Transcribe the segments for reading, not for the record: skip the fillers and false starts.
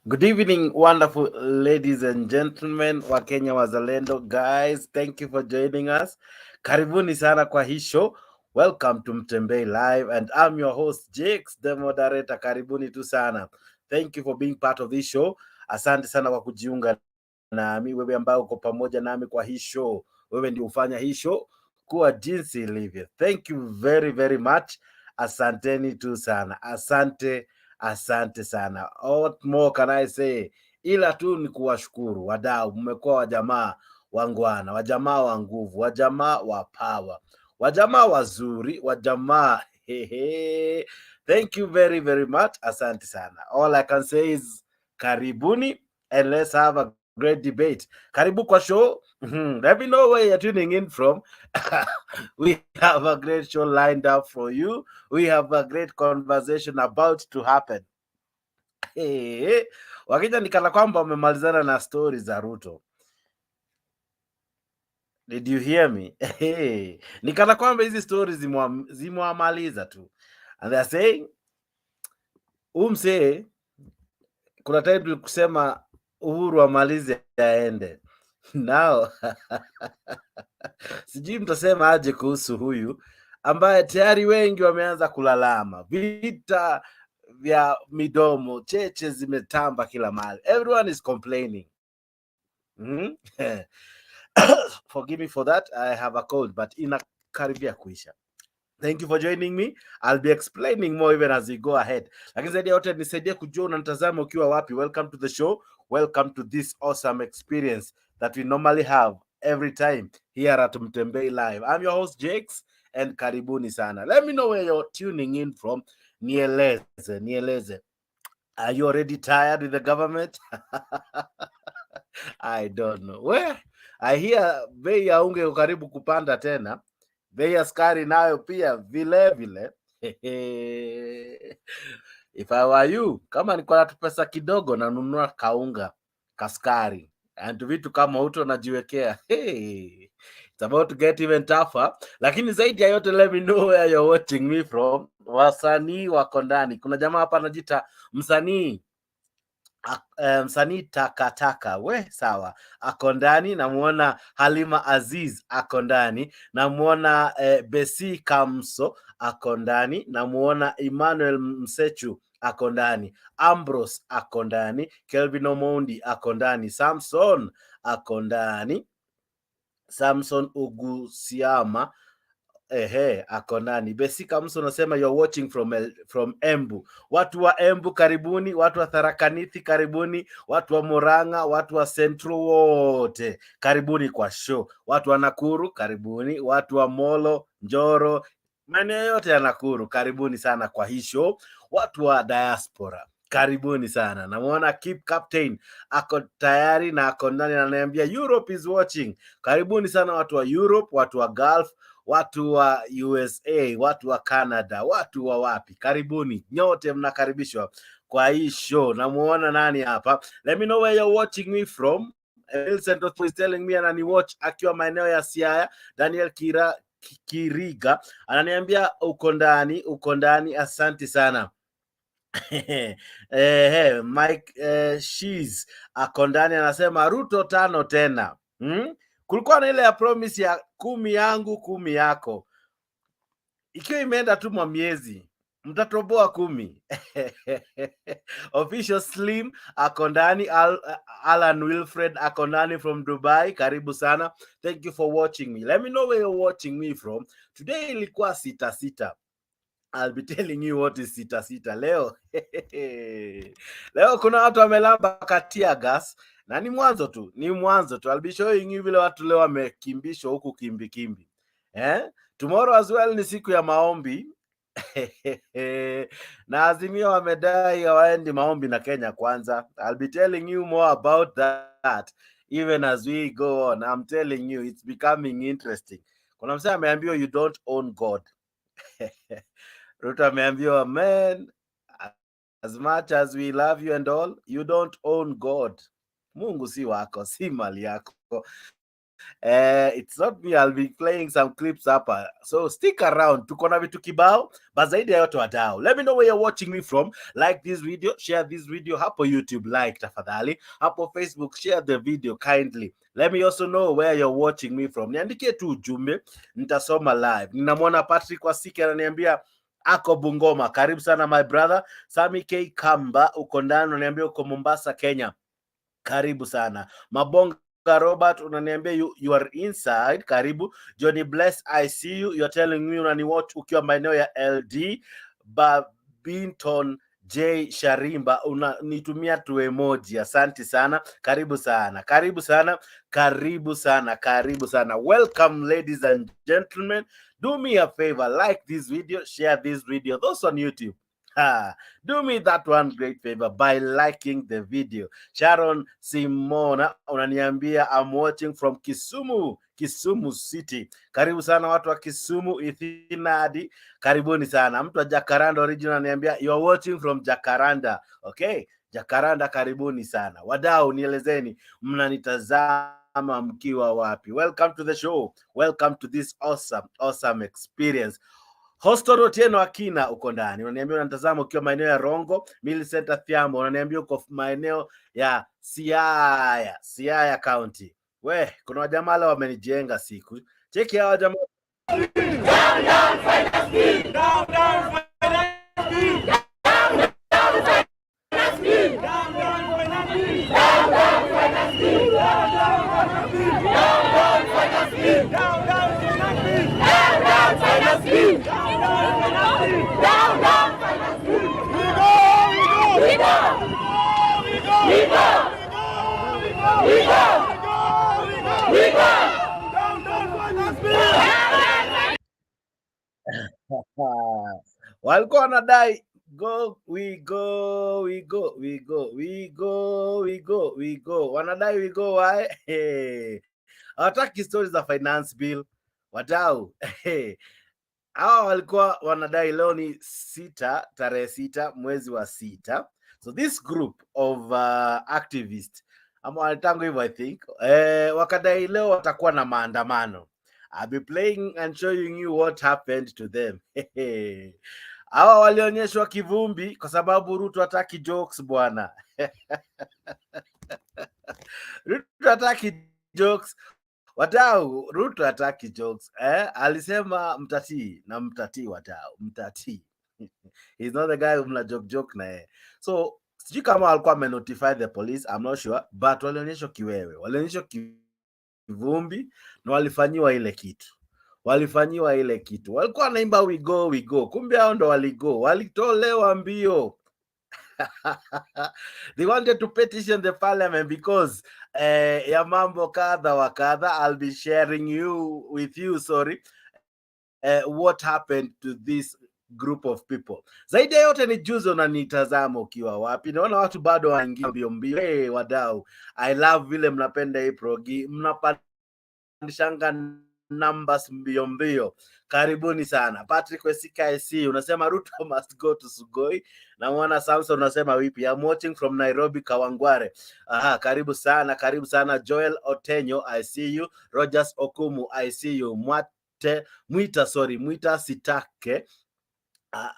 Good evening, wonderful ladies and gentlemen wa Kenya Wazalendo. Guys, thank you for joining us. Karibuni sana kwa hii show. Welcome to Mutembei Live, and I'm your host Jakes, the moderator. Karibuni tu sana. Thank you for being part of this show. Asante sana kwa kujiunga nami, wewe ambao uko pamoja nami kwa hii show. Wewe ndio ufanya hii show kuwa jinsi ilivyo. Thank you very very much. Asanteni tu sana. Asante sana. What more can I say? Ila tu ni kuwashukuru wadau, mmekuwa wajamaa wangwana, wajamaa wa nguvu, wajamaa wa power, wajamaa wazuri, wajamaa hehe. Thank you very very much. Asante sana. All I can say is karibuni and let's have a great debate. Karibu kwa show. Let me know where you're tuning in from. We have a great show lined up for you. We have a great conversation about to happen. Wakija nikana kwamba wamemalizana na story za Ruto. Did you hear me? Nikana kwamba hizi stories zimwamaliza tu. And they're saying, umse, kuna time kusema Uhuru amalize aende. Now, sijui mtasema aje kuhusu huyu ambaye tayari wengi wameanza kulalama. Vita vya midomo, cheche zimetamba kila mahali. Everyone is complaining. Forgive me for that. I have a cold, but inakaribia kuisha. Thank you for joining me. I'll be explaining more even as we go ahead. Lakini zaidi ya yote nisaidie kujua unanitazama ukiwa wapi. Welcome to the show. Welcome to this awesome experience that we normally have every time here at Mutembei Live. I'm your host Jakes and karibuni sana. Let me know where you're tuning in from. Nieleze. Are you already tired with the government? I don't know. Where? I hear bei ya unge karibu kupanda tena. Bei ya sukari nayo pia vile vile. If I were you, kama niko na pesa kidogo nanunua kaunga, kaskari. And vitu kama uto najiwekea. It's about to get even tougher. Lakini zaidi ya yote, let me know where you're watching me from. Wasanii wako ndani. Kuna jamaa hapa anajiita msanii takataka, we sawa, ako ndani. Namuona Halima Aziz ako ndani, namuona Besi Kamso ako ndani, namuona Emmanuel Msechu ako ndani, Ambrose ako ndani, Kelvin Omondi ako ndani, Samson ako ndani, Samson Ugusiama ako ndani. Besi Kamso nasema you're watching from Embu. Watu wa Embu karibuni, watu wa Tharaka Nithi karibuni, watu wa Murang'a, watu wa Central wote karibuni kwa show. Watu wa Nakuru karibuni, watu wa Molo, Njoro, maeneo yote ya Nakuru karibuni sana kwa hii show. Watu wa diaspora karibuni sana. Namuona Keep Captain ako tayari na ako ndani, ananiambia Europe is watching. Karibuni sana watu wa Europe, watu wa Gulf, watu wa USA, watu wa Canada, watu wa wapi, karibuni nyote, mnakaribishwa kwa hii show. Namuona nani hapa? Let me know where you're watching me from. Wilson is telling me anani watch akiwa maeneo ya Siaya. Daniel Kiriga ananiambia uko ndani, asante sana. Mike Shees ako ndani, anasema Ruto 5 tena. Kulikuwa na ile ya promise ya 10 yangu 10 yako, ikiwa imeenda tu mwa miezi mtatoboa 10. Official Slim ako ndani, Alan Wilfred ako ndani from Dubai, karibu sana. Thank you for watching me. Let me know where you're watching me from. Today ilikuwa sita. I'll be telling you what is sita. Leo leo kuna watu wamelamba katia gas, na ni mwanzo tu. I'll be showing you vile watu leo wamekimbishwa huku kimbi. Tomorrow as well ni siku ya maombi. Na Azimio wamedai hawaendi maombi na Kenya kwanza. I'll be telling you more about that even as we go on. I'm telling you, it's becoming interesting. Kuna msema ameambiwa you don't own God. Ruto ameambiwa, man, as much as we love you and all, you don't own God. Mungu si wako, si mali yako. It's not me, I'll be playing some clips hapa, so stick around, tuko na vitu kibao, but zaidi ya yote wadau, let me know where you're watching me from. Like this video, share this video hapo YouTube, like tafadhali, hapo Facebook share the video kindly. Let me also know where you're watching me from, niandikie tu ujumbe, nitasoma live. Ninamwona Patrick Wasike ananiambia ako Bungoma, karibu sana my brother. Sami K Kamba uko ndani, unaniambia uko Mombasa Kenya, karibu sana. Mabonga Robert unaniambia you are inside, karibu. Johnny Bless, I see you, you're telling me unaniwatch ukiwa maeneo ya LD. Babinton J Sharimba unanitumia tu emoji, asante sana, karibu sana, karibu sana, karibu sana, karibu sana. Welcome ladies and gentlemen, do me a favor, like this video, share this video. Those on YouTube, do me that one great favor by liking the video. Sharon Simona unaniambia I'm watching from Kisumu, Kisumu City. Karibu sana watu wa Kisumu. Ithinadi, karibuni sana. Mtu wa Jacaranda original ananiambia you are watching from Jacaranda. Okay, Jacaranda, karibuni sana. Wadau, nielezeni mnanitazama mkiwa wapi? Welcome to the show. Welcome to this awesome experience. Hostoro Tieno Akina uko ndani, unaniambia unatazama ukiwa maeneo ya Rongo. Millicent Athiambo unaniambia uko maeneo ya Siaya County. We, kuna wajamaa leo wamenijenga siku. Cheki hawa jamaa. Down, finance. Down, finance. Walikuwa wanadai we go, wanadai we go. Why? Hawataki stories za finance bill, wadau. Hawa walikuwa wanadai leo ni tarehe 6 mwezi wa 6. So this group of activists ama walitangu hivyo I think, wakadai leo watakuwa na maandamano. I'll be playing and showing you what happened to them. Hawa walionyeshwa kivumbi kwa sababu Ruto hataki jokes bwana. Ruto hataki jokes. Wadau, Ruto hataki jokes. Alisema mtatii na mtatii wadau, mtatii. He's not the guy who mna joke na yeye. So, sijui kama walikuwa notify the police, I'm not sure, but walionyeshwa kiwewe. Walionyeshwa kivumbi na walifanyiwa ile kitu. Walikuwa wanaimba we go. Kumbe hao ndo waligo. Walitolewa mbio. They wanted to petition the parliament because ya mambo kadha wa kadha. I'll be sharing with you what happened to this group of people. Zaidi yote ni juzi unanitazama ukiwa wapi. Naona watu bado wanaingia mbio. Hey, wadau, I love vile mnapenda hii progi. Mnapandishanga numbers mbio. Karibuni sana. Patrick Wesika SC unasema Ruto must go to Sugoi. Na mwana Samson unasema wipi? I'm watching from Nairobi Kawangware. Karibu sana. Joel Otenyo, I see you. Rogers Okumu, I see you. Mwita Sitake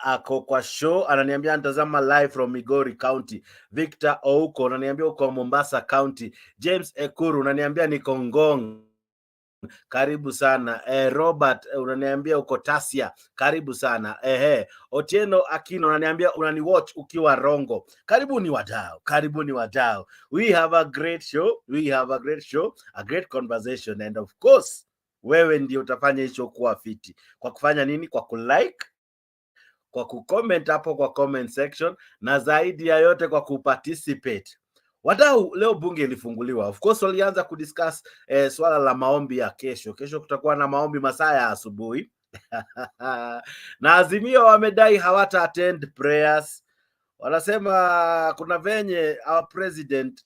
ako kwa show ananiambia anatazama live from Migori County. Victor Ouko ananiambia uko Mombasa County. James Ekuru ananiambia niko Ngong, karibu sana. Robert unaniambia uko Tasia, karibu sana. Otieno Akino unaniambia unaniwatch ukiwa Rongo. Karibuni wadau. We have a great show, a great conversation, and of course wewe ndio utafanya hicho kuwa fiti. Kwa kufanya nini? Kwa kulike, kwa kucomment hapo kwa comment section, na zaidi ya yote kwa kuparticipate. Wadau, leo bunge ilifunguliwa. Of course walianza kudiscuss swala la maombi ya kesho. Kesho kutakuwa na maombi masaa ya asubuhi. Na Azimio wamedai hawata attend prayers. Wanasema kuna venye our president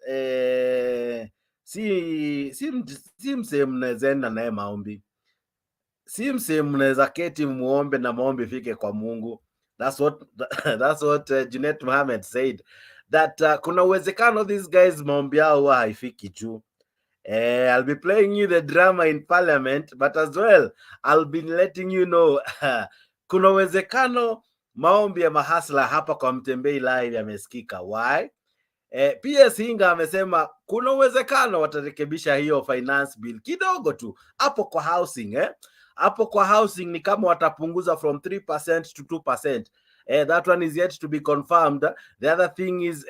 si msee mnezenda naye maombi. Si msee mnaweza keti muombe na maombi fike kwa Mungu. That's what Junet Mohammed said, that kuna uwezekano these guys maombi yao haifiki juu. I'll be playing you the drama in parliament, but as well I'll be letting you know kuna uwezekano maombi ya mahasla hapa kwa Mutembei live yamesikika. Why? PS Hinga amesema kuna uwezekano watarekebisha hiyo finance bill kidogo tu hapo kwa housing. Hapo kwa housing ni kama watapunguza from 3% to 2%. That one is yet to be confirmed. The other thing is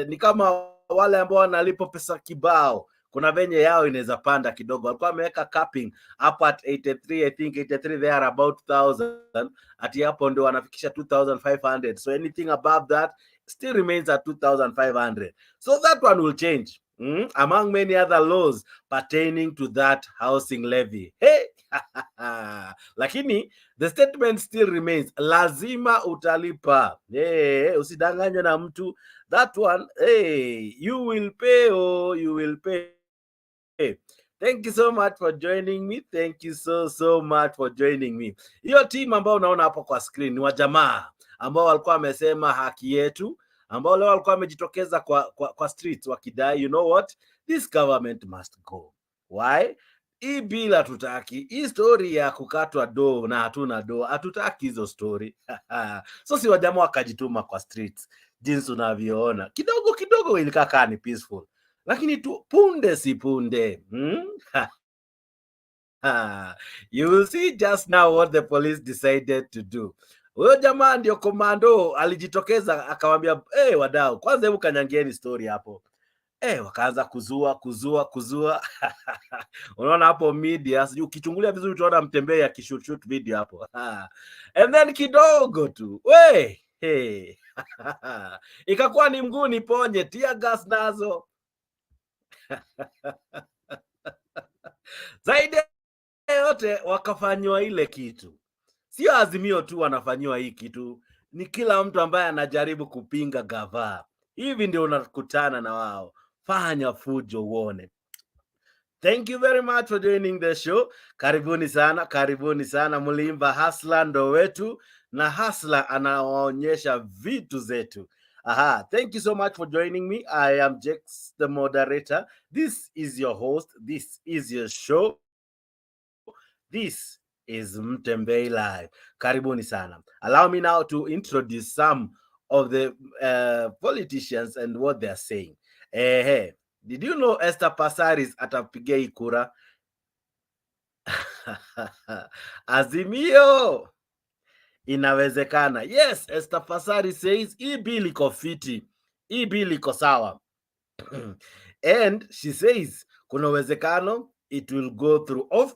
ni kama wale ambao wanalipo pesa kibao, kuna venye yao inaweza panda kidogo. Walikuwa wameweka capping up at 83, I think 83 there about 1000, ati hapo ndio wanafikisha 2500. So anything above that still remains at 2,500. So that one will change among many other laws pertaining to that housing levy. Hey! Lakini the statement still remains, lazima utalipa. Hey, usidanganywe na mtu. That one, hey, you will pay, oh, you will pay. Thank you so much for joining me. Thank you so much for joining me. Hiyo team ambao unaona hapo kwa screen ni wajamaa ambao walikuwa wamesema haki yetu, ambao leo walikuwa wamejitokeza kwa streets wakidai, you know what, this government must go. Why? Hii bila hatutaki. Hii story ya kukatwa do na hatuna do, hatutaki hizo story. So si wajamaa wakajituma kwa streets, jinsi unavyoona. Kidogo kidogo ilikaa ni peaceful, lakini tu punde si punde you will see just now what the police decided to do. Huyo jamaa ndio komando alijitokeza akamwambia, wadau, kwanza hebu kanyangieni story hapo. Wakaanza kuzua. Unaona hapo media, sijui ukichungulia vizuri utaona Mutembei akishoot video hapo. And then kidogo tu ikakuwa ni mguu ni ponye, tear gas nazo. Zaidi yote wakafanywa ile kitu. Sio Azimio tu wanafanywa hii kitu, ni kila mtu ambaye anajaribu kupinga gava. Hivi ndio unakutana na wao. Fanya fujo uone. Thank you very much for joining the show. Karibuni sana. Mlimba Hasla ndo wetu na Hasla anawaonyesha vitu zetu. Thank you so much for joining me. I am Jex, the moderator. This is your host. This is your show. This is Mutembei Live. Karibuni sana. Allow me now to introduce some of the politicians and what they are saying. Hey, did you know Esther Passaris atapiga hii kura? Azimio inawezekana. Yes, Esther Passaris says hii bill iko fiti, hii bill iko sawa. And she says kuna uwezekano it will go through. Of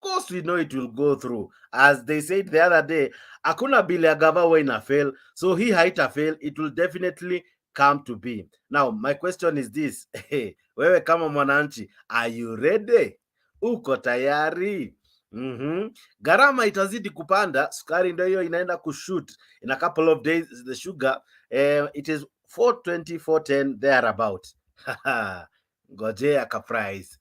course we know it will go through. As they said the other day, hakuna bill ya gava huwa ina fail, so hii haita fail, it will definitely come to be. Now my question is this, wewe kama mwananchi, are you ready? Uko tayari? Gharama itazidi kupanda, sukari ndio hiyo inaenda kushoot in a couple of days. The sugar it is 420 410 thereabout. Ngojea ka price.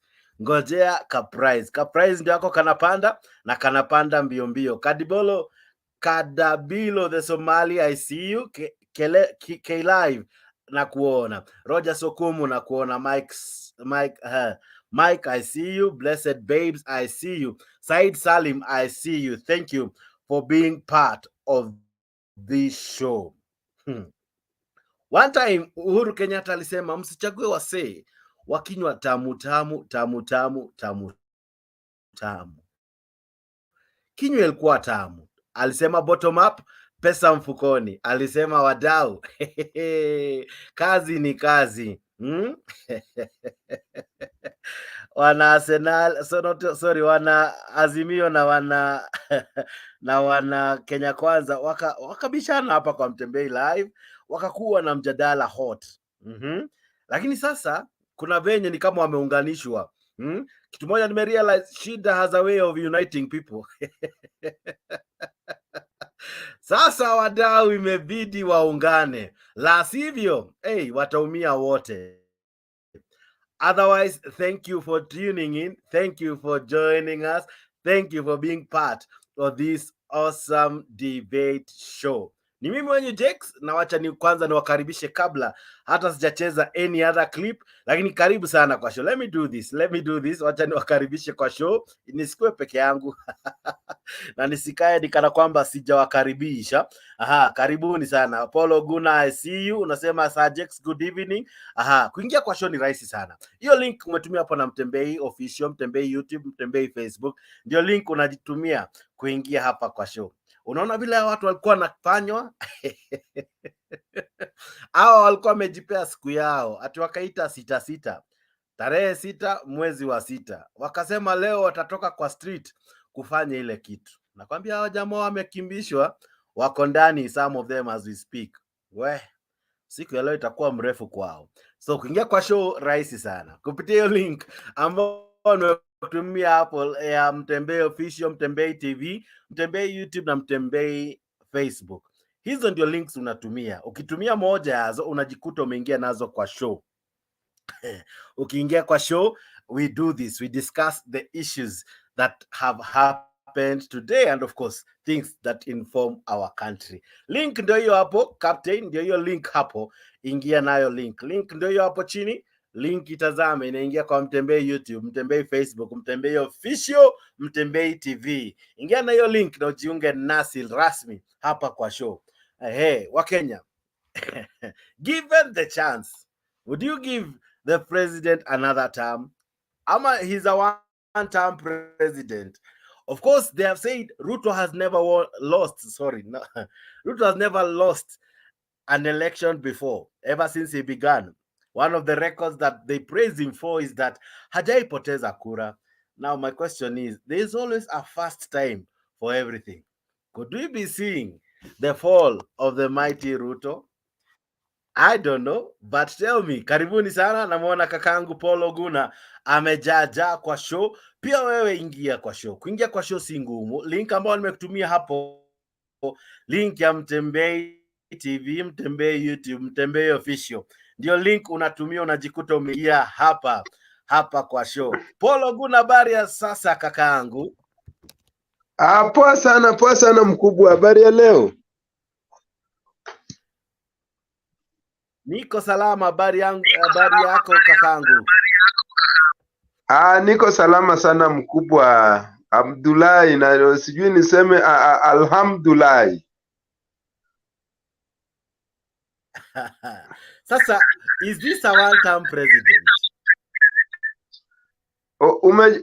Ka price ndio yako kanapanda na kanapanda mbio. Kadabilo the Somali, I see you. K live na kuona. Roger Sokumu na kuona. Mike, I see you. Blessed Babes, I see you. Said Salim, I see you. Thank you for being part of this show. One time Uhuru Kenyatta alisema msichague wasee wakinywa tamu. Kinywa ilikuwa tamu. Alisema bottom up, pesa mfukoni. Alisema wadau, kazi ni kazi. Wana Arsenal, wana Azimio na wana Kenya Kwanza wakabishana hapa kwa Mutembei Live, wakakuwa na mjadala hot. Lakini sasa kuna venye ni kama wameunganishwa. Kitu moja nimerealize, shida has a way of uniting people. Sasa wadau imebidi waungane, la sivyo wataumia wote. Otherwise, thank you for tuning in. Thank you for joining us. Thank you for being part of this awesome debate show. Ni mimi wenyu Jex, na wacha ni kwanza niwakaribishe kabla hata sijacheza any other clip, lakini karibu sana kwa show. Let me do this. Wacha niwakaribishe kwa show, nisikue peke yangu na nisikae nikana kwamba sijawakaribisha. Karibuni sana. Paul Oguna, I see you. Unasema Sajex, good evening. Kuingia kwa show ni rahisi sana. Hiyo link umetumia hapo na Mutembei official, Mutembei YouTube, Mutembei Facebook, ndio link unajitumia kuingia hapa kwa show. Unaona vile watu walikuwa wanafanywa hao walikuwa wamejipea siku yao, ati wakaita 6/6, tarehe 6 mwezi wa 6, wakasema leo watatoka kwa street kufanya ile kitu. Nakwambia hao jamaa wamekimbishwa, wako ndani, some of them as we speak. Siku ya leo itakuwa mrefu kwao. So kuingia kwa show rahisi sana kupitia hiyo link ambao kutumia hapo ya Mutembei official, Mutembei TV, Mutembei YouTube na Mutembei Facebook. Hizo ndio links unatumia. Ukitumia moja yazo unajikuta umeingia nazo kwa show. Ukiingia kwa show, we do this, we discuss the issues that have happened today and of course things that inform our country. Link ndio hiyo hapo, captain, ndio hiyo link hapo, ingia nayo link. Link ndio hiyo hapo chini. Link itazame, inaingia kwa Mutembei YouTube, Mutembei Facebook, Mutembei official, Mutembei TV. Ingia na hiyo link na ujiunge nasi rasmi hapa kwa show. Wakenya, given the chance, would you give the president another term? Ama he's a one-term president? Of course, they have said Ruto has never Ruto has never lost an election before, ever since he began. One of the records that they praise him for is that hajai poteza kura. Now my question is, there is always a first time for everything. Could we be seeing the fall of the mighty Ruto? I don't know, but tell me. Karibuni sana, namuona kakangu Paul Oguna amejaja kwa show. Pia wewe ingia kwa show. Kuingia kwa show si ngumu. Link ambayo nimekutumia hapo, link ya Mutembei TV, Mutembei YouTube, Mutembei official, ndio link unatumia, unajikuta umeingia hapa kwa show. Paul Oguna, habari ya sasa kakaangu? Poa sana mkubwa, habari ya leo? Niko salama, habari yako kakangu? Niko salama sana mkubwa. Abdullahi, na sijui niseme alhamdulillah. Sasa, is this a one-term president?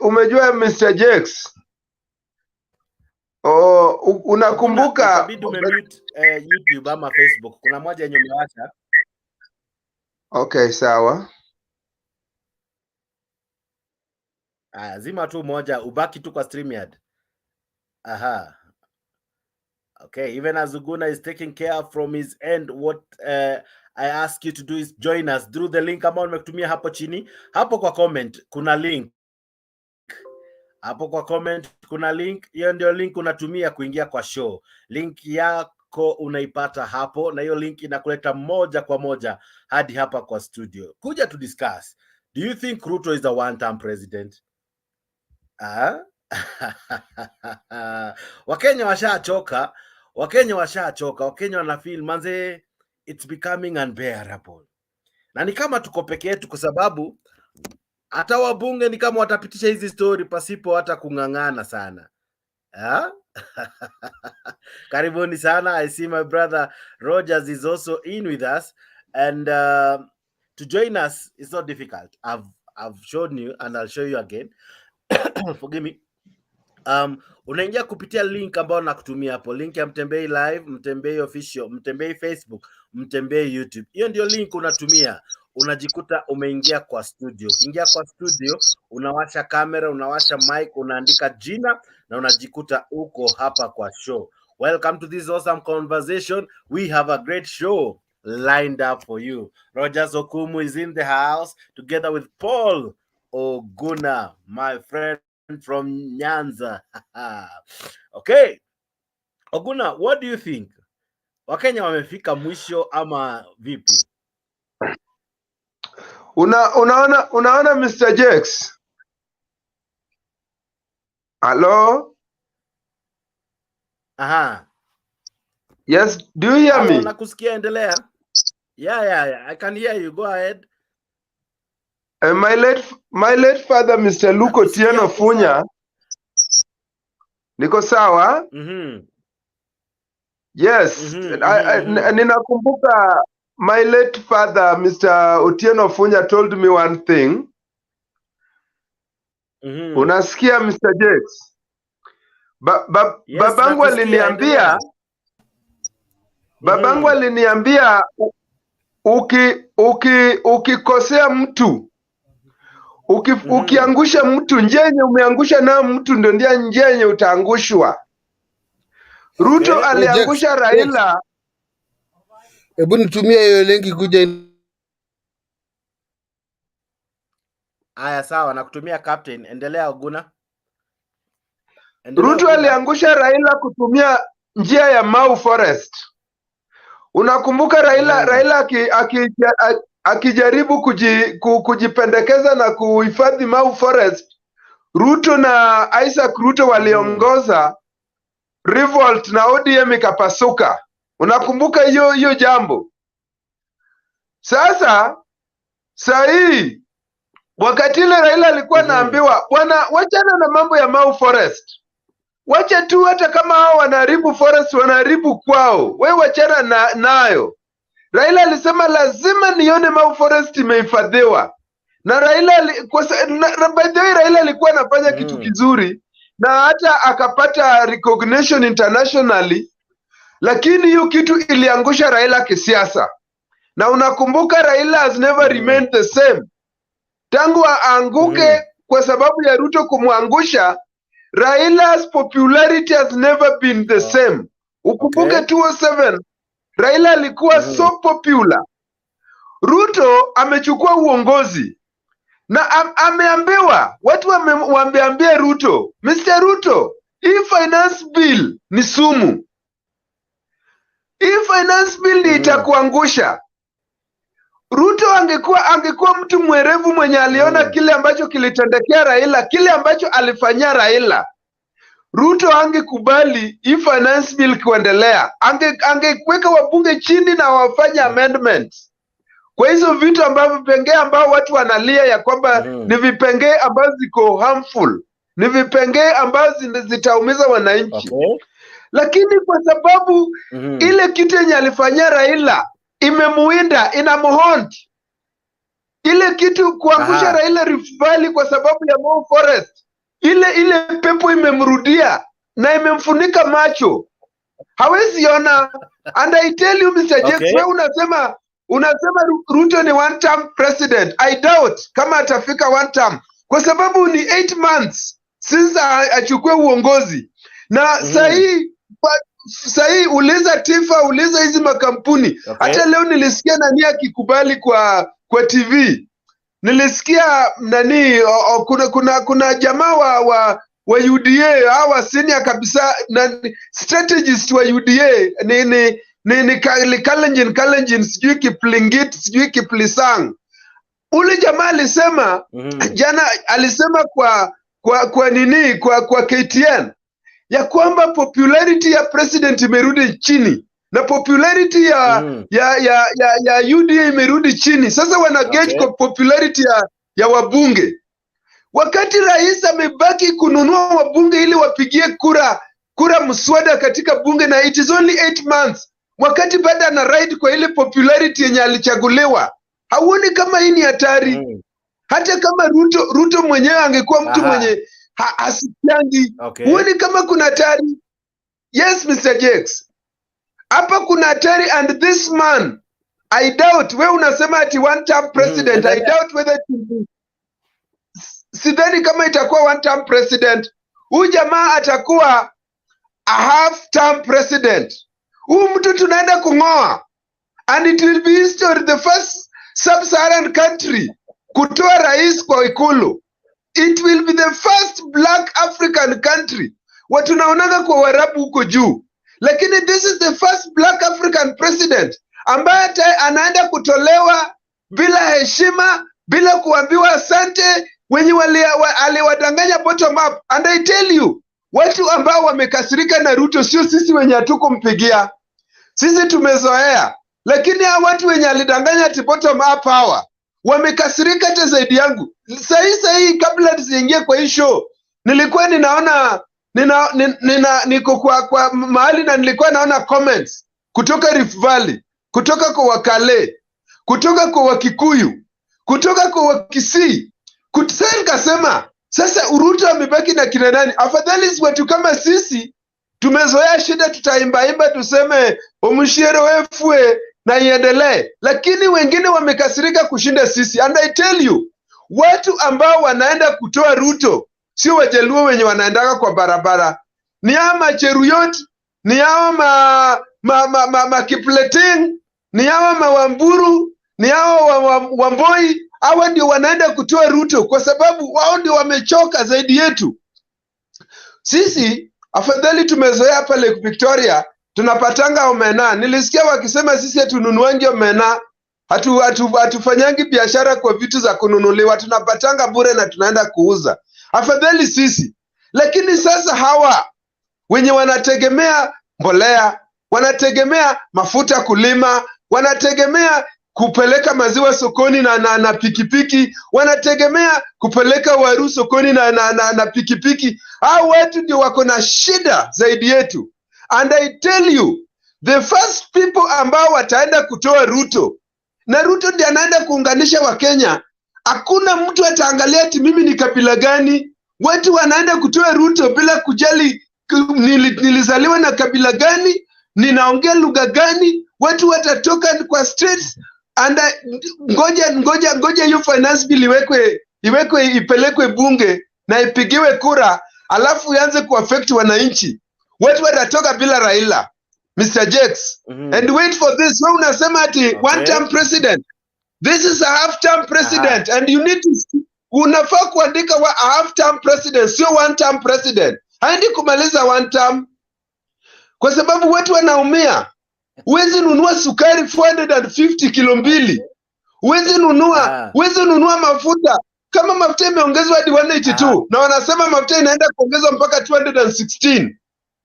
Umejua Mr. Jex? Unakumbuka? Itabidi umemute YouTube ama Facebook. Kuna moja yenye umewacha. Okay, sawa. Zima tu moja, ubaki tu kwa StreamYard. Okay, even as Uguna is taking care from his end, what I ask you to do is join us through the link ambao nimekutumia hapo chini. Hapo kwa comment kuna link. Hapo kwa comment kuna link. Hiyo ndio link unatumia kuingia kwa show. Link yako unaipata hapo, na hiyo link inakuleta moja kwa moja hadi hapa kwa studio. Kuja to discuss. Do you think Ruto is a one-term president? Wakenya washachoka. Wakenya wana feel manze it's becoming unbearable. Na ni kama tuko peke yetu, kwa sababu hata wabunge ni kama watapitisha hizi story pasipo hata kung'ang'ana sana. Karibuni sana. I see my brother Rogers is also in with us, and to join us is not difficult. I've shown you and I'll show you again. Forgive me. Unaingia kupitia link ambayo nakutumia hapo, link ya Mutembei Live, Mutembei Official, Mutembei Facebook, Mutembei YouTube. Hiyo ndio link unatumia, unajikuta umeingia kwa studio. Ukiingia kwa studio, unawasha kamera, unawasha mic, unaandika jina na unajikuta uko hapa kwa show. Welcome to this awesome conversation. We have a great show lined up for you. Rogers Okumu is in the house together with Paul Oguna, my friend from Nyanza. Okay, Oguna, what do you think? Wakenya wamefika mwisho ama vipi? Unaona Mr. Jex? Hello? Yes, do you hear me? Nakusikia, endelea. Yeah, I can hear you. Go ahead. My late father Mr. Luko Tieno Funya. Niko sawa? Yes, ninakumbuka my late father Mr. Otieno Funya told me one thing. Unasikia Mr. Jakes? Yes, babangu aliniambia babangu aliniambia ukikosea mtu ukiangusha mtu, njia yenye umeangusha na mtu ndio njia yenye utaangushwa. Ruto aliangusha Raila. Hebu nitumie hiyo linki kuja. Aya, sawa, nakutumia captain. Endelea Oguna. Ruto aliangusha Raila kutumia njia ya Mau Forest. Unakumbuka Raila akijaribu kujipendekeza na kuhifadhi Mau Forest. Ruto na Isaac Ruto waliongoza revolt na ODM ikapasuka. Unakumbuka hiyo jambo? Sasa hii wakati ile Raila alikuwa naambiwa, bwana, wachana na mambo ya Mau Forest. Wacha tu, hata kama hao wanaharibu forest, wanaharibu kwao, wewe wachana nayo. Raila alisema lazima nione Mau Forest imehifadhiwa. Na by the way, Raila alikuwa anafanya kitu kizuri na hata akapata recognition internationally, lakini hiyo kitu iliangusha Raila kisiasa. Na unakumbuka Raila has never remained the same. Tangu aanguke kwa sababu ya Ruto kumwangusha, Raila's popularity has never been the same. Ukumbuke 2007 Raila alikuwa so popular. Ruto amechukua uongozi na ameambiwa, watu wameambia Ruto, Mr. Ruto, hii finance bill ni sumu. Hii finance bill itakuangusha. Ruto angekuwa mtu mwerevu mwenye aliona kile ambacho kilitendekea Raila, kile ambacho alifanyia Raila. Ruto angekubali hii finance bill kuendelea. Angeweka wabunge chini na wafanye amendments kwa hizo vitu ambavyo vipengee ambao watu wanalia ya kwamba ni vipengee ambazo ziko harmful, ni vipengee ambazo zitaumiza wananchi. Lakini kwa sababu ile kitu yenye alifanyia Raila imemuinda, inamuhaunt. Ile kitu kuangusha Raila Rift Valley kwa sababu ya Mau Forest, ile pepo imemrudia na imemfunika macho, hawezi ona. And I tell you Mr. Jakes, wewe unasema Ruto ni one term president. I doubt kama atafika one term, kwa sababu ni 8 months since achukue uongozi. Na sahii uliza Tifa, uliza hizi makampuni. Hata leo nilisikia nani akikubali kwa TV. Nilisikia nani kuna jamaa wa UDA, hawa senior kabisa na strategist wa UDA ni Kalenjin sijui Kiplingit sijui Kiplisang. Ule jamaa alisema jana, alisema kwa KTN ya kwamba popularity ya president imerudi chini na popularity ya UDA imerudi chini. Sasa wana gauge kwa popularity ya wabunge, wakati rais amebaki kununua wabunge ili wapigie kura mswada katika bunge, na it is only 8 months, wakati bado ana ride kwa ile popularity yenye alichaguliwa. Hauoni kama hii ni hatari? Hata kama Ruto mwenyewe angekuwa mtu mwenye asikiangi, huoni kama kuna hatari? Yes Mr. Jakes, hapa kuna hatari. And this man, I doubt, wewe unasema ati one term president, I doubt whether it will be. Sidhani kama itakuwa one term president. Huyu jamaa atakuwa a half term president. Huyu mtu tunaenda kung'oa, and it will be history, the first sub-Saharan country kutoa rais kwa ikulu. It will be the first black African country. Watu naonaga kwa Waarabu huko juu, lakini this is the first black African president ambaye anaenda kutolewa bila heshima, bila kuambiwa asante, wenye aliwadanganya bottom up. And I tell you, watu ambao wamekasirika na Ruto sio sisi wenye hatukumpigia. Sisi tumezoea, lakini hao watu wenye alidanganya ati bottom up hawa wamekasirika hata zaidi yangu. Sahi kabla nisiingie kwa hii show nilikuwa niko kwa mahali na nilikuwa naona comments kutoka Rift Valley, kutoka kwa Wakale, kutoka kwa Wakikuyu, kutoka kwa Wakisii. Nikasema sasa Ruto amebaki na kina nani? Afadhali watu kama sisi tumezoea shida, tutaimbaimba tuseme omushiero wefue na iendelee, lakini wengine wamekasirika kushinda sisi. And I tell you, watu ambao wanaenda kutoa Ruto sio Wajaluo wenye wanaendaka kwa barabara, ni hao Macheruyot, ni hao Kipleting, ni hao Mawamburu, ni hao Wamboi. Hawa ndio wanaenda kutoa Ruto kwa sababu wao ndio wamechoka zaidi yetu. Sisi afadhali tumezoea hapa Lake Victoria tunapatanga omena. Nilisikia wakisema sisi hatununuangi omena, hatufanyangi biashara kwa vitu za kununuliwa, tunapatanga bure na tunaenda kuuza. Afadhali sisi. Lakini sasa hawa wenye wanategemea mbolea, wanategemea mafuta kulima, wanategemea kupeleka maziwa sokoni na pikipiki, wanategemea kupeleka waru sokoni na pikipiki. Hao watu ndio wako na shida zaidi yetu. And I tell you, the first people ambao wataenda kutoa Ruto, na Ruto ndiye anaenda kuunganisha Wakenya. Hakuna mtu ataangalia ati mimi ni kabila gani. Watu wanaenda kutoa Ruto bila kujali nilizaliwa na kabila gani, ninaongea lugha gani. Watu watatoka kwa streets and ngoja hiyo finance bill ipelekwe bunge na ipigiwe kura, alafu ianze kuaffect wananchi. Watu watatoka bila Raila, Mr. Jakes. And wait for this. Wewe unasema ati one term president. This is a half term president. And you need to, unafaa kuandika a half term president, sio one term president. Haendi kumaliza one term, kwa sababu watu wanaumia. Huwezi nunua sukari 450 kilo mbili. Huwezi nunua mafuta. Kama mafuta imeongezwa hadi 182 na wanasema mafuta inaenda kuongezwa mpaka 216.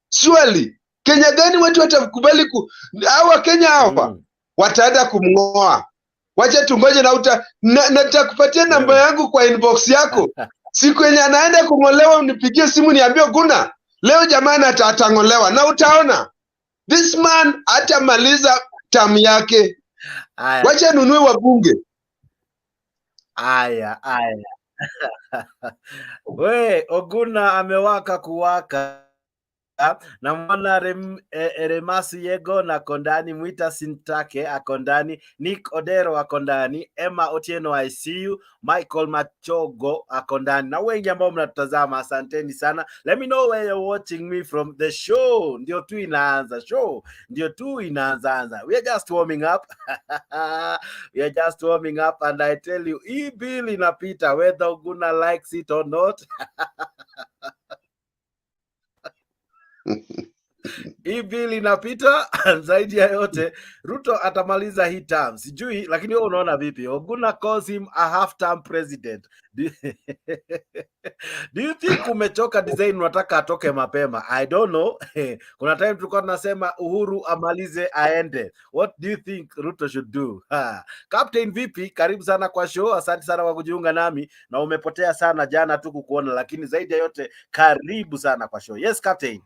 Surely Kenya gani watu watakubali hawa Kenya hawa wataenda kumngoa? Wacha tungoje na nitakupatia namba yangu kwa inbox yako. Siku yenye anaenda kungolewa unipigie simu niambie Guna, leo jamani atangolewa, na utaona this man atamaliza term yake. Wacha nunue wabunge. Aya. We, Oguna amewaka kuwaka. Na mwana Remasi Yego na kondani, Mwita Sintake akondani, Nick Odero akondani, Emma Otieno ICU, Michael Machogo akondani, na wengi ambao mnatutazama, asanteni sana. Let me know where you're watching me from. The show ndio tu inaanza, we are just warming up. We are just warming up, and I tell you, hii bill inapita whether Oguna likes it or not. Hii bill inapita. Zaidi ya yote Ruto atamaliza hii term, sijui, lakini wewe unaona vipi? Oguna calls him a half term president. Do you think umechoka design unataka atoke mapema? I don't know. Kuna time tulikuwa tunasema Uhuru amalize aende. What do you think Ruto should do? Captain vipi? Karibu sana kwa show. Asante sana kwa kujiunga nami, na umepotea sana jana tu kukuona, lakini zaidi ya yote karibu sana kwa show. Yes Captain.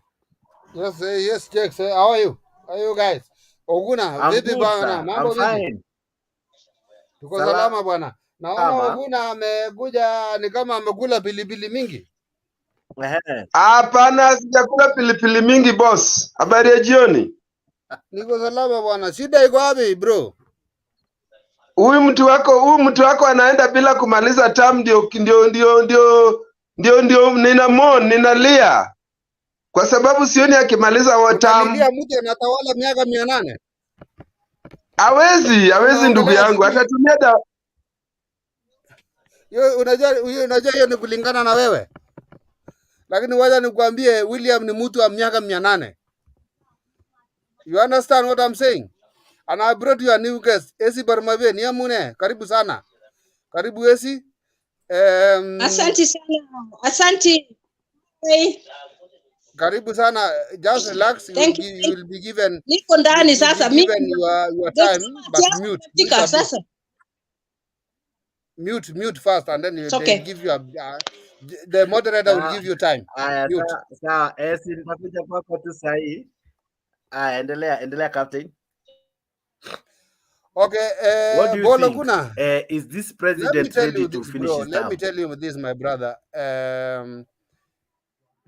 Yes, Jakes. How are you? How are you guys? Oguna, vipi bwana? Mambo vipi? Tuko salama bwana. Naona Oguna amekuja ni kama amekula pilipili mingi. Hapana, sijakula pilipili mingi boss. Habari ya jioni. Niko salama bwana. Shida iko wapi bro? Huyu mtu wako anaenda bila kumaliza term, ndio ninalia. Kwa sababu sioni akimaliza term. Ndio mtu anatawala miaka 800. Hawezi ndugu yangu, atatumia dawa. Unajua hiyo ni kulingana na wewe. Lakini wacha nikwambie William ni mtu wa miaka 800. You understand what I'm saying? And I brought you a new guest. Esi Barmabe, ni amune. Karibu sana. Karibu Esi. Asante sana. Asante. Karibu sana, just relax. Thank you. You will be given. Niko ndani You'll be sasa given your time, but mute a bit. sasa. Mute first, and then they'll Okay. give you the moderator will give you time. Mute. Sawa, si nitakuja kwako tu sahi. Endelea Captain. Okay, What do you Bolo think? Guna, Is this president ready to finish his term? Let me tell you this, my brother.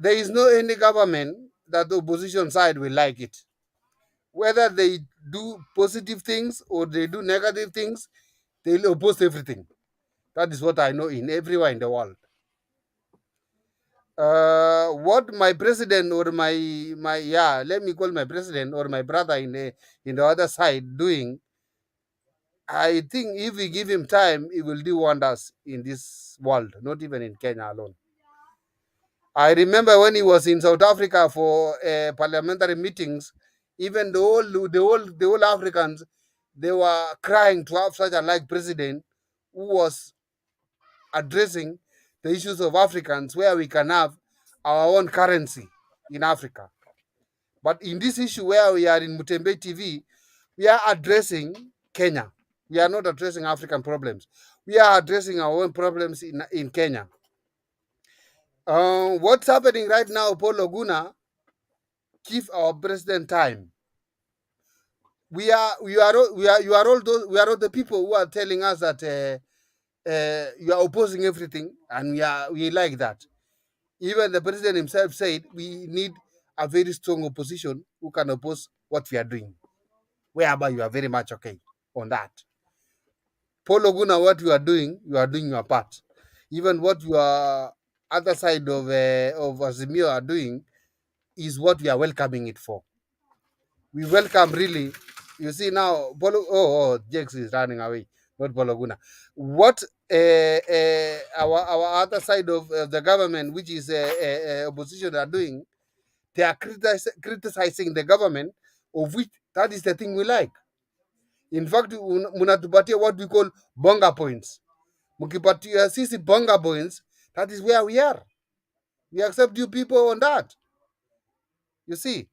There is no any government that the opposition side will like it. Whether they do positive things or they do negative things, they will oppose everything. That is what I know in everywhere in the world. What my president or my let me call my president or my brother in the other side doing, I think if we give him time, he will do wonders in this world, not even in Kenya alone. I remember when he was in South Africa for parliamentary meetings, even the whole Africans, they were crying to have such a like president who was addressing the issues of Africans, where we can have our own currency in Africa. But in this issue where we are in Mutembei TV, we are addressing Kenya. We are not addressing African problems. We are addressing our own problems in Kenya. What's happening right now, Paul Loguna, give our president time. We are all the people who are telling us that you are opposing everything, and we like that. Even the president himself said we need a very strong opposition who can oppose what we are doing. Whereby you are very much okay on that. Paul Loguna, what you are doing your part. Even what your other side of Azimio are doing is what we are welcoming it for. We welcome really. You see now, Jakes is running away, not Bologuna. What our other side of the government, which is opposition, are doing, they are criticizing the government, of which that is the thing we like. In fact, munatupatia what we call bonga points. Mukipatia sisi bonga points, that is where we are. We accept you people on that. You see.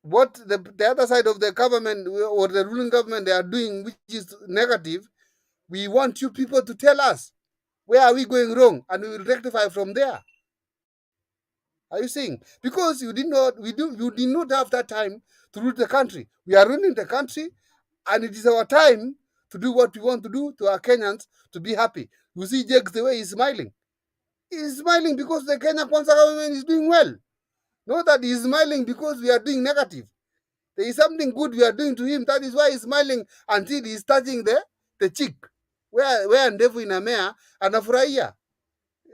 What the other side of the government or the ruling government they are doing, which is negative, we want you people to tell us where are we going wrong, and we will rectify from there. Are you seeing? Because you did not have that time to rule the country. We are ruling the country, and it is our time to do what we want to do to our Kenyans to be happy. You see Jake the way he's smiling. He's smiling because the Kenya Kwanza government is doing well. Not that he's smiling because we are doing negative. There is something good we are doing to him. That is why he's smiling until he's touching the cheek. Where ndevu inamea anafurahia.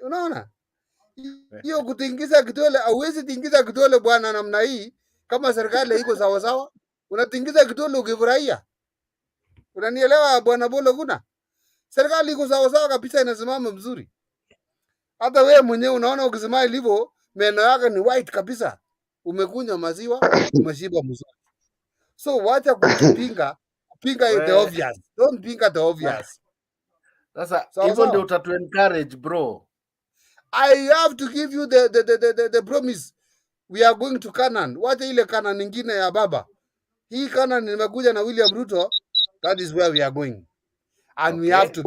Unaona? Hiyo kutingiza kidole, hauwezi tingiza kidole bwana namna hii kama serikali iko sawa sawa. Unatingiza kidole ukifurahia. Unanielewa bwana Bolo Guna? Serikali iko sawa sawa kabisa, inasimama mzuri. Hata wewe mwenyewe unaona ukismile hivyo, meno yako ni white kabisa. Umekunywa maziwa, umeshiba mzuri. So wacha kupinga the obvious. Don't pinga the obvious. Sasa hivyo ndio utatu encourage bro. I have to give you the promise. We are going to Canaan. Wacha ile Canaan nyingine ya baba. Hii Canaan nimekuja na William Ruto. That is where we are going. And we have to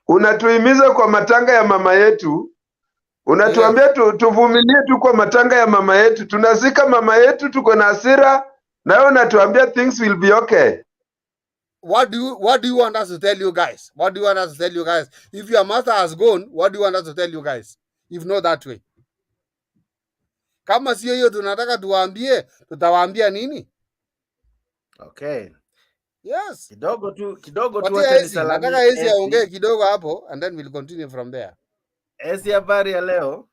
unatuhimiza kwa matanga ya mama yetu. Unatuambia tuvumilie tu kwa matanga ya mama yetu. Tunazika mama yetu, tuko na hasira. Na wewe unatuambia things will be okay. What do you want us to tell you guys? What do you want us to tell you guys? If your mother has gone, what do you want us to tell you guys? If not that way. Kama sio hiyo tunataka tuwaambie, tutawaambia nini? Okay. Yes. Kidogo tu acha nisalamie. Nataka Esi aongee kidogo hapo, and then we'll continue from there. Esi, habari ya leo?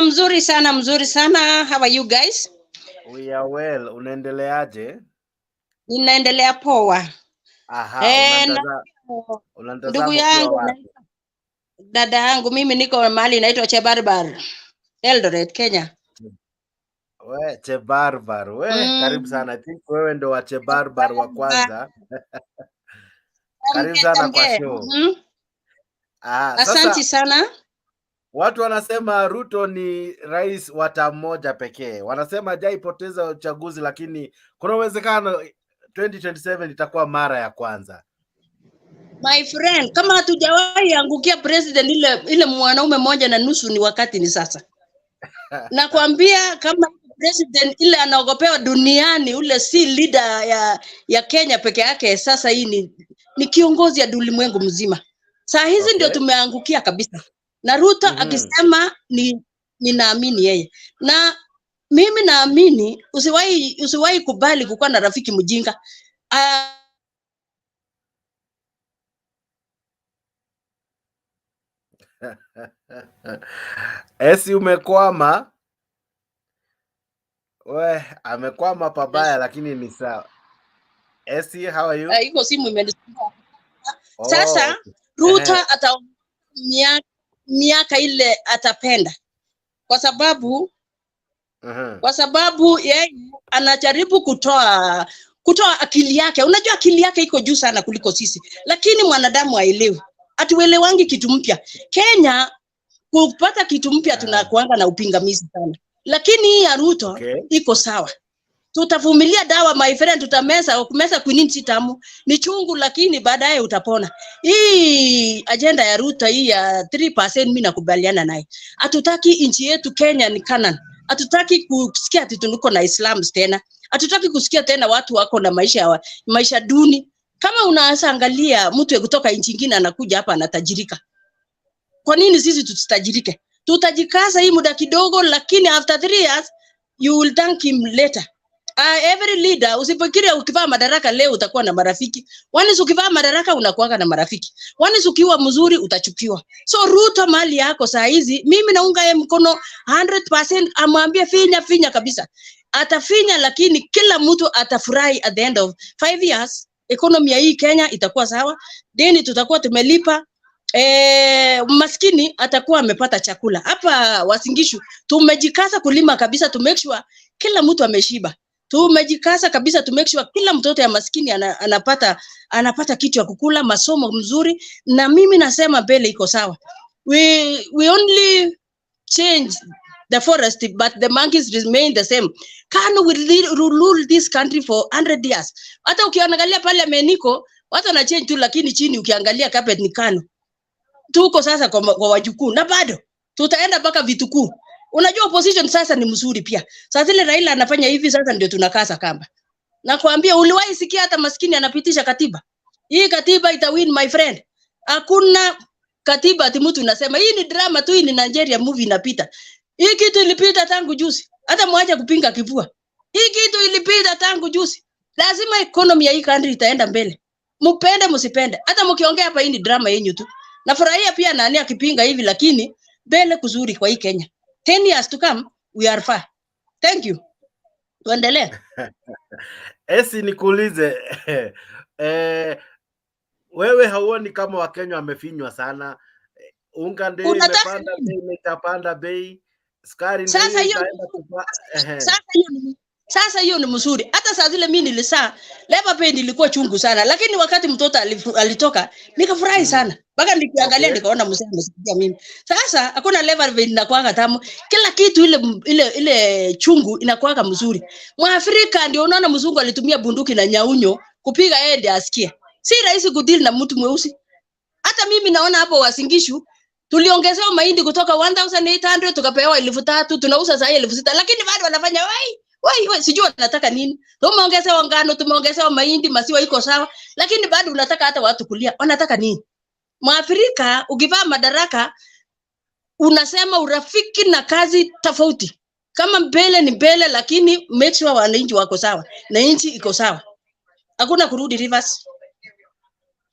Mzuri sana. How are you guys? We are well. Unaendeleaje? Ninaendelea poa. Ndugu yangu, dada yangu, mimi niko mahali inaitwa Chebarbar, Eldoret, Kenya. Chebarbar. Karibu sana. I think wewe ndo wa Chebarbar wa kwanza. Karibu sana kwa show. Asante sana. Watu wanasema Ruto ni rais wa term moja pekee. Wanasema hajaipoteza uchaguzi, lakini kuna uwezekano 2027 itakuwa mara ya kwanza. My friend, kama hatujawahi angukia president ile mwanaume moja na nusu ni wakati ni sasa. Nakwambia kama president ile anaogopewa duniani, ule si leader ya Kenya peke yake, sasa hii ni kiongozi ya ulimwengu mzima. Saa hizi ndio tumeangukia kabisa. Na Ruto akisema ninaamini yeye. Na mimi naamini usiwahi kubali kukuwa na rafiki mjinga. Esi umekwama. We, amekwama pabaya lakini ni sawa. Esi, how are you? Iko simu imenisumbua. Sasa Ruto miaka ile atapenda. Kwa sababu yeye anajaribu kutoa akili yake. Unajua akili yake iko juu sana kuliko sisi. Lakini mwanadamu haelewi. Hatuelewangi kitu mpya. Kenya kupata kitu mpya tunakuanga na upingamizi sana. Lakini hii ya Ruto iko sawa. Tutavumilia dawa my friend, kumeza quinine sitamu. Ni chungu lakini baadaye utapona. Hii agenda ya Ruto hii ya 3% mimi nakubaliana naye. Hatutaki nchi yetu Kenya ni Canaan. Hatutaki kusikia ati tuko na Islam tena. Hatutaki kusikia tena watu wako na maisha duni. Kama unaangalia mtu kutoka nchi nyingine anakuja hapa anatajirika. Kwa nini sisi tusitajirike? Tutajikaza hii muda kidogo, lakini after 3 years you will thank him later. Every leader usifikirie ukivaa madaraka leo utakuwa na marafiki. Once ukivaa madaraka unakuanga na marafiki. Once ukiwa mzuri utachukiwa. So Ruto mali yako saa hizi mimi naunga yeye mkono 100%. Amwambie finya kabisa. Atafinya lakini kila mtu atafurahi at the end of 5 years. Economy ya hii Kenya itakuwa sawa. Deni tutakuwa tumelipa. Maskini atakuwa amepata chakula. Hapa Wasingishu tumejikaza kulima kabisa to make sure kila mtu ameshiba. Tumejikaza kabisa to make sure kila mtoto ya maskini anapata kitu ya kukula, masomo mzuri, na mimi nasema mbele iko sawa. We only change the forest but the monkeys remain the same. Can we rule this country for 100 years? Hata ukiangalia parliament niko watu wana change tu, lakini chini ukiangalia carpet ni Kano. Tuko sasa kwa wajukuu na bado tutaenda mpaka vitukuu. Unajua opposition sasa ni mzuri pia. Sasa ile Raila anafanya hivi sasa ndio tunakasa kamba. Na kuambia uliwahi sikia hata maskini anapitisha katiba. Hii katiba itawin my friend. Hakuna katiba ati mtu unasema hii ni drama tu, hii ni Nigeria movie inapita. Hii kitu ilipita tangu juzi. Hata mwache kupinga kivua. Hii kitu ilipita tangu juzi. Lazima economy ya hii country itaenda mbele. Mpende msipende. Hata mkiongea hapa hii ni drama yenyu tu. Nafurahia pia nani akipinga hivi, lakini mbele kuzuri kwa hii Kenya. 10 years to come we are far. Thank you. Tuendelee. Esi nikuulize wewe hauoni kama Wakenya wamefinywa sana? Unga ndio imepanda bei, imepanda bei. Sukari ndio itaenda kupa. Sasa hiyo ni mzuri. Hata saa zile mimi labor pain ilikuwa chungu sana, lakini wakati mtoto alitoka nikafurahi sana. Mpaka nikiangalia nikaona mzee amesikia mimi. Sasa hakuna labor pain inakuanga tamu. Kila kitu ile chungu inakuanga mzuri. Mwafrika ndio unaona mzungu alitumia bunduki na nyaunyo kupiga yeye ndiye asikie. Si rahisi kudeal na mtu mweusi. Hata mimi naona hapo Wasingishu tuliongezewa mahindi kutoka 1800 tukapewa 3000, tunauza saa 6000, lakini bado wanafanya wai sijui wanataka nini. Tumeongezewa ngano, tumeongezewa mahindi, maziwa iko sawa, lakini bado unataka hata watu kulia. Wanataka nini? Mwafrika ukivaa madaraka unasema urafiki na kazi tofauti. Kama mbele ni mbele, lakini make sure wananchi wako sawa na nchi iko sawa. Hakuna kurudi reverse.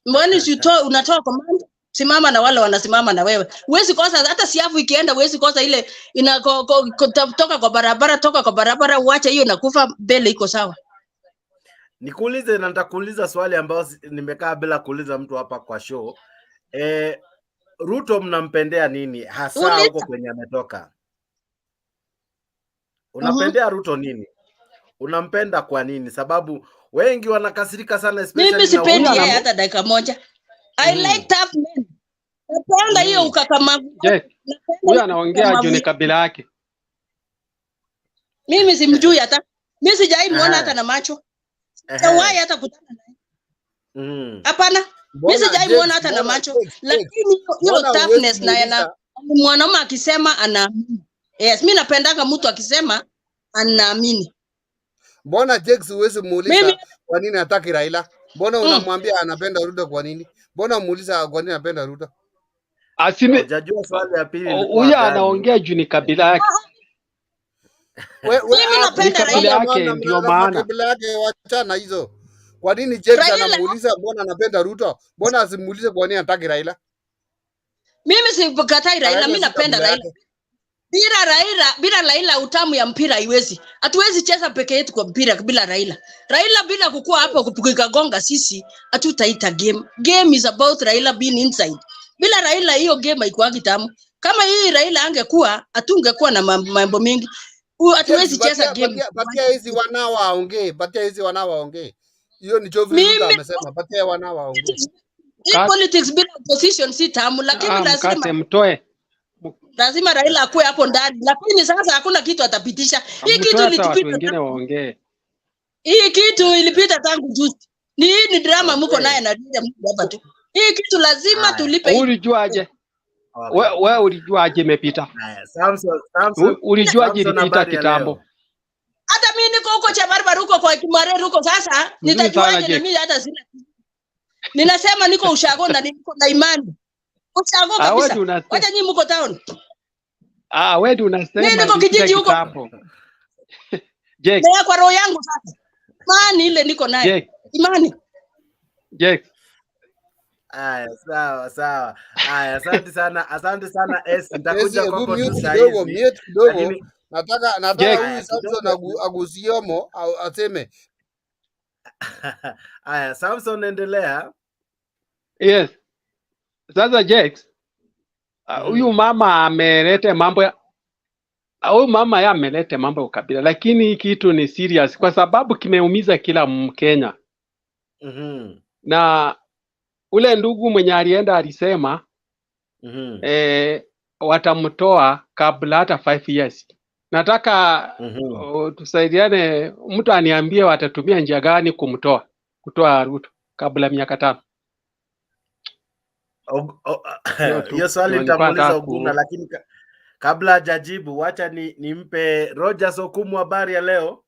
Mbona unatoa command, simama na wale wanasimama na wewe. Huwezi kosa hata siafu ikienda, huwezi kosa ile toka kwa barabara uache hiyo na kufa, mbele iko sawa. Nikuulize na nitakuuliza swali ambao nimekaa bila kuuliza mtu hapa kwa show. Ruto mnampendea nini hasa huko kwenye ametoka? Unapendea Ruto nini? Unampenda kwa nini? Sababu wengi wanakasirika sana, especially mimi sipendi yeye hata dakika moja. I like tough men. Napenda hiyo ukakamavu. Huyu anaongea juu ni kabila yake. Mimi simjui hata. Mimi sijai muona hata na macho. Sijawahi hata kutana naye. Hapana. Mimi sijai muona hata na macho. Lakini hiyo toughness na yana mwanaume akisema anaamini. Yes, mimi napendanga mtu akisema anaamini. Mbona Jex huwezi muuliza kwa nini hataki Raila? Mbona unamwambia anapenda Ruto kwa nini? Mbona muuliza kwa nini anapenda Ruto? Hujajua swali ya pili. Huyu anaongea juu ni kabila yake. Mimi napenda Raila yake ndio maana. Kabila yake wachana hizo. Kwa nini Jex anamuuliza mbona anapenda Ruto? Mbona asimuulize kwa nini hataki Raila? Mimi sikatai Raila, mimi napenda Raila. Bila Raila utamu ya mpira haiwezi. Hatuwezi cheza peke yetu kwa mpira bila Raila. Raila bila kukua hapo kupiga gonga sisi hatutaita game. Game is about Raila being inside. Bila Raila hiyo game haikuwa tamu. Kama hii Raila angekuwa hatungekuwa na mambo mengi. Hatuwezi cheza game. Patia hizi wanao waongee, patia hizi wanao waongee. Hiyo ni Jovin Ruto amesema, patia wanao waongee. Politics bila opposition si tamu, lakini lazima Raila akue hapo ndani, lakini sasa hakuna kitu atapitisha. Hii kitu ilipita. Hii kitu ilipita tangu juzi. Ni drama mko naye na Mungu hapa tu. Hii kitu lazima tulipe. Ulijuaje? Wewe ulijuaje imepita? Samson. Ulijuaje ilipita kitambo? Hata mimi niko huko cha barabara huko kwa Kimare huko sasa, nitajuaje na mimi hata sina. Ninasema niko ushago na niko na imani. Ushago kabisa. Wacha nyinyi mko town. Wewe ndio unasema. Mimi niko kijiji huko. Jex. Kwa roho yangu sasa. Imani ile niko naye. Imani. Jex. Sawa. Asante sana S. Nitakuja kwako tu sasa kidogo. Nataka huyu Samson agusiemo aseme. Samson endelea. Yes. Sasa Jex, huyu mama ameleta mambo ya ameleta mambo ya ukabila, lakini hii kitu ni serious kwa sababu kimeumiza kila Mkenya. Na ule ndugu mwenye alienda alisema watamtoa kabla hata 5 years. Nataka tusaidiane, mtu aniambie watatumia njia gani kutoa Ruto kabla miaka 5. Hiyo swali nitamuuliza Oguna, lakini kabla hajajibu wacha nimpe Rogers Okumu habari ya leo.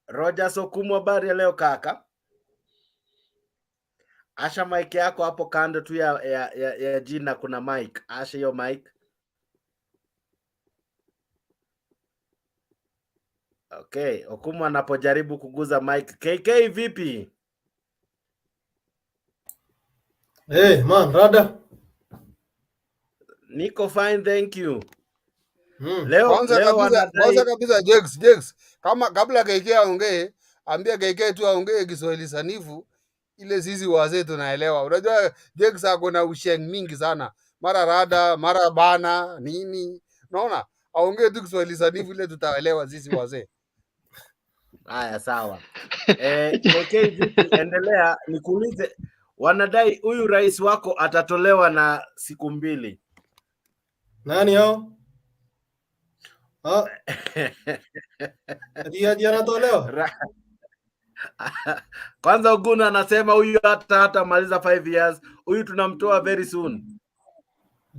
Rogers Okumu habari ya leo kaka. Asha mic yako hapo kando tu ya jina kuna mic. Asha hiyo mic. Okay, Okumu anapojaribu kuguza mic. KK vipi? Hey man, rada. Niko fine, thank you. Kwanza kabisa Jex. Kama kabla KK aongee, ambia KK tu aongee Kiswahili sanifu ile sisi wazee tunaelewa. Unajua Jex ako na usheng mingi sana. Mara rada, mara bana, nini. Unaona? Aongee tu Kiswahili sanifu ile tutaelewa sisi wazee. Haya sawa. KK vipi? Endelea nikuulize. Wanadai huyu rais wako atatolewa na siku 2. Nani hao? Ati anatolewa? Kwanza Oguna anasema huyu hata maliza 5 years. Huyu tunamtoa very soon.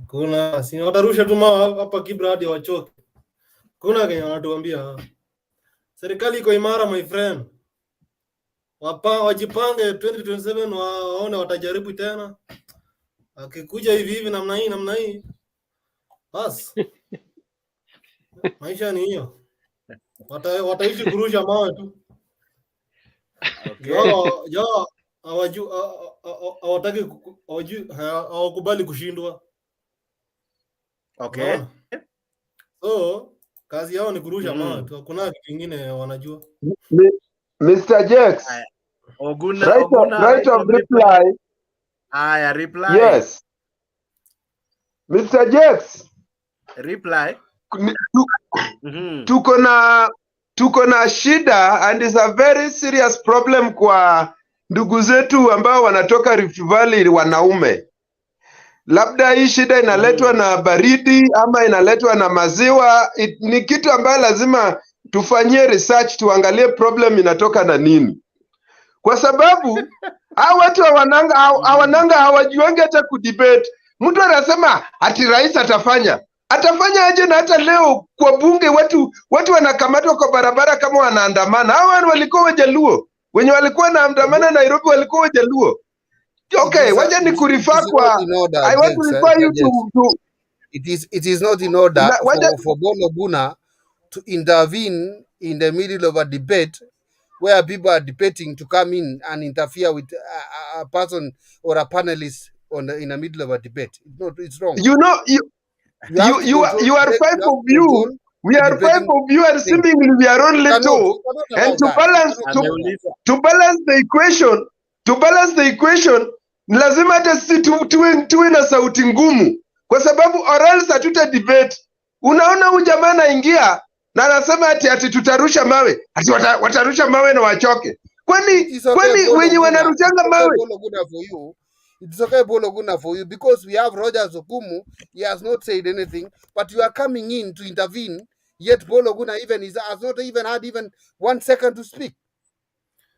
Kuna si watarusha tu hapa Kibra hadi wachoke. Kuna Kenya wanatuambia serikali iko imara my friend. Wajipange 2027 waone watajaribu tena. Akikuja hivi namna hii. Bas. Maisha ni hiyo. Wataishi kurusha mawe tu. Okay. Hawakubali kushindwa. Okay. So, kazi yao ni kurusha mawe tu. Hakuna kitu kingine wanajua. Mr. Jex. Oguna, right of reply. Reply. Yes. Mr. Jex. Reply. Tuko na shida and it's a very serious problem kwa ndugu zetu ambao wanatoka Rift Valley wanaume. Labda hii shida inaletwa na baridi ama inaletwa na maziwa. Ni kitu ambayo lazima tufanyie research, tuangalie problem inatoka na nini. Kwa sababu hao watu hawajuangi hata kudebate. Mtu anasema ati rais atafanya aje, na hata leo kwa bunge watu wanakamatwa kwa barabara kama wanaandamana. Hao walikuwa Wajaluo, wenye walikuwa wanaandamana Nairobi walikuwa Wajaluo. Okay, wacha ni kurifa kwa I want to refer you to it is not in order for Bolo Guna to intervene in the middle of a debate where people are debating to come in and interfere with a person or a panelist in the middle of a debate. It's wrong. You know, you are five of you. We are five of you, and seemingly we are only two. And to balance the equation, lazima hata sisi tuwe na sauti ngumu, kwa sababu or else hatuta debate. Unaona huyu jamaa anaingia na anasema ati tutarusha mawe, ati watarusha mawe na wachoke. Kwani wenye wanarushanga mawe? It's okay, Bolo Guna, for you, because we have Rogers Okumu. He has not said anything, but you are coming in to intervene. Yet Bolo Guna has not even had 1 second to speak.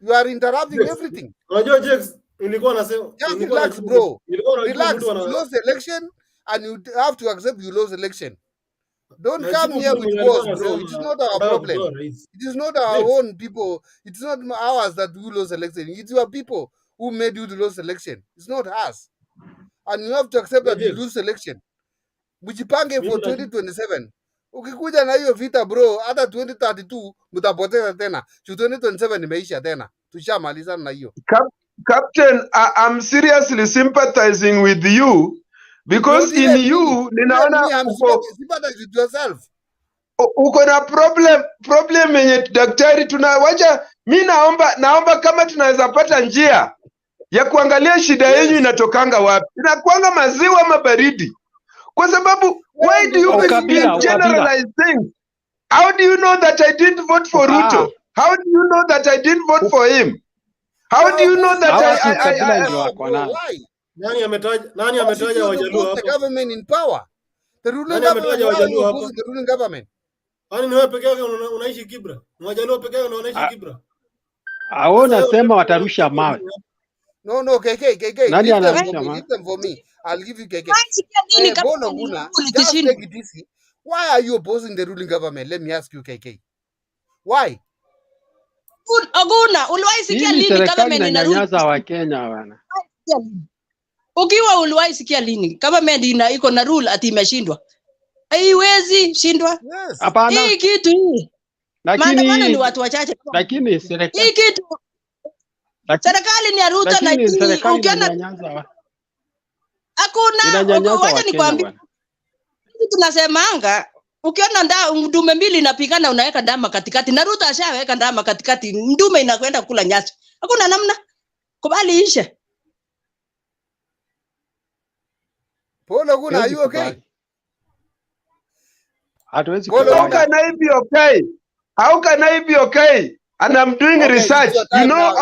You are interrupting everything. Just relax, bro. Relax. You lost the election, and you have to accept you lost the election. Don't come here with words, bro. It is not our problem. It is not our own people. It's not ours that we lost the election. It's your people who made you to lose election. It's not us. And you have to accept that you lose election. Mjipange for 2027. Ukikuja na hiyo vita, bro, hata 2032 mtapoteza tena. 2027 imeisha tena. Tushamalizana na hiyo. Captain, I'm seriously sympathizing with you, because in you ninaona sympathize with yourself. Uko na problem yenye daktari. Tunawacha, mimi naomba kama tunaweza pata njia ya kuangalia shida yenu inatokanga wapi. Inakuanga maziwa ama baridi? Kwa sababu why do you generalize things? How do you know that I didn't vote for Ruto? How do you know that I didn't vote for him? How do you know that why? Nani ametaja Wajaluo hapa? The government in power. The ruling government. The ruling government. Ani ni wewe peke yako unaishi Kibra? Wajaluo peke yako unaishi Kibra? Nasema watarusha mawe. No, KK. Nani anarusha mawe? Leave them for me. I'll give you KK. Just take it easy. Why are you opposing the ruling government? Let me ask you, KK. Why? Oguna, uliwahi sikia lini government inanyanyaza wa Kenya bana? Ukiwa uliwahi sikia lini government iko na rule ati imeshindwa? Haiwezi shindwa. Hapana. Hii kitu hii. Maandamano ni watu wachache. Lakini serikali. Hii kitu. Serikali ni ya Ruto, lakini ukiona hakuna, wacha nikwambie. Tunasemanga ukiona ndume mbili inapigana unaweka ndama katikati, na Ruto ashaweka ndama katikati, ndume inakwenda kula nyasi. Hakuna namna. Kubali ishe. Bolo Guna, are you okay? Hatuwezi How can I be okay? How can I be okay? And I'm doing research. You know,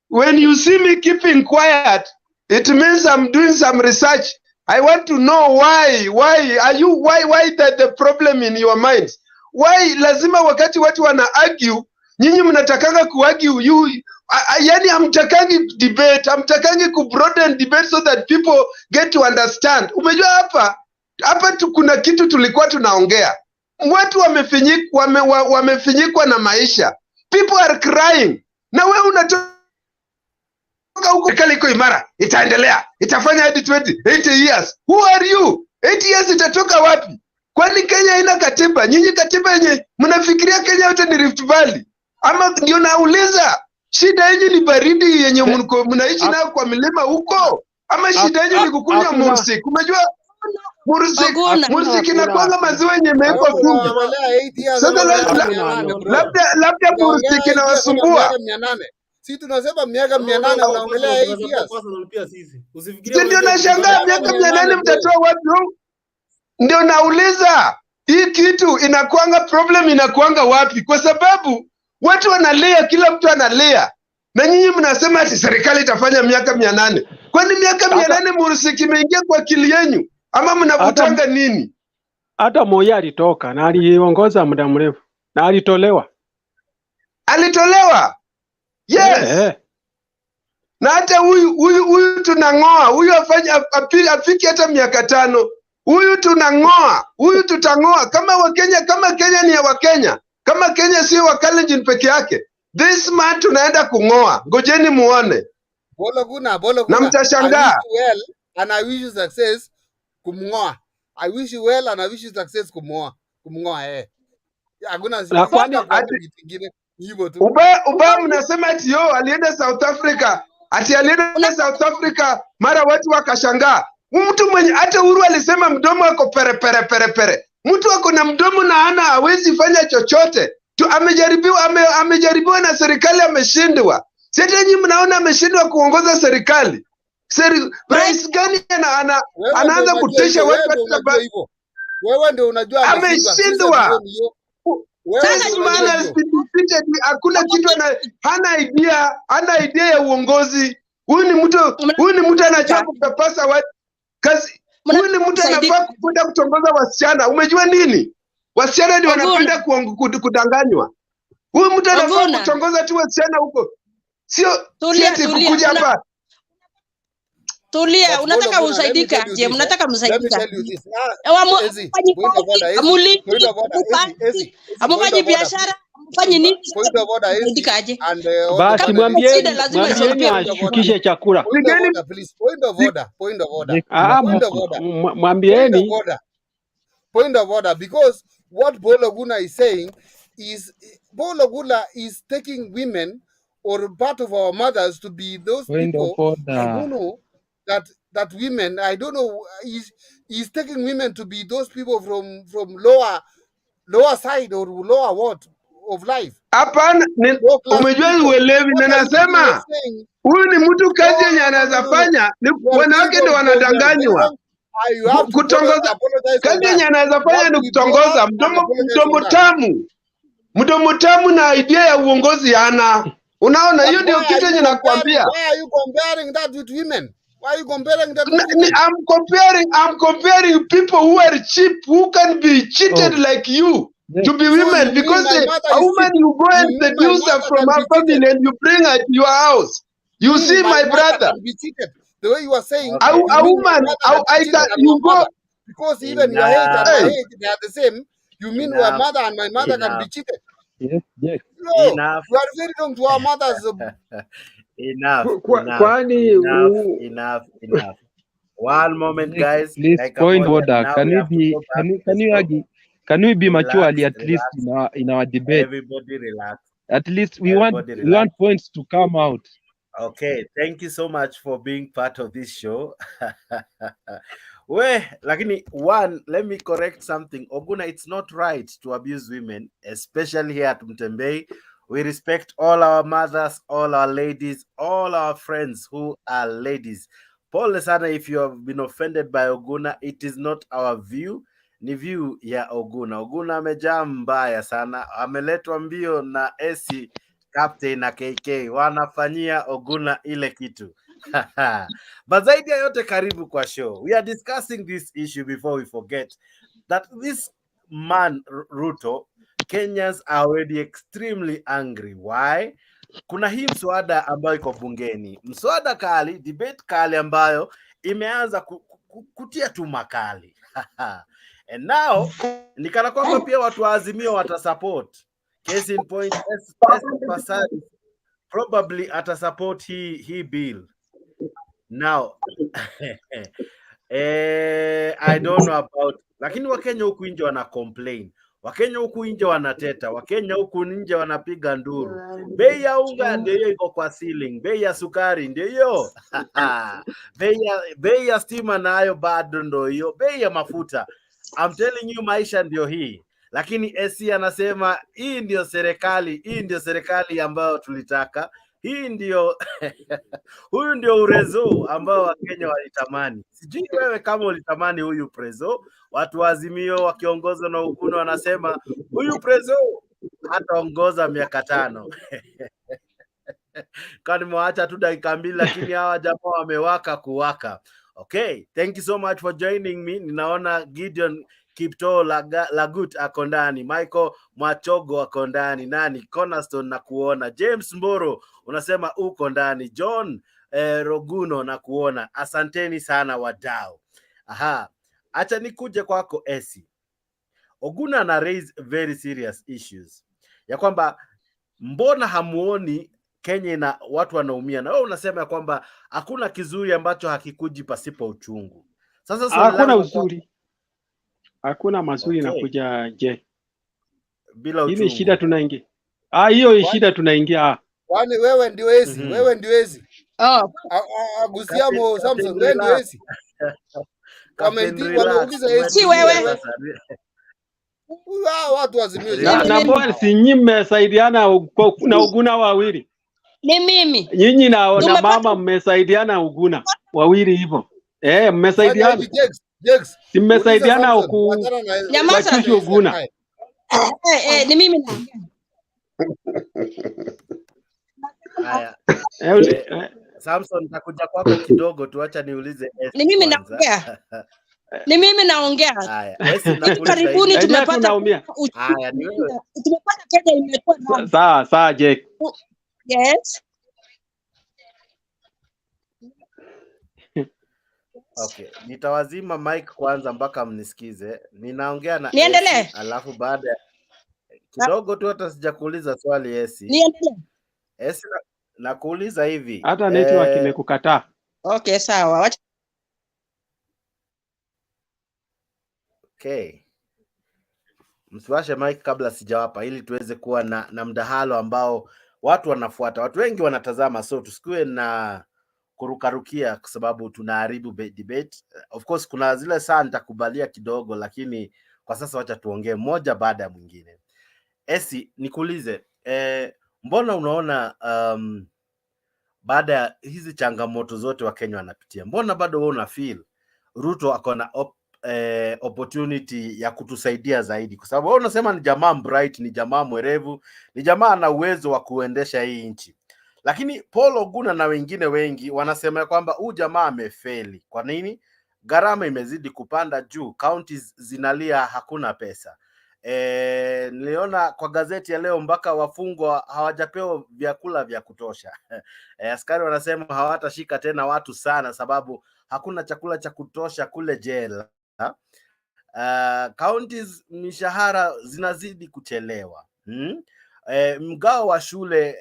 when you see me keeping quiet, it means I'm doing some research. I want to know why that the problem in your minds. Why lazima wakati watu wana argue, nyinyi mnatakanga kuargue yani hamtakangi debate, hamtakangi ku broaden debate so that people get to understand. Umejua hapa kuna kitu tulikuwa tunaongea. Watu wamefinyikwa na maisha. People are crying. Na wewe unatoka huko serikali iko imara, itaendelea, itafanya hadi 80 years. Who are you? 80 years itatoka wapi? Kwani Kenya haina katiba? Nyinyi katiba yenye mnafikiria Kenya yote ni Rift Valley? Ama ndio nauliza, shida yenye ni baridi yenye mnaishi nayo kwa milima huko? Ama shida yenye ni kukunywa mursik? Umejua mursik inakuanga maziwa yenye imewekwa kumbi. Sasa labda mursik inawasumbua. Si tunasema miaka 800 unaongelea 8 years. Ndio nashangaa miaka 800 mtatoa wapi? Ndio nauliza, hii kitu inakuanga problem inakuanga wapi? Kwa sababu watu wanalia, kila mtu analia. Na nyinyi mnasema ati serikali itafanya miaka 800. Kwani miaka 800 murusiki imeingia kwa akili yenu ama mnavutanga nini? Hata Moi alitoka na aliongoza muda mrefu na alitolewa. Alitolewa? Yes. Na hata huyu tunang'oa, huyu afiki hata miaka 5. Huyu tunang'oa, huyu tutang'oa kama Wakenya, kama Kenya ni ya Wakenya, kama Kenya sio wa Kalenjin peke yake. This man tunaenda kung'oa. Ngojeni muone. Bologuna. Na mtashangaa. I wish you success kumng'oa. I wish you well and I wish you success kumng'oa. Hakuna kingine hivyo tu. Ubaya mnasema ati alienda South Africa. Ati alienda South Africa mara watu wakashangaa. Mtu mwenye hata Uhuru alisema mdomo wako pere. Mtu wako na mdomo na hawezi fanya chochote. Amejaribiwa na serikali ameshindwa. Sasa nyinyi mnaona ameshindwa kuongoza serikali. Rais gani anaanza kutisha watu hivyo? Wewe ndio unajua ameshindwa. Hakuna kitu hana idea ya uongozi. Huyu ni mtu anajua kupapasa watu. Huyu ni mtu anafaa kwenda kutongoza wasichana. Umejua nini? Wasichana ndio wanapenda kudanganywa. Huyu mtu anafaa kutongoza tu wasichana huko. Sio kukuja hapa. Tulia, unataka usaidika? Je, mnataka msaidika? Amufanyi biashara, amufanyi nini? Usaidikaje? Basi mwambieni ashukishe chakula. Point of order, because what Bologuna is saying is Bologuna is taking women or part of our mothers to be those people. I don't know that women, I don't know, he's taking women to be those people from lower side or lower what of life. Hapana, umejua uelewi na nasema huyu ni mtu kazi yenye anaweza fanya, ni wanawake ndio wanadanganywa. Kutongoza kazi yenye anaweza fanya ni kutongoza, mdomo tamu na idea ya uongozi hana. Unaona, hiyo ndio kitu yenye nakwambia. Why are you comparing that with women? Why are you comparing that with women? I'm comparing people who are cheap, who can be cheated like you, to be women, because a woman you go and seduce her from her family and you bring her to your house. You see, my brother, the way you are saying, a woman, you go, because even your age and my age, they are the same. You mean your mother and my mother can be cheated? Yes. No, enough. You are very wrong to our mothers. Enough. One moment, guys. Please, point order. Can we be mature at least in our debate? Everybody relax. At least we want points to come out. Okay, thank you so much for being part of this show. Well, lakini let me correct something. Oguna, it's not right to abuse women, especially here at Mutembei. We respect all our mothers, all our ladies, all our friends who are ladies. Pole sana if you have been offended by Oguna, it is not our view, ni view ya Oguna. Oguna amejaa mbaya sana, ameletwa mbio na AC Captain na KK, wanafanyia Oguna ile kitu. But zaidi ya yote, karibu kwa show. We are discussing this issue before we forget that this man Ruto, Kenyans are already extremely angry. Why? Kuna hii mswada ambayo iko bungeni. Mswada kali, debate kali ambayo imeanza kutia tu makali. And now, nikana kwamba pia watu wa Azimio watasupport. Case in point, Pasadi probably atasupport hii bill. Now, I don't know about, lakini Wakenya huku nje wana complain. Wakenya huku nje wanateta. Wakenya huku nje wanapiga nduru. Bei ya unga ndio hiyo iko kwa ceiling. Bei ya sukari ndio hiyo. Bei ya stima nayo bado ndio hiyo. Bei ya mafuta. I'm telling you, maisha ndio hii. Lakini AC anasema hii ndio serikali ambayo tulitaka. Hii ndio huyu ndio urezo ambao Wakenya walitamani. Sijui wewe kama ulitamani huyu prezo. Watu wa Azimio wakiongozwa na Uhuru wanasema huyu prezo hataongoza miaka 5. Kwani nimewaacha tu dakika 2 lakini hawa jamaa wamewaka kuwaka. Okay, thank you so much for joining me. Ninaona Gideon Kipto Lagut ako ndani, Michael Mwachogo ako ndani, nani Cornerstone na kuona, James Mboro unasema uko ndani, John Roguno na kuona. Asanteni sana wadau. Aha, acha nikuje kwako Esi. Oguna na raise very serious issues ya kwamba mbona hamuoni Kenya na watu wanaumia, na wewe unasema ya kwamba hakuna kizuri ambacho hakikuji pasipo uchungu. Sasa hakuna uzuri, hakuna mazuri okay, nakuja je bila uchungu. Ile shida tunaingia. Hiyo shida tunaingia. Kwani wewe ndio Ezi? Wewe ndio Ezi? Agusiamo Samson, wewe ndio Ezi? Wameuliza Ezi. Si wewe. Watu wazimio. Na mbona si nyinyi mmesaidiana na Oguna wawili? Ni mimi. Nyinyi na mama mmesaidiana Oguna wawili hivyo. Mmesaidiana. Si mmesaidiana kushusha Oguna. Ni mimi. Haya. Samson nitakuja kwako kidogo tu, acha niulize Esi. Ni mimi naongea. Ni mimi naongea. Haya, Esi nakuuliza. Karibuni tumepata. Haya, ni wewe. Tumepata Kenya imekuwa na. Sawa Jake. Yes. Okay, nitawazima mic kwanza mpaka mnisikize. Ninaongea na Niendelee. Esi, alafu baada kidogo tu hata sijakuuliza swali Esi. Niendelee. Esi nakuuliza hivi. Hata network imekukataa. Okay, sawa. Okay. Msiwashe mic kabla sijawapa ili tuweze kuwa na mdahalo ambao watu wanafuata. Watu wengi wanatazama, so tusikue na kurukarukia kwa sababu tunaharibu debate. Of course kuna zile saa nitakubalia kidogo, lakini kwa sasa wacha tuongee moja baada ya mwingine. Esi, nikuulize, mbona unaona baada ya hizi changamoto zote wa Kenya wanapitia, mbona bado wewe una feel Ruto ako na opportunity ya kutusaidia zaidi? Kwa sababu wewe unasema ni jamaa bright, ni jamaa mwerevu, ni jamaa ana uwezo wa kuendesha hii nchi. Lakini Paul Oguna na wengine wengi wanasema kwamba huyu jamaa amefeli. Kwa nini? Gharama imezidi kupanda juu, counties zinalia hakuna pesa. Niliona kwa gazeti ya leo mpaka wafungwa hawajapewa vyakula vya kutosha. Askari wanasema hawatashika tena watu sana sababu hakuna chakula cha kutosha kule jela. Counties mishahara zinazidi kuchelewa. Mgao wa shule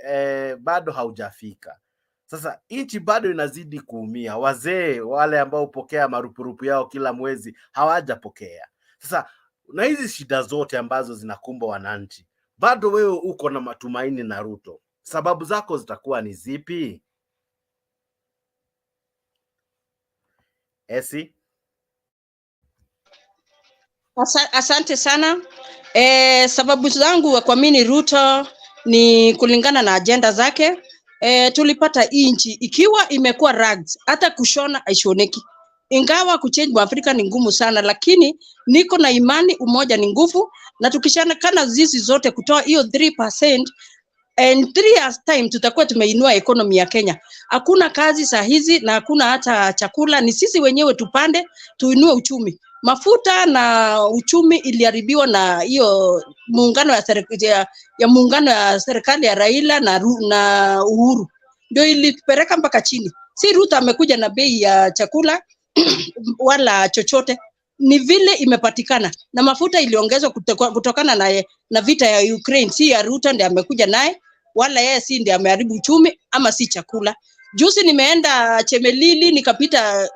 bado haujafika. Sasa nchi bado inazidi kuumia. Wazee wale ambao hupokea marupurupu yao kila mwezi hawajapokea. Sasa na hizi shida zote ambazo zinakumba wananchi, bado wewe uko na matumaini na Ruto. Sababu zako zitakuwa ni zipi? Esi? Asante sana. Sababu zangu wa kuamini Ruto ni kulingana na agenda zake. Tulipata inchi ikiwa imekuwa rags, hata kushona aishoneki. Ingawa kuchange Afrika ni ngumu sana, lakini niko na imani umoja ni nguvu, na tukishana zizi zote kutoa hiyo 3% and 3 years time tutakuwa tumeinua economy ya Kenya. Hakuna kazi saa hizi na hakuna hata chakula, ni sisi wenyewe tupande tuinue uchumi. Mafuta na uchumi iliharibiwa na hiyo muungano ya serikali ya Raila na Uhuru. Ndio ilipeleka mpaka chini. Si Ruto amekuja na bei ya chakula wala chochote, ni vile imepatikana. Na mafuta iliongezwa kutokana na vita ya Ukraine. Si ya Ruto ndiye amekuja naye, wala yeye si ndiye ameharibu uchumi, ama si chakula. Juzi nimeenda Chemelili nikapita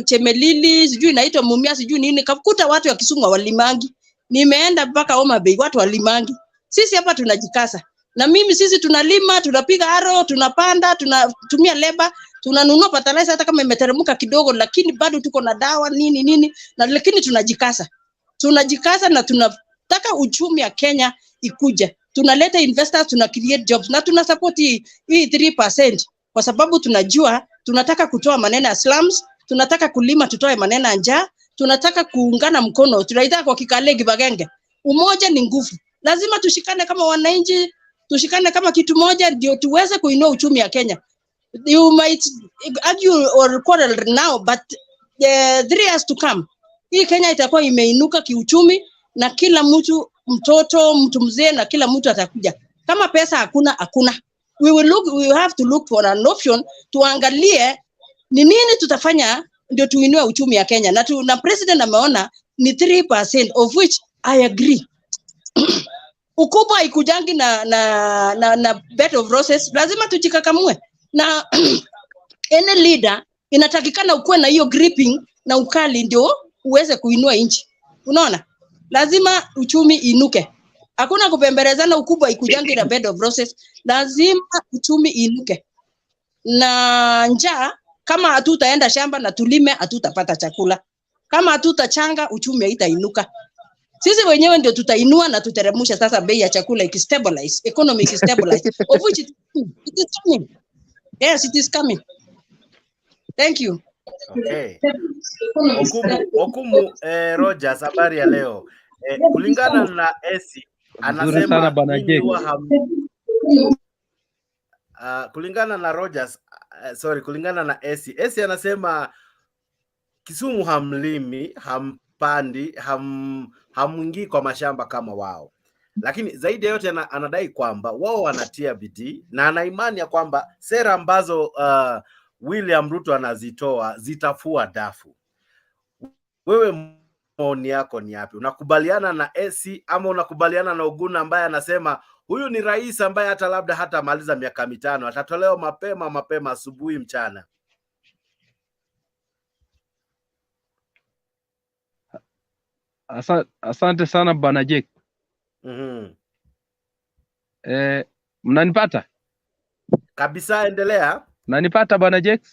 Chemelili, sijui inaitwa Mumia, sijui nini, nikakuta watu wa Kisumu walimangi. Nimeenda mpaka Homa Bay, watu walimangi. Sisi hapa tunajikasa. Na sisi tunalima, tunapiga aro, tunapanda, tunatumia leba, tunanunua fertilizer hata kama imeteremka kidogo, lakini bado tuko na dawa nini na lakini tunajikasa. Tunajikasa na tunataka uchumi ya Kenya ikuje. Tunaleta investors, tuna create jobs na tuna support hii 3% kwa sababu tunajua tunataka kutoa maneno ya slums, tunataka kulima tutoe maneno ya njaa, tunataka kuungana mkono, tunaita kwa Kikale Gibagenge. Umoja ni nguvu. Lazima tushikane kama wananchi, tushikane kama kitu moja ndio tuweze kuinua uchumi ya Kenya. You might argue or quarrel now, but the 3 years to come, hii Kenya itakuwa imeinuka kiuchumi na kila mtu, mtoto, mtu mzee na kila mtu atakuja. Kama pesa hakuna. We will have to look for an option, tuangalie ni nini tutafanya ndio tuinue uchumi ya Kenya. Na president ameona ni 3%, of which I agree. Ukubwa ikujangi na bed of roses, lazima tujikakamue. Na any leader inatakikana ukuwe na hiyo gripping na ukali ndio uweze kuinua nchi. Unaona? Lazima uchumi inuke. Hakuna kupembelezana ukubwa ikujangi na bed of roses. Lazima uchumi inuke. Na njaa, kama hatutaenda shamba na tulime, hatutapata chakula. Kama hatutachanga, uchumi haitainuka. Sisi wenyewe ndio tutainua na tuteremusha sasa bei ya chakula ikistabilize, economy ikistabilize. Of which it is coming. Yes, it is coming. Thank you. Okay. Okumu Rogers, habari ya leo. Kulingana na Esi anasema kulingana na Rogers, kulingana na Esi anasema Kisumu hamlimi, hampandi, hamwingii kwa mashamba kama wao. Lakini zaidi ya yote anadai kwamba wao wanatia bidii na ana imani ya kwamba sera ambazo William Ruto anazitoa zitafua dafu. Wewe maoni yako ni yapi? Unakubaliana na Esi ama unakubaliana na Oguna ambaye anasema huyu ni rais ambaye hata labda hata maliza miaka 5, atatolewa mapema asubuhi mchana? Asante sana bwana Jake. Mnanipata? Kabisa, endelea. Mnanipata bwana Jake?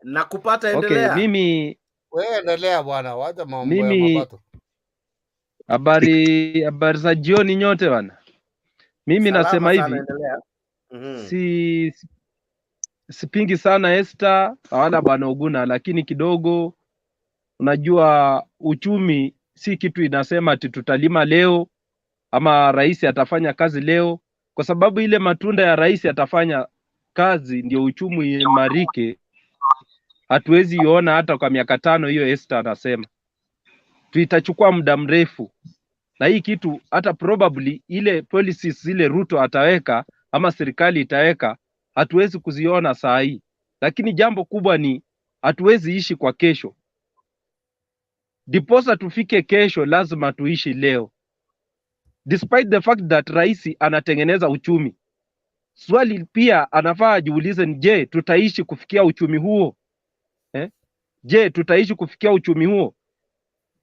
Nakupata, endelea. Okay, mimi wewe endelea bwana, wacha mambo ya mapato. Habari za jioni nyote bwana. Mimi nasema hivi. Sipingi sana Esther wala bwana Oguna, lakini kidogo unajua uchumi si kitu inasema ati tutalima leo ama rais atafanya kazi leo, kwa sababu ile matunda ya rais atafanya kazi ndio uchumi imarike. Hatuwezi iona hata kwa miaka 5 hiyo Esther anasema. Tutachukua muda mrefu. Na hii kitu hata probably ile policies zile Ruto ataweka ama serikali itaweka hatuwezi kuziona saa hii. Lakini jambo kubwa ni hatuwezi ishi kwa kesho. Diposa tufike kesho lazima tuishi leo. Despite the fact that rais anatengeneza uchumi. Swali pia anafaa ajiulize ni je, tutaishi kufikia uchumi huo? Je, tutaishi kufikia uchumi huo?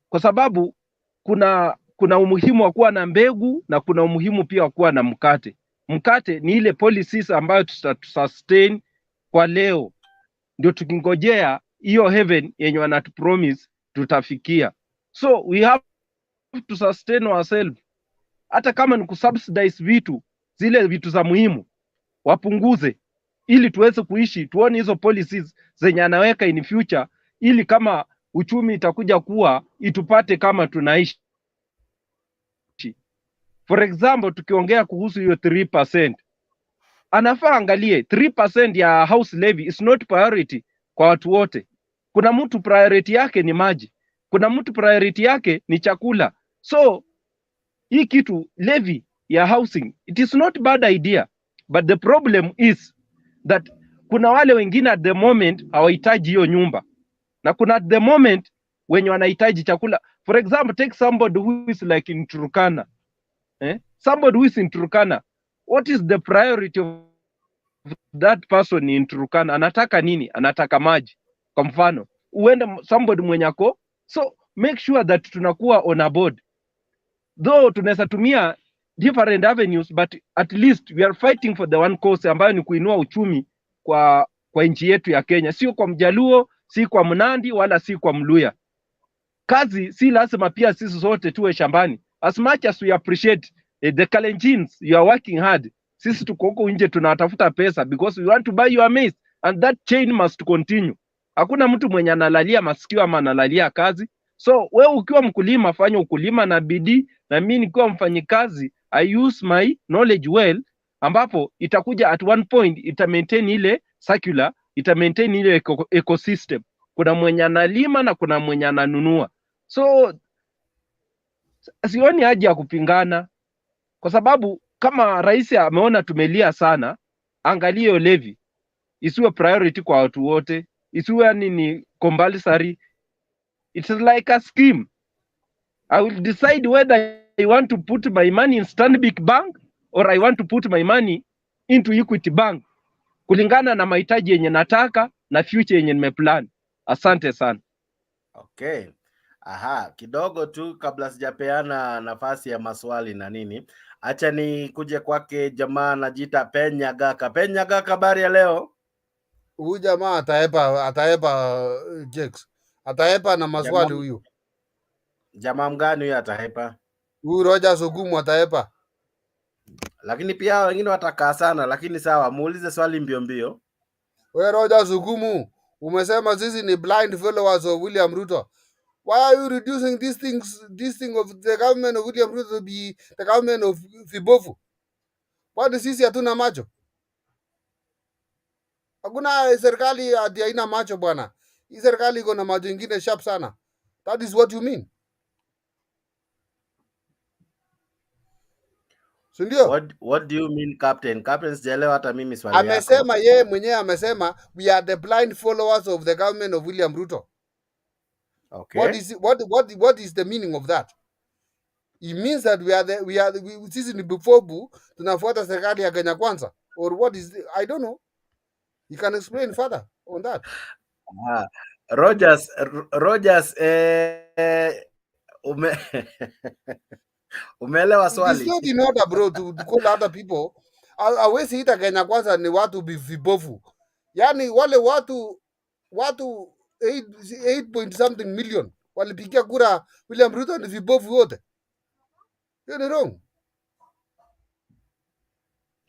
Kwa sababu kuna umuhimu wa kuwa na mbegu na kuna umuhimu pia wa kuwa na mkate. Mkate ni ile policies ambayo tutasustain kwa leo. Ndio tukingojea hiyo heaven yenye wanatupromise tutafikia. So we have to sustain ourselves. Hata kama ni kusubsidize zile vitu za muhimu wapunguze ili tuweze kuishi, tuone hizo policies zenye anaweka in future, ili kama uchumi itakuja kuwa itupate kama tunaishi. For example, tukiongea kuhusu hiyo 3%, anafaa angalie 3% ya house levy is not priority kwa watu wote. Kuna mtu priority yake ni maji, kuna mtu priority yake ni chakula. So hii kitu levy ya housing, it is not bad idea, but the problem is that kuna wale wengine at the moment hawahitaji hiyo nyumba, na kuna at the moment wenye wanahitaji chakula. For example, take somebody who is like in Turkana. Somebody who is in Turkana, what is the priority of that person in Turkana? Anataka nini? Anataka maji. Kwa mfano, uende somebody mwenye ako. So make sure that tunakuwa on a board. Though tunaweza tumia different avenues, but at least we are fighting for the one cause ambayo ni kuinua uchumi kwa nchi yetu ya Kenya. Sio kwa Mjaluo, si kwa Mnandi, wala si kwa Mluya. Kazi si lazima pia sisi zote tuwe shambani. As much as we appreciate the Kalenjins, you are working hard. Sisi tuko huko nje tunatafuta pesa because we want to buy your maize, and that chain must continue. Hakuna mtu mwenye analalia masikio ama analalia kazi. So wewe ukiwa mkulima fanya ukulima na bidii, na mimi nikiwa mfanyikazi I use my knowledge well, ambapo itakuja at one point ita maintain ile circular, ita maintain ile ecosystem. Kuna mwenye analima na kuna mwenye ananunua. So sioni haja ya kupingana, kwa sababu kama rais ameona tumelia sana, angalie levy isiwe priority kwa watu wote, isiwe ni compulsory. It's like a scheme. I will decide whether I want to put my money in Stanbic Bank or I want to put my money into Equity Bank, kulingana na mahitaji yenye nataka na future yenye nimeplan. Asante sana. Okay. Aha, kidogo tu kabla sijapeana nafasi ya maswali na nini, acha ni kuje kwake jamaa anajiita Penyagaka. Penyagaka, habari ya leo? Huyu jamaa ataepa Jakes. Ataepa na maswali huyu. Jamaa mgani huyu ataepa? Huyu Rogers Ogumu ataepa. Lakini pia wengine watakaa sana, lakini sawa, muulize swali mbio mbio. Wewe Rogers Ogumu, umesema sisi ni blind followers of William Ruto. Why are you reducing this thing of the government of William Ruto to be the government of Vibofu? Kwani sisi hatuna macho? Hakuna serikali ati haina macho bwana. Hii serikali iko na macho ingine sharp sana. That is what you mean. Sindio? What do you mean, Captain? Captain, sijaelewa hata mimi swali yako. Amesema yeye mwenyewe amesema we are the blind followers of the government of William Ruto. Okay. What is the meaning of that? It means that sisi ni bifobu tunafuata serikali ya Kenya Kwanza, or what is I don't know. You can explain further on that. Rogers umeelewa swali? It's not in order, bro, to call other people. Hawezi ita Kenya Kwanza ni watu vibovu. Yani wale watu 8 million walipigia kura William Ruto ni vibovu wote. Hiyo ni wrong.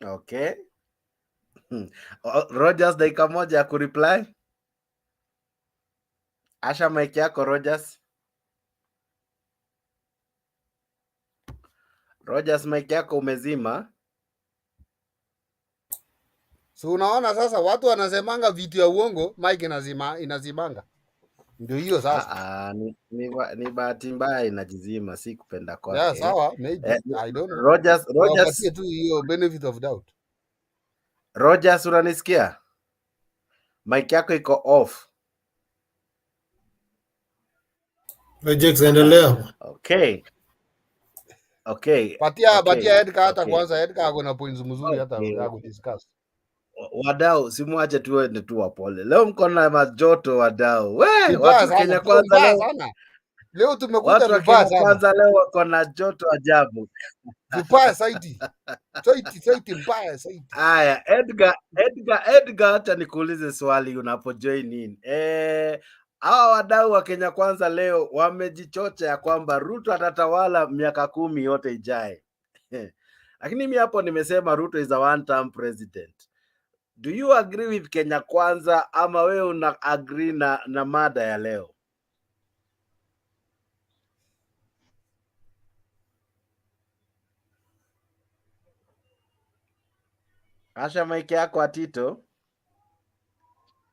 Okay. Rogers, dakika moja ya kureply. Asha mic yako Rogers. Rogers, mic yako umezima. So unaona sasa watu wanasemanga vitu ya uongo, mic inazimanga. Ndio hiyo sasa. Ni bahati mbaya inajizima, si kupenda kwake. Yeah, sawa, maybe. I don't know. Rogers tu hiyo benefit of doubt. Rogers, unanisikia? Mic yako iko off. Rejects endelea. Okay. Patia Edgar hata kwanza. Edgar ako na points mzuri hata ya kudiscuss. Wadau, simuache tuende tu wapole. Leo mko na majoto wadau. Watu Kenya Kwanza leo. Leo tumekuja vibaya sana. Kwanza leo wako na joto ajabu. Vibaya zaidi. Saiti mbaya zaidi. Haya, Edgar, acha nikuulize swali unapojoin in. Hawa wadau wa Kenya Kwanza leo wamejichocha ya kwamba Ruto atatawala miaka 10 yote ijaye. Lakini mimi hapo nimesema Ruto is a one-term president. Do you agree with Kenya Kwanza ama wewe una agree na mada ya leo? Asha mic yako Atito.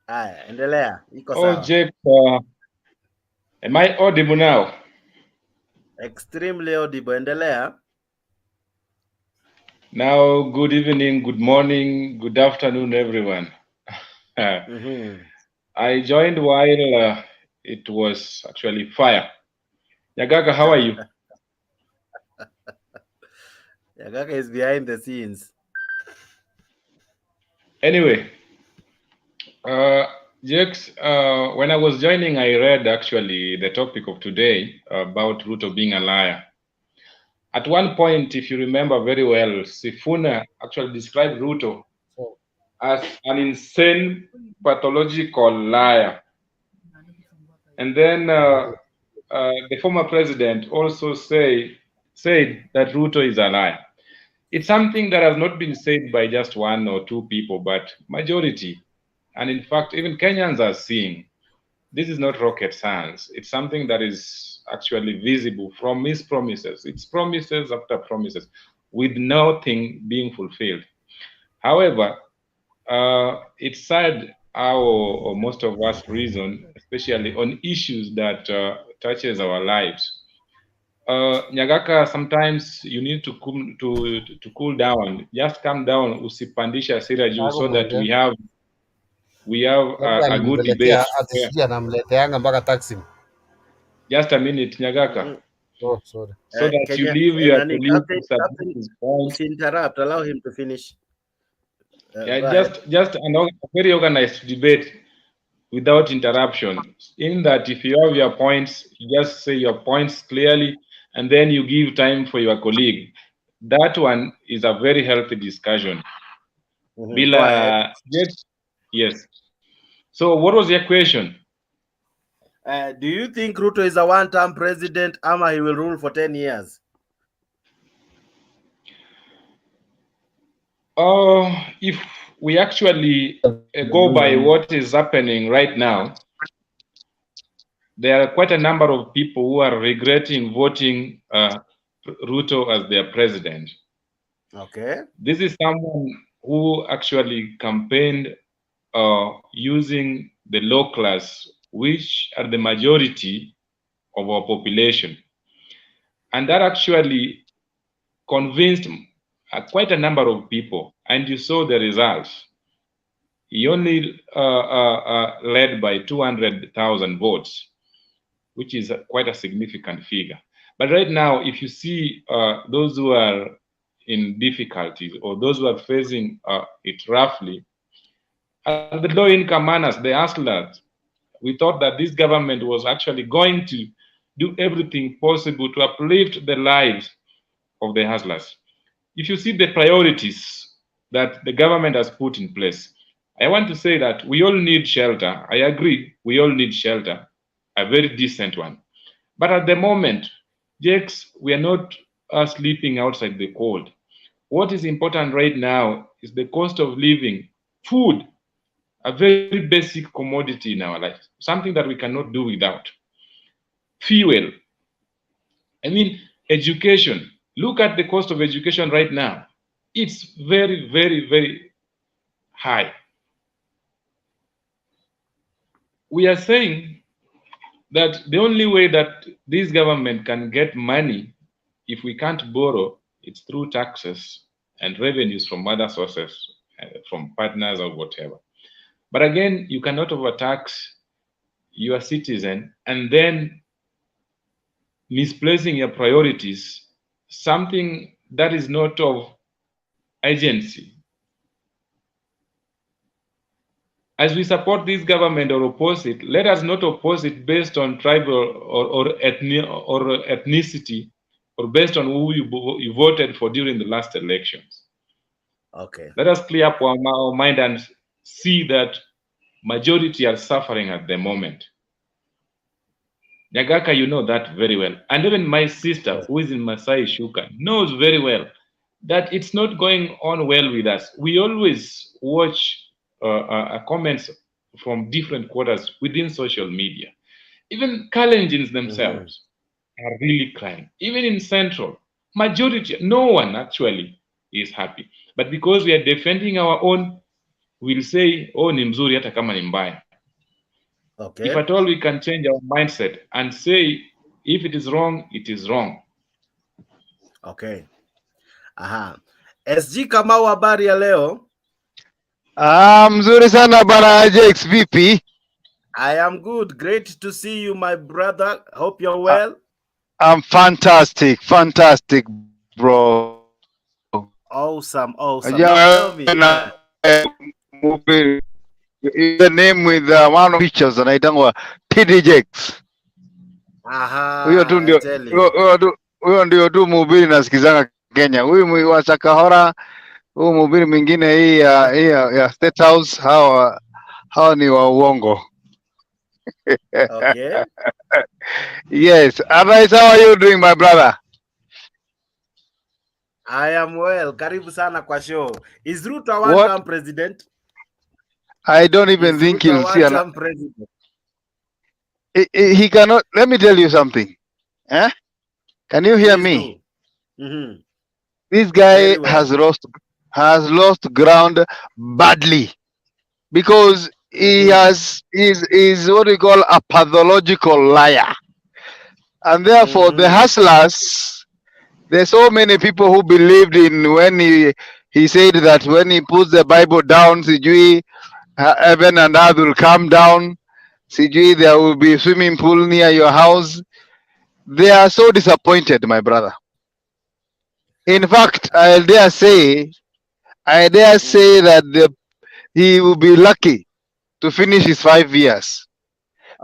Haya, endelea. Iko sawa. Jack, am I audible now? Extremely audible. Endelea. Now, good evening, good morning, good afternoon, everyone. I joined while it was actually fire. Nyagaga, how are you? Nyagaga is behind the scenes. Anyway, Jax, when I was joining, I read actually the topic of today about Ruto being a liar. At one point, if you remember very well, Sifuna actually described Ruto as an insane, pathological liar. And then the former president also said that Ruto is a liar. It's something that has not been said by just one or two people, but majority. And in fact, even Kenyans are seeing. This is not rocket science. It's something that is actually visible from his promises. It's promises after promises. with nothing being fulfilled. However, it's sad how most of us reason, especially on issues that touches our lives. Nyagaka, sometimes you need to cool down. Just calm down, usipandisha hasira juu, so that we have a good debate. mpaka taxi. Just a minute, Nyagaka. Oh, sorry. So that you leave your colleague to submit his point. Interrupt, allow him to finish. Just a very organized debate without interruption. In that, if you have your points, you just say your points clearly, and then you give time for your colleague. That one is a very healthy discussion. Bila, yes. So, what was your question? Do you think Ruto is a one-term president, or he will rule for 10 years? If we actually go by what is happening right now, there are quite a number of people who are regretting voting Ruto as their president. Okay. This is someone who actually campaigned using the low class, which are the majority of our population. And that actually convinced quite a number of people, and you saw the results. He only led by 200,000 votes, which is quite a significant figure. But right now, if you see those who are in difficulties or those who are facing it roughly, the low-income earners, the hustlers, we thought that this government was actually going to do everything possible to uplift the lives of the hustlers. If you see the priorities that the government has put in place, I want to say that we all need shelter. I agree, we all need shelter, a very decent one. But at the moment, Jakes, we are not sleeping outside the cold. What is important right now is the cost of living, food, a very basic commodity in our life, something that we cannot do without. Fuel, I mean, education. Look at the cost of education right now. It's very, very, very high. We are saying that the only way that this government can get money, if we can't borrow, it's through taxes and revenues from other sources, from partners or whatever. But again, you cannot overtax your citizen and then misplacing your priorities, something that is not of agency. As we support this government or oppose it, let us not oppose it based on tribal or ethnicity, or based on who you voted for during the last elections. Okay. Let us clear up our mind and see that majority are suffering at the moment. Nyagaka, you know that very well. And even my sister, who is in Masai Shuka, knows very well that it's not going on well with us. We always watch comments from different quarters within social media. Even Kalenjins themselves are really crying. Even in Central, majority, no one actually is happy. But because we are defending our own, we'll say, oh, ni mzuri hata kama ni mbaya. Okay. If at all we can change our mindset and say, if it is wrong, it is wrong. Okay. Aha. SG Kamau, habari ya leo? Mzuri sana bana Jakes, vipi? I am good. Great to see you, my brother. Hope you're well. I'm fantastic, bro. Awesome. Now tell me. The name with one of features anaitangwa TD Jakes. Aha. Huyo ndio tu mhubiri nasikizanga Kenya. Huyu wa Shakahora, huyu mhubiri mwingine hii ya State House, hawa ni wa uongo. Okay. Yes. Otherwise, how are you doing, my brother? I am well. Karibu sana kwa show. Is Ruto a one-term president? I don't even think he'll see one-term president. He cannot. Let me tell you something. Can you hear me? This guy Very well. has lost ground badly because he is what we call a pathological liar, and therefore the hustlers. There's so many people who believed in when he said that when he puts the Bible down, sijui heaven and earth will come down, sijui there will be a swimming pool near your house. They are so disappointed, my brother. In fact, I dare say that he will be lucky to finish his 5 years,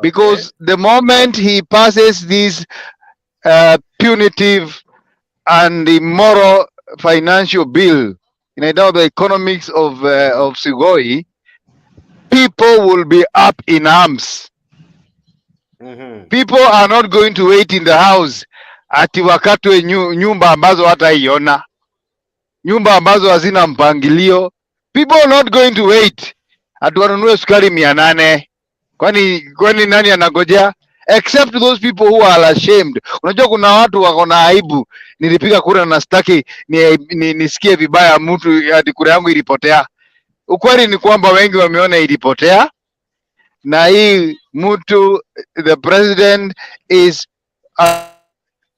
because the moment he passes this punitive and immoral financial bill, the economics of Sugoi, people will be up in arms. People are not going to wait in the house ati wakatwe nyumba ambazo hataiona, nyumba ambazo hazina mpangilio. People are not going to wait ati wanunue sukari 800. Kwani nani anagojea? Except those people who are ashamed. Unajua kuna watu wako na aibu, nilipiga kura na staki nisikie vibaya mtu ati kura yangu ilipotea. Ukweli ni kwamba wengi wameona ilipotea, na hii mtu, the president is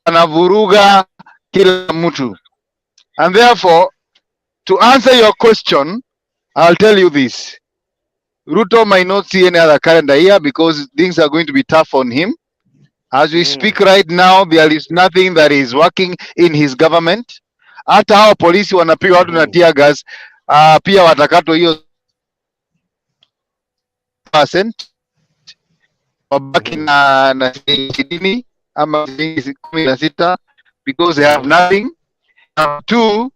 anavuruga kila mtu. And therefore, to answer your question, I'll tell you this. Ruto might not see any other calendar year because things are going to be tough on him. As we speak right now, there is nothing that is working in his government. Hata hao polisi wanapiga watu na tear gas, pia watakatwa hiyo %, wabaki na 20 ama 16 because they have nothing. Two,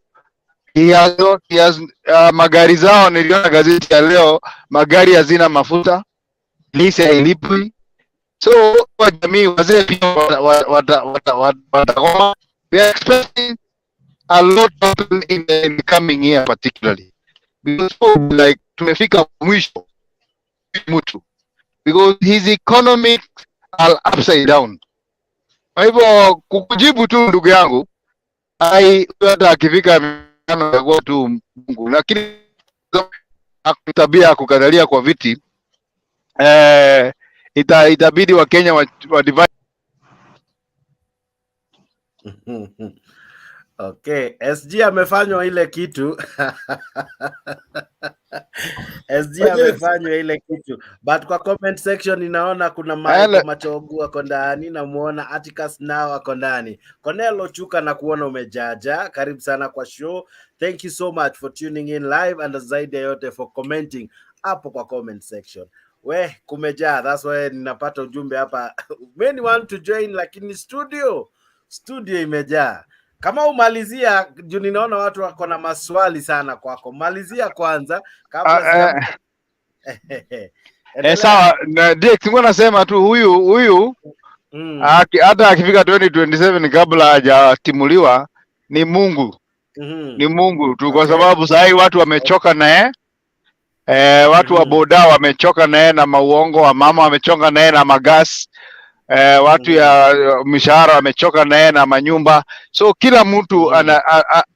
he has magari zao, niliona gazeti ya leo, magari hazina mafuta, lisi hailipwi. So kwa jamii wazee pia watakoma. We are expecting a lot in the coming year particularly, because like tumefika mwisho mtu, because his economic are upside down. Kwa hivyo kukujibu tu ndugu yangu, hata akifika kwa tu Mungu, lakini tabia kukadhalia kwa viti, itabidi wa Kenya wa divide. Okay, SG amefanywa ile kitu. SG amefanywa ile kitu. But kwa comment section inaona kuna Michael Machogu wako ndani, na muona Atticus nao wako ndani. Cornelo Chuka na kuona umejaja. Karibu sana kwa show. Thank you so much for tuning in live, and zaidi yote for commenting hapo kwa comment section. We kumejaa, that's why ninapata ujumbe hapa. Many want to join lakini studio imejaa. Kama umalizia, juu ninaona watu wako na maswali sana kwako. Malizia kwanza kabla sawa, Dick, ngoja nasema tu huyu hata akifika 2027 kabla hajatimuliwa ni Mungu. Ni Mungu tu, kwa sababu sasa watu wamechoka naye. Watu wa boda wamechoka naye na mauongo, wa mama wamechoka naye na magas. Watu ya mishahara wamechoka naye na manyumba. So kila mtu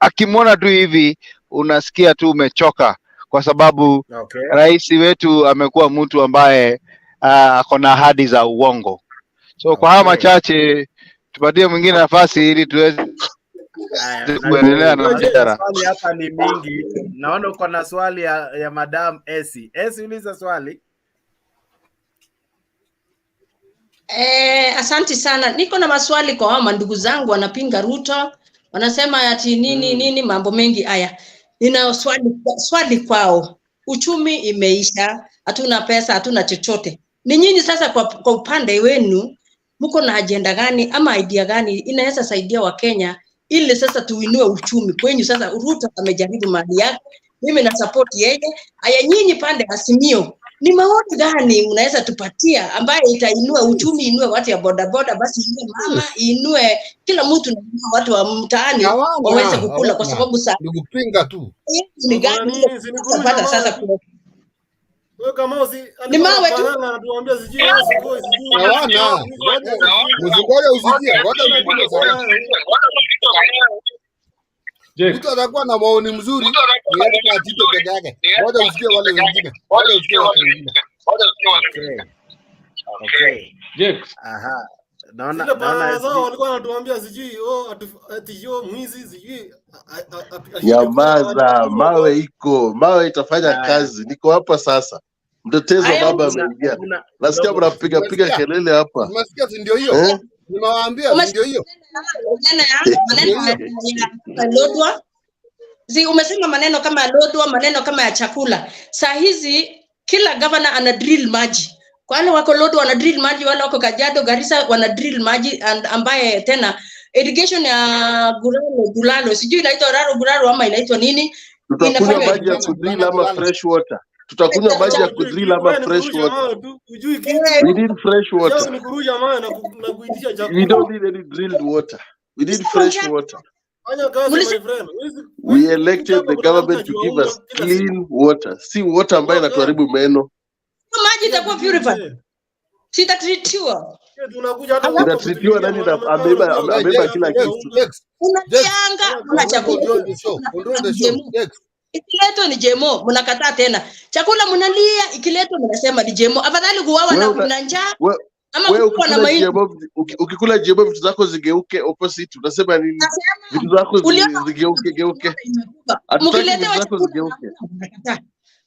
akimwona tu hivi unasikia tu umechoka, kwa sababu rais wetu amekuwa mtu ambaye ako na ahadi za uongo. So kwa haya machache tupatie mwingine nafasi ili tuweze kuendelea na biashara. Swali hapa ni mingi. Naona uko na swali ya Madam Esi. Esi, uliza swali. Asante sana. Niko na maswali kwa hao ndugu zangu wanapinga Ruto. Wanasema ati nini mambo mengi haya. Nina swali kwao. Uchumi imeisha, hatuna pesa, hatuna chochote. Ni nyinyi sasa kwa upande wenu mko na agenda gani ama idea gani inaweza saidia wa Kenya ili sasa tuinue uchumi kwenyu? Sasa Ruto amejaribu mali yake, mimi na support yeye. Haya, nyinyi pande Azimio, ni maoni gani unaweza tupatia ambaye itainua uchumi, inue watu ya bodaboda, basi inue mama, inue kila mtu, na watu wa mtaani waweze kukula, kwa sababu sasa nikupinga tu ni gani tunapata sasa kuna wewe kama ni mawe tu anatuambia sijui sijui hawana ngoja usikie Mtu atakuwa na maoni mzuri ni yeye na Tito peke yake. Ngoja usikie wale wengine. Ngoja usikie wale wengine. Okay. Jex. Aha. Zile bana zao walikuwa wanatuambia sijui ati mwizi sijui Nyamaza, mawe iko, mawe itafanya kazi. Niko hapa sasa. Mtetezi wa baba ameingia. Nasikia mnapiga kelele hapa. Unasikia ndio hiyo? Nimewaambia ndio hiyo. Lodwa. Umesema maneno kama lodwa, maneno kama ya chakula. Saa hizi kila governor ana drill maji. Kwa wale wako Lodwa wana drill maji, wale wako Kajiado, Garissa wana drill maji, ambaye tena irrigation ya Gulalo sijui inaitwa Gulalo ama inaitwa nini? Tutakunywa maji ya kudrill ama fresh water? Tutakunywa maji ya kudrill ama fresh water? We need fresh water. We don't need any drilled water. We need fresh water. We elected the government to give us clean water. Si water ambayo inatuharibu meno. Maji itakuwa purified. Sitatritiwa. Inatritiwa nani na ameba kila kitu. Unajanga una chakula. Ikiletwa ni jemo, mnakataa tena. Chakula mnalia, ikiletwa mnasema ni jemo. Afadhali kuwawa na njaa. Ama kuwa na mahindi. Ukikula jemo vitu zako zigeuke opposite. Unasema nini? Vitu zako zigeuke. Mkiletewa chakula mnakataa.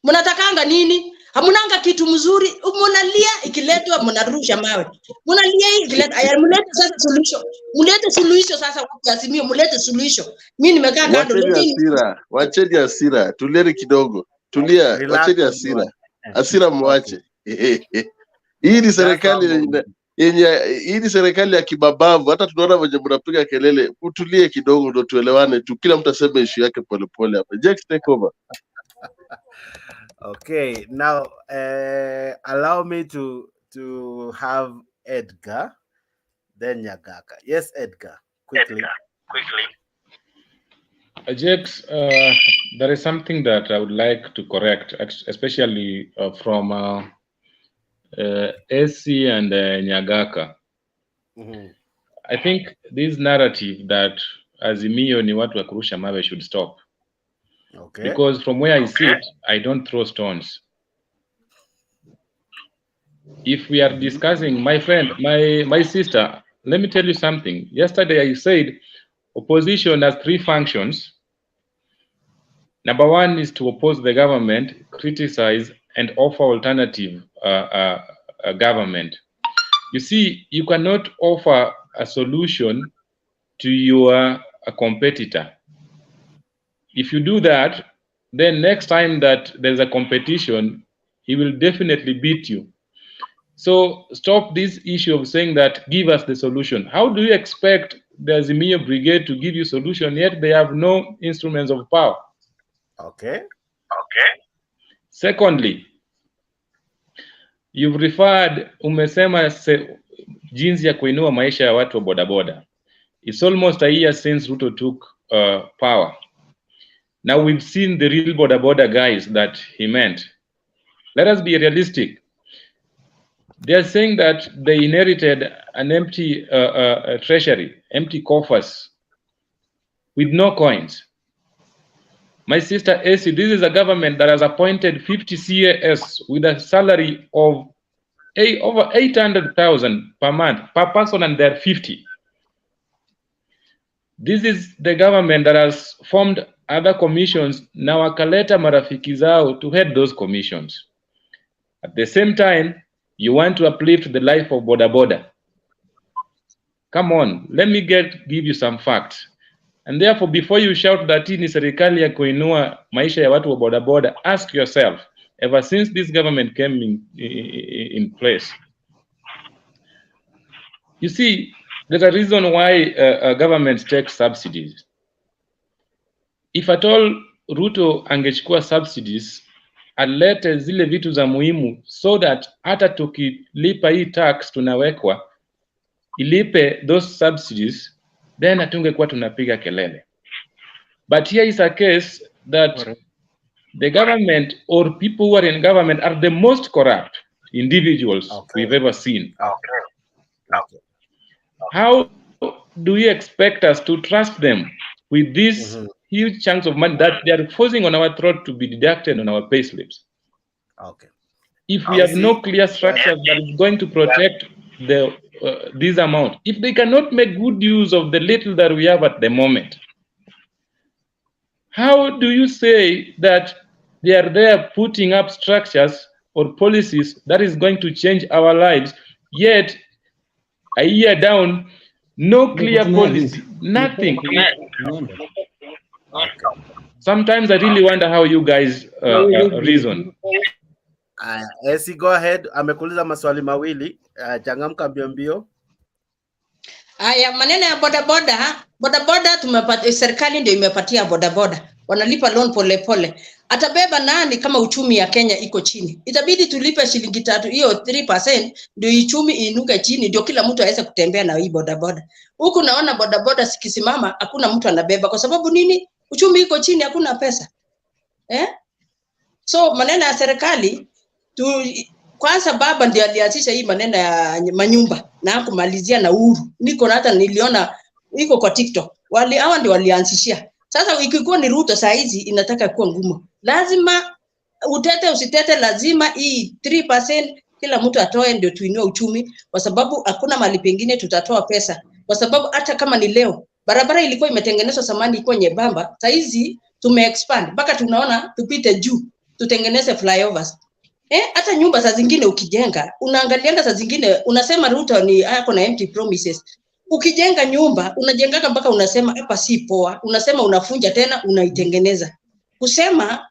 Mnatakanga nini? Hamunanga kitu mzuri, mnalia, ikiletwa mnarusha mawe. Mnalia ikiletwa, aya mlete sasa solution. Mlete solution sasa wapi Azimio, mlete solution. Mimi nimekaa kando Wacheni hasira, tulieni kidogo. Tulia, wacheni hasira. Hasira mwache. Hii ni serikali hii ni serikali ya kibabavu. Hata tunaona wenye mnapiga kelele, utulie kidogo ndio tuelewane tu. Kila mtu aseme issue yake polepole hapa. Jack, take over. Okay, now allow me to have Edgar, then Nyagaka. Yes, Edgar, quickly. Jax, there is something that I would like to correct, especially from AC and Nyagaka. I think this narrative that Azimio ni watu wa kurusha mawe should stop. Okay. Because from where I sit, I don't throw stones. If we are discussing, my friend, my sister, let me tell you something. Yesterday I said opposition has three functions. Number one is to oppose the government, criticize, and offer alternative government. You see, you cannot offer a solution to your competitor. If you do that, then next time that there's a competition, he will definitely beat you. So stop this issue of saying that give us the solution. How do you expect the Azimio Brigade to give you solution, yet they have no instruments of power? Okay. Secondly, you've referred, umesema jinsi ya kuinua maisha ya watu wa bodaboda. It's almost a year since Ruto took power. Now we've seen the real boda guys that he meant. Let us be realistic. They are saying that they inherited an empty treasury, empty coffers with no coins. My sister AC, this is a government that has appointed 50 CAS with a salary of over 800,000 per month, per person, and they're 50. This is the government that has formed other commissions, na wakaleta marafiki zao to head those commissions. At the same time, you want to uplift the life of boda. Come on, let me give you some facts. And therefore, before you shout that hii ni serikali ya kuinua maisha ya watu wa boda, ask yourself, ever since this government came in place, you see, there's a reason why governments take subsidies. If at all Ruto angechukua subsidies, alete zile vitu za muhimu so that hata tukilipa hii tax tunawekwa, ilipe those subsidies, then hatungekuwa tunapiga kelele. But here is a case that the government or people who are in government are the most corrupt individuals we've ever seen. How do you expect us to trust them with this huge chunks of money that they are forcing on our throat to be deducted on our pay slips. Okay. If we have no clear structure that is going to protect the this amount, if they cannot make good use of the little that we have at the moment, how do you say that they are there putting up structures or policies that is going to change our lives, yet a year down, no clear policy, nothing. Sometimes I really wonder how you guys reason. Esi, go ahead. Amekuuliza maswali mawili. Changamka mbio mbio. Aya, maneno ya bodaboda tumepata, serikali ndio imepatia bodaboda. Wanalipa loan pole pole. Atabeba nani kama uchumi ya Kenya iko chini? Itabidi tulipe shilingi 3, hiyo 3% ndio uchumi inuke chini, ndio kila mtu aweze kutembea na hii bodaboda. Huku naona bodaboda sikisimama hakuna mtu anabeba kwa sababu nini? Uchumi iko chini, hakuna pesa. So maneno ya serikali kwanza baba ndio alianzisha hii maneno ya manyumba na kumalizia na uhuru. Niko hata niliona iko kwa TikTok. Hawa ndio walianzishia. Sasa ikikuwa ni Ruto saa hizi inataka kuwa ngumu. Lazima utete usitete, lazima hii 3% kila mtu atoe ndio tuinue uchumi, kwa sababu hakuna mali pengine tutatoa pesa. Kwa sababu hata kama ni leo barabara ilikuwa imetengenezwa zamani iko nyembamba, saa hizi tumeexpand mpaka tunaona tupite juu tutengeneze flyovers. Hata nyumba saa zingine ukijenga unaangalianga, saa zingine unasema Ruto ni yako na empty promises. Ukijenga nyumba unajengaga mpaka unasema hapa si poa, unasema unafunja tena unaitengeneza. Kusema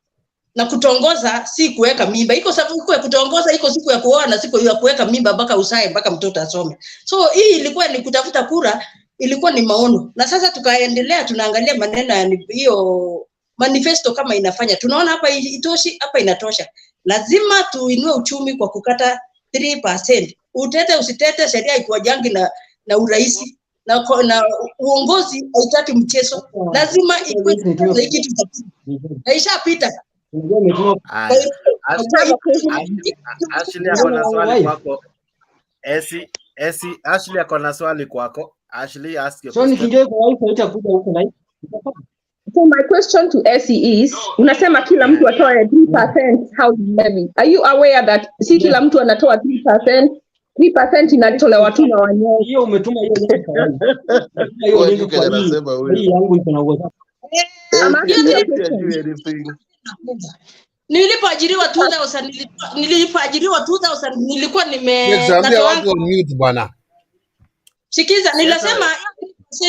na kutongoza si kuweka mimba. Iko siku ya kutongoza, iko siku ya kuoa na siku ya kuweka mimba mpaka usae mpaka mtoto asome. So hii ilikuwa ni kutafuta kura, ilikuwa ni maono. Na sasa tukaendelea tunaangalia maneno ya hiyo manifesto kama inafanya. Tunaona hapa itoshi, hapa inatosha. Lazima tuinue uchumi kwa kukata 3%. Utete usitete, sheria iko jangi na uraisi na uongozi haitaki mchezo. Lazima ikuwe na kitu haishapita. Ashley ako na swali kwako. Ashley ako na swali kwako. Ashley, ask your question. So my question to Essie is, unasema kila mtu atoe 3% housing levy. Are you aware that si kila mtu anatoa 3%? 3% inatolewa tu na wenyewe. Hiyo umetuma hiyo link kwa hii yangu iko na uwezo. Nilipoajiriwa 2000 nilikuwa Niambia watu wa mute bwana. Sikiza, nilisema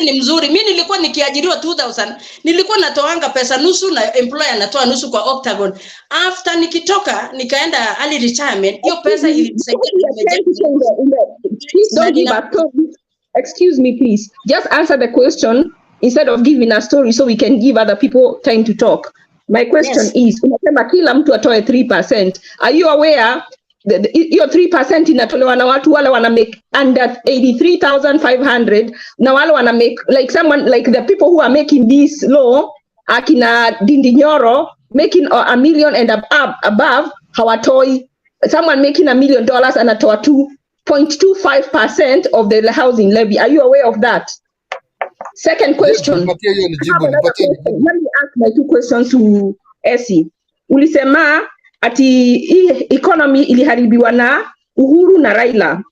ni mzuri. Mimi nilikuwa nikiajiriwa 2000, nilikuwa natoanga pesa nusu na employer anatoa nusu kwa Octagon. After nikitoka nikaenda early retirement, hiyo pesa ilisaidia. Excuse me please. Just answer the question instead of giving a story so we can give other people time to talk. My question is, unasema kila mtu atoe 3%. Are you aware hiyo 3% inatolewa na watu wale wana make under 83,500 na wale wana make like someone like the people who are making this law akina Dindi Nyoro making $1 million and above hawatoi. Someone making $1 million anatoa 2.25% of the housing levy. Are you aware of that? Second question. Let me ask my 2 questions to Essie. Ulisema ati economy iliharibiwa na Uhuru na Raila.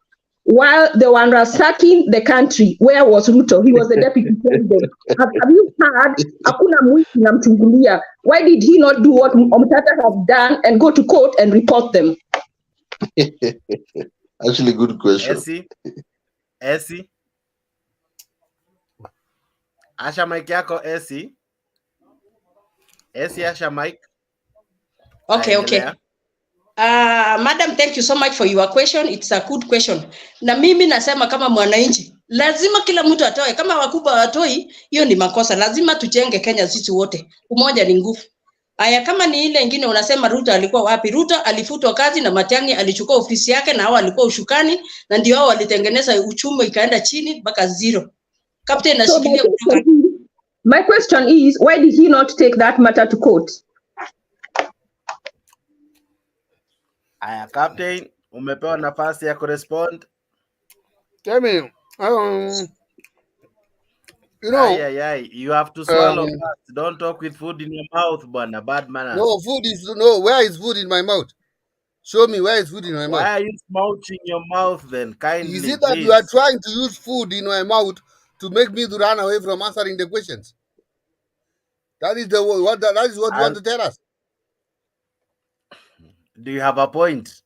While they were ransacking the country, where was Ruto? He was the deputy president. Have you heard? Hakuna mwiki na mchungulia. Why did he not do what Omtata have done and go to court and report them? Actually, good question. Essie. Asha mic yako Essie. Asha mic. Okay. Madam, thank you so much for your question. It's a good question. Na mimi nasema kama mwananchi, lazima kila mtu atoe. Kama wakubwa watoi, hiyo ni makosa. Lazima tujenge Kenya sisi wote. Umoja ni nguvu. Aya, kama ni ile nyingine unasema Ruto alikuwa wapi? Ruto alifutwa kazi na Matiang'i alichukua ofisi yake na hao walikuwa ushukani na ndio hao walitengeneza uchumi ikaenda chini mpaka zero. Captain anashikilia kutoka. My question is, why did he not take that matter to court? Aya, Captain, umepewa nafasi ya kurespond. Tell me, You know, you have to swallow fast. Don't talk with food in your mouth, bwana. Bad manners. Where is food in my mouth? Show me where is food in my mouth. Why are you smouching your mouth then? Kindly, is it that please. you are trying to use food in my mouth to make me to run away from answering the questions? That is what you want to tell us. Do you have a point?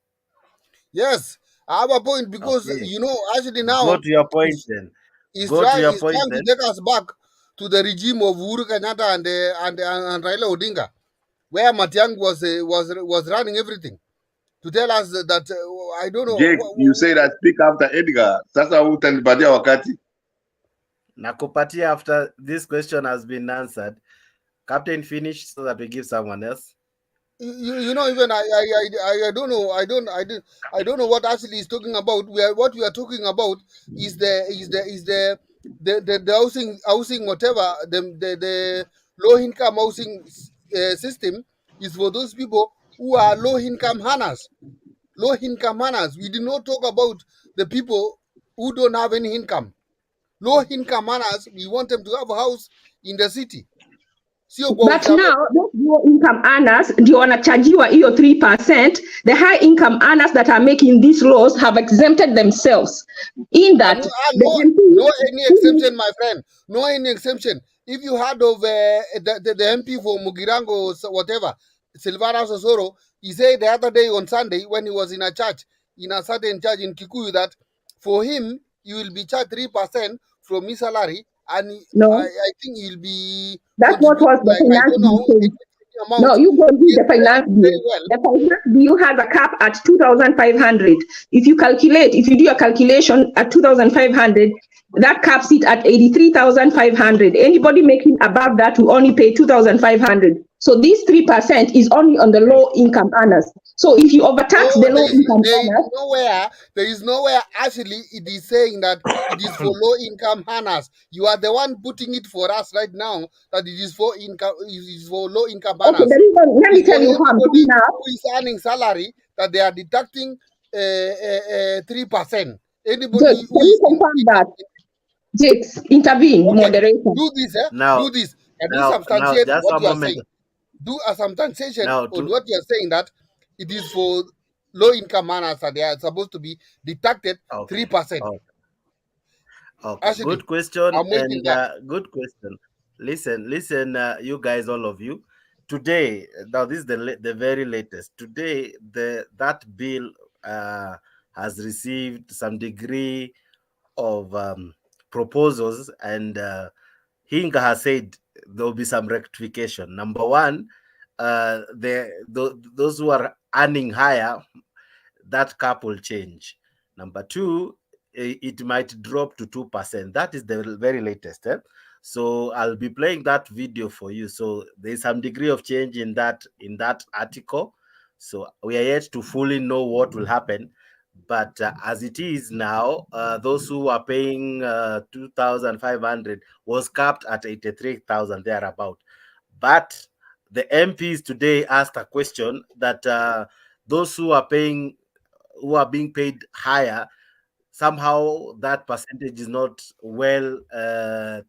Yes, I have a point because you know, actually now go to your point then. He's trying to take us back to the regime of Uhuru Kenyatta and Raila Odinga, where Matiang'i was running everything. To tell us that I don't know. Jake, you say that speak after Edgar. Sasa utanipatia wakati. Nakupatia after this question has been answered. Captain, finish so that we give someone else. You know, even I don't know. I don't know what actually is talking about. What we are talking about is the housing whatever the low income housing system is for those people who are low income earners. Low income earners. We did not talk about the people who don't have any income. Low income earners, we want them to have a house in the city. But now, those low income earners, ndio wanachajiwa hiyo 3%. The high income earners that are making these laws have exempted themselves. In that, no any exemption, my friend. No any exemption. If you heard of the MP for Mugirango, whatever, Silvana Sosoro, he said the other day on Sunday when he was in a church, in a certain church in Kikuyu, that for him, you will be charged 3% from his salary, and I think he'll be. That's what was the finance bill. No, you go read the finance bill. The finance bill has a cap at 2,500. If you do a calculation at 2,500, that caps it at 83,500. Anybody making above that will only pay 2,500. So this 3% is only on the low income earners. So if you overtax the low income earners, there is nowhere actually it is saying that it is for low income earners. You are the one putting it for us right now that it is for low income earners. Okay, let me tell you how I'm doing now. Who is earning salary that they are deducting 3%. Anybody Jake, can you confirm that? Jake, intervene, moderation. Do this, do this, and do substantiate what you are saying. Do a substantiation on what you are saying, that it is for low income earners and they are supposed to be deducted 3%. Okay. Actually, good question. Good question. Listen, you guys, all of you. Today, now this is the very latest. Today, that bill has received some degree of proposals, and Hinga has said there will be some rectification. Number one, those who are earning higher, that cap will change. Number two, it might drop to 2%. That is the very latest. So I'll be playing that video for you. So there's some degree of change in that article. So we are yet to fully know what will happen. But as it is now, those who are paying 2,500 was capped at 83,000 thereabout. But the MPs today asked a question that those who are being paid higher, somehow that percentage is not well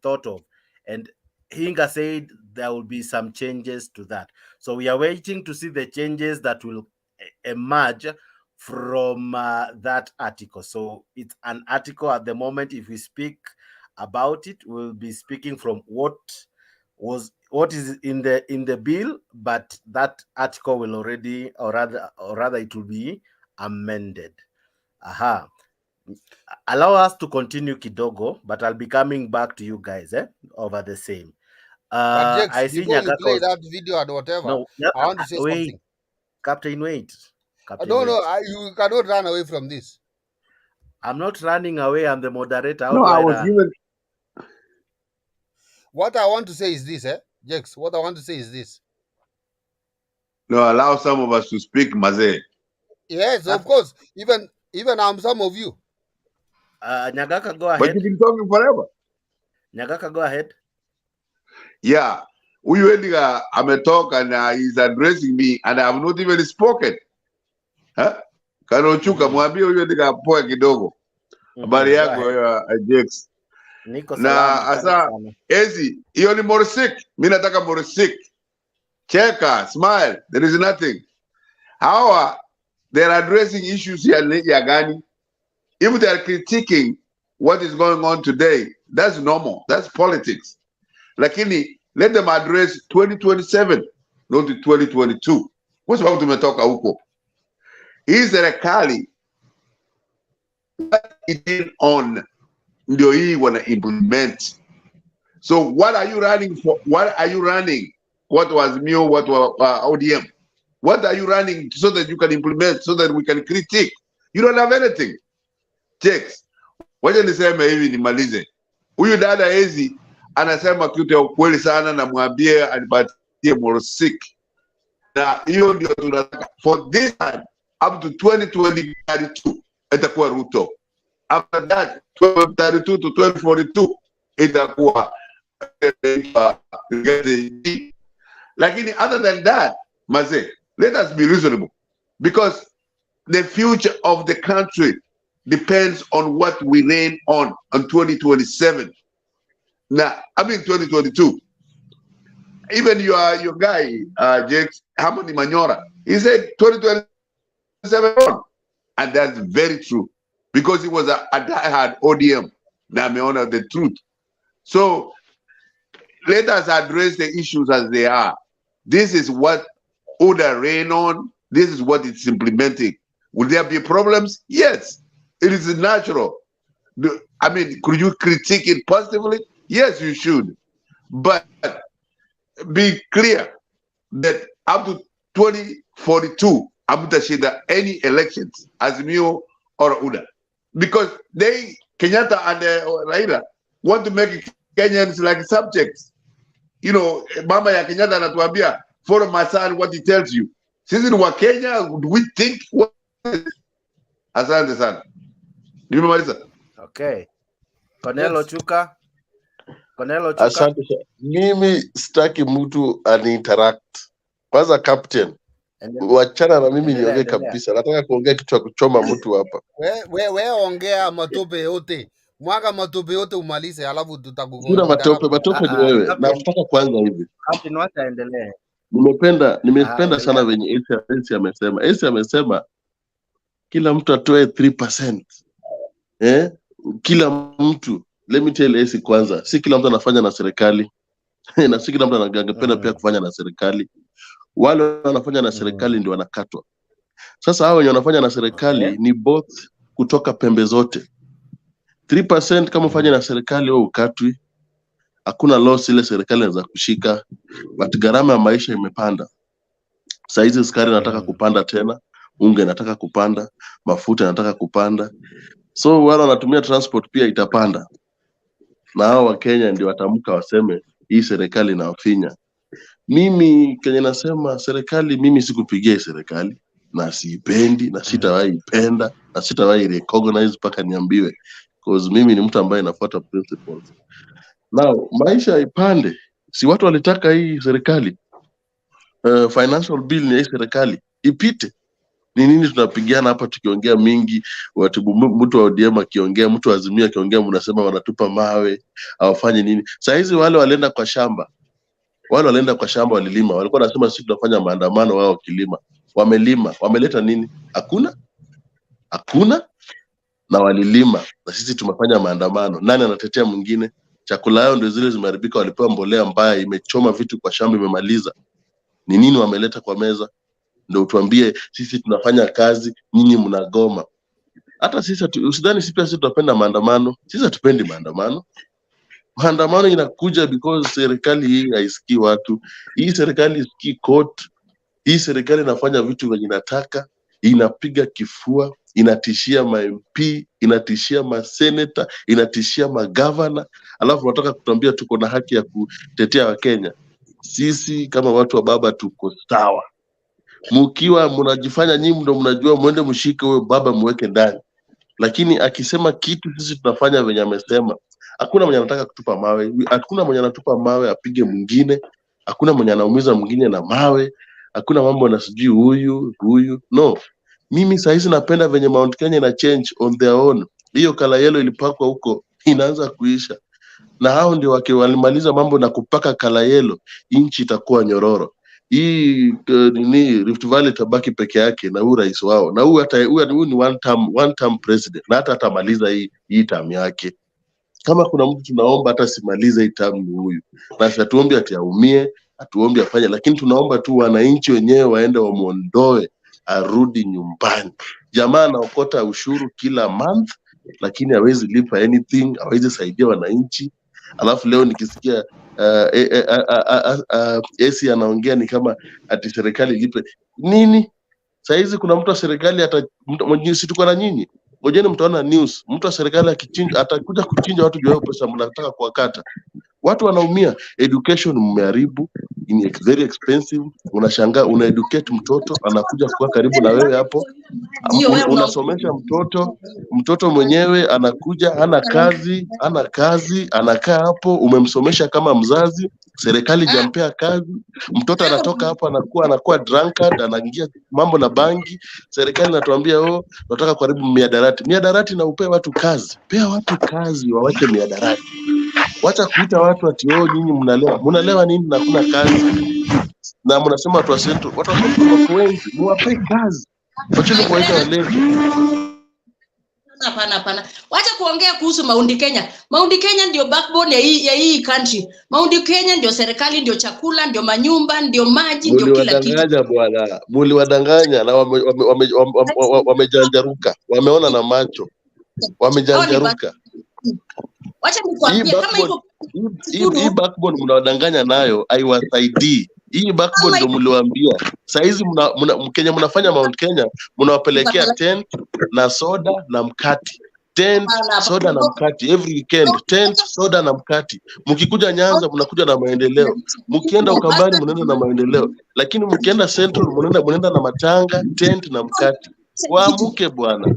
thought of. And Hinga said there will be some changes to that. So we are waiting to see the changes that will emerge from that article. So it's an article at the moment. If we speak about it, we'll be speaking from what is in the bill, but that article will already, or rather it will be amended. Allow us to continue kidogo, but I'll be coming back to you guys over the same. But I see before you play that video and whatever, no, I want to say something. Captain, wait. No, you cannot run away from this. I'm not running away. I'm the moderator. No, I was even. What I want to say is this, Jex. What I want to say is this. No, allow some of us to speak, Maze. Yes, of course. Even I'm some of you. Nyagaka, go ahead. But you've been talking forever. Nyagaka, go ahead. Yeah. Huyu Edgar ametoka and he's addressing me and I have not even spoken. Kanochuka, mwambie huyu Edgar poa kidogo. Habari yako Jex. Niko na salama, karibu asa sana. ezi hiyo ni morsik. Mimi nataka morsik. Cheka, smile, there is nothing. Hawa, they're addressing issues ya gani. If they are critiquing what is going on today, that's normal, that's politics. Lakini let them address 2027, not 2022. Kwa sababu tumetoka huko. Hii serikali it on ndio hii wana implement. So what are you running for? What are you running? What was Mio? What was ODM? What are you running so that you can implement, so that we can critique? You don't have anything. Checks. Wacha niseme hivi nimalize. Huyu dada Ezi anasema kitu ya ukweli sana, na mwambie anipatie morsik. Na hiyo ndio tunataka. For this time, up to 2032, itakuwa Ruto. After that, 2032 to 2042, itakuwa lakini other than that, Maze, let us be reasonable, because the future of the country depends on what we reign on 2027. Now, I mean 2022. Even your guy, Herman Manyora, he said 2027 on, and that's very true, because he was a diehard ODM. Now, me honor the truth. So let us address the issues as they are. This is what order reign on. This is what it's implementing. Will there be problems? Yes, it is natural. I mean, could you critique it positively? Yes, you should. But be clear that up to 2042, Abutashida, any elections, Azimio or UDA, because Kenyatta and Raila, want to make Kenyans like subjects. You know, Mama ya Kenyatta anatuambia, follow my son what he tells you. Sisi ni wa Kenya, do we think what? Asante sana. Nimemaliza. Okay. Cornelo Chuka. Asante. Mimi sitaki mtu ani-interact. Kwanza captain, wachana na mimi niongee kabisa. Nataka kuongea kitu ya kuchoma mtu hapa. We ongea matope yote. Mwaga matope yote umalize, alafu tutakugonga. Kuna matope ni wewe. Nataka kwanza hivi. Captain, wacha endelee. Nimependa sana venye AC amesema. AC amesema kila mtu atoe 3%. Kila mtu, let me tell AC kwanza, si kila mtu anafanya na serikali. Na si kila mtu anangependa pia kufanya na serikali. Wale wanafanya na serikali ndio wanakatwa. Sasa hao wenye wanafanya na serikali ni both kutoka pembe zote. 3% kama ufanye na serikali wewe ukatwi. Hakuna loss ile serikali inaweza kushika, but gharama ya maisha imepanda. Sasa hizi sukari nataka kupanda tena, unga nataka kupanda, mafuta nataka kupanda. So wale wanatumia transport pia itapanda. Na hao wa Kenya ndio watamka waseme hii serikali inawafinya. Mimi Kenya nasema serikali, mimi sikupigia serikali na siipendi na sitawahi ipenda na sitawahi recognize paka niambiwe, because mimi ni mtu ambaye nafuata principles. Now maisha ipande, si watu walitaka hii serikali financial bill ni hii serikali ipite. Ni nini tunapigana hapa tukiongea mingi, mtu wa ODM akiongea, mtu wa Azimio akiongea, mnasema wanatupa mawe, hawafanye nini? Sasa hizi wale walienda kwa shamba. Walilima, walikuwa wanasema sisi tunafanya maandamano, wao wakilima. Wamelima, wameleta nini? Hakuna. Na walilima, na sisi tumefanya maandamano. Nani anatetea mwingine? Chakula yao ndio zile zimeharibika, walipewa mbolea mbaya, imechoma vitu kwa shamba, imemaliza. Ni nini wameleta kwa meza? Ndio utuambie sisi tunafanya kazi, nyinyi mnagoma. Hata sisi usidhani sisi tunapenda maandamano. Sisi hatupendi maandamano. Maandamano inakuja because serikali hii haisikii watu. Hii serikali isikii court. Hii serikali inafanya vitu venye inataka, inapiga kifua, inatishia ma MP, inatishia ma senator, inatishia ma governor, alafu wanataka kutuambia tuko na haki ya kutetea Wakenya. Sisi kama watu wa baba tuko sawa. Mkiwa mnajifanya nyinyi ndio mnajua, muende mshike huyo baba muweke ndani. Lakini akisema kitu sisi tunafanya venye amesema. Hakuna mwenye anataka kutupa mawe, hakuna mwenye anatupa mawe apige mwingine, hakuna mwenye anaumiza mwingine na mawe, hakuna mambo na sijui huyu. No. Mimi saa hizi napenda venye Mount Kenya ina change on their own. Hiyo kala yellow ilipakwa huko inaanza kuisha. na hao ndio wakiwalimaliza mambo na kupaka kala yellow, nchi itakuwa nyororo. Hii nini Rift Valley tabaki peke yake na huyu rais wao, na huyu ni one term president, na hata atamaliza hii term yake. Kama kuna mtu tunaomba hata simalize hii term ni huyu, na hatuombi ati aumie, hatuombi afanye, lakini tunaomba tu wananchi wenyewe waende wamuondoe, arudi nyumbani. Jamaa anaokota ushuru kila month, lakini hawezi lipa anything, hawezi saidia wananchi. Alafu leo nikisikia AC anaongea ni kama ati serikali lipe nini. Saizi kuna mtu wa serikali si tuko na nyinyi, ngojeni mtaona news, mtu wa serikali akichinja atakuja kuchinja watu juu ya pesa mnataka kuwakata. Watu wanaumia. Education mmeharibu, ni very expensive. Unashangaa una educate mtoto anakuja kuwa karibu na wewe hapo, unasomesha mtoto mwenyewe anakuja hana kazi, anakaa hapo, umemsomesha kama mzazi, serikali jampea kazi, mtoto anatoka hapo anakuwa drunkard, anaingia mambo na bangi, serikali inatuambia tunataka karibu miadarati na upea watu kazi. Pea watu kazi, wawache miadarati. Wacha kuita watu ati nyinyi mnalewa nini na kuna kazi, na mnasema watu wa Central wako wengi, muwape kazi, wacheni kuwaita walevi. Hapana. Wacha kuongea kuhusu Mount Kenya. Mount Kenya ndio backbone ya hii country. Mount Kenya ndio serikali, ndio chakula, ndio manyumba, ndio maji, ndio kila kitu. Muliwadanganya bwana, muliwadanganya na wamejanjaruka, wameona na macho, wamejanjaruka. Wacha nikwambie kama hivyo hii backbone mnawadanganya nayo haiwasaidii. Hii backbone ndio mliwaambia. Saizi Kenya mnafanya Mount Kenya, mnawapelekea tent na soda na mkati. Tent, soda na mkati every weekend. Tent, soda na mkati. Mkikuja Nyanza mnakuja na maendeleo. Mkienda Ukambani mnaenda na maendeleo. Lakini mkienda Central mnaenda na matanga, tent na mkati. Waamuke bwana.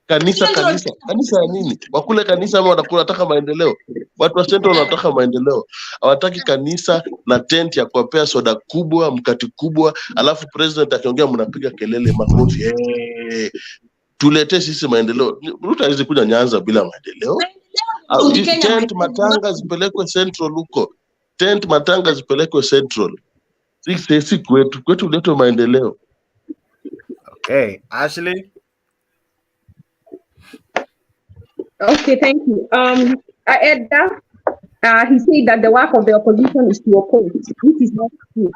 Kanisa ya nini? Wakule kanisa ama wanataka maendeleo? Watu wa Central wanataka maendeleo. Hawataki kanisa na tent ya kuwapea soda kubwa, mkati kubwa, alafu president akiongea mnapiga kelele makofi. Tuletee sisi maendeleo. Ruto hawezi kuja Nyanza bila maendeleo. Tent matanga zipelekwe Central huko. Tent matanga zipelekwe Central. Sisi kwetu leto maendeleo. Okay, Ashley. Okay, thank you. Edda, he said that the work of the opposition is to oppose. This is not true.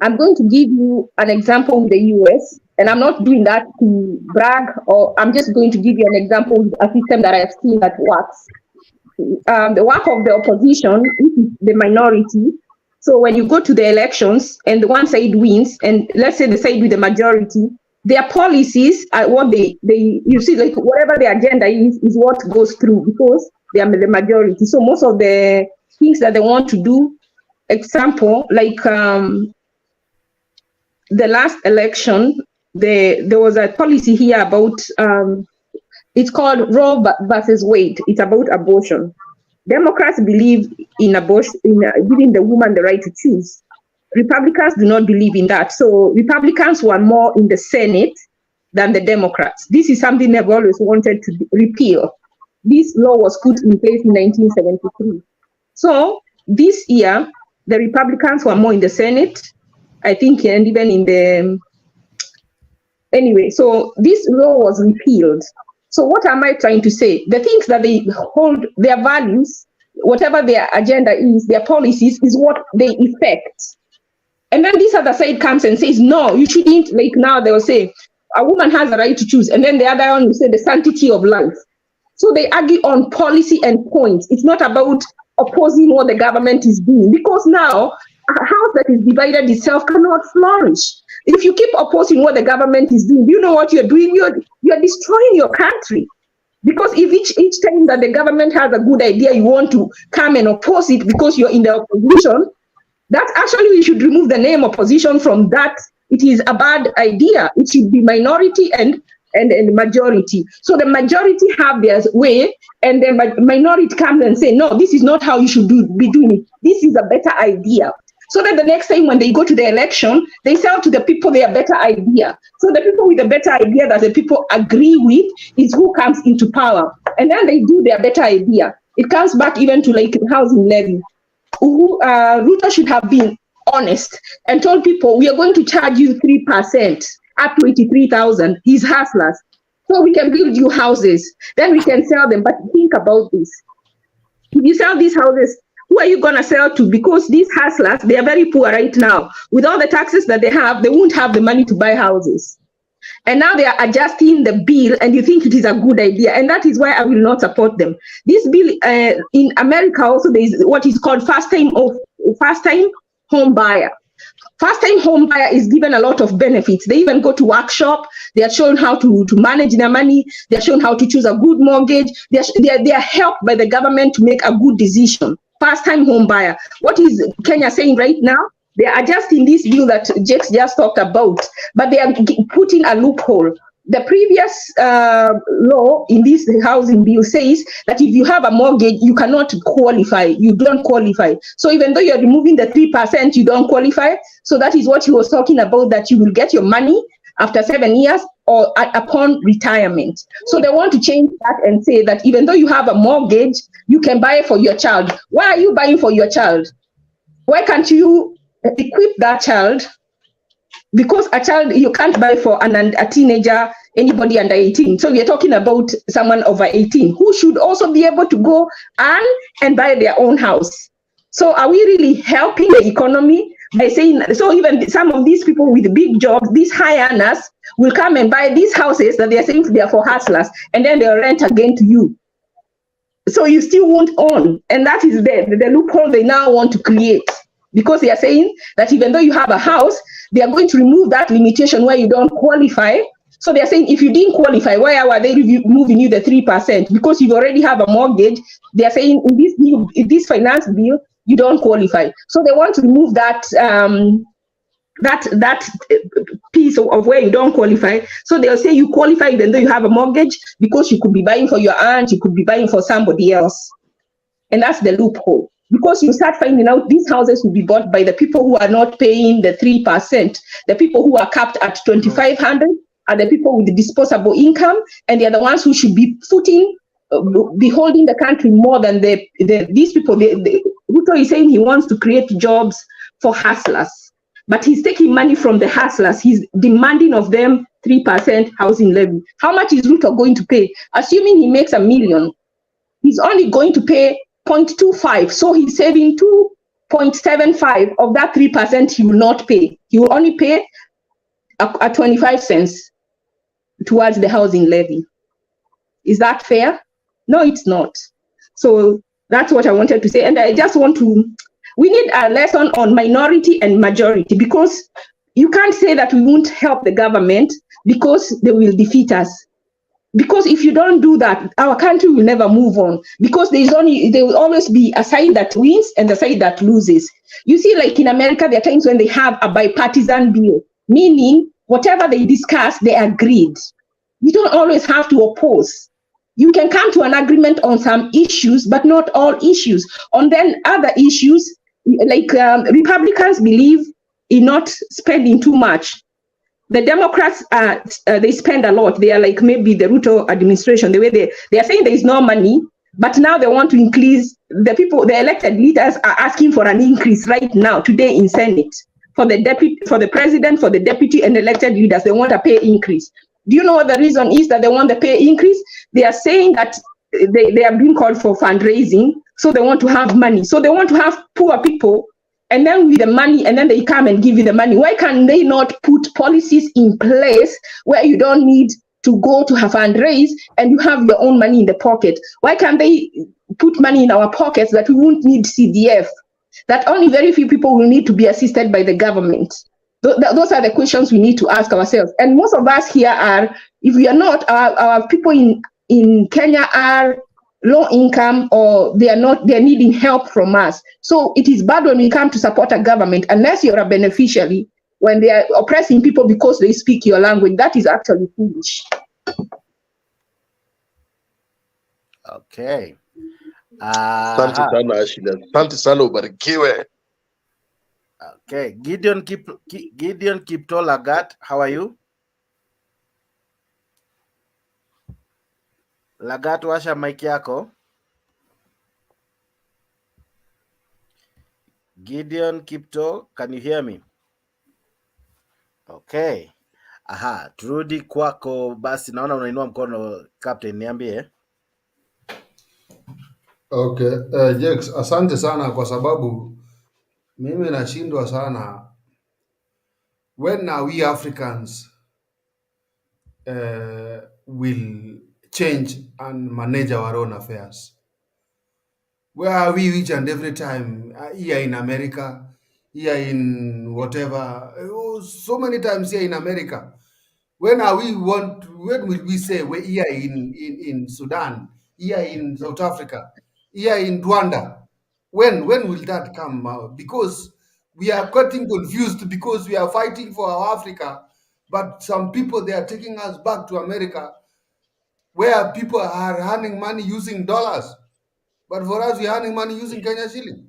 I'm going to give you an example with the US, and I'm not doing that to brag, or I'm just going to give you an example with a system that I have seen that works. The work of the opposition is the minority. So when you go to the elections and the one side wins, and let's say the side with the majority, their policies are what they you see, like whatever the agenda is what goes through because they are the majority. So most of the things that they want to do, example, like the last election, there was a policy here about it's called Roe versus Wade. It's about abortion. Democrats believe in abortion, in giving the woman the right to choose. Republicans do not believe in that. So Republicans were more in the Senate than the Democrats. This is something they've always wanted to repeal. This law was put in place in 1973. So this year, the Republicans were more in the Senate, I think, and even in the... Anyway, so this law was repealed. So what am I trying to say? The things that they hold, their values, whatever their agenda is, their policies, is what they effect. And then this other side comes and says, no, you shouldn't, like now they will say, a woman has a right to choose. And then the other one will say the sanctity of life. So they argue on policy and points. It's not about opposing what the government is doing. Because now, a house that is divided itself cannot flourish. If you keep opposing what the government is doing, you know what you're doing? You're destroying your country. Because if each time that the government has a good idea, you want to come and oppose it because you're in the opposition, that actually we should remove the name opposition from that. It is a bad idea. It should be minority and majority. So the majority have their way, and the minority comes and say, no, this is not how you should be doing it. This is a better idea. So that the next time when they go to the election, they sell to the people their better idea. So the people with the better idea that the people agree with is who comes into power. And then they do their better idea. it comes back even to like housing levy. Ruto should have been honest and told people, we are going to charge you 3% up to 83,000. He's hustlers. So we can build you houses. Then we can sell them. But think about this. If you sell these houses, who are you going to sell to? Because these hustlers, they are very poor right now. With all the taxes that they have, they won't have the money to buy houses. And now they are adjusting the bill, and you think it is a good idea. And that is why I will not support them. This bill, in America also, there is what is called first-time home buyer. First-time home buyer is given a lot of benefits. They even go to workshop. They are shown how to manage their money. They are shown how to choose a good mortgage. They are helped by the government to make a good decision. First-time home buyer. What is Kenya saying right now? They are adjusting this bill that Jakes just talked about, but they are putting a loophole. The previous law in this housing bill says that if you have a mortgage, you cannot qualify. You don't qualify. So even though you're removing the 3%, you don't qualify. So that is what he was talking about, that you will get your money after 7 years or upon retirement. So they want to change that and say that even though you have a mortgage, you can buy for your child. Why are you buying for your child? Why can't you equip that child? Because a child, you can't buy for a teenager, anybody under 18. So we are talking about someone over 18 who should also be able to go and buy their own house. So are we really helping the economy by saying, so even some of these people with big jobs, these high earners, will come and buy these houses that they are saying they are for hustlers, and then they'll rent again to you. So you still won't own. And that is the loophole they now want to create. Because they are saying that even though you have a house, they are going to remove that limitation where you don't qualify. So they are saying if you didn't qualify, why are they removing you the 3%? Because you already have a mortgage. They are saying in this finance bill, you don't qualify. So they want to remove that that piece of where you don't qualify. So they'll say you qualify even though you have a mortgage, because you could be buying for your aunt, you could be buying for somebody else. And that's the loophole. Because you start finding out these houses will be bought by the people who are not paying the 3%. The people who are capped at 2,500 are the people with the disposable income, and they are the ones who should be be holding the country more than these people. Ruto is saying he wants to create jobs for hustlers, but he's taking money from the hustlers. He's demanding of them 3% housing levy. How much is Ruto going to pay? Assuming he makes $1 million, he's only going to pay 0.25, so he's saving 2.75 of that 3% he will not pay. He will only pay a 25 cents towards the housing levy. Is that fair? No, it's not. So that's what I wanted to say. And I just want we need a lesson on minority and majority, because you can't say that we won't help the government because they will defeat us. Because if you don't do that, our country will never move on. Because there will always be a side that wins and the side that loses. You see, like in America, there are times when they have a bipartisan bill, meaning whatever they discuss, they agreed. You don't always have to oppose. You can come to an agreement on some issues, but not all issues. On then other issues, like Republicans believe in not spending too much. The Democrats, they spend a lot. They are like maybe the Ruto administration, the way they are saying there is no money, but now they want to increase. The elected leaders are asking for an increase right now, today in Senate, for the president, for the deputy and elected leaders. They want a pay increase. Do you know what the reason is that they want the pay increase? They are saying that they are being called for fundraising, so they want to have money. So they want to have poor people, and then with the money, and then they come and give you the money. Why can they not put policies in place where you don't need to go to have fundraise and you have your own money in the pocket? Why can't they put money in our pockets that we won't need CDF? That only very few people will need to be assisted by the government. Those are the questions we need to ask ourselves. And most of us here are, if we are not, our people in Kenya are low income, or they're needing help from us. So it is bad when we come to support a government, unless you're a beneficiary, when they are oppressing people because they speak your language. That is actually foolish. Okay. Asante sana Ashila. Asante sana, ubarikiwe. Okay. Gideon Kipto Lagat, how are you? Lagat, washa mic yako. Gideon Kipto, can you hear me? Okay. Aha, turudi kwako basi, naona unainua mkono Captain, niambie. Okay, Jex, asante sana kwa sababu mimi nashindwa sana. When are we Africans will change and manage our own affairs? Where are we each and every time? Here in America, here in whatever, so many times here in America. When will we say we're here in Sudan, here in South Africa, here in Rwanda? When will that come? Because we are getting confused because we are fighting for our Africa, but some people, they are taking us back to America where people are earning money using dollars. But for us, we are earning money using Kenya shilling.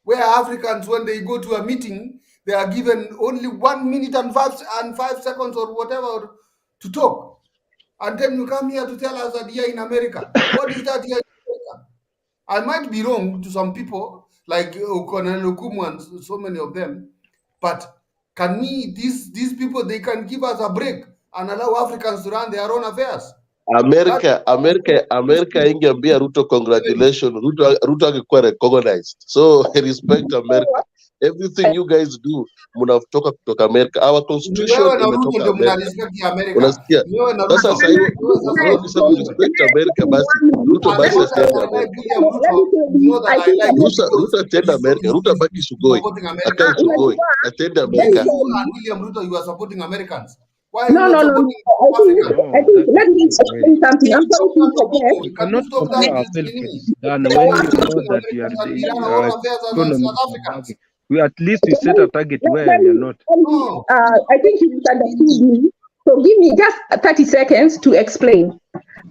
Where Africans, when they go to a meeting, they are given only 1 minute and 5 seconds or whatever to talk. And then you come here to tell us that here in America. What is that here in America? I might be wrong to some people, like Colonel Okumu and so many of them, but can we, these people, they can give us a break and allow Africans to run their own affairs. America ingeambia Ruto congratulations. Ruto angekuwa recognized. So respect America. Everything you guys do mnatoka kutoka America. Our constitution imetoka America. Unasikia? Sasa hiyo ukisema respect America basi Ruto basi asiende America. Ruto atende America. Ruto abaki Sugoi. Akae Sugoi. Atende America. William Ruto, you are supporting Americans. No. I think let me explain something. I'm sorry to interject. We cannot compare ourselves with Sudan when you know that we are the economy. We at least we set a target where we are not. I think you misunderstood me. So give me just 30 seconds to explain.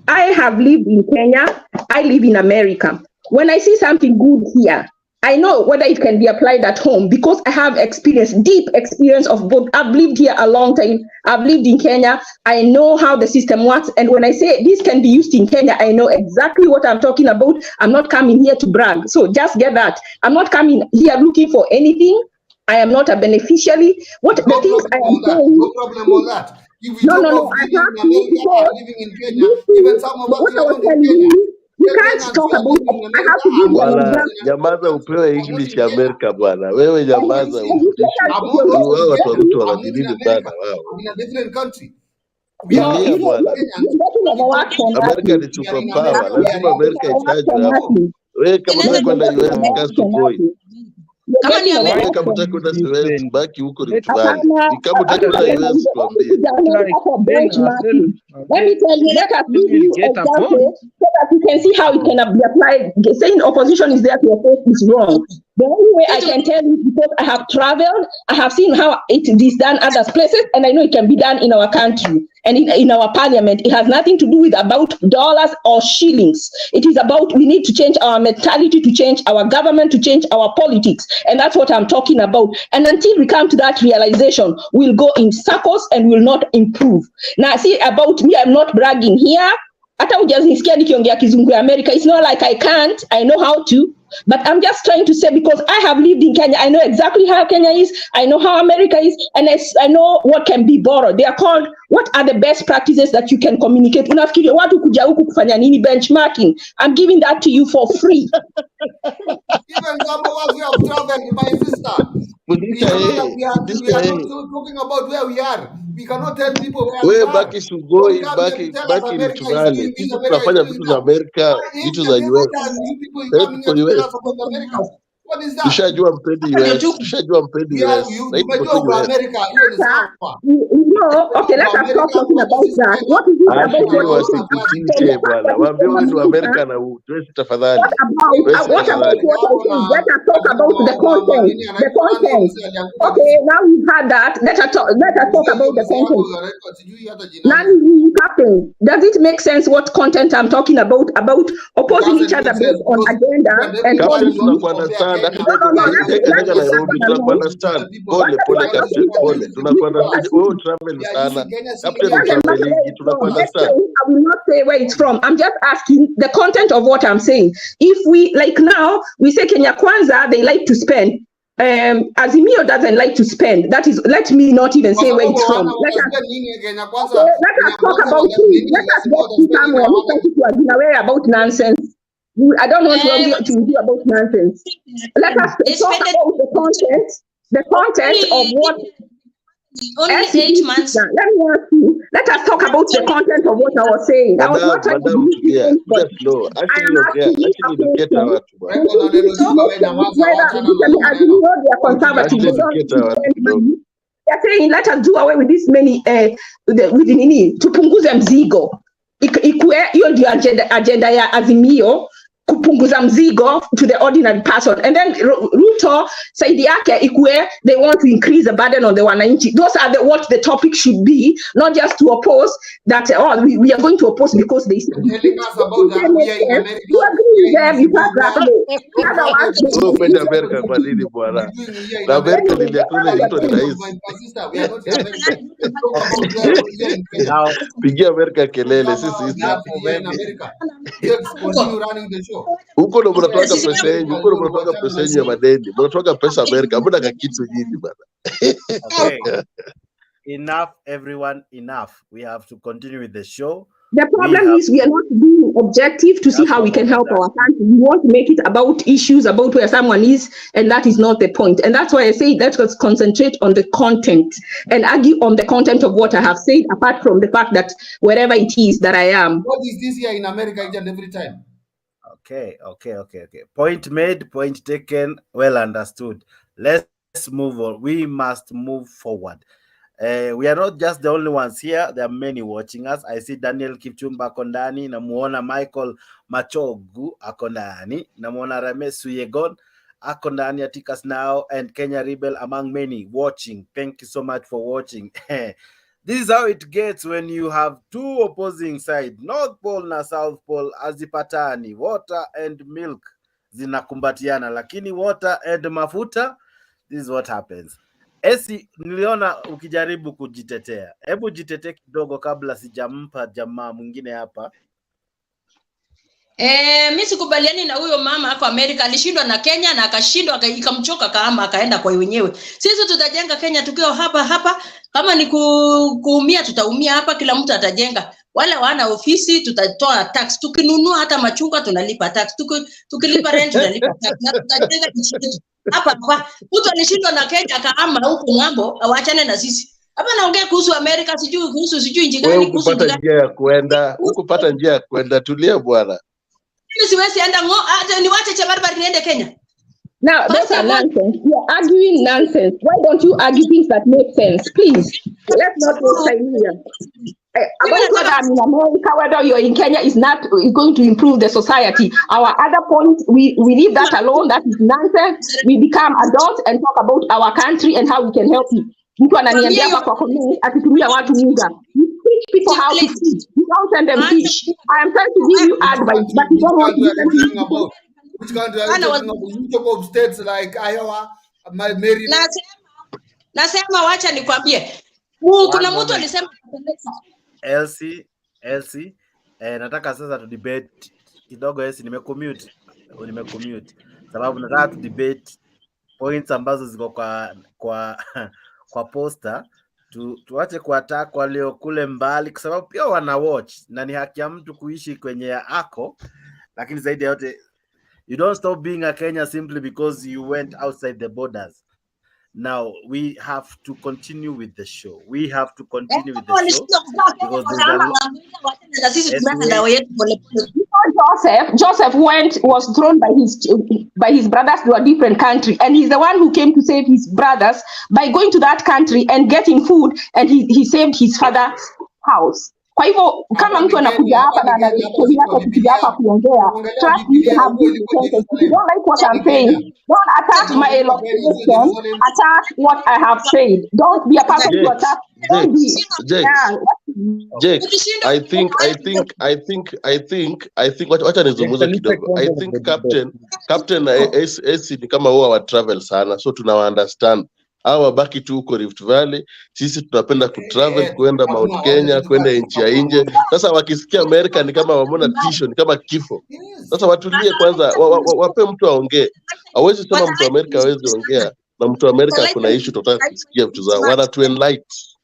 I have lived in Kenya. I live in America. When I see something good here, I know whether it can be applied at home because I have experience, deep experience of both. I've lived here a long time. I've lived in Kenya. I know how the system works. And when I say this can be used in Kenya, I know exactly what I'm talking about. I'm not coming here to brag. So just get that. I'm not coming here looking for anything. I am not a beneficiary. What the things I am saying. No problem with that. If we talk of living in Kenya, even some of us are not in Kenya. You can't talk about it. I have to give you an example. Nyamaza upewe English ya America bwana. Wewe nyamaza ufundishe. Wao watu wa Ruto wanadilili sana wao. In a different country. Dunia bwana. America ni superpower. Lazima America itajwe hapo. Wewe kama unakwenda US kazi kukoi. Kama ni America kama utakwenda US baki huko Rift Valley. Kama utakwenda US tuambie. Let me tell you, let us give you example so that you can see how it can be applied. Saying opposition is there to oppose is wrong. The only way I can tell you because I have traveled, I have seen how it is done other places, and I know it can be done in our country and in our parliament. It has nothing to do with about dollars or shillings. It is about we need to change our mentality, to change our government, to change our politics. And that's what I'm talking about. And until we come to that realization, we'll go in circles and will not improve. Now, see, about me, I'm not bragging here. Hata hujanisikia nikiongea kizungu ya America. It's not like I can't. I know how to. But I'm just trying to say, because I have lived in Kenya, I know exactly how Kenya is, I know how America is, and I know what can be borrowed. They are called, what are the best practices that you can communicate? Unafikiri watu kuja huku kufanya nini benchmarking? I'm giving that to you for free. Even some of us, we have traveled, my sister. We are not talking about where we are. We cannot tell people where we are. Baki Sugoi, baki Rift Valley. Sisi tunafanya vitu za Amerika, vitu za US. What is that? Tushajua mpendi US. Tushajua mpendi US. Okay, let us stop talking about that. What is it about? Wasikutishe bwana. Waambie wewe ni Amerika na tuwezi tafadhali. What about what I think? Let us talk about the content. The content. Okay, now we've had that. Let us talk about the content. Now, does it make sense what content I'm talking about opposing each other based on agenda and policy? Kenya. Kanyaga Nairobi, tunakuunderstand. Pole Captain, pole. Tunakuunderstand. Wewe travel sana. Captain traveling, tunakuunderstand. I will not say where it's from. I'm just asking the content of what I'm saying. If we, like now, we say Kenya Kwanza, they like to spend. Azimio doesn't like to spend. That is, let me not even say where it's from. Let us talk about it. Let us get to somewhere. We are aware about nonsense. I don't want to hear about nonsense. Let us talk about the content of what. Only 8 months. Let me ask you. Let us talk about the content of what I was saying. I was not trying to they're saying let us do away with this many tupunguze mzigo. Hiyo ndio agenda ya Azimio, kupunguza mzigo to the ordinary person. And then Ruto said they want to increase the burden on the wananchi. Those are what the topic should be, not just to oppose that we are going to oppose because they say telling us about that we are in America. You agree with them, you can't America kwa nini bwana? Na America ni yakule ito ni rais. Pigia America kelele sisi huko ndo mnatoka pesa yenu, huko ndo mnatoka pesa yenu ya madeni, mnatoka pesa America, mbona kakitu nyingi bwana. Okay. Enough, everyone, enough. We have to continue with the show. The problem is we are not being objective to see how we can help our country. We want to make it about issues, about where someone is, and that is not the point. And that's why I say let us concentrate on the content and argue on the content of what I have said, apart from the fact that wherever it is that I am. What is this here in America each and every time? Okay. Point made, point taken, well understood. Let's move on. We must move forward. We are not just the only ones here. There are many watching us. I see Daniel Kipchumba Kondani, namuona Michael Machogu Akondani, namuona Ramesh Suyegon Akondani at us now, and Kenya Rebel among many watching. Thank you so much for watching. This is how it gets when you have two opposing sides, North Pole na South Pole, azipatani. Water and milk zinakumbatiana, lakini water and mafuta, this is what happens. Esi, niliona ukijaribu kujitetea. Hebu jitetee kidogo kabla sijampa jamaa mwingine hapa. Mimi sikubaliani na huyo mama hapo Amerika, alishindwa na Kenya na akashindwa ikamchoka kama akaenda kwa wenyewe. Sisi tutajenga Kenya tukiwa hapa. Kama ni kuumia tutaumia hapa, kila mtu atajenga. Wale wana ofisi tutatoa tax, tukinunua hata machungwa tunalipa tax, tukilipa rent tunalipa tax. Na tutajenga nchi hapa. Mtu alishindwa na Kenya akaama huko ng'ambo, awaachane na sisi. Hapa naongea kuhusu Amerika, sijui nchi gani kuhusu kupata njia ya kwenda, ukupata njia ya kwenda, tulia bwana. Mimi siwezi enda niwache cha barabara niende Kenya. Now, those are nonsense. You are arguing nonsense. Why don't you argue things that make sense? Please, let's not waste time here. About whether I'm in America, whether you're in Kenya is going to improve the society. Our other point, we leave that alone. That is nonsense. We become adults and talk about our country and how we can help you. Mtu ananiambia hapa kwa community akitumia watu muda. You teach people how to teach. You don't send them teach. I am trying to give you advice, but you don't want to listen to. Which country are you talking about? You talk of states like Iowa, Maryland. Nasema wacha nikwambie. Kuna mtu alisema Elsie, nataka sasa tu debate kidogo. Elsie, nimecommute. Sababu nataka tu debate points ambazo ziko kwa poster. Tuache kuattack walio kule mbali, kwa sababu pia wana watch na ni haki ya mtu kuishi kwenye ako, lakini zaidi ya yote you don't stop being a Kenya simply because you went outside the borders. Now we have to continue with the show. Because Joseph was thrown by his brothers to a different country, and he's the one who came to save his brothers by going to that country and getting food, and he saved his father's house. Kwa hivyo kama mtu anakuja hapa na anakuja hapa kuongea, trust me, have this intention. If you don't like what I'm saying, don't attack my elocution, attack what I have said. Don't be a person to attack. Don't be. Jake, I think wacha nizungumze kidogo. I think Captain AC ni kama huwa wa travel sana, so tuna understand. Hawa wabaki tu huko Rift Valley, sisi tunapenda kutravel kwenda Mount Kenya, kwenda nchi ya nje. Sasa wakisikia America ni kama wamona tisho, ni kama kifo. Sasa watulie kwanza, wape mtu aongee. Hawezi sema mtu wa America hawezi ongea, na mtu wa America kuna issue tutaka kusikia vitu zao.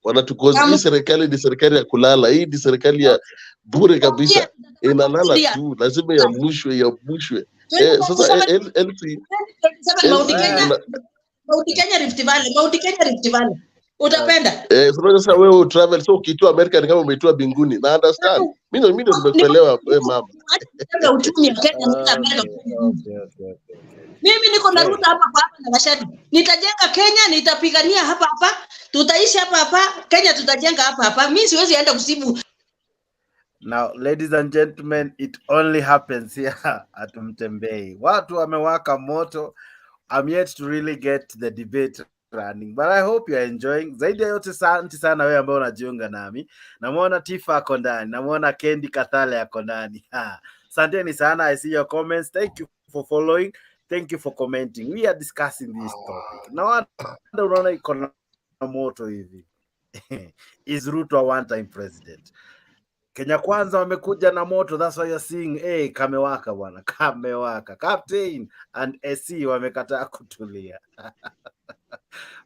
Wanatukozi hii serikali ni serikali ya kulala, hii ni serikali ya bure kabisa, inalala tu, lazima yamushwe. Sasa Mount Kenya Rift Valley. Utapenda. Sasa wewe travel, so ukitua America ni kama umeitua binguni. Na understand. Mimi ndo nimekuelewa mama. Uchumi wa Kenya mimi niko na Ruto hapa na Rashid. Nitajenga Kenya, nitapigania hapa, tutaishi hapa, Kenya tutajenga hapa. Mimi siwezi enda kusibu. Now, ladies and gentlemen, it only happens here at Mutembei. Watu wamewaka moto. I'm yet to really get the debate running, but I hope you're enjoying. Zaidi ya yote sana wewe ambao unajiunga nami. Namuona Tifa ako ndani, namuona Kendi Kathale ako ndani. Asanteni sana. I see your comments. Thank you for following. Thank you for commenting. We are discussing this topic. Now, unaona iko na moto hivi. Is Ruto a one-time president? Kenya Kwanza wamekuja na moto, that's why you're seeing kamewaka bwana, kamewaka. Captain and AC wamekataa kutulia.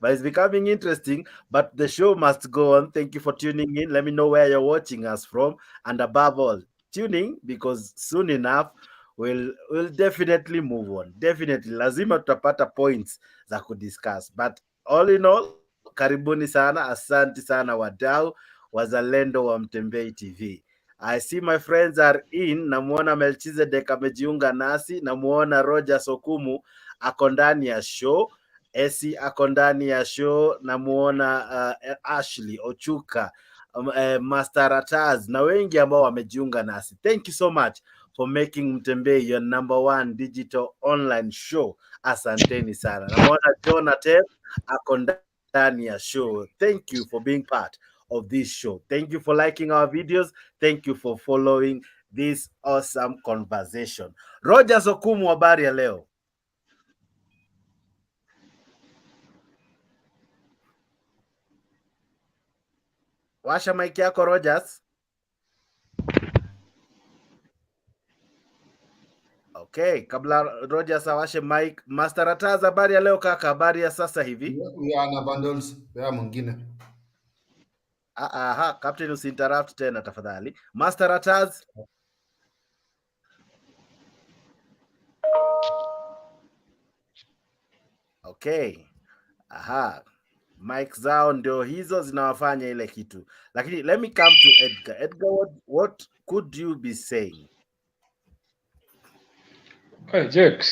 But it's becoming interesting, but the show must go on. Thank you for tuning in. Let me know where you're watching us from, and above all, tuning, because soon enough we'll definitely move on. Definitely lazima tutapata points za kudiscuss, but all in all, karibuni sana, asante sana wadau wazalendo wa Mutembei TV. I see my friends are in. Namuona Melchizedek amejiunga nasi, namuona Roger Sokumu ako ndani ya show, Esi ako ndani ya show, namuona Ashley Ochuka, Master Rataz na wengi ambao wamejiunga nasi. Thank you so much for making Mutembei your #1 digital online show. Asanteni sana. Namuona Jonathan ako ndani ya show. Thank you for being part of this show. Thank you for liking our videos. Thank you for following this awesome conversation. Roger Sokumu, habari ya leo? Washa mic yako Rogers. Okay, kabla Rogers awashe mic, Master Rataz, habari ya leo kaka? Habari ya sasa hivi? Ana bundles ya mwingine. Captain usinterrupt tena tafadhali. Master Rataz. Okay. Mic zao ndio hizo zinawafanya ile kitu. Lakini let me come to Edgar. Edgar, what could you be saying? Well, Jake.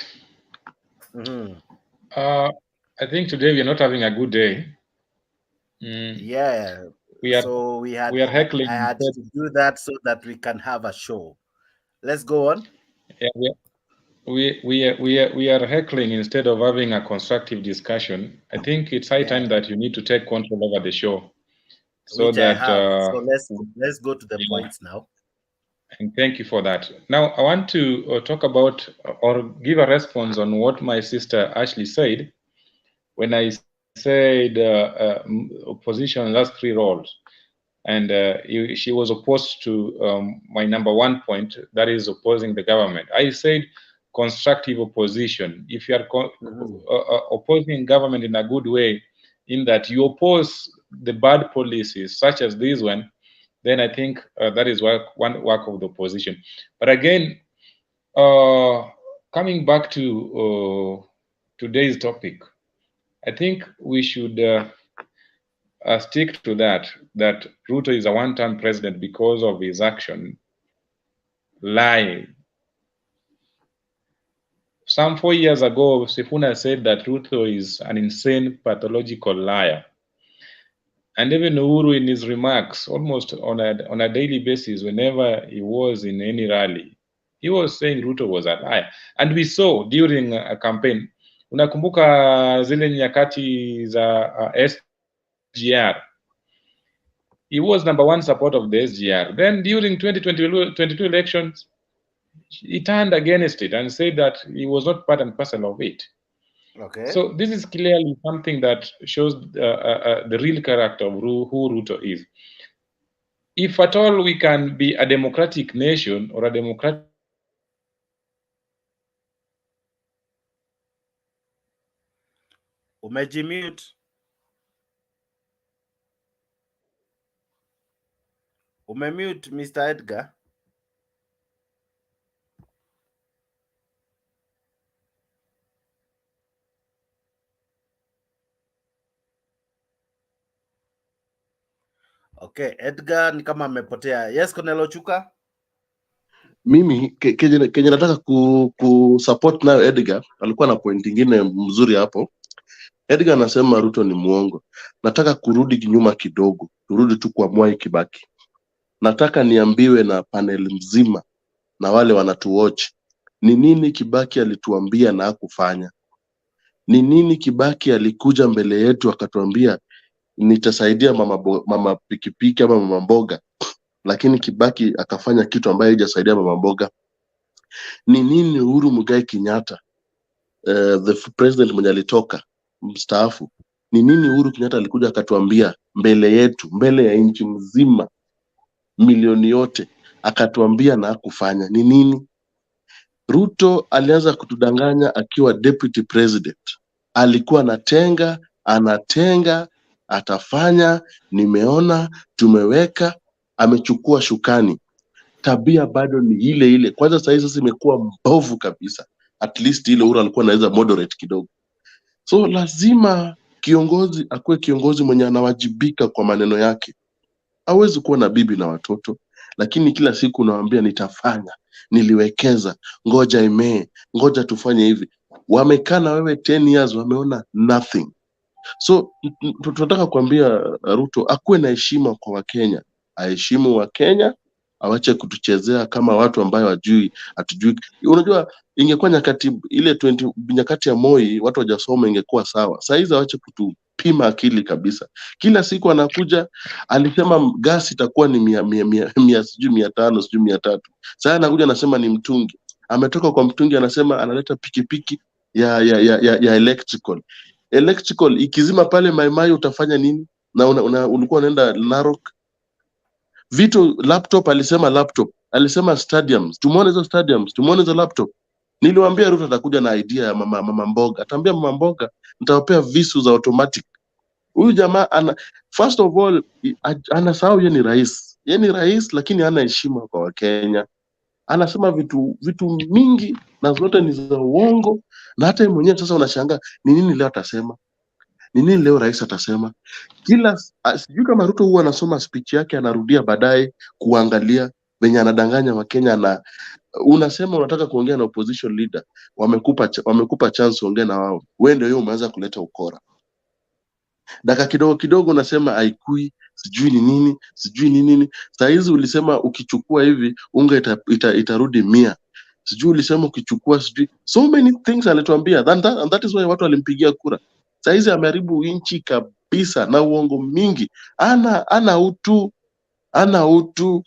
I think today we are not having a good day. Yeah. We are heckling. I had to do that so that we can have a show. Let's go on. Yeah, we are heckling instead of having a constructive discussion. I think it's high time that you need to take control over the show, so let's go to the points now. And thank you for that. Now I want to talk about or give a response on what my sister Ashley said when I said opposition last 3 roles, and she was opposed to my #1 point, that is opposing the government. I said constructive opposition. If you are opposing government in a good way, in that you oppose the bad policies such as this one, then I think that is one work of the opposition. But again, coming back to today's topic, I think we should stick to that Ruto is a one-time president because of his action. Lie. Some 4 years ago, Sifuna said that Ruto is an insane, pathological liar. And even Uhuru, in his remarks, almost on a daily basis, whenever he was in any rally, he was saying Ruto was a liar. And we saw during a campaign, unakumbuka zile nyakati za SGR, he was #1 support of the SGR. Then during 2022 elections, he turned against it and said that he was not part and parcel of it. Okay. So this is clearly something that shows the real character of who Ruto is. If at all we can be a democratic nation or a democratic Umejimute. Umemute Mr. Edgar. Okay, Edgar ni kama amepotea. Yes, Cornelo Chuka. Mimi kenye nataka ku support nayo Edgar, alikuwa na point nyingine mzuri hapo. Edgar anasema Ruto ni muongo. Nataka kurudi kinyuma kidogo, turudi tu kwa Mwai Kibaki. Nataka niambiwe na panel mzima na wale wanatuwatch, ni nini Kibaki alituambia na hakufanya? Ni nini Kibaki alikuja mbele yetu akatuambia nitasaidia mama pikipiki ama mama mboga, lakini Kibaki akafanya kitu ambaye haijasaidia mama mboga? Ni nini Uhuru Muigai Kenyatta, the president mwenye alitoka mstaafu, ni nini Uhuru Kenyatta alikuja akatuambia mbele yetu, mbele ya nchi mzima milioni yote, akatuambia na hakufanya? Ni nini? Ruto alianza kutudanganya akiwa deputy president. Alikuwa anatenga, atafanya, nimeona, tumeweka, amechukua shukani. Tabia bado ni ile ile. Kwanza sasa imekuwa mbovu kabisa. At least ile Uhuru alikuwa anaweza moderate kidogo. So lazima kiongozi akuwe kiongozi mwenye anawajibika kwa maneno yake. Hawezi kuwa na bibi na watoto, lakini kila siku nawaambia nitafanya, niliwekeza, ngoja imee, ngoja tufanye hivi. Wamekaa na wewe 10 years, wameona nothing. So tunataka kuambia Ruto akuwe na heshima kwa Wakenya, aheshimu Wakenya, awache kutuchezea kama watu ambayo hatujui. Unajua ingekuwa nyakati ile nyakati ya Moi watu wajasoma ingekuwa sawa. Sasa hizi awache kutupima akili kabisa. Kila siku anakuja, alisema gas itakuwa ni 500 sijui 500 sijui 300. Sasa anakuja anasema ni mtungi. Ametoka kwa mtungi anasema analeta pikipiki ya electrical ikizima pale Maimai utafanya nini? Na ulikuwa unaenda Narok. Vitu laptop, alisema stadiums. Tumeona hizo stadiums, tumeona hizo laptop. Niliwaambia Ruto atakuja na idea ya mama mboga. Ataambia mama mboga nitawapea visu za automatic. Huyu jamaa first of all anasahau yeye ni rais. Yeye ni rais lakini hana heshima kwa Wakenya. Anasema vitu mingi na zote ni za uongo, na hata yeye mwenyewe sasa unashangaa ni nini leo atasema? Ni nini leo rais atasema? Sijui kama Ruto huwa anasoma speech yake anarudia baadaye kuangalia venye anadanganya Wakenya, na unasema unataka kuongea na opposition leader, wamekupa chance ongea na wao, wewe ndio umeanza kuleta ukora. Daka kidogo unasema haikui, sijui ni nini. Saa hizi ulisema ukichukua hivi unga itarudi 100. Sijui ulisema ukichukua sijui so many things alituambia, and that is why watu walimpigia kura. Saa hizi ameharibu nchi kabisa na uongo mingi. Ana utu.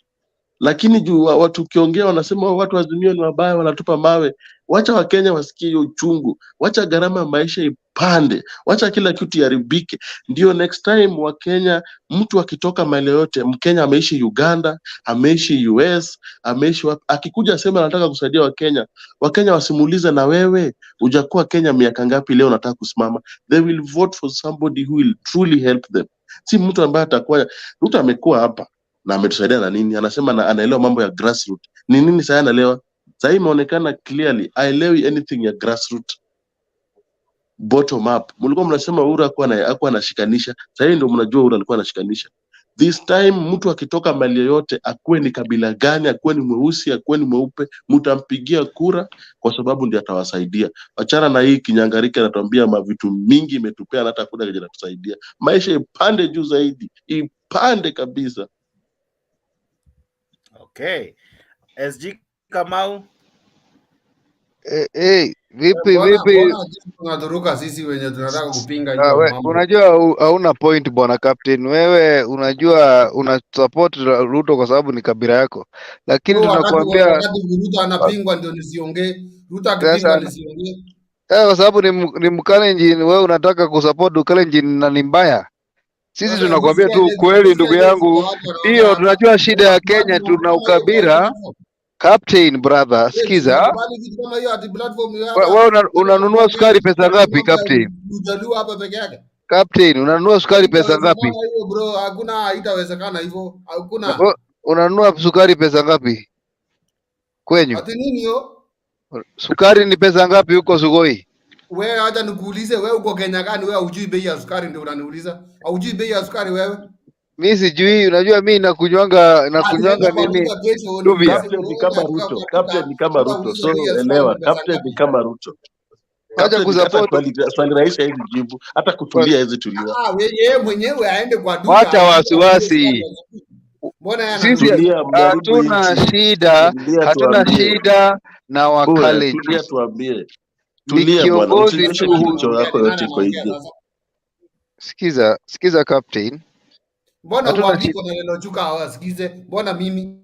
Lakini juu watu kiongea wanasema watu Azimio ni wabaya, wanatupa mawe. Wacha Wakenya wasikie hiyo uchungu. Wacha gharama ya maisha ipande. Wacha kila kitu iharibike. Ndio next time Wakenya, mtu akitoka maeneo yote, Mkenya ameishi Uganda, ameishi US, ameishi akikuja asema anataka kusaidia Wakenya, Wakenya wasimulize na wewe hujakuwa Kenya miaka ngapi, leo unataka kusimama. They will vote for somebody who will truly help them. Si mtu ambaye atakuwa Ruto amekuwa hapa na ametusaidia na nini? Anasema anaelewa mambo ya grassroots. Ni nini sasa anaelewa? Sasa imeonekana clearly haelewi anything ya grassroots. Bottom up. Mlikuwa mnasema Uhuru hakuwa anashikanisha. Sasa ndio mnajua Uhuru alikuwa anashikanisha. This time mtu akitoka mali yote, akuwe ni kabila gani, akuwe ni mweusi, akuwe ni mweupe, mtampigia kura kwa sababu ndiye atawasaidia. Achana na hii kinyangarika anatuambia mavitu mingi imetupea hata hakuna kitu kinatusaidia. Maisha ipande juu zaidi. Ipande kabisa. Okay. SG Kamau. Vipi Bwana vipi? tunaturuka sisi wenye tunataka kupinga hiyo mambo. Unajua hauna point bwana captain. Wewe unajua una support Ruto kwa sababu ni kabila yako, lakini tunakuambia wakati Ruto anapingwa ndio nisiongee. Ruto akipingwa nisiongee. Kwa sababu ni Mkalenjin, wewe unataka kusupport Mkalenjin na ni mbaya. Sisi tunakuambia tu kweli ndugu yangu, hiyo tunajua shida ya Kenya, tuna ukabila. Captain brother, sikiza. Wewe unanunua sukari pesa ngapi captain? Captain, unanunua sukari pesa ngapi? Bro, hakuna, haitawezekana hivyo. Hakuna. Unanunua sukari pesa ngapi kwenyu? Ati nini hiyo? Sukari ni pesa ngapi huko Sugoi? Wewe acha nikuulize, wewe uko Kenya gani? Wewe hujui bei ya sukari ndio unaniuliza? Hujui bei ya sukari wewe? Mimi sijui, unajua mimi nakunywanga nini? Captain ni kama Ruto. Captain ni kama Ruto. So elewa, Captain ni kama Ruto. Acha kusupport swali rais hizi jibu, hata kutulia hizi tulia. Yeye mwenyewe aende kwa duka. Wacha wasiwasi. Sisi hatuna shida na wakale. Tulia tuambie. Tulia bwana, usinyoshe kichwa yako yote kwa hiyo. Sikiza captain. Mbona uandiko na neno chuka hawasikize? Mbona mimi?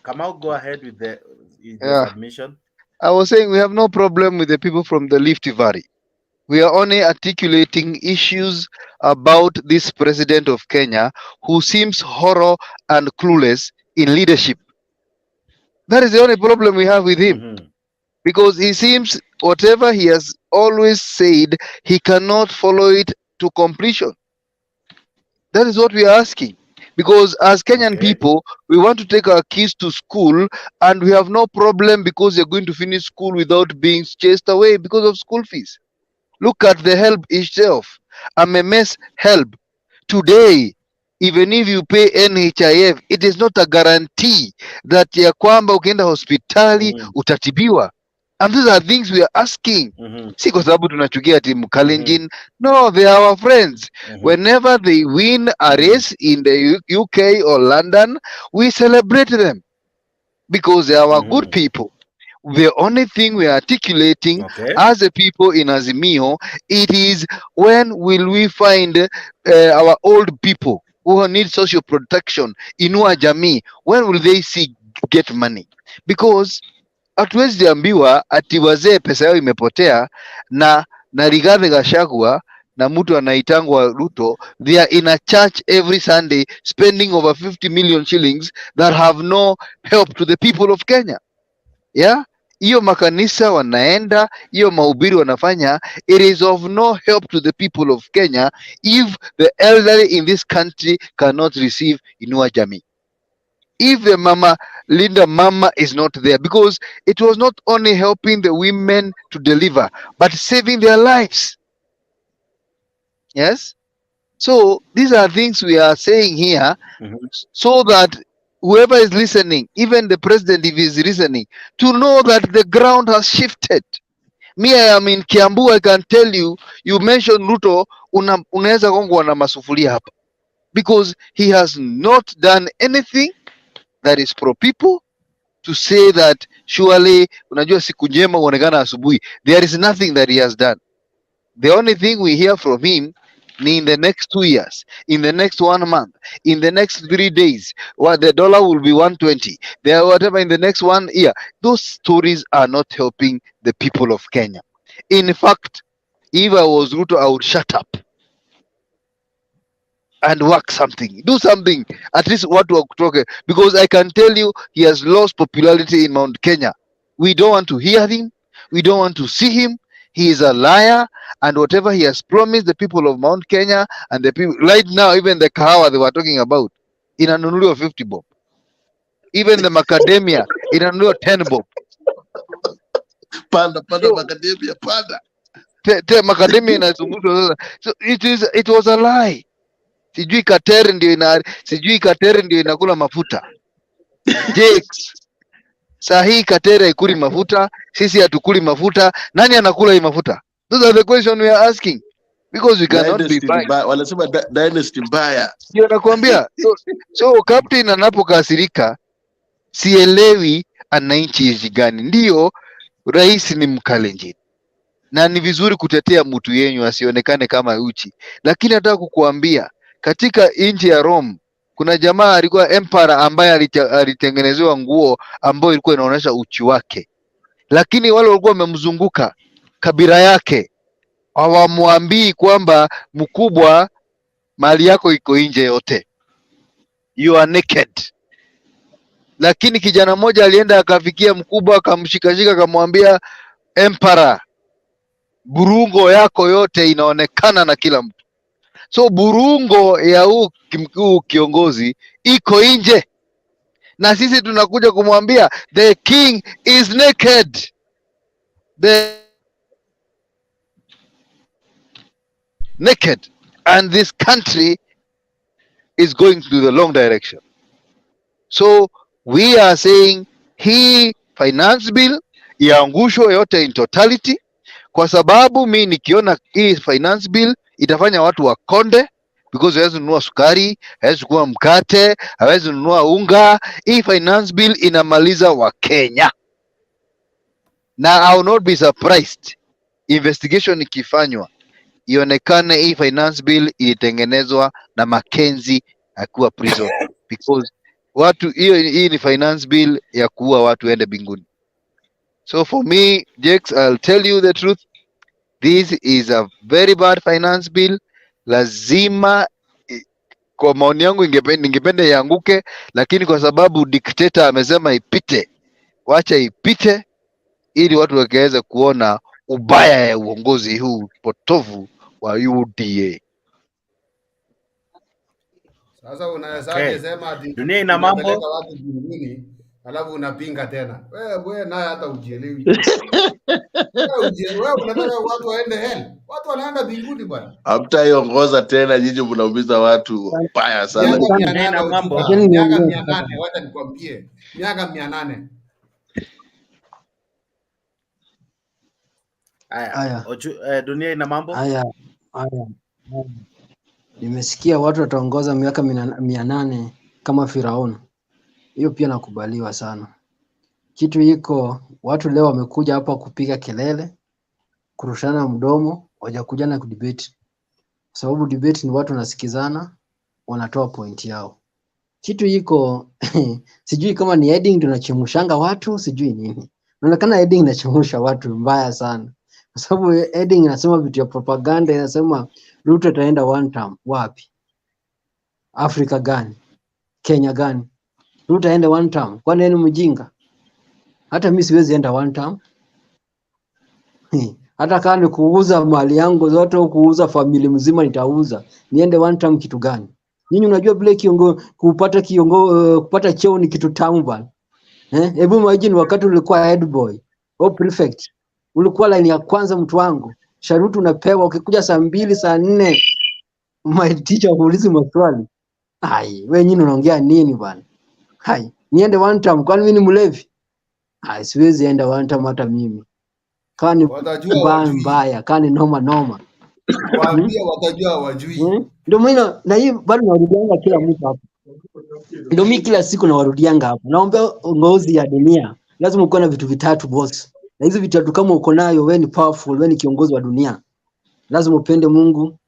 Kamau, go ahead with the submission. I was saying we have no problem with the people from the Rift Valley. We are only articulating issues about this president of Kenya who seems horror and clueless in leadership. That is the only problem we have with him. Because he seems whatever he has always said, he cannot follow it to completion. That is what we are asking. Because as Kenyan people, we want to take our kids to school and we have no problem because they're going to finish school without being chased away because of school fees. Look at the help itself. MMS help. Today, even if you pay NHIF, it is not a guarantee that ya kwamba ukienda hospitali utatibiwa. And these are things we are asking. Si kwa sababu tunachukia timu Kalenjin. No, they are our friends. Whenever they win a race in the UK or London, we celebrate them because they are our good people. The only thing we are articulating as a people in Azimio, it is when will we find our old people who need social protection, inua jamii, when will they get money? Because hatuwezi ambiwa ati wazee pesa yao imepotea na Rigathi Gachagua na mtu anaitangwa Ruto, they are in a church every Sunday spending over 50 million shillings that have no help to the people of Kenya. Yeah? Hiyo makanisa wanaenda, hiyo mahubiri wanafanya, it is of no help to the people of Kenya if the elderly in this country cannot receive inua jamii. If the Linda Mama is not there, because it was not only helping the women to deliver, but saving their lives. Yes? So these are things we are saying here, so that whoever is listening, even the president if he is listening, to know that the ground has shifted. Me, I am in Kiambu, I can tell you, you mentioned Ruto, unaweza gongwa na masufuria hapa. Because he has not done anything that is pro people to say that surely, unajua siku njema huonekana asubuhi. There is nothing that he has done. The only thing we hear from him in the next 2 years, in the next 1 month, in the next 3 days, the dollar will be 120, whatever in the next 1 year. Those stories are not helping the people of Kenya. In fact, if I was Ruto, I would shut up and work something, do something, at least what we're talking, because I can tell you he has lost popularity in Mount Kenya. We don't want to hear him, we don't want to see him. He is a liar, and whatever he has promised the people of Mount Kenya and the people right now, even the kahawa they were talking about, inanunuliwa 50 bob. Even the macadamia inanunuliwa 10 bob. Panda macadamia, panda. Macadamia inazunguzwa. So it was a lie. Sijui Katere ndio inakula mafuta. Jakes. Sahi Katere haikuli mafuta, sisi hatukuli mafuta. Nani anakula hii mafuta? Those are the questions we are asking. Because we cannot be fine. Wanasema dynasty mbaya. Ndio nakwambia. So captain anapokasirika, sielewi ananchi gani? Ndio rais ni Mkalenjin na ni vizuri kutetea mtu yenyu asionekane kama uchi, lakini nataka kukuambia katika nchi ya Rome kuna jamaa alikuwa emperor ambaye alitengenezewa nguo ambayo ilikuwa inaonyesha uchi wake, lakini wale walikuwa wamemzunguka kabila yake hawamwambii kwamba mkubwa mali yako iko nje yote, you are naked. Lakini kijana mmoja alienda akafikia mkubwa akamshikashika akamwambia, emperor, burungo yako yote inaonekana na kila mtu. So burungo ya huu kiongozi iko nje, na sisi tunakuja kumwambia the king is naked. Naked, and this country is going to the long direction. So we are saying hii finance bill iangushwe yote in totality, kwa sababu mi nikiona hii finance bill itafanya watu wakonde, because hawezi nunua sukari, hawezi kununua mkate, hawezi nunua unga. Hii finance bill inamaliza wa Kenya, na I will not be surprised investigation ikifanywa ionekane hii finance bill ilitengenezwa na Mackenzie akiwa prison, because watu hii ni finance bill ya kuua watu ende binguni. So for me, Jakes, I'll tell you the truth, this is a very bad finance bill. Lazima, kwa maoni yangu ningependa ianguke, lakini kwa sababu dictator amesema ipite, wacha ipite ili watu wakaweze kuona ubaya ya uongozi huu potovu wa UDA. Sasa unawezaje sema dunia ina mambo watu binguni alafu unapinga tena? Wewe naye hata ujielewi. Wewe unataka watu waende hell? Watu wanaenda binguni bwana. Hamtaiongoza tena, nyinyi mnaumiza watu mbaya sana. Miaka 800, wacha nikwambie. Miaka 800. Haya. Dunia ina mambo. Haya. Nimesikia watu wataongoza miaka 800 kama Firauni. Hiyo pia nakubaliwa sana. Kitu iko, watu leo wamekuja hapa kupiga kelele, kurushana mdomo, wajakuja na kudebate. Sababu debate ni watu wanasikizana, wanatoa point yao. Kitu iko sijui kama ni heading ndio inachemushanga watu, sijui nini. Inaonekana heading inachemusha watu mbaya sana. Kwa sababu heading inasema vitu ya propaganda, inasema Ruto ataenda one term. Wapi? Afrika gani? Kenya gani? Ruto aende one term. Kwani yeye ni mjinga? Hata mimi siwezi enda one term. Hata kama ni kuuza mali yangu zote au kuuza familia mzima nitauza. Niende one term kitu gani? Nyinyi unajua bila kupata cheo ni kitu tamu bana. Hebu imagine wakati ulikuwa head boy au prefect. Ulikuwa line ya kwanza mtu wangu. Sharutu unapewa ukikuja saa 2 saa 4 my teacher huulizi maswali. Hai, wewe nyinyi unaongea nini bana? Hai, niende one term kwani mimi ni mlevi? Hai, siwezi enda one term hata mimi. Kani mbaya, kani noma. Waambie watajua wajui. Ndio maana na hii bado narudianga kila mtu hapa. Ndio mimi kila siku nawarudianga hapa. Naomba ngozi ya dunia. Lazima uko na vitu vitatu boss. Na hizo vitatu kama uko nayo, wewe ni powerful, wewe ni kiongozi wa dunia. Lazima upende Mungu,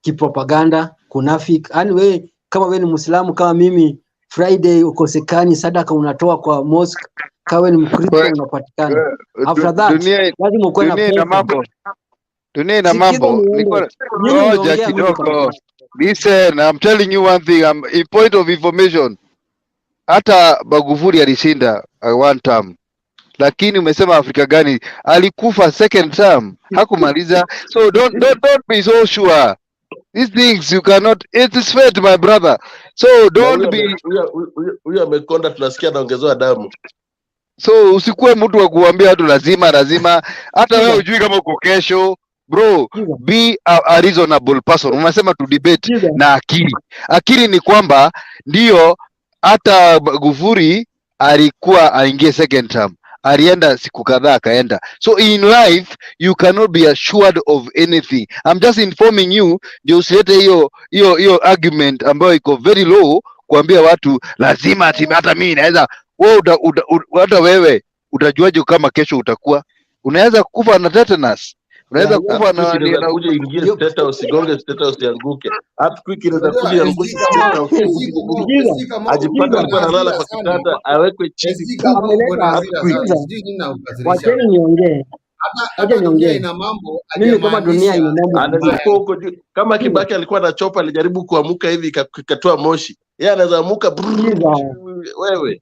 kipropaganda, kunafik. Yaani wewe kama wewe ni Muislamu kama mimi, Friday ukosekani, sadaka unatoa kwa mosque, kama wewe ni Mkristo unapatikana. After that, lazima uko na dunia ina mambo. Ngoja kidogo. Listen, I'm telling you one thing, in point of information. Hata Magufuli alishinda one term. Lakini umesema Afrika gani? Alikufa second term, hakumaliza. So don't be so sure. These things you cannot, it is fate my brother. So don't be huyo amekonda, tunasikia naongezewa damu. So usikuwe mtu wa kuambia watu lazima hata wewe hujui kama uko kesho. Bro, be a reasonable person. Unasema tu debate na akili ni kwamba ndio hata Magufuli alikuwa aingie second term, alienda siku kadhaa akaenda. So in life you cannot be assured of anything. I'm just informing you, ndio usilete hiyo argument ambayo iko very low kuambia watu lazima hata mimi naweza wewe hata wewe utajuaje kama kesho utakuwa? Unaweza kufa na tetanus, unaweza kufa na kuja ingie teta usigonge teta usianguke. Earthquake inaweza kuja iangushe teta ajipata alikuwa analala kwa kitanda awekwe chini. Wacheni niongee. Acha niongee. Mimi kama dunia ina mambo anaweza kuwa huko kama Kibaki alikuwa anachopa alijaribu kuamuka hivi ikatoa moshi. Yeye anaweza amuka wewe.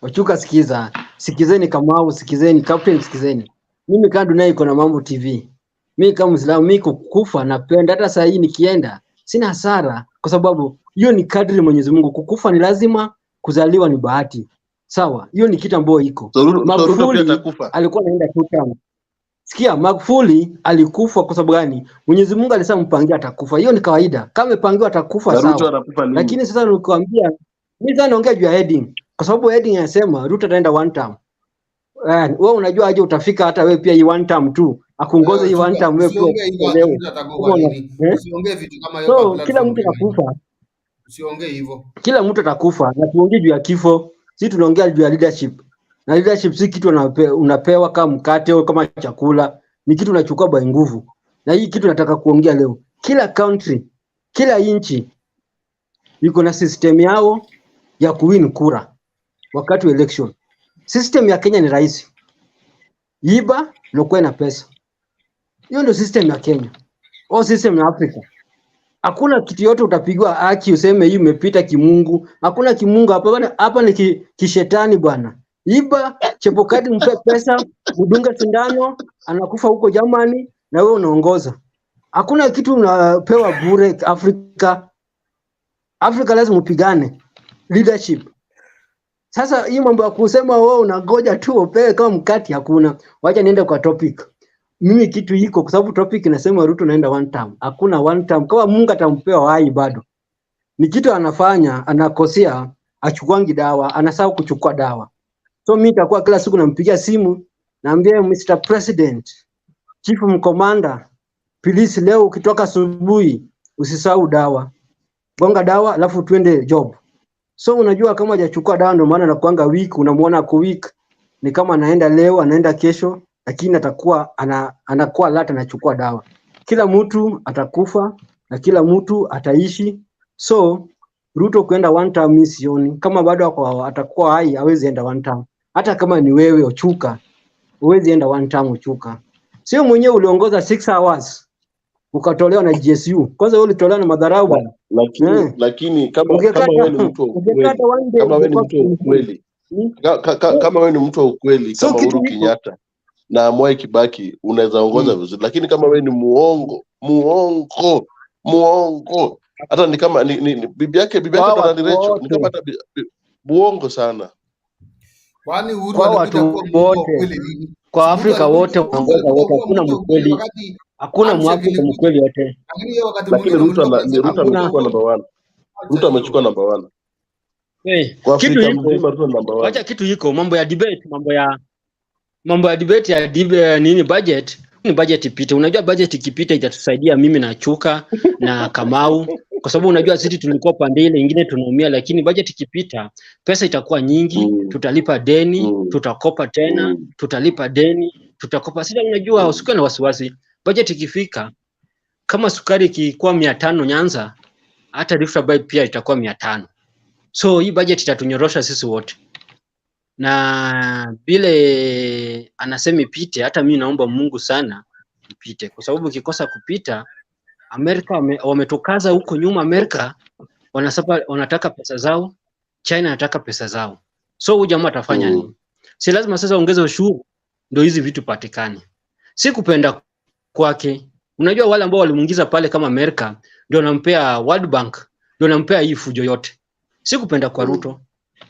Ochuka sikiza. Sikizeni Kamau, sikizeni Captain, sikizeni. Mimi kama dunia iko na mambo TV. Mimi kama Muislamu mimi kukufa napenda, hata saa hii nikienda sina hasara kwa sababu hiyo ni kadri Mwenyezi Mungu. Kukufa ni lazima, kuzaliwa ni bahati. Sawa, hiyo ni kitu ambayo iko. Magufuli alikuwa anaenda 2 term. Sikia, Magufuli alikufa kwa sababu gani? Mwenyezi Mungu alisema mpangia atakufa. Hiyo ni kawaida. Kama mpangiwa atakufa sawa. Lakini sasa nikwambia mimi sasa naongea juu ya heading. Kwa sababu heading inasema Ruto ataenda 1 term. Wewe unajua aje utafika hata wewe pia hii 1 term tu. Akungoze hii 1 term wewe pia. Usiongee vitu kama hiyo. So kila mtu atakufa. Usiongee hivyo. Kila mtu atakufa na tuongee juu ya kifo. Sisi tunaongea juu ya leadership. Na leadership si kitu unapewa kama mkate au kama chakula, ni kitu unachukua by nguvu. Na hii kitu nataka kuongea leo. Kila country, kila inchi iko na system yao ya kuwin kura wakati wa election. System ya Kenya ni rahisi. Iba na kuwe na pesa. Hiyo ndio system ya Kenya. Au system ya Afrika. Hakuna kitu yote utapigwa haki useme hii imepita kimungu. Hakuna kimungu hapa bwana, hapa ni kishetani bwana. Iba Chebukati mpe pesa, mdunga sindano, anakufa huko Germany na wewe unaongoza. Hakuna kitu unapewa bure Afrika. Afrika lazima upigane. Leadership. Sasa hii mambo ya kusema wewe unangoja tu upewe kama mkati hakuna. Wacha niende kwa topic. Mimi kitu hiko kwa sababu topic inasema Ruto naenda 1 term. Hakuna 1 term. Kama Mungu atampea hai bado. Ni kitu anafanya, anakosea, achukuangi dawa, anasahau kuchukua dawa. So mimi nitakuwa kila siku nampigia simu, naambia Mr. President, Chief Commander, please leo ukitoka asubuhi usisahau dawa. Gonga dawa alafu twende job. So unajua kama hajachukua dawa ndio maana anakuanga weak, unamuona ako weak. Ni kama anaenda leo, anaenda kesho, lakini atakuwa anakuwa lata anachukua dawa. Kila mtu atakufa na kila mtu ataishi. So Ruto kwenda 1 term sioni. Kama bado atakuwa hai hawezi enda 1 term. Hata kama ni wewe Ochuka, huwezi enda 1 term Ochuka. Sio mwenyewe uliongoza 6 hours. Ukatolewa na GSU. Kwanza wewe ulitolewa na madharau bwana. Lakini kama wewe ni mtu wa ukweli. Kama wewe ni mtu wa ukweli kama Uhuru Kenyatta na Mwai Kibaki unaweza ongoza vizuri. Lakini kama wewe ni muongo. Hata ni kama ni bibi yake ananirecho ni kama hata muongo sana. Kwani Uhuru alikuja kwa wote kwa Afrika wote wanaongoza wote, hakuna mkweli, hakuna Mwafrika mkweli wote. Lakini Ruto amechukua number 1. Ruto amechukua number 1. Kwa Afrika mzima Ruto number 1. Acha kitu iko mambo ya debate, mambo ya debate ya nini budget. Ni budget ipite. Unajua budget ikipita itatusaidia mimi na Chuka na Kamau kwa sababu unajua sisi tulikuwa pande ile nyingine tunaumia, lakini budget ikipita pesa itakuwa nyingi, tutalipa deni, tutakopa tena, tutalipa deni, tutakopa. Sasa unajua usiwe na wasiwasi. Budget ikifika kama sukari ikikuwa 500 Nyanza, hata Rift Valley pia itakuwa 500. So hii budget itatunyorosha sisi wote. Na vile anasema ipite, hata mimi naomba Mungu sana ipite kwa sababu ukikosa kupita Amerika wametokaza huko nyuma. Amerika wanataka pesa zao, China anataka pesa zao. So huyu jamaa atafanya nini? Si lazima sasa ongeze ushuru ndio hizi vitu patikane. Si kupenda kwake. Unajua wale ambao walimuingiza pale kama Amerika ndio wanampea World Bank, ndio wanampea hii fujo yote. Si kupenda kwa Ruto.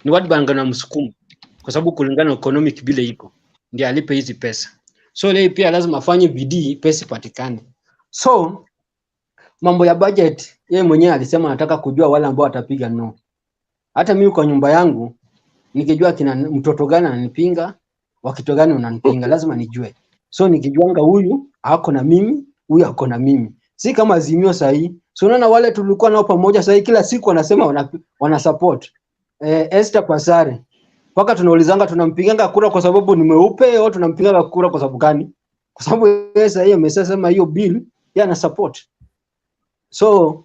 Ni World Bank na msukumo kwa sababu kulingana na economic bile iko ndio alipe hizi pesa. So leo pia lazima afanye bidii pesa patikane. So mambo ya budget yeye mwenyewe alisema anataka kujua wale ambao watapiga no. Hata mimi kwa nyumba yangu nikijua kina mtoto gani ananipinga, wakito gani unanipinga, lazima nijue. So nikijuanga huyu hako na mimi, huyu hako na mimi. Si kama Azimio sahi. So unaona wale tulikuwa nao pamoja sahi kila siku wanasema wana support. Esther Pasare. Paka tunaulizanga tunampiganga kura kwa sababu ni mweupe au tunampiganga kura kwa sababu gani? Kwa sababu yeye sasa amesema hiyo bill yeye ana support. So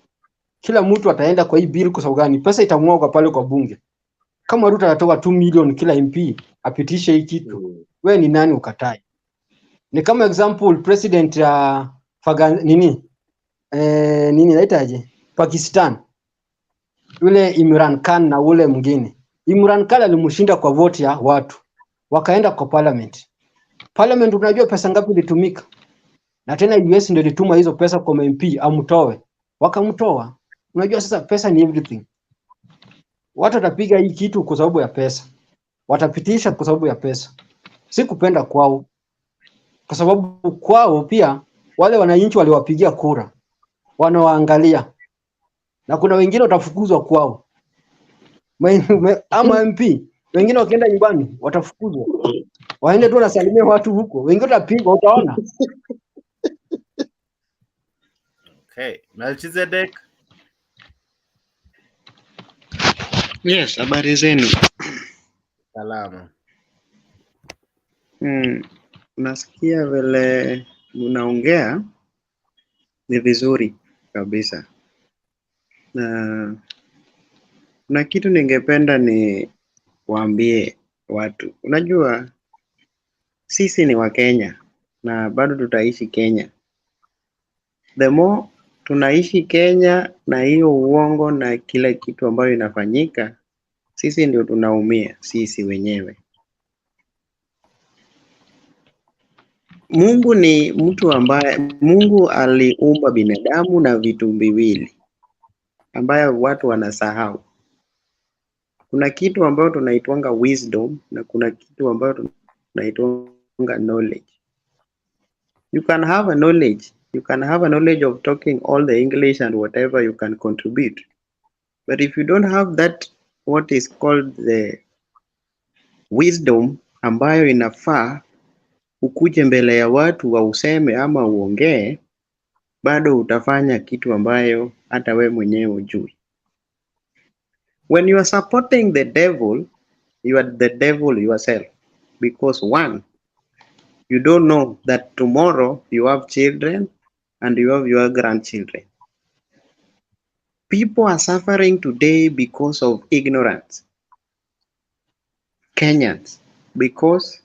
kila mtu ataenda kwa hii bill kwa sababu gani? Pesa itamwagwa pale kwa bunge. Kama Ruto atatoa 2 million kila MP apitishe hii kitu, wewe ni nani ukatae? Ni kama example president nini naitaje? Pakistan. Yule Imran Khan na ule mwingine. Imran Khan alimshinda kwa vote ya watu. Wakaenda kwa parliament. Parliament unajua pesa ngapi ilitumika? Na tena US ndio ilituma hizo pesa kwa MP amtoe. Wakamtoa. Unajua sasa pesa ni everything. Watu watapiga hii kitu kwa sababu ya pesa. Watapitisha kwa sababu ya pesa. Si kupenda kwao. Kwa sababu kwao pia wale wananchi waliwapigia kura. Wanawaangalia. Na kuna wengine watafukuzwa kwao. Ama MP wengine wakienda nyumbani watafukuzwa. Waende tu nasalimia watu huko. Wengine watapigwa utaona. Okay, Melchizedek. Yes, habari zenu. Salama. Nasikia vile mnaongea ni vizuri kabisa. Na kitu ningependa ni waambie watu. Unajua sisi ni wa Kenya na bado tutaishi Kenya. The more tunaishi Kenya na hiyo uongo na kila kitu ambayo inafanyika, sisi ndio tunaumia sisi wenyewe. Mungu ni mtu ambaye Mungu aliumba binadamu na vitu viwili ambayo watu wanasahau. Kuna kitu ambayo tunaitwanga wisdom na kuna kitu ambayo tunaitwanga knowledge. You can have a knowledge. You can have a knowledge of talking all the English and whatever you can contribute. But if you don't have that, what is called the wisdom ambayo inafaa ukuje mbele ya watu wa useme ama uongee, bado utafanya kitu ambayo hata we mwenyewe hujui. When you are supporting the devil, you are the devil yourself. Because one, you don't know that tomorrow you have children and you have your grandchildren. People are suffering today because of ignorance. Kenyans, because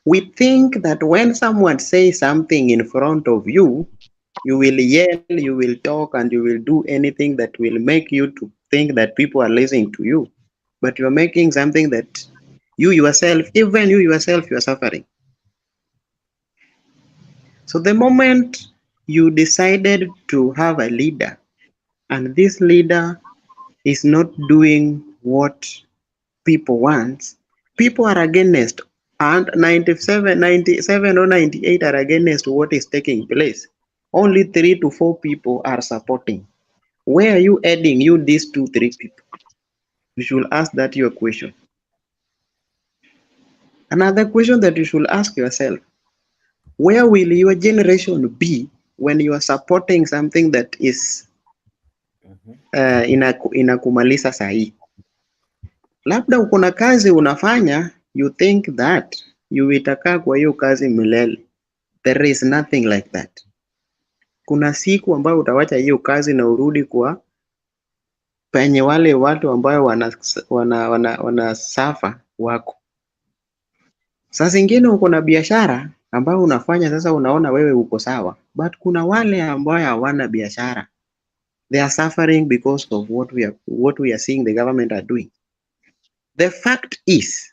we think that when someone says something in front of you, you will yell, you will talk, and you will do anything that will make you to think that people are listening to you. But you are making something that you yourself, even you yourself, you are suffering. So the moment you decided to have a leader, and this leader is not doing what people want, people are against, and 97 or 98 are against what is taking place. Only 3 to 4 people are supporting. Where are you adding these 2, 3 people? You should ask that your question. Another question that you should ask yourself, where will your generation be when you are supporting something that is inakumalisa sahi? Labda uko na kazi unafanya, you think that you itakaa kwa hiyo kazi milele. There is nothing like that. Kuna siku ambayo utawacha hiyo kazi na urudi kwa penye wale watu ambayo wanasafa wako. Sasa zingine uko na biashara ambayo unafanya, sasa unaona wewe uko sawa, but kuna wale ambao hawana biashara. They are suffering because of what we are seeing the government are doing. The fact is,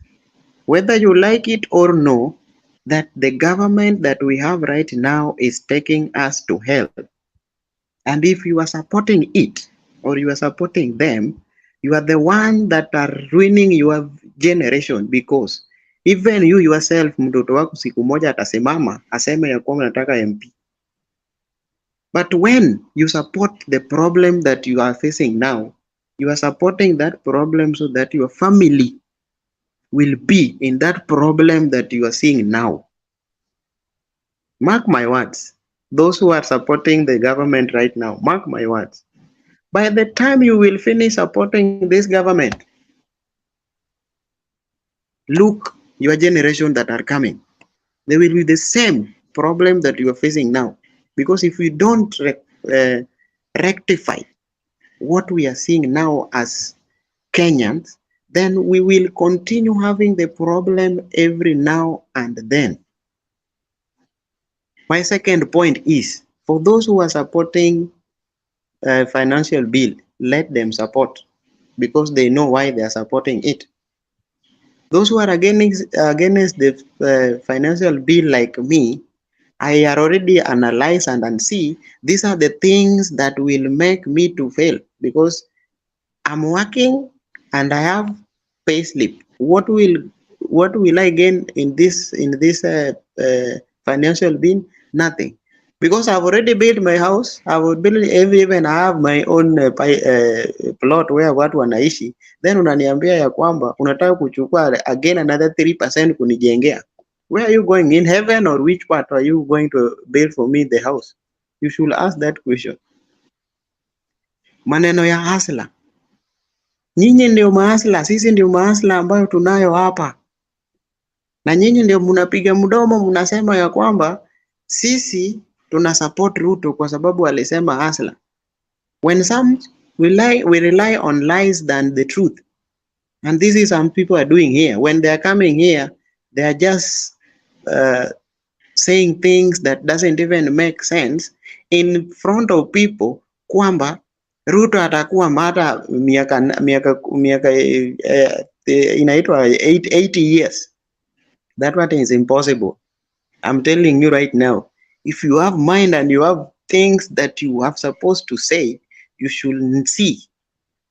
whether you like it or no, that the government that we have right now is taking us to hell. And if you are supporting it or you are supporting them, you are the one that are ruining your generation, because even you yourself, mtoto wako siku moja atasimama aseme ya kwamba nataka MP. But when you support the problem that you are facing now, you are supporting that problem so that your family will be in that problem that you are seeing now. Mark my words. Those who are supporting the government right now, mark my words. By the time you will finish supporting this government, look, your generation that are coming, they will be the same problem that you are facing now. Because if we don't rectify what we are seeing now as Kenyans, then we will continue having the problem every now and then. My second point is, for those who are supporting financial bill, let them support, because they know why they are supporting it. Those who are against the financial bill like me, I already analyze and see these are the things that will make me to fail, because I'm working and I have pay slip. What will I gain in this financial bill? Nothing. Because I've already built my house, I will build even I have my own plot where watu wanaishi, then unaniambia ya kwamba unataka kuchukua again another 3% kunijengea. Where are you going, in heaven, or which part are you going to build for me the house? You should ask that question. Maneno ya hasla, nyinyi ndio mahasla, sisi ndio mahasla ambayo tunayo hapa, na nyinyi ndio mnapiga mdomo mnasema ya kwamba sisi tuna support Ruto kwa sababu alisema hasla. When some we rely on lies than the truth, and this is some people are doing here. When they are coming here, they are just saying things that doesn't even make sense in front of people, kwamba Ruto atakuwa mata miaka inaitwa 80 years. That one is impossible. I'm telling you right now, if you have mind and you have things that you are supposed to say, you should see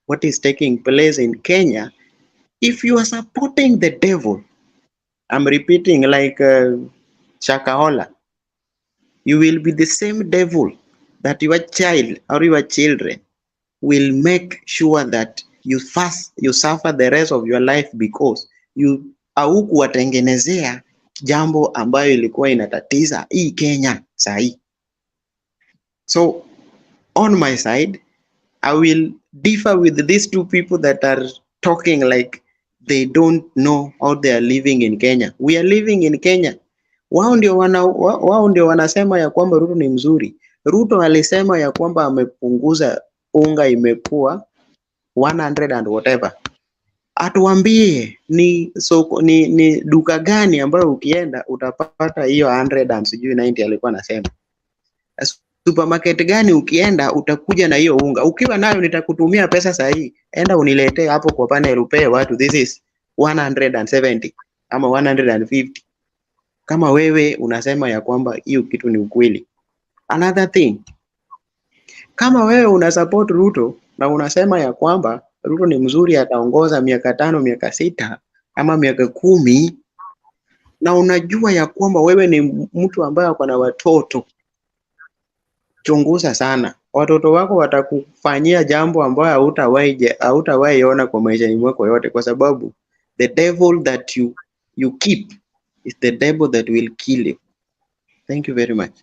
what is taking place in Kenya. If you are supporting the devil, I'm repeating like Shakahola, you will be the same devil that your child or your children will make sure that you suffer the rest of your life, because you haukuwatengenezea jambo ambayo ilikuwa inatatiza hii Kenya sahi. So on my side, I will differ with these two people that are talking like they don't know how they are living in Kenya. We are living in Kenya. Wao ndio wanasema ya kwamba Ruto ni mzuri. Ruto alisema ya kwamba amepunguza unga, imekuwa 100 and whatever. Atuambie ni duka gani ambayo ukienda utapata hiyo 100 and sijui 90 alikuwa anasema. Supermarket gani ukienda utakuja na hiyo unga. Ukiwa nayo nitakutumia pesa sahihi. Enda uniletee hapo kwa panel upee watu, this is 170 ama 150. Kama wewe unasema ya kwamba hiyo kitu ni ukweli. Another thing, kama wewe una support Ruto na unasema ya kwamba Ruto ni mzuri, ataongoza miaka 5, miaka 6 ama miaka 10, na unajua ya kwamba wewe ni mtu ambaye ako na watoto, chunguza sana. Watoto wako watakufanyia jambo ambayo hautawahi ona kwa maisha yako yote, kwa sababu the devil that you keep is the devil that will kill you. Thank you very much.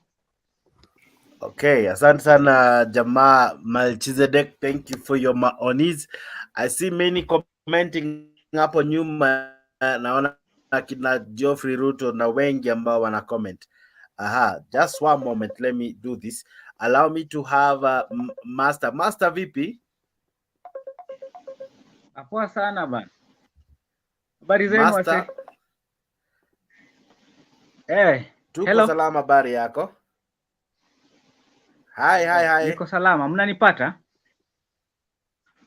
Okay, asante sana jamaa Melchizedek, thank you for your maonis. I see many commenting hapo nyuma, naona kina Geoffrey Ruto na wengi ambao wana comment. Just one moment, let me do this. Allow me to have Master vipi? Poa sana bana. Habari zenu wase? Tuko hello. Salama, habari yako? Hi. Niko salama, mnanipata?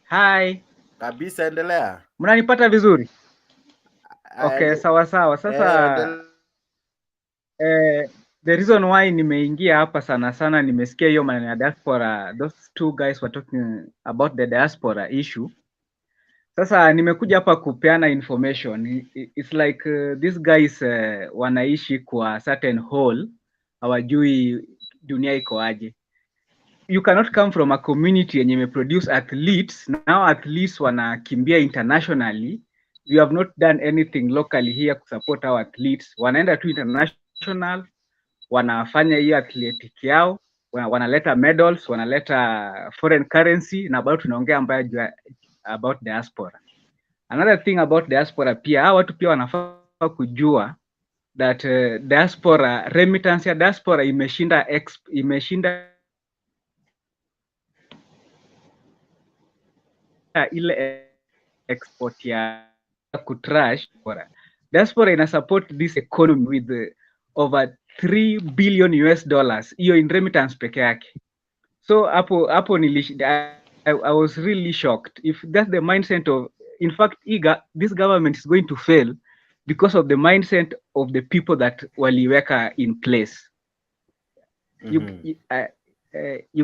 Hi. Kabisa, endelea. Mnanipata vizuri? Okay, sawa. Sasa the reason why nimeingia hapa sana nimesikia hiyo maneno ya diaspora. Those two guys were talking about the diaspora issue. Sasa nimekuja hapa kupeana information. It's like these guys wanaishi kwa certain hole, hawajui dunia iko aje. You cannot come from a community yenye imeproduce athletes. Now athletes wanakimbia internationally. You have not done anything locally here to support our athletes. Wanaenda tu international, wanafanya hiyo athletic yao, wanaleta medals, wanaleta foreign currency, na bado tunaongea about diaspora. Another thing about diaspora pia, hawa watu pia wanafaa kujua that diaspora, remittance ya diaspora imeshinda ile export ya kutrash. Diaspora ina support this economy with over $3 billion US, hiyo in remittance peke yake. So hapo I was really shocked if that's the mindset of, in fact, this government is going to fail because of the mindset of the people that waliweka in place. You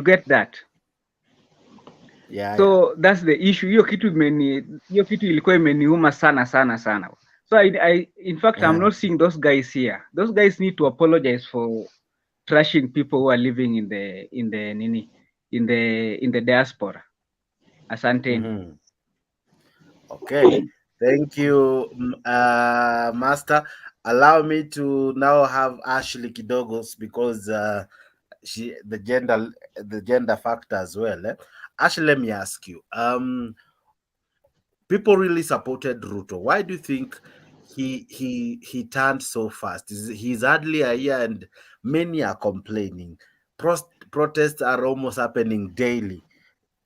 get that? Yeah. So that's the issue. Hiyo kitu ilikuwa imeniuma sana. So in fact, I'm not seeing those guys here. Those guys need to apologize for trashing people who are living in the diaspora. Asante. Okay, thank you, Master. Allow me to now have Ashley Kidogos because the gender factor as well. Ashley, let me ask you. People really supported Ruto. Why do you think he turned so fast? He's hardly a year and many are complaining. Protests are almost happening daily,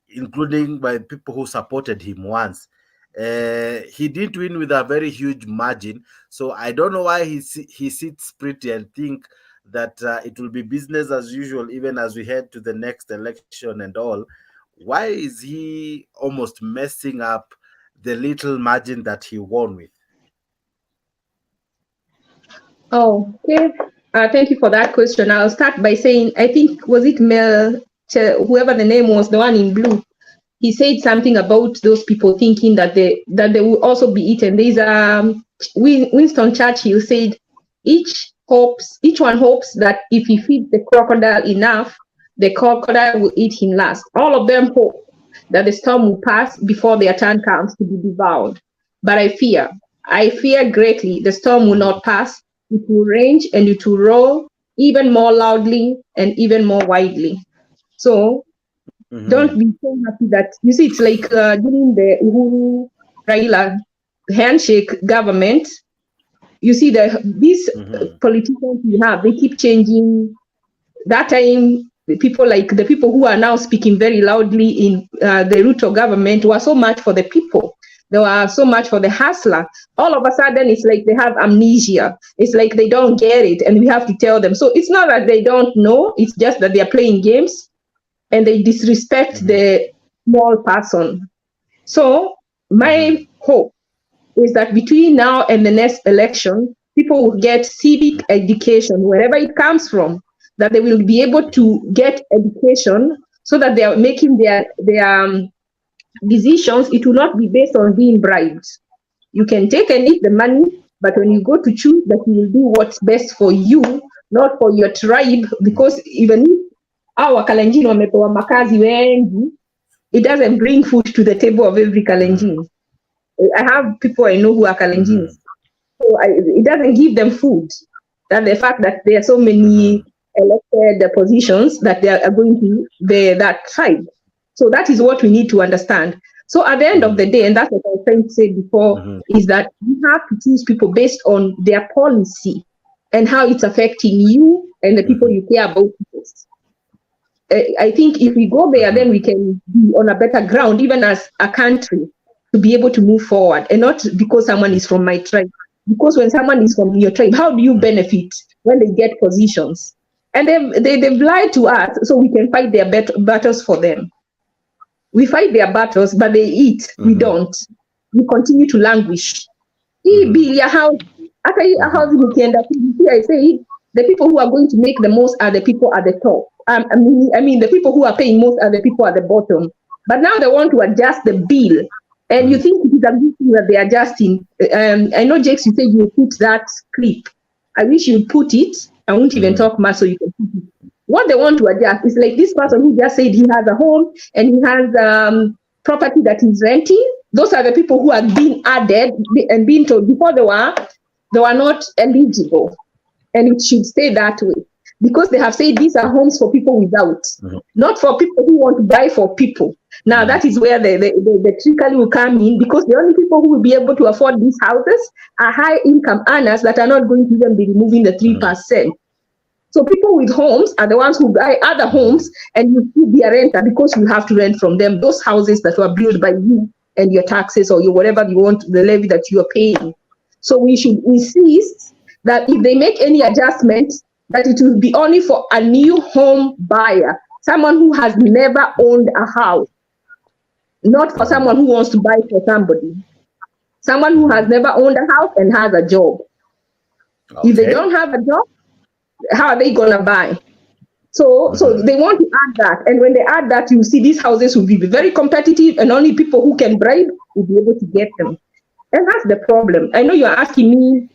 including by people who supported him once. He didn't win with a very huge margin, so I don't know why he sits pretty and think that it will be business as usual even as we head to the next election and all. Why is he almost messing up the little margin that he won with? Oh, okay. Thank you for that question. I'll start by saying, I think, was it Mel, whoever the name was, the one in blue, he said something about those people thinking that they will also be eaten. There's Winston Churchill said, each one hopes that if he feeds the crocodile enough, the crocodile will eat him last. All of them hope that the storm will pass before their turn comes to be devoured. But I fear greatly the storm will not pass. It will range and it will roll even more loudly and even more widely. So don't be so happy that, you see, it's like during the Uhuru Raila handshake government, you see these politicians we have, they keep changing. That time, the people who are now speaking very loudly in the Ruto government were so much for the people. They were so much for the hustler. All of a sudden, it's like they have amnesia. It's like they don't get it, and we have to tell them. So it's not that they don't know. It's just that they're playing games, and they disrespect the small person. So my hope is that between now and the next election, people will get civic education, wherever it comes from, that they will be able to get education so that they are making their decisions. It will not be based on being bribed. You can take and eat the money, but when you go to choose, that you will do what's best for you, not for your tribe, because even if our Kalenjin wamepewa makazi wengi, it doesn't bring food to the table of every Kalenjin. I have people I know who are Kalenjins. So it doesn't give them food. That the fact that there are so many elected positions that they are going to that tribe. So that is what we need to understand. So at the end of the day, and that's what I was trying to say before, is that you have to choose people based on their policy and how it's affecting you and the people you care about. I think if we go there, then we can be on a better ground, even as a country, to be able to move forward, and not because someone is from my tribe. Because when someone is from your tribe, how do you benefit when they get positions? And they've lied to us so we can fight their battles for them. We fight their battles, but they eat. We don't. We continue to languish. I say the people who are going to make the most are the people at the top. I mean, the people who are paying most are the people at the bottom. But now they want to adjust the bill. And you think it is a good thing that they are adjusting. I know, Jakes, you said you put that clip. I wish you put it. I won't even talk much so you can put it. What they want to adjust is like this person who just said he has a home and he has property that he's renting. Those are the people who have been added and been told before they were not eligible. And it should stay that way. Because they have said these are homes for people without, not for people who want to buy for people. Now that is where the trickery will come in, because the only people who will be able to afford these houses are high income earners that are not going to even be removing the 3%. So people with homes are the ones who buy other homes, and you see their renter because you have to rent from them those houses that were built by you and your taxes or your whatever you want, the levy that you are paying. So we should insist that if they make any adjustments, that it will be only for a new home buyer, someone who has never owned a house, not for someone who wants to buy for somebody. Someone who has never owned a house and has a job. Okay. If they don't have a job, how are they gonna buy? So they want to add that, and when they add that, you see these houses will be very competitive, and only people who can bribe will be able to get them. And that's the problem. I know you're asking me.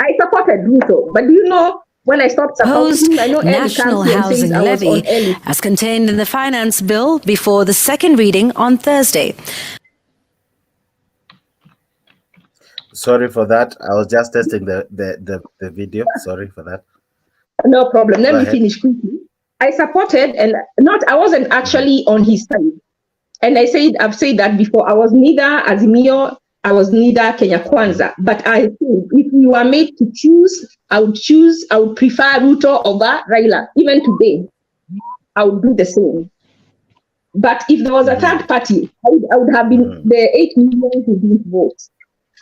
I supported Ruto, but do you know when I stopped supporting him? I know national housing levy as contained in the finance bill before the second reading on Thursday. Sorry for that. I was just testing the video. Sorry for that. No problem. Let me finish quickly. I supported, and I wasn't actually on his side. And I've said that before. I was neither Azimio, I was neither Kenya Kwanza. But I think if you are made to choose, I would prefer Ruto over Raila. Even today, I would do the same. But if there was a third party, I would have been the 8 million who didn't vote.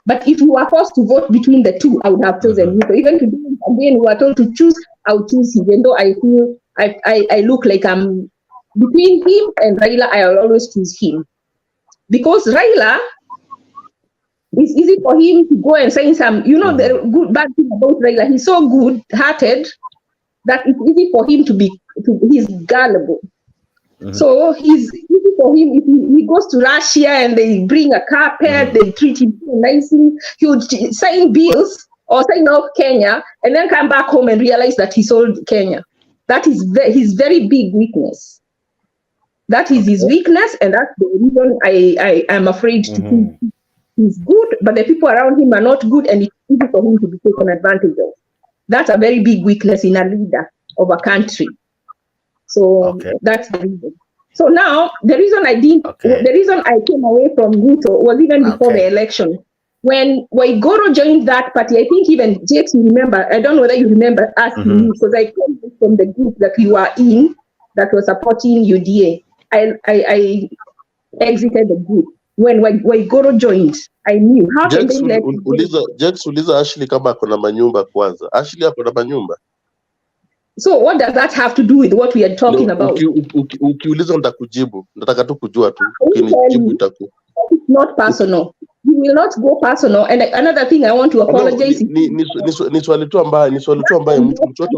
But if you were forced to vote between the two, I would have chosen Ruto. Even today, again, we are told to choose, I would choose him. Even though I feel I look like I'm between him and Raila, I will always choose him. Because Raila, it's easy for him to go and say some, the bad thing about Raila, he's so good-hearted that it's easy for him he's gullible. So he's easy for him if he goes to Russia and they bring a carpet, they treat him so nicely, he would sign bills or sign off Kenya and then come back home and realize that he sold Kenya. That is his very big weakness. That is his weakness, and that's the reason I am afraid to think he's good, but the people around him are not good, and it's easy for him to be taken advantage of. That's a very big weakness in a leader of a country. So that's the reason. So now the reason I came away from Ruto was even before the election. When Waigoro joined that party, I think even Jakes, you remember, I don't know whether you remember asking me, because I came from the group that you were in that was supporting UDA. I exited the group. When Waigoro joined, I knew. How can they let Jakes uliza Ashley kama akona manyumba kwanza. Ashley akona manyumba. So what does that have to do with what we are talking about? Ukiuliza nitakujibu. Nataka tu kujua tu. Ukinijibu itaku. It's not personal. You will not go personal. And another thing I want to apologize. Ni swali tu ambaye mtu wote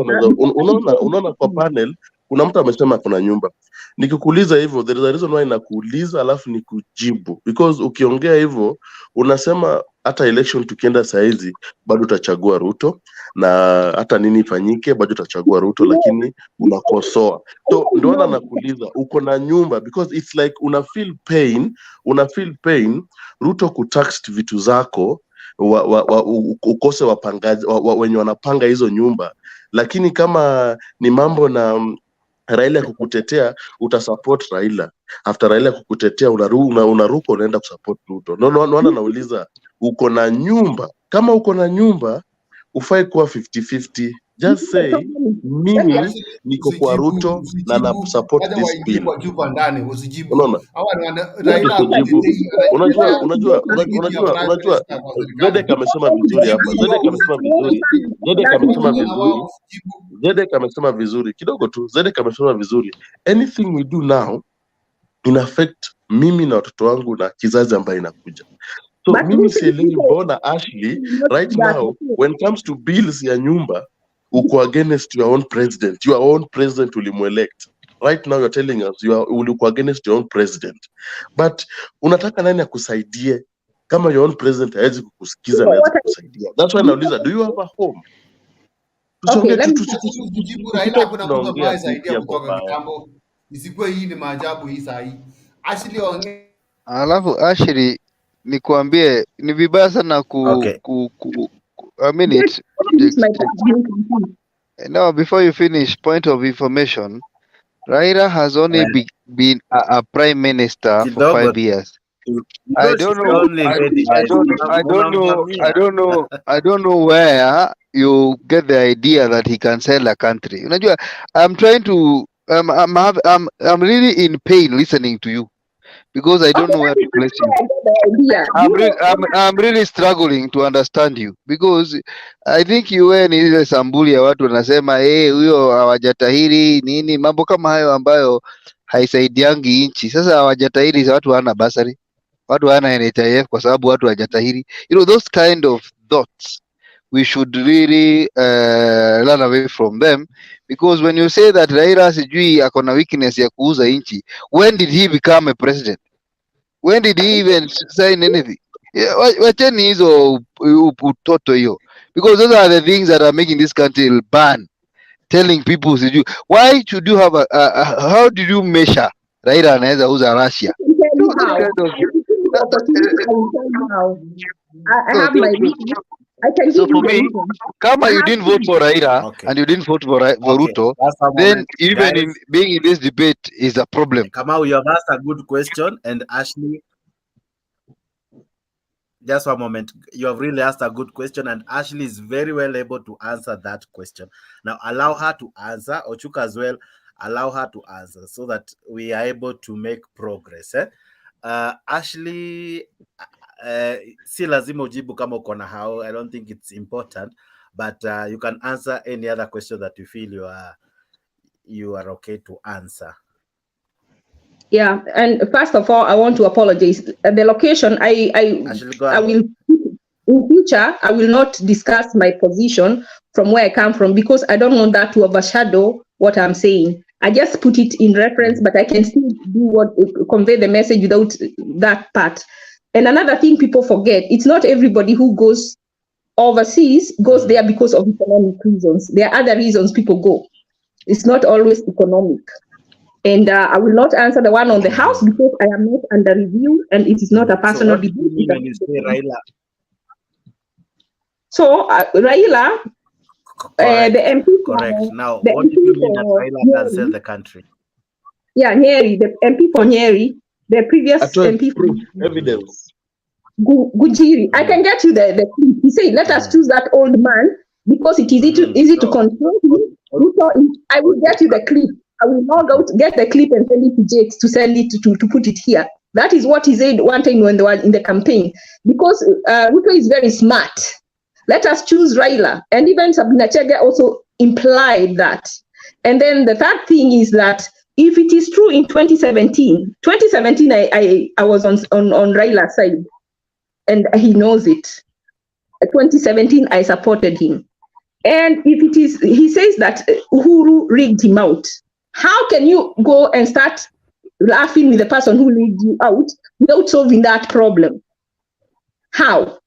unaona kwa panel kuna mtu amesema kuna nyumba. Nikikuuliza hivyo, there is a reason why nakuuliza alafu nikujibu, because ukiongea hivyo unasema hata election tukienda saizi bado utachagua Ruto, na hata nini ifanyike bado utachagua Ruto, lakini unakosoa. So ndio nakuuliza uko na nyumba, because it's like una feel pain Ruto kutax vitu zako ukose wapangaji wenye wanapanga hizo nyumba, lakini kama ni mambo na Raila kukutetea utasupport Raila, after Raila kukutetea unaruka unaenda kusupport Ruto. Naona nauliza uko na nyumba, kama uko na nyumba ufai kuwa 50-50. Just say mimi niko kwa Ruto na na support this bill. Unaona? Unajua Zedek amesema vizuri hapa. Zedek amesema vizuri kidogo tu. Zedek amesema vizuri. Anything we do now in affect mimi na watoto wangu na kizazi ambaye inakuja. So mimi sielewi mbona Ashley right now when it comes to bills ya nyumba uko against your own president ulimuelect. Right now you're telling us uko against your own president, but unataka nani akusaidie kama your own president hawezi kukusikiza na hawezi kukusaidia? That's why nauliza, do you have a home? Okay, let me kujibu Raila, kuna mtu ambaye saidia kutoka kitambo, isikuwe hii ni maajabu hii saa hii. Ashley ongea. Alafu Ashley nikuambie ni vibaya sana a minute. Now, before you finish, point of information, Raila has only been a prime minister for Kidogo 5 years. you I know don't she's know. only lady guys. I don't know where you get the idea that he can sell a country. Unajua, I'm trying to. I'm really in pain listening to you because I don't Okay, know where that to is place you. where I get the idea. I'm really struggling to understand you because I think you were ni ile sambuli ya watu wanasema huyo hawajatahiri nini, mambo kama hayo ambayo haisaidiangi nchi. Sasa hawajatahiri za watu hawana basari, watu hawana NHIF kwa sababu watu hawajatahiri. You know, those kind of thoughts we should really run away from them, because when you say that Raila sijui ako na weakness ya kuuza nchi, when did he become a president? When did he even sign anything? Yeah, wacheni hizo utoto hiyo, because those are the things that are making this country burn. Telling people sijui, why should you have how did you measure Raila anaweza uza Russia? I can tell you how. If you give me the opportunity, I will tell you how. I have my reasons. I can give you For the me, reasons. kama I you have didn't vote for Raila and you didn't vote for Ruto, that's a then moment, even guys. in being in this debate is a problem. Kamau, you have asked a good question, and Ashley, just one moment. You have really asked a good question, and Ashley is very well able to answer that question. Now, allow her to answer, Ochuka as well. Allow her to answer so that we are able to make progress. Ashley, si lazima ujibu kama uko na hao. I don't think it's important, but you can answer any other question that you feel you are okay to answer. Yeah, and first of all, I want to apologize. The location, I will, in future, I will not discuss my position from where I come from, because I don't want that to overshadow what I'm saying. I just put it in reference, but I can still convey the message without that part. And another thing people forget, it's not everybody who goes overseas goes there because of economic reasons. There are other reasons people go. It's not always economic. And I will not answer the one on the house because I am not under review and it is not a personal debate. When you say Raila? So Raila, the MP. Correct. Now, what do you mean that Raila can sell the country? Yeah, Nyeri, the MP for Nyeri, the previous MP for evidence. Gujiri. I can get you the clip. He said, let us choose that old man because it is easy to control him. I will get you the clip. I will log out, get the clip and send it to Jakes to send it to put it here. That is what he said one time when they were in the campaign. Because Ruto is very smart. Let us choose Raila. And even Sabina Chege also implied that. And then the third thing is that if it is true in 2017, I was on Raila's side. And he knows it. 2017, I supported him. And if it is, he says that Uhuru rigged him out. How can you go and start laughing with the person who rigged you out without solving that problem? How?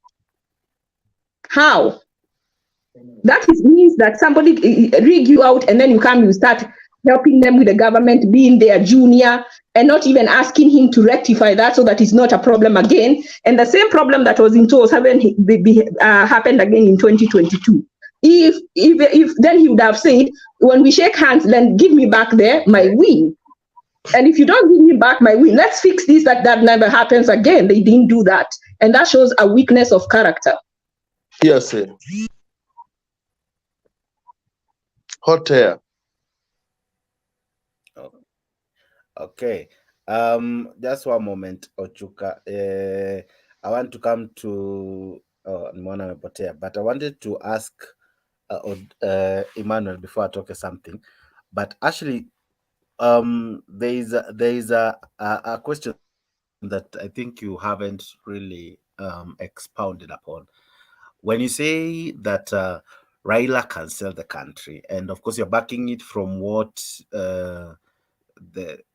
That means that somebody rig you out and then you start helping them with the government, being their junior, and not even asking him to rectify that so that it's not a problem again. And the same problem that was in 2007 happened again in 2022. If then he would have said, when we shake hands, then give me back my win. And if you don't give me back my win, let's fix this, that never happens again. They didn't do that. And that shows a weakness of character. Yes, sir. Hot air. Okay. Just one moment, Ochuka. I want to come to Nimona Mepotea, but I wanted to ask Emmanuel before I talk something. But actually, there is a question that I think you haven't really expounded upon. When you say that Raila can sell the country, and of course you're backing it from what the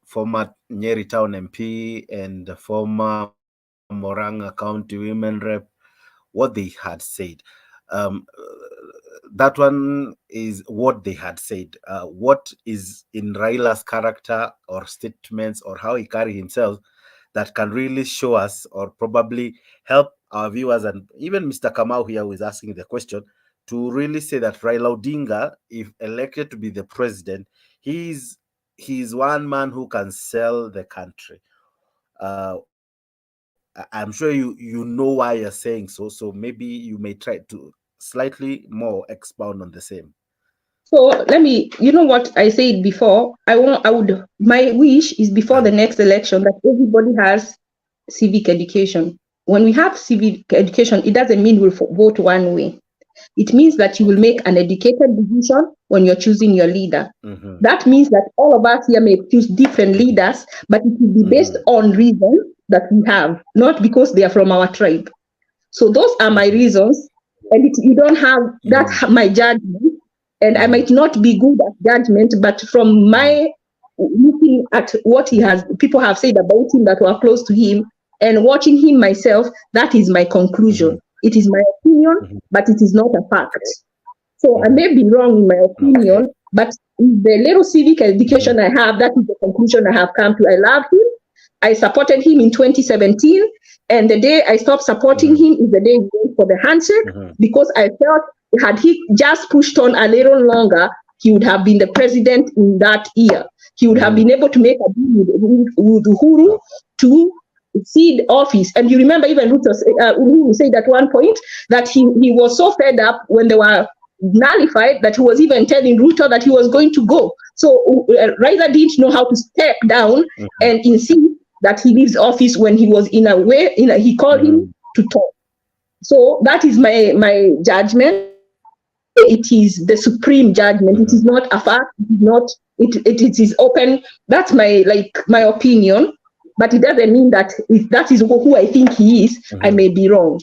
former Nyeri Town MP and the former Moranga County Women Rep, what they had said. That one is what they had said. What is in Raila's character or statements or how he carry himself that can really show us or probably help our viewers and even Mr. Kamau here who is asking the question to really say that Raila Odinga, if elected to be the president, he is he's one man who can sell the country. I'm sure you know why you're saying so. So maybe you may try to slightly more expound on the same. So let me, you know what I said before, my wish is before the next election that everybody has civic education. When we have civic education, it doesn't mean we'll vote one way. It means that you will make an educated decision when you're choosing your leader. Mm-hmm. That means that all of us here may choose different leaders, but it will be based on reasons that we have, not because they are from our tribe. So those are my reasons, and you don't have, that's my judgment, and I might not be good at judgment, but from my looking at what people have said about him that were close to him, and watching him myself, that is my conclusion. It is my opinion, but it is not a fact. So I may be wrong in my opinion, but the little civic education I have, that is the conclusion I have come to. I love him. I supported him in 2017, and the day I stopped supporting him is the day we went for the handshake, because I felt had he just pushed on a little longer, he would have been the president in that year. He would have been able to make a deal with Uhuru to cede office. And you remember even Uhuru said at one point that he was so fed up when they were nullified that he was even telling Ruto that he was going to go. So Raila didn't know how to step down and insist that he leaves office when he was in a way, he called him to talk. So that is my judgment. It is the supreme judgment. It is not a fact. It is open. That's my opinion. But it doesn't mean that if that is who I think he is, I may be wrong.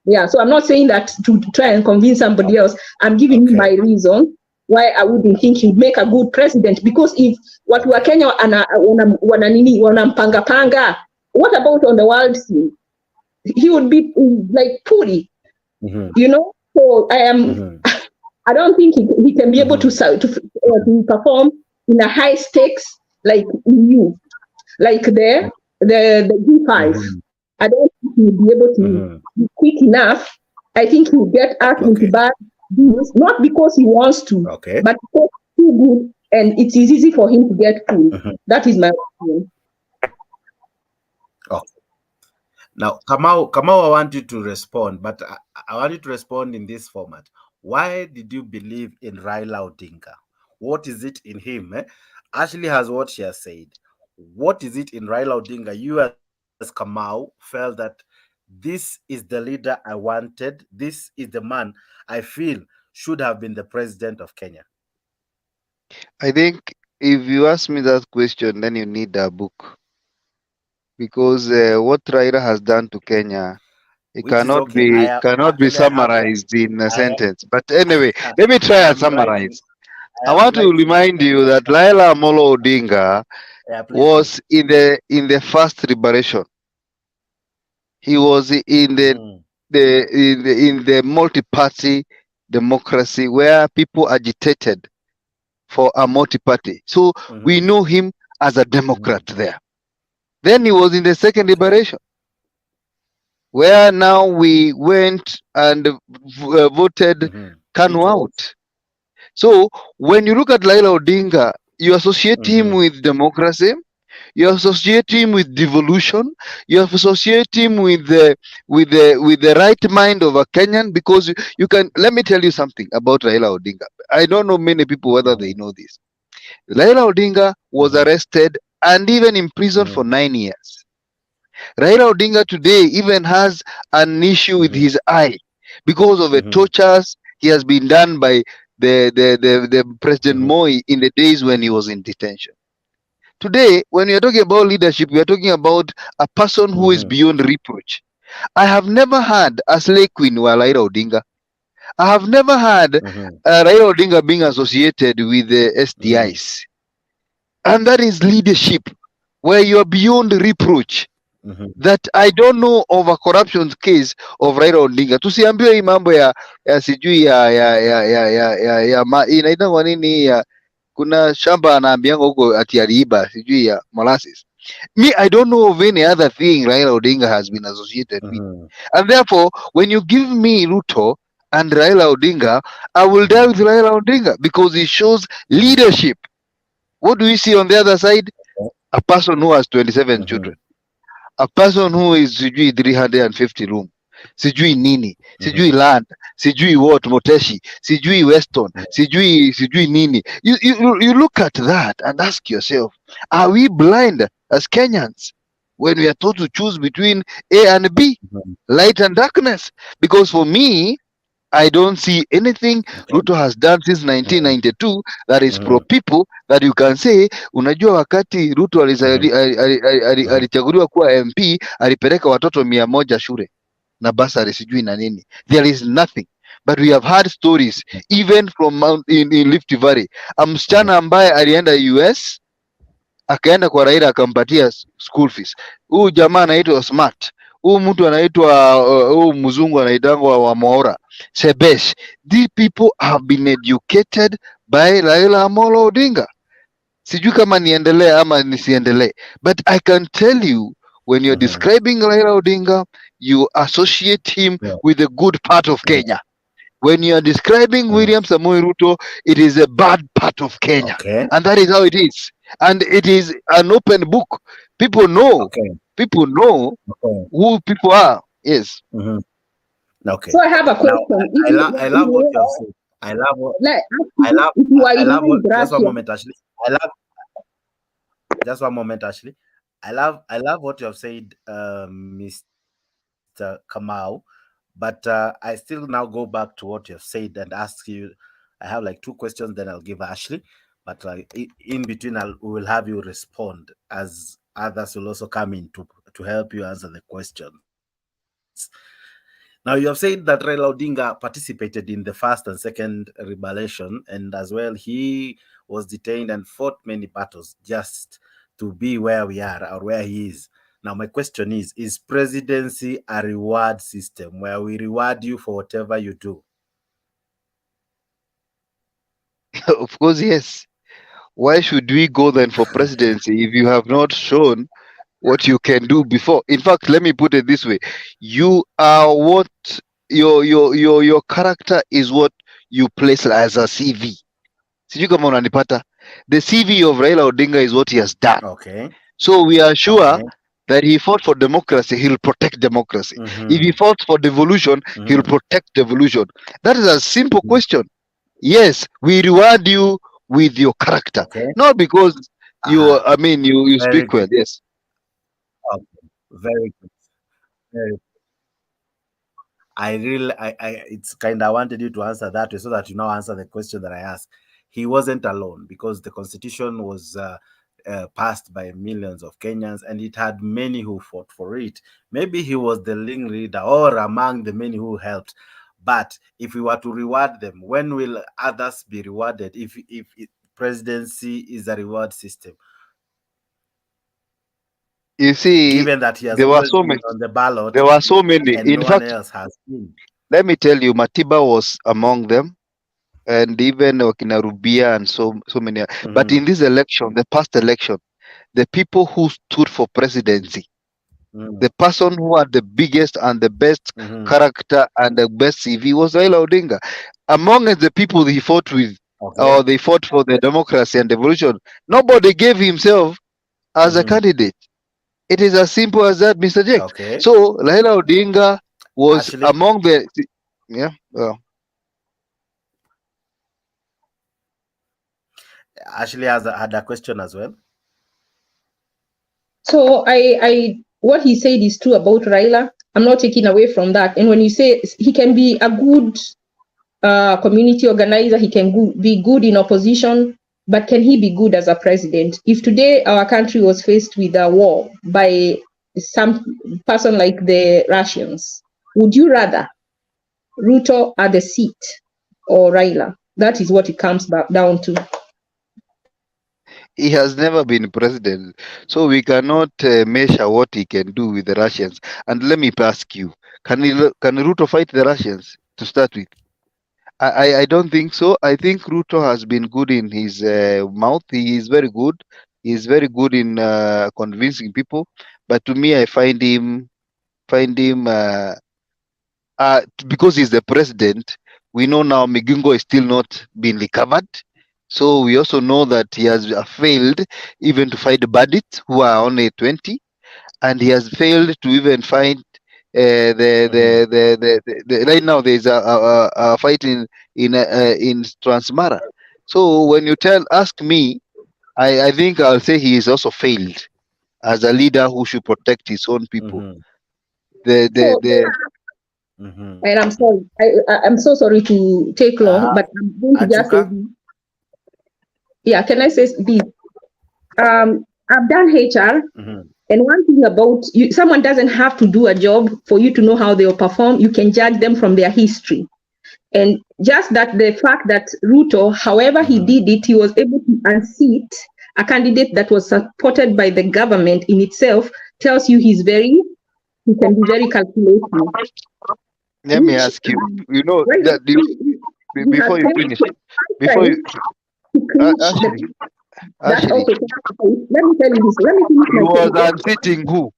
Yeah, so I'm not saying that to try and convince somebody else. I'm giving you my reason why I wouldn't think he'd make a good president. Because if what wa Kenya wanampanga panga, what about on the world scene? He would be like Puri, you know. So I don't think he can be able to perform in a high stakes like EU, like the G5. I don't think he'll be able to be quick enough. I think he'll get us into bad deals, not because he wants to, but because he's too good and it is easy for him to get cool. That is my opinion. Okay. Now, Kamau, I want you to respond, but I want you to respond in this format. Why did you believe in Raila Odinga? What is it in him? Ashley has what she has said. What is it in Raila Odinga? You as Kamau felt that this is the leader I wanted. This is the man I feel should have been the president of Kenya. I think if you ask me that question, then you need a book. Because what Raila has done to Kenya, it cannot be summarized in a sentence. But anyway, let me try and summarize. I want to remind you that Raila Amolo Odinga was in the first liberation. He was in the multi-party democracy where people agitated for a multi-party. So we know him as a Democrat there. Then he was in the second liberation, where now we went and voted Kanu out. So when you look at Raila Odinga, you associate him with democracy, you associate him with devolution, you associate him with the right mind of a Kenyan, because you can. Let me tell you something about Raila Odinga. I don't know many people whether they know this. Raila Odinga was arrested and even imprisoned for 9 years. Raila Odinga today even has an issue with his eye because of the tortures he has been done by the President Moi in the days when he was in detention. Today, when we are talking about leadership, we are talking about a person who is beyond reproach. I have never had a slay queen while Raila Odinga. I have never had Raila Odinga being associated with the SDIs. And that is leadership, where you are beyond reproach. That I don't know of a corruption case of Raila Odinga. Tusiambiwe hii mambo ya sijui ya inaitwa nini ya kuna shamba anaambianga huko ati aliiba sijui ya molasses. Me, I don't know of any other thing Raila Odinga has been associated with. And therefore, when you give me Ruto and Raila Odinga, I will die with Raila Odinga because he shows leadership. What do we see on the other side? A person who has 27 children. A person who is sijui 350 room. Sijui nini. Sijui land. Sijui what Moteshi. Sijui Weston. Sijui nini. You look at that and ask yourself, are we blind as Kenyans when we are told to choose between A and B, light and darkness? Because for me, I don't see anything Ruto has done since 1992 that is pro people that you can say, unajua wakati Ruto alichaguliwa kuwa MP, alipeleka watoto 100 shule na basari sijui na nini. There is nothing. But we have heard stories even from in Rift Valley. Msichana ambaye alienda US akaenda kwa Raila akampatia school fees. Huyu jamaa anaitwa Smart. Huyu mtu anaitwa huyu mzungu anaitangwa wa Manyora. Sebesh. These people have been educated by Raila Amolo Odinga. Sijui kama niendelee ama nisiendelee. But I can tell you, when you're describing Raila Odinga, you associate him with the good part of Kenya. When you are describing William Samoei Ruto, it is a bad part of Kenya. And that is how it is. And it is an open book. People know. People know who people are. Yes. Okay. So I have a question. Now, I love what you have said. I love what just one moment, Ashley. Just one moment, Ashley. I love what you have said, Mr. Kamau. But I still now go back to what you have said and ask you. I have like 2 questions, then I'll give Ashley. But in between, we will have you respond, as others will also come in to help you answer the questions. Now, you have said that Raila Odinga participated in the first and second rebellion, and as well, he was detained and fought many battles just to be where we are or where he is. Now, my question is presidency a reward system where we reward you for whatever you do? Of course, yes. Why should we go then for presidency if you have not shown what you can do before? In fact, let me put it this way. You are what your character is what you place as a CV. Sijui kama unanipata. The CV of Raila Odinga is what he has done. Okay. So we are sure that he fought for democracy, he'll protect democracy. If he fought for devolution, he'll protect devolution. That is a simple question. Yes, we reward you with your character, not because you you speak well. Yes. Okay. Very good. Very good. It's kind of, I wanted you to answer that way so that you now answer the question that I asked. He wasn't alone because the constitution was passed by millions of Kenyans and it had many who fought for it. Maybe he was the leader or among the many who helped. But if we were to reward them, when will others be rewarded if presidency is a reward system? You see, given that he has there were always so been many. on the ballot, There were so many. and In no fact, one else has been. let me tell you, Matiba was among them, and even Wakina Rubia and so many. But in this election, the past election, the people who stood for presidency, the person who had the biggest and the best character and the best CV was Raila Odinga. Among the people he fought with, or they fought for the democracy and devolution, nobody gave himself as a candidate. It is as simple as that, Mr. Jake. So Raila Odinga was among the Ashley had a question as well. So I what he said is true about Raila. I'm not taking away from that. And when you say he can be a good community organizer, he can be good in opposition, but can he be good as a president? If today our country was faced with a war by some person like the Russians, would you rather Ruto at the seat or Raila? That is what it comes back down to. He has never been president, so we cannot measure what he can do with the Russians. And let me ask you, can Ruto fight the Russians to start with? I don't think so. I think Ruto has been good in his mouth. He is very good. He is very good in convincing people. But to me, I find him because he's the president. We know now Migingo is still not being recovered. So we also know that he has failed even to fight the bandits who are only 20, and he has failed to even find right now there is a fight in Transmara. So when you ask me, I think I'll say he is also failed as a leader who should protect his own people. And I'm sorry, I'm so sorry to take long, but I'm going to just say, yeah, can I say this? I've done HR, and one thing about you, someone doesn't have to do a job for you to know how they'll perform. You can judge them from their history. And just that the fact that Ruto, however he did it, he was able to unseat a candidate that was supported by the government in itself, tells you he can be very calculating. Let me ask you, you know, that before you finish, actually, let me tell you this. Let me finish he was unseating who?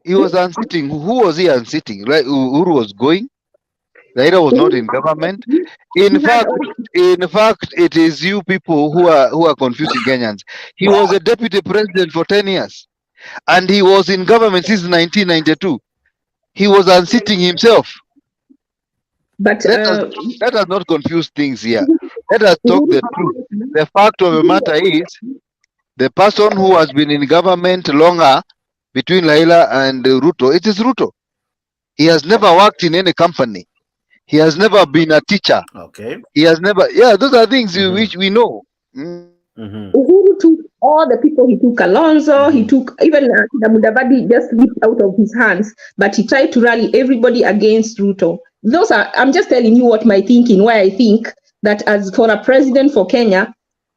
He was unseating who was he unseating? Right, Uhuru was going. Raila was not in government. In fact, it is you people who are confusing Kenyans. He was a deputy president for 10 years, and he was in government since 1992. He was unseating himself. But let us not confuse things here. Let us talk the truth. The fact of the matter is, the person who has been in government longer between Raila and Ruto, it is Ruto. He has never worked in any company. He has never been a teacher. Okay. He has never, those are things which we know. Uhuru took all the people. He took Alonso, he took even Mudavadi, just slipped out of his hands, but he tried to rally everybody against Ruto. I'm just telling you what my thinking, why I think that as for a president for Kenya,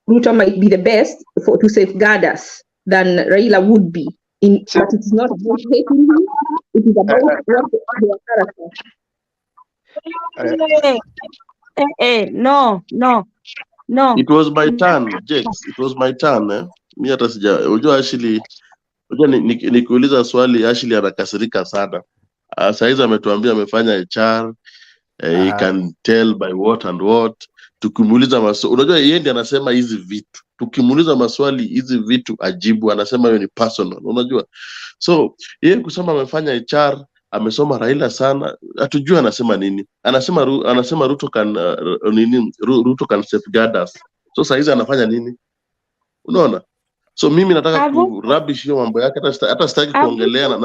Ruto might be the best to safeguard us than Raila would be. But it is not about hating him, it is about what their character. No. It was my turn, Jex. It was my turn. Mimi hata unajua Ashley, unajua nikuuliza swali Ashley anakasirika sana. Saizi ametuambia amefanya HR, he can tell by what and what. Tukimuuliza maswali, unajua yeye ndiye anasema hizi vitu. Tukimuuliza maswali hizi vitu ajibu, anasema hiyo ni personal, unajua. So, yeye kusema amefanya HR, amesoma Raila sana, hatujui anasema nini. Anasema Ruto Ruto can safeguard us. So saizi anafanya nini? Unaona? So mimi nataka kurubbish hiyo mambo yake, hata sitaki kuongelea,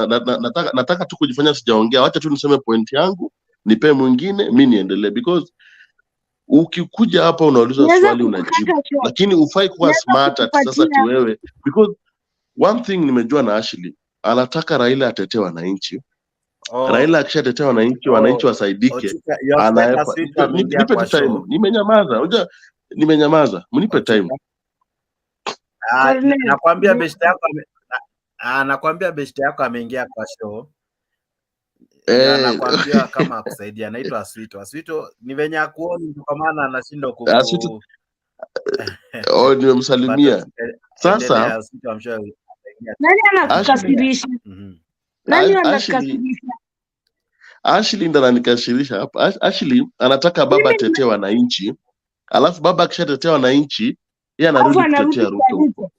nataka tu kujifanya sijaongea. Acha tu niseme point yangu, nipe mwingine, mimi niendelee, because ukikuja hapa unauliza swali unajibu, lakini ufai kuwa smart at sasa wewe, because one thing nimejua na Ashley, anataka Raila atetee wananchi. Raila akishatetea wananchi, wananchi wasaidike. Nipe time. Nimenyamaza. Unajua nimenyamaza. Mnipe time. Nakwambia beshte yako ameingia kwa show. Nakwambia kama akusaidia, anaitwa Aswito. Ni venye akuoni kwa maana anashindwa Aswito. Nimemsalimia. Sasa nani anakukasirisha? Nani anakukasirisha? Ashley ndo ananikashirisha hapa. Ashley anataka baba atetee wananchi, alafu baba akishatetea wananchi, yeye anarudi kutetea Ruto.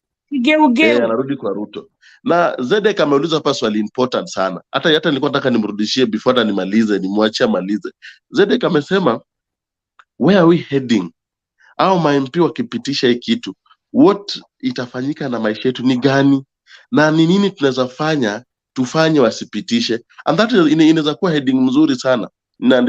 Anarudi kwa Ruto. Na Zedek ameuliza hapa swali important sana. Hata nilikuwa nataka nimrudishie before hata nimalize, nimwachie malize. Zedek amesema, where are we heading? Au MP wakipitisha hii kitu, what itafanyika na maisha yetu ni gani? Na ni nini tunaweza fanya tufanye wasipitishe? And that inaweza kuwa heading mzuri sana. Na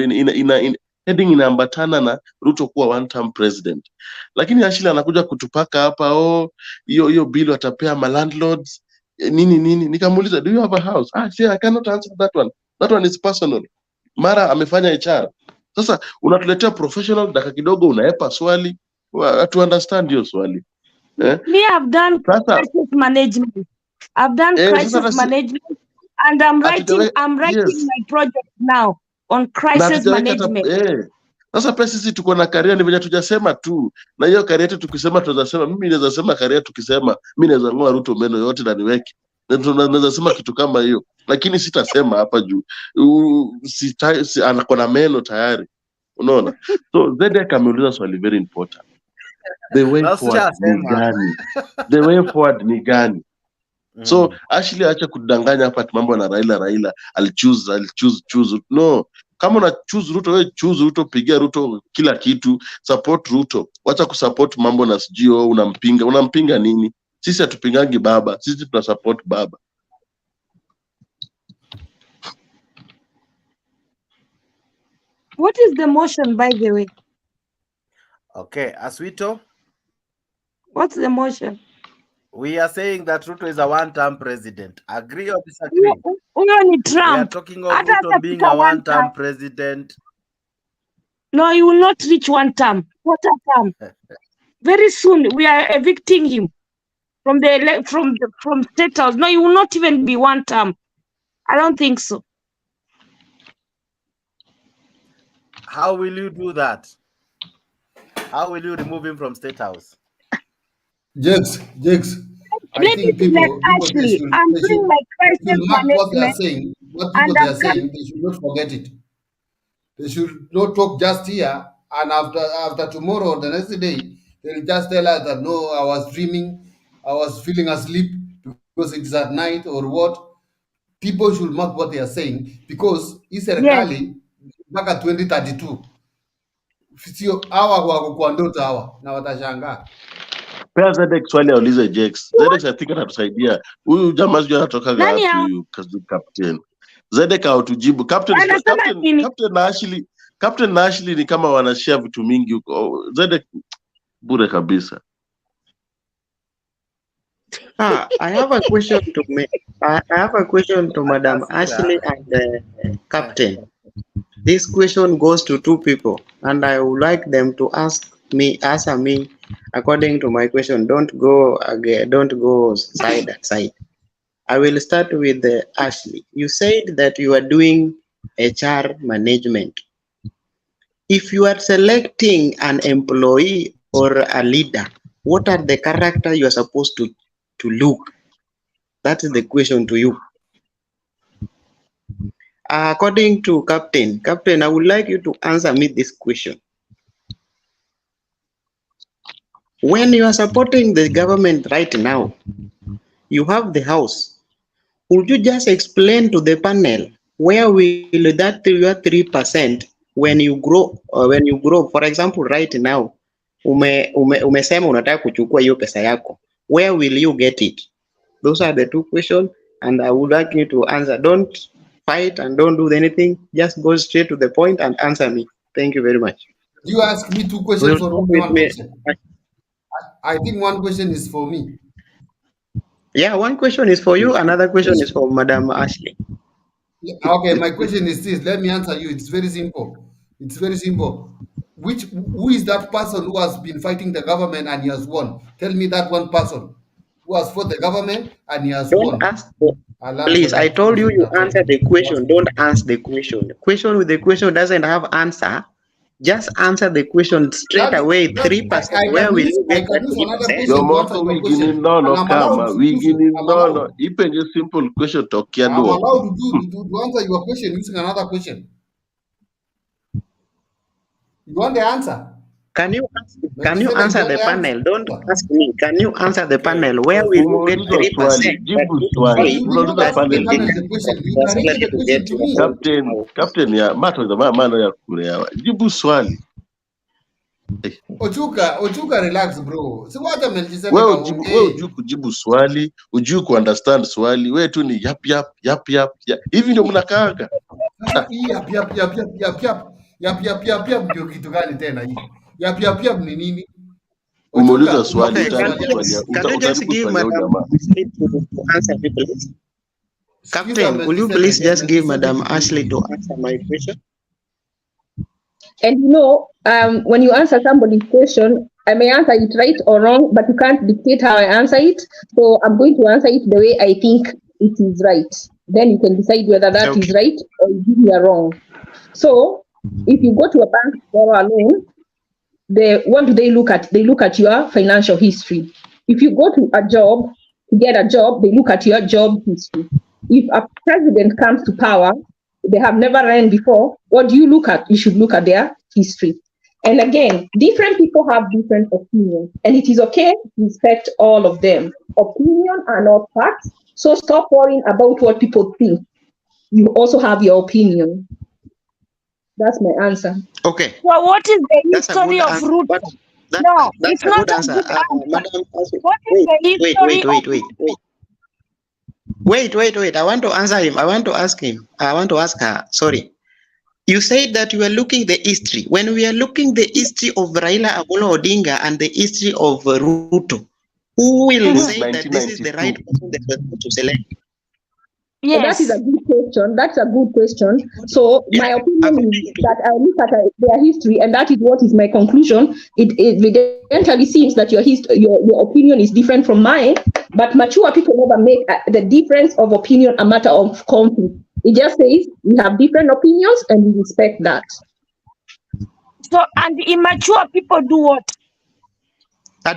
heading inaambatana na Ruto kuwa one term president. Lakini Ashley anakuja kutupaka hapa, hiyo bill watapea ma landlords nini. Nikamuuliza, do you have a house? See, I cannot answer that one. That one is personal. Mara amefanya HR. Sasa unatuletea professional, dakika kidogo unaepa swali, to understand your swali. Me have done crisis management. I've done crisis management, and I'm writing my project now on crisis management. Sasa pesa sisi tuko na career, ni venye tujasema tu. Na hiyo career yetu tukisema tunaweza sema, mimi naweza sema career tukisema mimi naweza ngoa Ruto meno yote na niweke. Tunaweza sema kitu kama hiyo. Lakini sitasema hapa juu. Anakuwa na meno tayari. Unaona? So Zedek ameuliza swali very important. the way forward ni gani? The way forward ni gani? So actually acha kudanganya hapa mambo na Raila choose. No, kama una choose Ruto, wewe choose Ruto, pigia Ruto kila kitu, support Ruto. Wacha kusupport mambo na sijio unampinga nini? Sisi hatupingangi baba, sisi tuna support baba. What is the motion, by the way? Okay, Aswito. What's the motion? We are saying that Ruto is a one-term president. Agree or disagree? Trump. We are talking of Ruto being a one-term president. No, he will not reach one term. Quarter term. Very soon we are evicting him from from State House. No, he will not even be one term. I don't think so. How will you do that? How will you remove him from State House? Jakes. I think people they should mark what they are saying. What people they are saying, they should not forget it. They should not talk just here, and after tomorrow or the next day, they'll just tell us that no, I was dreaming, I was feeling asleep because it's at night or what. People should mark what they are saying because hii serikali mpaka 2032 sio hawa wako kwa ndoto hawa na watashangaa. Pea Zedek swali aulize Jakes. Zedek I think atatusaidia. Huyu jamaa sio anatoka wapi captain. Zedek hautujibu. Captain na Ashley ni kama wanashare vitu mingi huko. Zedek bure kabisa. I have a question to me. I have a question to Madam Ashley and the Captain. This question goes to two people, and I would like them to answer me according to my question. Don't go side. I will start with Ashley. You said that you are doing HR management. If you are selecting an employee or a leader, what are the character you are supposed to look? That is the question to you. According to Captain, I would like you to answer me this question. When you are supporting the government right now, you have the house. Would you just explain to the panel where will that 3% when you grow? For example, right now, umesema unataka kuchukua hiyo pesa yako. Where will you get it? Those are the two questions, and I would like you to answer. Don't fight and don't do anything. Just go straight to the point and answer me. Thank you very much. You ask me two questions for only one question. I think one question is for me. Yeah, one question is for you. Another question is for Madam Ashley. Okay, my question is this. Let me answer you. It's very simple. Who is that person who has been fighting the government and he has won? Tell me that one person who has fought the government and he has won. Please, I told you answer the question. Don't answer the question. Question with the question doesn't have answer. Just answer the question straight away. 3%. Where will you get that 3%? No. Even a simple question to I'm allowed to answer your question using another question. You want the answer? Can you answer the panel? Don't ask me. Can you answer the panel? Where will you get 3%? Captain ya mato za maana ya kulewa. Jibu swali. Ochuka relax bro. Si wacha mlisema wewe ujui kujibu swali, ujui kuunderstand swali. Wewe tu ni yap. Hivi ndio mnakaaga. Yap ndio kitu gani tena hii? Yap ni nini? Umeuliza swali can you just give Madam Ashley to answer me, please? Captain, will you please just give Madam Ashley to answer my question? And when you answer somebody's question, I may answer it right or wrong, but you can't dictate how I answer it. So I'm going to answer it the way I think it is right. Then you can decide whether that is right or you are wrong. So if you go to a bank to borrow a loan, what do they look at? They look at your financial history. If you go to a job, to get a job, they look at your job history. If a president comes to power, they have never ran before, what do you look at? You should look at their history. And again, different people have different opinions, and it is okay to respect all of them. Opinion are not facts, so stop worrying about what people think. You also have your opinion. That's my answer. Okay. Well, what is the That's a history good of answer. Ruto? But No, that's it's a not good a answer. good answer. Madam, What is the history of wait. I want to answer him. I want to ask him. I want to ask her. Sorry. You said that you are looking the history. When we are looking the history of Raila Amolo Odinga and the history of Ruto, who will say that this is the right person that we're going to select? Yes. That is a good question. That's a good question. So my opinion is that I look at their history, and that is what is my conclusion. It evidently seems that your opinion is different from mine, but mature people never make the difference of opinion a matter of conflict. It just says we have different opinions and we respect that. So, and immature people do what?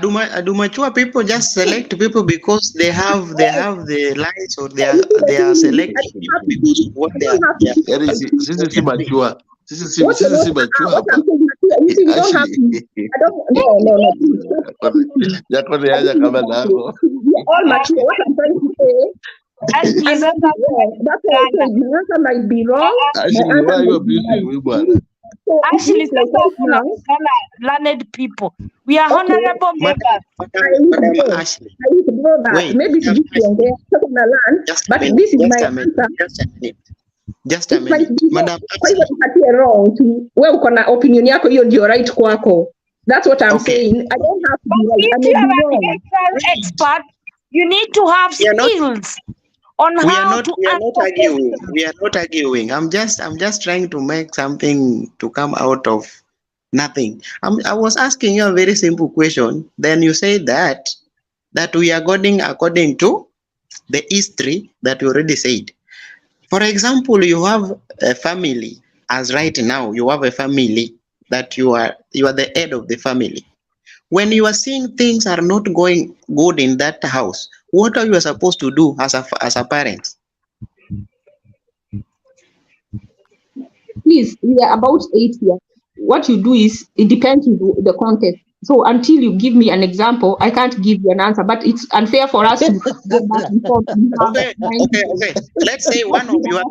Do mature people just select people because they have the lights, or they are selecting people because of what they are? Sisi si mature. Sisi si mature hapa. You don't have to. I don't. No. Yako ni haja kama nako. All mature. What I'm trying to say. Ashley, that's why I say the answer might be wrong. Ashley, why are you abusing me, bwana? Actually, learned people. We are honorable members. Maybe to be land, but this is my answer. Just a minute. Madam, wrong to wewe uko na opinion yako, hiyo ndio right kwako. That's what I'm saying. I don't have to be right. If you are an expert, you need to have skills on how to answer. We are not arguing. I'm just trying to make something to come out of nothing. I was asking you a very simple question. Then you say that we are going according to the history that you already said. For example, you have a family, as right now you have a family that you are the head of the family. When you are seeing things are not going good in that house, what are you supposed to do as a parent? Please, we are about 8 years. What you do is, it depends on the context. So until you give me an example, I can't give you an answer. But it's unfair for us to go back and forth. Okay. Let's say one of your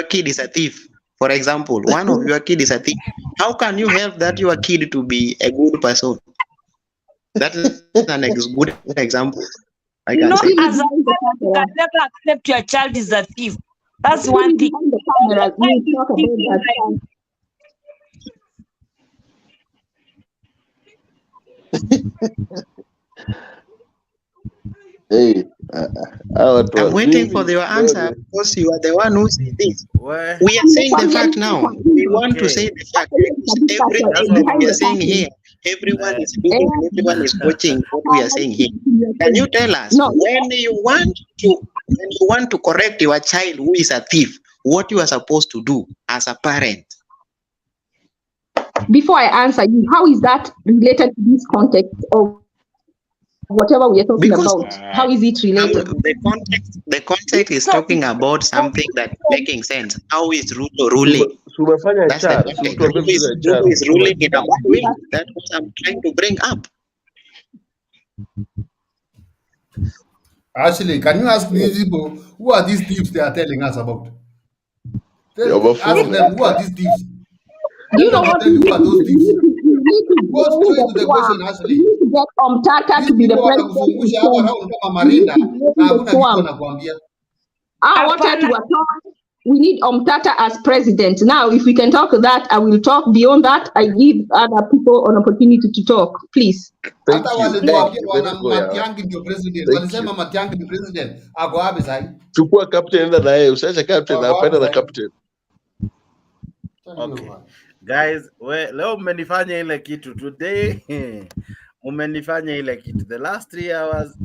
kid is a thief. For example, one of your kid is a thief. How can you help that your kid to be a good person? That is an good example. I can say. As a parent, you can never accept your child is a thief. That's one thing. Hey, I'm waiting for your answer because you are the one who said this. We are saying the fact now. We want to say the fact. Everything that we are saying here, everyone is looking, everyone is watching what we are saying here. Can you tell us when you want to correct your child who is a thief, what you are supposed to do as a parent? Before I answer you, how is that related to this context of whatever we are talking about? How is it related? The context is talking about something that's making sense. How is Ruto ruling? That's the context. Ruto is ruling in a way. That's what I'm trying to bring up. Actually, can you ask these people who are these thieves they are telling us about? Ask them, who are these thieves? Do you know what? Who are those thieves? Go straight to the question, Ashley. We need to get Omtata to be the president. We need Omtata as president. Now, if we can talk that, I will talk. Beyond that, I give other people an opportunity to talk. Please. Thank Chukua captain, enda na yeye, usiache captain na apenda na captain. Okay. Guys, leo mmenifanya ile kitu today. Mmenifanya ile kitu. The last 3 hours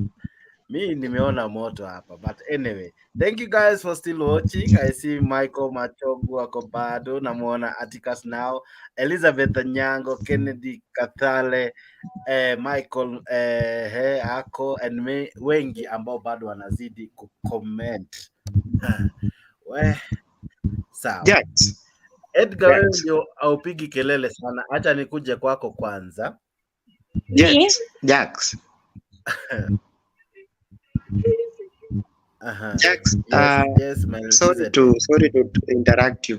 mi nimeona moto hapa, but anyway, thank you guys for still watching. I see Michael Machogu ako bado, namuona Atticus now, Elizabeth Nyango, Kennedy Kathale, Michael ako and wengi ambao bado wanazidi kucomment. Sawa. Edgar, wewe Jax. ndio haupigi kelele sana. Acha nikuje kwako kwanza. Jax. Jax, Yes, my sorry to interrupt you.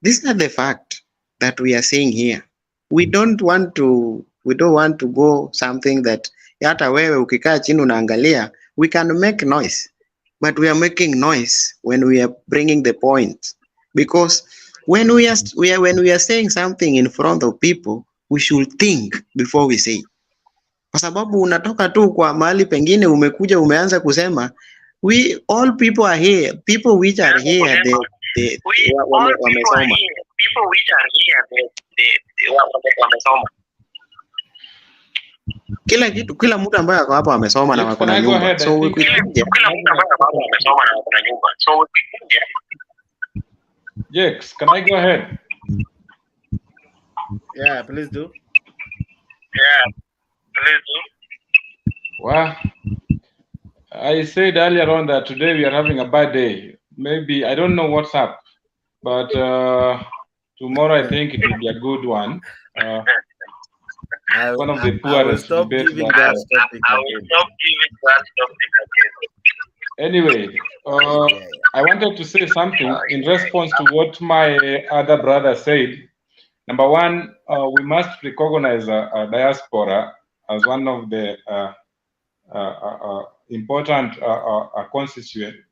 These are the fact that we are saying here. We don't want to go something that hata wewe ukikaa chini unaangalia, we can make noise, but we are making noise when we are bringing the point, because when we are saying something in front of people, we should think before we say. Kwa sababu unatoka tu kwa mahali pengine umekuja umeanza kusema we all people are here, people which are here wamesoma. Kila kitu, kila mtu ambaye ako hapa amesoma na wako na nyumba. So Jax, can I go ahead? Yeah, please do. Well, I said earlier on that today we are having a bad day. Maybe, I don't know what's up, but tomorrow I think it will be a good one. One of the poorest debates that I will stop giving that topic again. Anyway, I wanted to say something in response to what my other brother said. Number one, we must recognize a diaspora as one of the important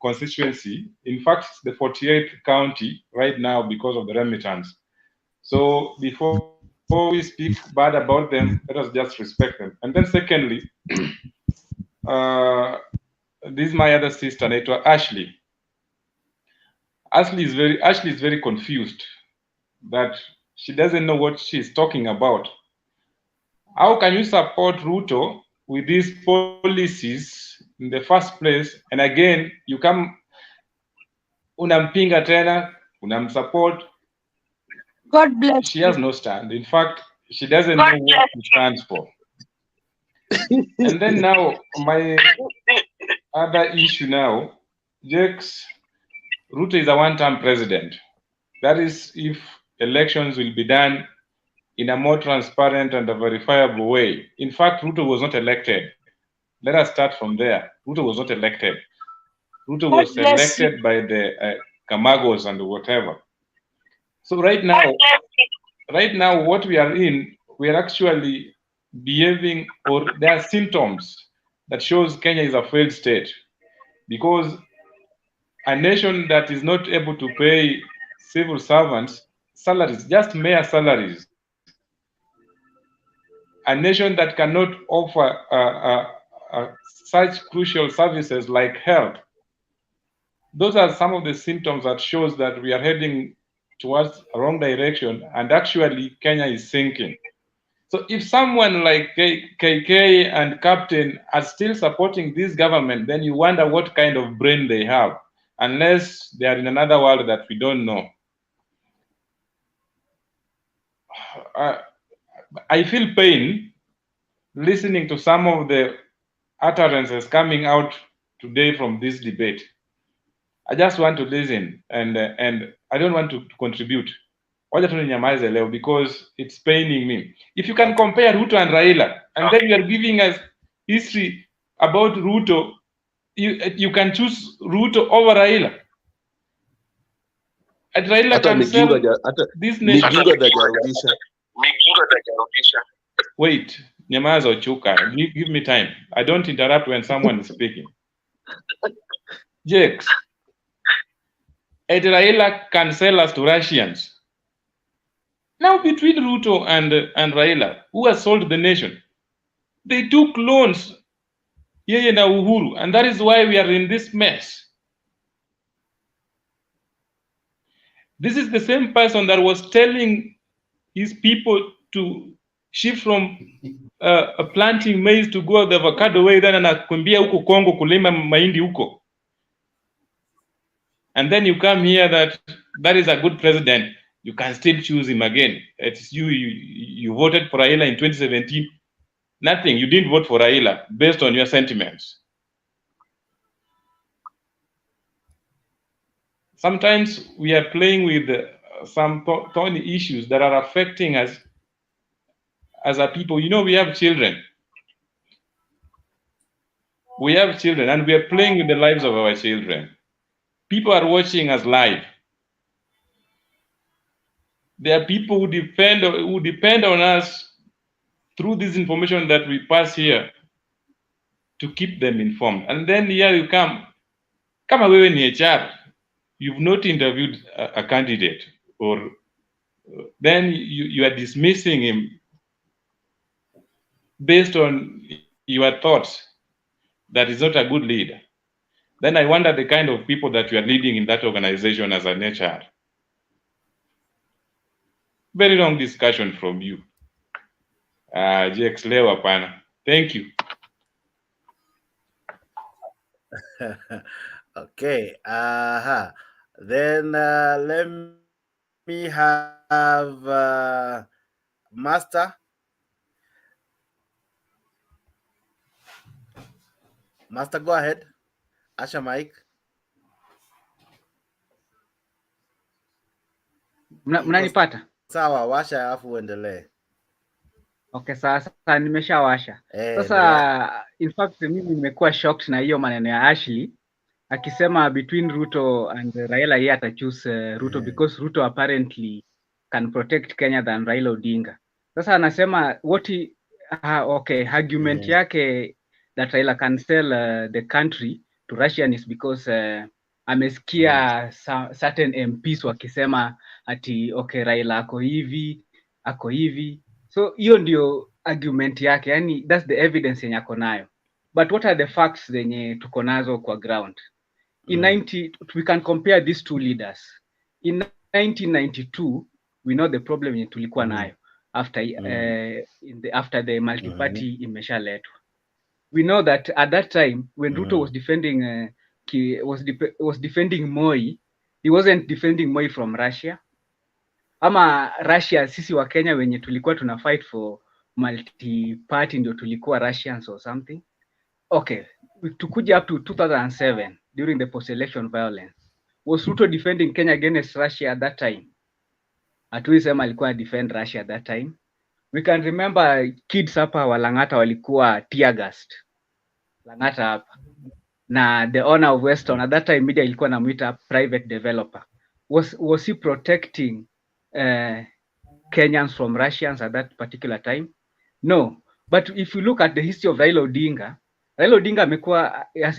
constituency. In fact, it's the 48th county right now because of the remittance. So before we speak bad about them, let us just respect them. And then secondly, this is my other sister, Ashley. Ashley is very confused that she doesn't know what she's talking about. How can you support Ruto with these policies in the first place, and again you come unampinga tena, unamsupport? God bless. She has no stand. In fact, she doesn't know what she stands for. And then now my other issue now, Jax, Ruto is a one-term president. That is if elections will be done in a more transparent and a verifiable way. In fact, Ruto was not elected. Let us start from there. Ruto was not elected. Ruto was elected by the Kamagos and whatever. So right now, what we are in, we are actually behaving, or there are symptoms that shows Kenya is a failed state, because a nation that is not able to pay civil servants salaries, just mere salaries, a nation that cannot offer such crucial services like health. Those are some of the symptoms that shows that we are heading towards a wrong direction, and actually Kenya is sinking. So if someone like KK and Captain are still supporting this government, then you wonder what kind of brain they have, unless they are in another world that we don't know. I feel pain listening to some of the utterances coming out today from this debate. I just want to listen, and I don't want to contribute. Because it's paining me. If you can compare Ruto and Raila, and then you are giving us history about Ruto, you can choose Ruto over Raila. And Raila can sell this nation. Wait, Nyamaza Ochuka, give me time. I don't interrupt when someone is speaking. Jax, and Raila can sell us to Russians. Now between Ruto and Raila, who has sold the nation? They took loans, yeye na Uhuru, and that is why we are in this mess. This is the same person that was telling his people to shift from planting maize to go the avocado way, then anakumbia huko Kongo kulima mahindi huko. And then you come here that is a good president. You can still choose him again. It's you voted for Raila in 2017. Nothing. You didn't vote for Raila based on your sentiments. Sometimes we are playing with some thorny issues that are affecting us as a people. You know, we have children. We have children, and we are playing with the lives of our children. People are watching us live. There are people who depend on us through this information that we pass here to keep them informed. And then here you come. Kama wewe ni HR, you've not interviewed a candidate, or then you are dismissing him based on your thoughts that is not a good leader. Then I wonder the kind of people that you are leading in that organization as an HR. Very long discussion from you. JX Lewa pana. Thank you. Okay. Then let me have Master. Master, go ahead. Asha mic. Mnanipata? Sawa, washa alafu uendelee. Okay, sasa nimeshawasha. Sasa in fact mimi nimekuwa shocked na hiyo maneno ya Ashley akisema between Ruto and Raila yeye atachoose Ruto because Ruto apparently can protect Kenya than Raila Odinga. Sasa anasema argument yake that Raila can sell the country to Russian is because amesikia certain MPs wakisema ati Raila ako hivi. So hiyo ndio argument yake, yani that's the evidence yenye ako nayo. But what are the facts zenye tuko nazo kwa ground? In we can compare these two leaders. In 1992 we know the problem yenye tulikuwa nayo after the multi-party imeshaletwa. We know that at that time when Ruto was defending was defending Moi, he wasn't defending Moi from Russia. Ama Russia, sisi wa Kenya wenye tulikuwa tuna fight for multi-party ndio tulikuwa Russians or something. Okay, tukuja up to 2007 during the post-election violence. Was Ruto defending Kenya against Russia at that time? Hatuisema alikuwa defend Russia at that time. We can remember kids hapa wa Lang'ata walikuwa tear gassed. Lang'ata hapa. Na the owner of Weston at that time media ilikuwa namuita private developer. Was he protecting Kenyans from Russians at that particular time? No. But if you look at the history of Raila Odinga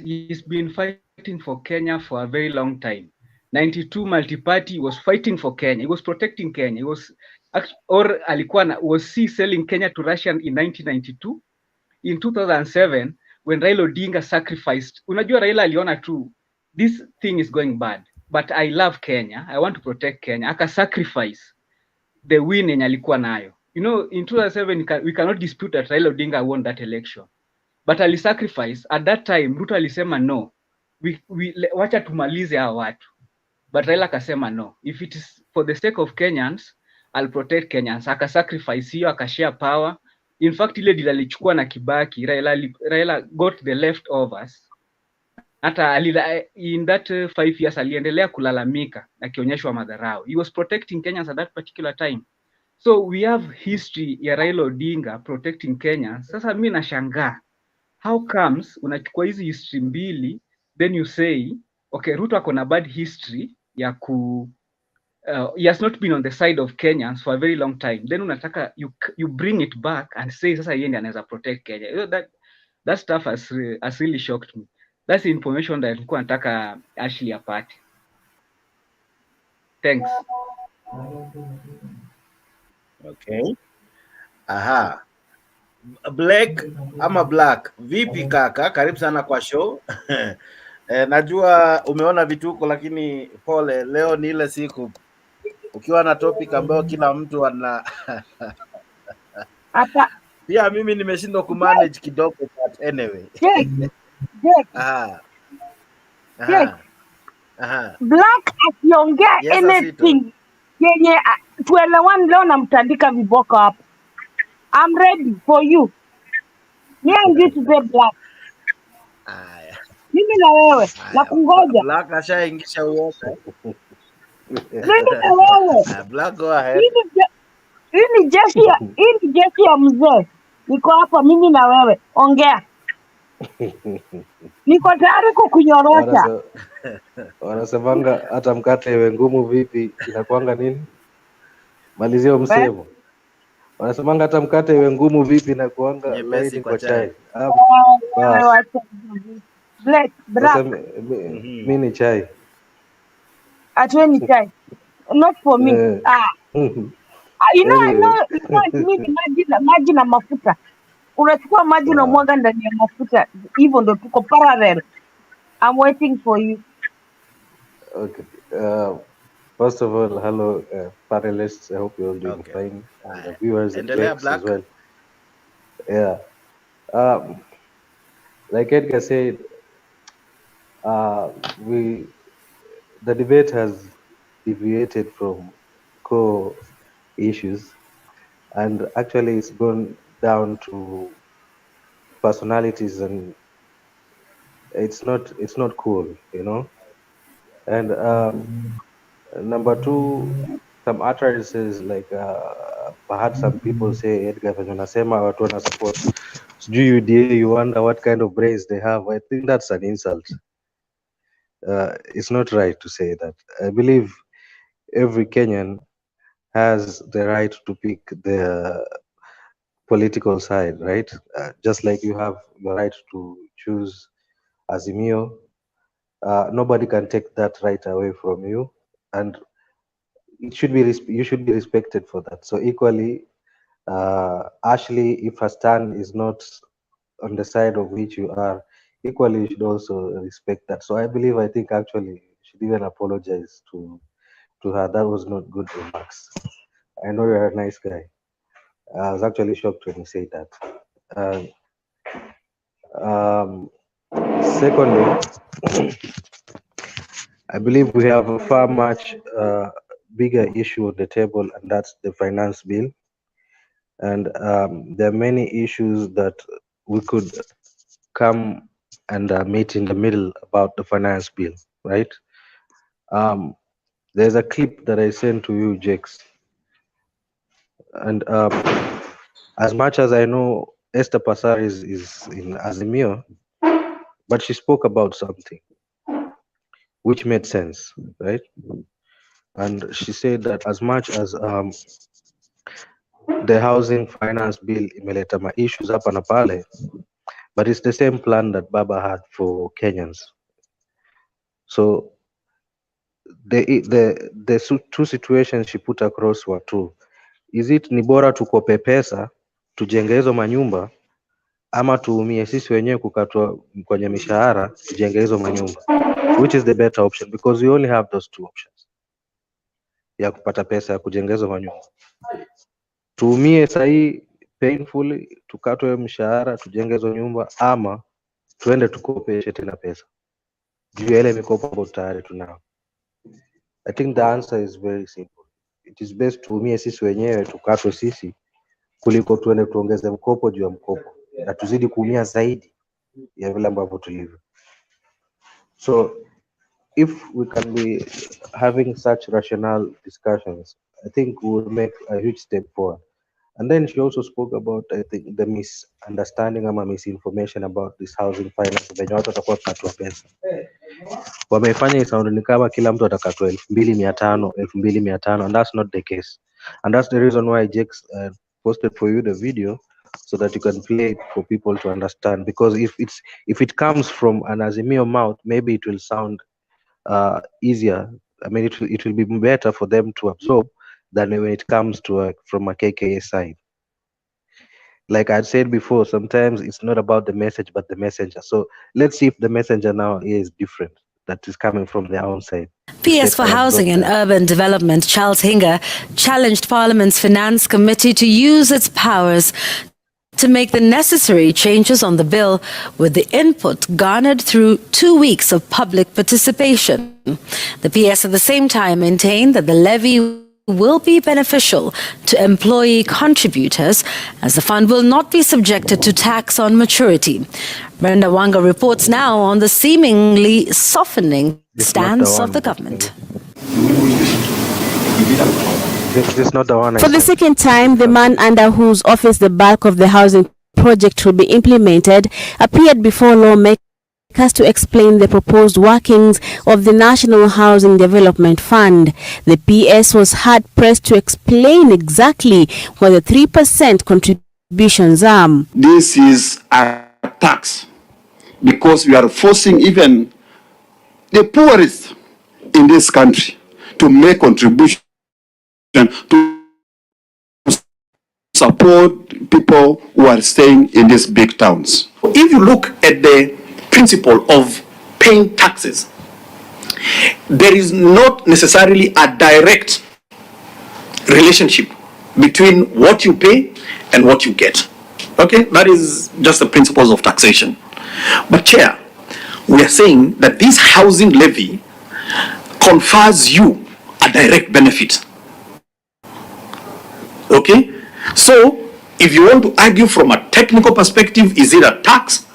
he's been fighting for Kenya for a very long time. 92 multi-party was fighting for Kenya. He was protecting Kenya. He was he selling Kenya to Russia in 1992? In 2007, when Raila Odinga sacrificed, unajua Raila aliona tu, this thing is going bad, but I love Kenya, I want to protect Kenya. Aka sacrifice the win yenye alikuwa nayo. You know, in 2007, we cannot dispute that Raila Odinga won that election. But ali sacrifice, at that time, Ruto alisema no, wacha tumalize hao watu. But Raila akasema no, if it is for the sake of Kenyans, I'll protect Kenyans. Aka sacrifice hiyo, aka share power. In fact, ile deal alichukua na Kibaki, Raila got the leftovers. Hata in that 5 years aliendelea kulalamika akionyeshwa madharau. He was protecting Kenyans at that particular time. So we have history ya Raila Odinga protecting Kenyans. Sasa mimi nashangaa, how comes unachukua hizi history mbili, then you say okay, Ruto ako na bad history ya he has not been on the side of Kenyans for a very long time. Then unataka you bring it back and say sasa yeye ndiye anaweza protect Kenya. You know, that stuff has really shocked me. That's the information that nilikuwa nataka Ashley apate. Thanks. Okay. Aha. Black. Vipi kaka? Karibu sana kwa show. Najua umeona vituko lakini pole, leo ni ile siku ukiwa na topic ambayo kila mtu ana pia mimi nimeshindwa kumanage kidogo, but anyway. Black akiongea anything yenye tuelewane leo namtandika viboko hapo. I'm ready for you. Me and you to say Black. Mimi na wewe na kungoja. Black ashaingisha uoga. Mimi na wewe. Black, go ahead. Hii ni jeshi ya mzee. Niko hapa mimi na wewe. Ongea. Niko tayari kukunyorosha. Wanasemanga hata mkate iwe ngumu vipi inakuanga nini? Malizio msemo. Wanasema hata mkate iwe ngumu vipi inakuanga laini kwa chai. Black. Mimi ni chai. Atwe ni chai. Not for me. You know, maji na mafuta. Unachukua maji na mwaga ndani ya mafuta. Hivyo ndo tuko parallel. I'm waiting for you. Okay. First of all, hello panelists. I hope you're all doing fine. And viewers and as well. Yeah. Like Edgar said, the debate has deviated from core issues, and actually it's gone down to personalities, and it's not cool, you know. And number two, some utterances like I had some people say Edgar Vanasema watu wana support UDA, you wonder what kind of brains they have. I think that's an insult. It's not right to say that. I believe every Kenyan has the right to pick their political side, right? Just like you have the right to choose Azimio. Nobody can take that right away from you, and it should be you should be respected for that. So equally, Ashley, if her stand is not on the side of which you are, equally you should also respect that. So I think actually you should even apologize to her. That was not good remarks. I know you're a nice guy. I was actually shocked when you said that. Secondly, I believe we have a far much bigger issue on the table, and that's the finance bill. And there are many issues that we could come and meet in the middle about the finance bill, right? There's a clip that I sent to you, Jakes. And as much as I know Esther Passar is in Azimio, but she spoke about something which made sense, right? And she said that as much as the housing finance bill imeleta ma issues hapa na pale, but it's the same plan that Baba had for Kenyans. So the two situations she put across were two. Is it ni bora tukope pesa tujenge hizo manyumba ama tuumie sisi wenyewe kukatwa kwenye mishahara tujenge hizo manyumba? Which is the better option? Because we only have those two options ya kupata pesa ya kujenga hizo manyumba. Tuumie sahi painfully tukatwe mshahara tujenge hizo nyumba, ama tuende tukopeshe tena pesa juu ya ile mikopo ambayo tayari tunao. I think the answer is very simple. It is best tuumie sisi wenyewe tukatwe sisi kuliko tuende tuongeze mkopo juu ya mkopo na tuzidi kuumia zaidi ya vile ambavyo tulivyo. So if we can be having such rational discussions, I think we will make a huge step forward. And then she also spoke about, I think, the misunderstanding or misinformation about this housing finance. Venye watu watakuwa katwa pesa. Wamefanya isound ni kama kila mtu atakatwa 2,500, and that's not the case. And that's the reason why Jakes posted for you the video so that you can play it for people to understand. Because if it comes from an Azimio mouth, maybe it will sound easier. I mean, it will be better for them to absorb than when it comes to from a KKA side. Like I said before, sometimes it's not about the message but the messenger. So let's see if the messenger now is different, that is coming from their own side. PS for Housing and Urban Development, Charles Hinger, challenged Parliament's Finance Committee to use its powers to make the necessary changes on the bill with the input garnered through 2 weeks of public participation. The PS at the same time maintained that the levy will be beneficial to employee contributors as the fund will not be subjected to tax on maturity. Brenda Wanga reports now on the seemingly softening stance of the government. This is not the one. For the second time, the man under whose office the bulk of the housing project will be implemented appeared before lawmakers to explain the proposed workings of the National Housing Development Fund. The PS was hard-pressed to explain exactly what the 3% contributions are. This is a tax because we are forcing even the poorest in this country to make contribution to support people who are staying in these big towns. If you look at the principle of paying taxes, there is not necessarily a direct relationship between what you pay and what you get. Okay, that is just the principles of taxation. But Chair, we are saying that this housing levy confers you a direct benefit. Okay, so if you want to argue from a technical perspective, is it a tax?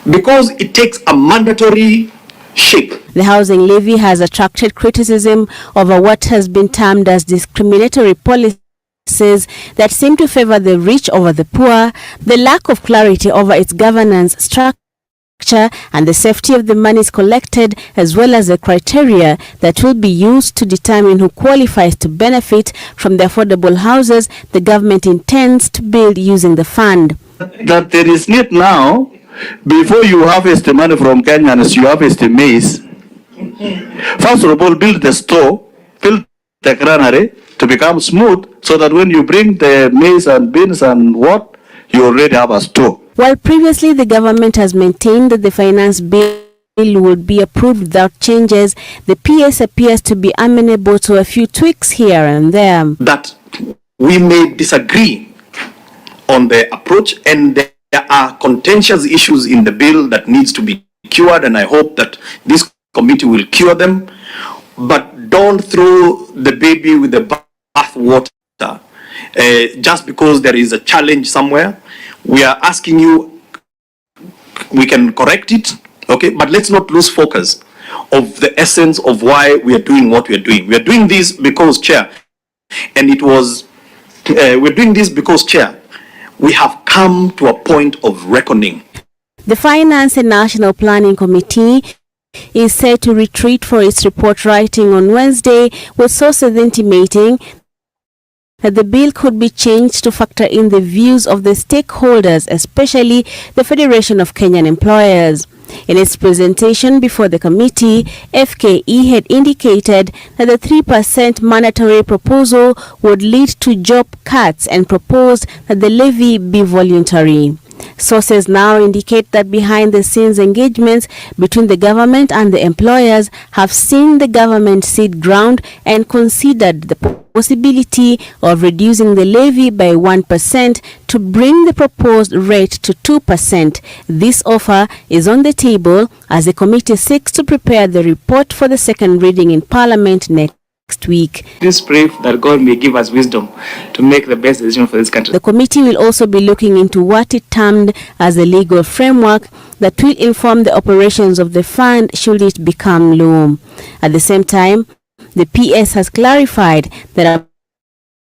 Because it takes a mandatory shape. The housing levy has attracted criticism over what has been termed as discriminatory policies that seem to favor the rich over the poor, the lack of clarity over its governance structure, and the safety of the monies collected, as well as the criteria that will be used to determine who qualifies to benefit from the affordable houses the government intends to build using the fund. That there is need now, before you harvest the money from Kenyans, you harvest the maize. First of all, build the store, build the granary to become smooth, so that when you bring the maize and beans and what, you already have a store. While previously the government has maintained that the finance bill would be approved without changes, the PS appears to be amenable to a few tweaks here and there. That we may disagree on the approach, and there are contentious issues in the bill that needs to be cured, and I hope that this committee will cure them. But don't throw the baby with the bathwater just because there is a challenge somewhere. We are asking you, we can correct it, okay, but let's not lose focus of the essence of why we are doing what we are doing. We are doing this because, Chair, and it was, we're doing this because, Chair, we have come to a point of reckoning. The Finance and National Planning Committee is set to retreat for its report writing on Wednesday, with sources intimating that the bill could be changed to factor in the views of the stakeholders, especially the Federation of Kenyan Employers. In its presentation before the committee, FKE had indicated that the 3% mandatory proposal would lead to job cuts and proposed that the levy be voluntary. Sources now indicate that behind-the-scenes engagements between the government and the employers have seen the government cede ground and considered the possibility of reducing the levy by 1% to bring the proposed rate to 2%. This offer is on the table as the committee seeks to prepare the report for the second reading in Parliament next week. This pray that God may give us wisdom to make the best decision for this country. The committee will also be looking into what it termed as a legal framework that will inform the operations of the fund should it become law. At the same time, the PS has clarified that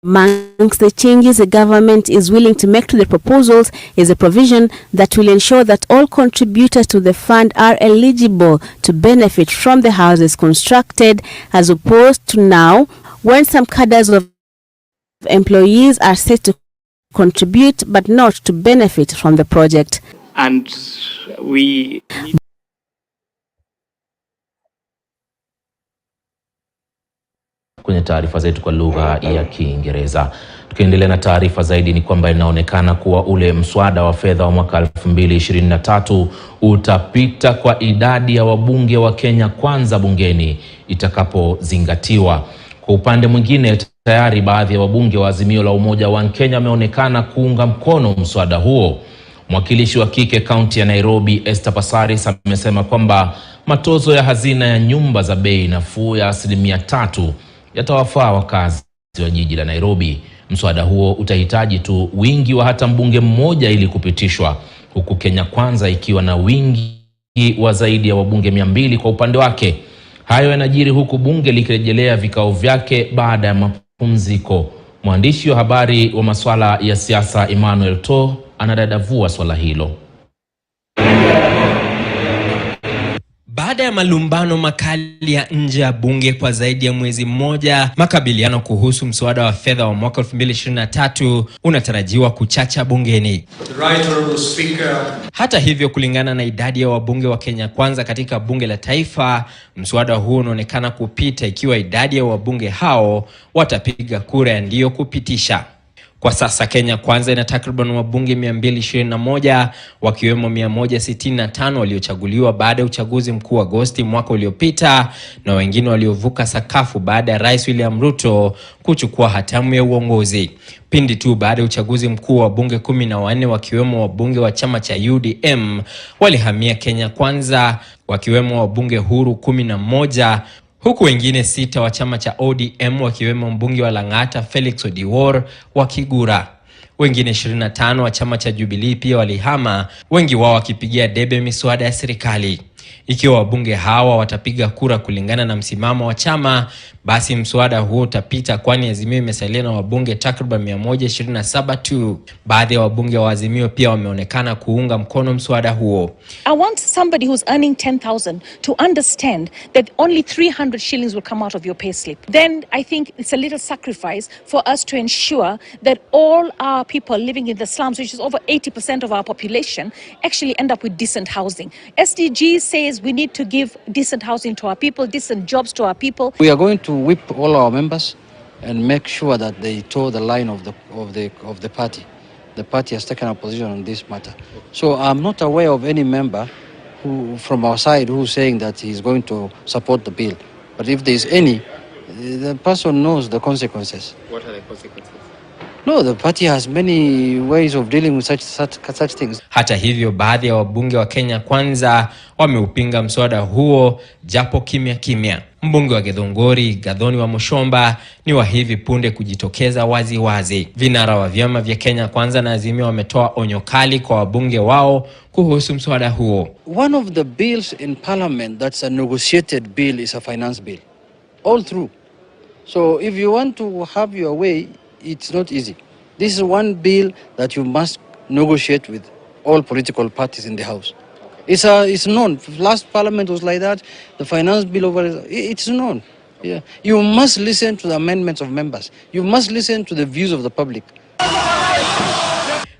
amongst the changes the government is willing to make to the proposals is a provision that will ensure that all contributors to the fund are eligible to benefit from the houses constructed, as opposed to now when some cadres of employees are set to contribute but not to benefit from the project. And we kwenye taarifa zetu kwa lugha ya Kiingereza. Tukiendelea na taarifa zaidi ni kwamba inaonekana kuwa ule mswada wa fedha wa mwaka 2023 utapita kwa idadi ya wabunge wa Kenya kwanza bungeni itakapozingatiwa. Kwa upande mwingine, tayari baadhi ya wabunge wa Azimio la Umoja wa Kenya wameonekana kuunga mkono mswada huo. Mwakilishi wa kike kaunti ya Nairobi Esther Passaris amesema kwamba matozo ya hazina ya nyumba za bei nafuu ya 3% yatawafaa wakazi wa jiji la Nairobi. Mswada huo utahitaji tu wingi wa hata mbunge mmoja ili kupitishwa, huku Kenya Kwanza ikiwa na wingi wa zaidi ya wabunge 200 kwa upande wake. Hayo yanajiri huku bunge likirejelea vikao vyake baada ya pumziko. Mwandishi wa habari wa masuala ya siasa Emmanuel To anadadavua swala hilo. Baada ya malumbano makali ya nje ya bunge kwa zaidi ya mwezi mmoja, makabiliano kuhusu mswada wa fedha wa mwaka 2023 unatarajiwa kuchacha bungeni. Hata hivyo, kulingana na idadi ya wabunge wa Kenya Kwanza katika bunge la taifa, mswada huu unaonekana kupita ikiwa idadi ya wabunge hao watapiga kura ya ndio kupitisha. Kwa sasa Kenya Kwanza ina takriban wabunge 221 wakiwemo 165 waliochaguliwa baada ya uchaguzi mkuu Agosti mwaka uliopita na wengine waliovuka sakafu baada ya Rais William Ruto kuchukua hatamu ya uongozi. Pindi tu baada ya uchaguzi mkuu wa bunge 14 wakiwemo wabunge wa chama cha UDM walihamia Kenya Kwanza, wakiwemo wabunge huru 11 huku wengine 6 wa chama cha ODM wakiwemo mbunge wa Lang'ata Felix Odiwuor wa Kigura. Wengine 25 wa chama cha Jubilee pia walihama, wengi wao wakipigia debe miswada ya serikali. Ikiwa wabunge hawa watapiga kura kulingana na msimamo wa chama, basi mswada huo utapita, kwani Azimio imesalia na wabunge takriban 127 tu. Baadhi ya wabunge wa Azimio pia wameonekana kuunga mkono mswada huo. I want somebody who's earning 10,000 to understand that only 300 shillings will come out of your payslip. Then I think it's a little sacrifice for us to ensure that all our people living in the slums, which is over 80% of our population, actually end up with decent housing. SDG says we need to give decent housing to our people, decent jobs to our people. We are going to whip all our members and make sure that they toe the line of the party. The party has taken a position on this matter. So I'm not aware of any member who, from our side, who's saying that he's going to support the bill. But if there's any, the person knows the consequences. What are the consequences? No, the party has many ways of dealing with such things. Hata hivyo, baadhi ya wabunge wa Kenya Kwanza wameupinga mswada huo japo kimya kimya. Mbunge wa Githunguri, Gathoni wa Mushomba, ni wa hivi punde kujitokeza wazi wazi. Vinara wa vyama vya Kenya Kwanza na Azimio wametoa onyo kali kwa wabunge wao kuhusu mswada huo. One of the bills in parliament that's a negotiated bill is a finance bill. All through. So if you want to have your way, it's not easy. This is one bill that you must negotiate with all political parties in the House. It's known. Last parliament was like that. The finance bill it's known. Yeah. You must listen to the amendments of members. You must listen to the views of the public.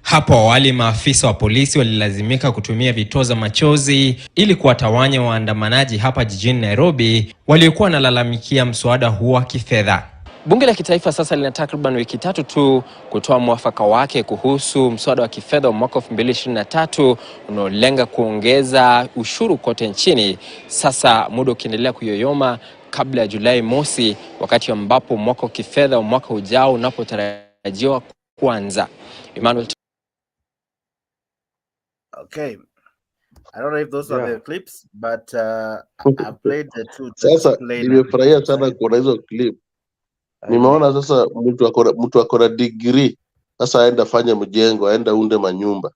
Hapo awali maafisa wa polisi walilazimika kutumia vitoza machozi ili kuwatawanya waandamanaji hapa jijini Nairobi waliokuwa wanalalamikia mswada huo wa kifedha. Bunge la kitaifa sasa lina takriban wiki 3 tu kutoa mwafaka wake kuhusu mswada wa kifedha wa mwaka 2023 unaolenga kuongeza ushuru kote nchini. Sasa muda ukiendelea kuyoyoma kabla ya Julai mosi, wakati ambapo mwaka wa kifedha wa mwaka ujao unapotarajiwa kuanza. Emmanuel. Okay. I don't know if those are the clips, but I played the two. Sasa nimefurahia sana kuona hizo clip. Nimeona sasa mtu akona degree, sasa aenda fanya mjengo, aenda unde manyumba.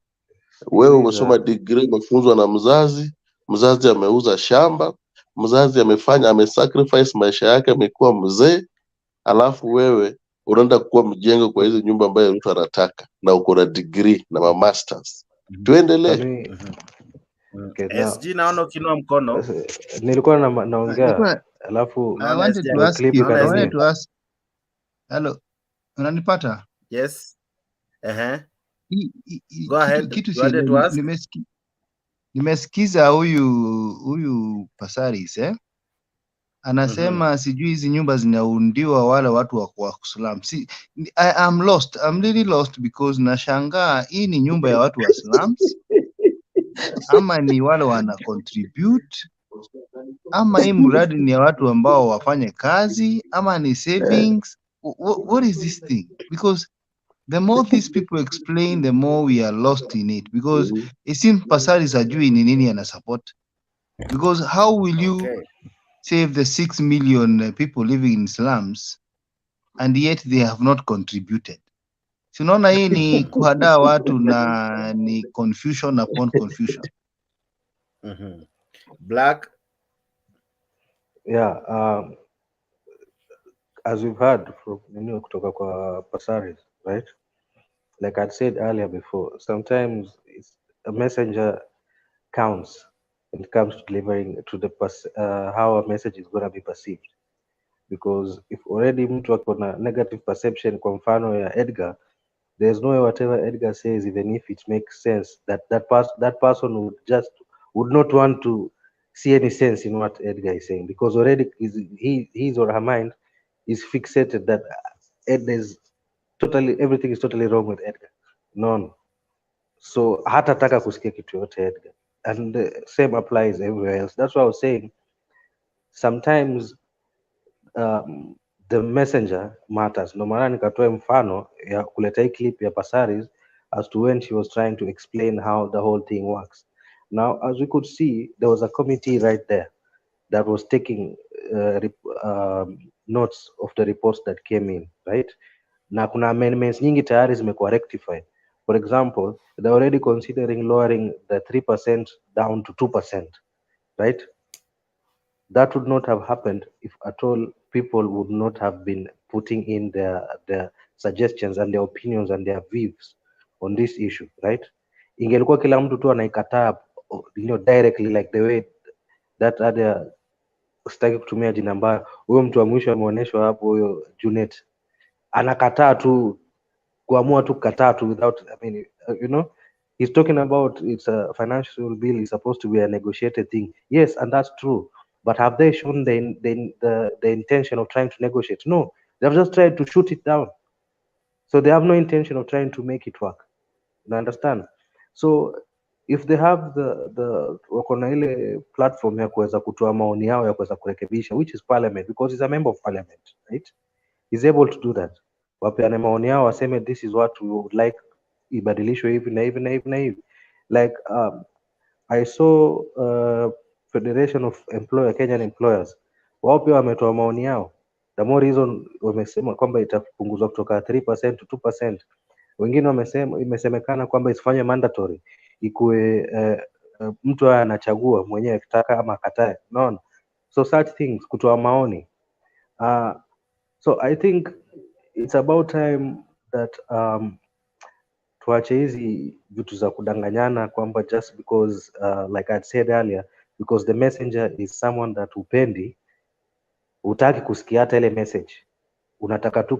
Wewe umesoma degree, umefunzwa na mzazi ameuza shamba, mzazi amesacrifice maisha yake, amekuwa mzee, alafu wewe unaenda kuwa mjengo kwa hizo nyumba ambayo mtu anataka na uko na degree na masters. Tuendelee. SG naona ukinua mkono. Nilikuwa naongea alafu I wanted to ask. Hello. Unanipata? Yes. Go ahead. Kitu si nimesikiza huyu Pasaris anasema sijui hizi nyumba zinaundiwa wale watu wa slum. I am lost. I'm really lost because nashangaa hii ni nyumba ya watu wa slums ama ni wale wana contribute ama hii mradi ni ya watu ambao wafanye kazi ama ni savings. What is this thing? Because the more these people explain, the more we are lost in it. Because it seems Pasaris ajui ni nini ana support. Because how will you save the 6 million people living in slums and yet they have not contributed? Sinaona hii ni kuhadaa watu na ni confusion upon confusion. Black. as we've heard from kutoka kwa Pasaris, right? Like I'd said earlier before, sometimes it's a messenger counts when it comes to delivering to the how a message is going to be perceived. Because if already mtu ako na negative perception, kwa mfano ya Edgar, there's no way whatever Edgar says, even if it makes sense, that person would not want to see any sense in what Edgar is saying, because already his or her mind is fixated that everything is totally wrong with Edgar. None. So hatataka kusikia kitu yote Edgar. And the same applies everywhere else. That's why I was saying sometimes the messenger matters. No maana nikatoe mfano ya kuleta hii clip ya Pasaris as to when she was trying to explain how the whole thing works. Now, as we could see, there was a committee right there that was taking notes of the reports that came in, right? Na kuna amendments nyingi tayari zimekuwa rectified. For example, they're already considering lowering the 3% down to 2%, right? That would not have happened if at all people would not have been putting in their suggestions and their opinions and their views on this issue, right? Ingelikuwa kila mtu tu anaikataa directly, like the way that other, sitaki kutumia jina mbaya, huyo mtu wa mwisho ameonyeshwa hapo, huyo Junet anakataa tu kuamua tu kukataa tu without, I mean, he's talking about it's a financial bill is supposed to be a negotiated thing. Yes, and that's true. But have they shown the intention of trying to negotiate? No, they've just tried to shoot it down. So they have no intention of trying to make it work. You understand? So if they have the wako na ile platform ya kuweza kutoa maoni yao ya kuweza kurekebisha, which is parliament, because he's a member of parliament, right? He's able to do that. Wapeane maoni yao, waseme this is what we would like ibadilishwe hivi na hivi na hivi na hivi. Like I saw Federation of Kenyan Employers, wao pia wametoa maoni yao. The more reason wamesema kwamba itapunguzwa kutoka 3% to 2%. Wengine wamesema imesemekana kwamba isifanye mandatory, ikuwe mtu anachagua mwenyewe akitaka ama akatae. Unaona? So such things, kutoa maoni. So I think it's about time that tuache hizi vitu za kudanganyana kwamba just because like I said earlier, because the messenger is someone that upendi, utaki kusikia hata ile message, unataka tu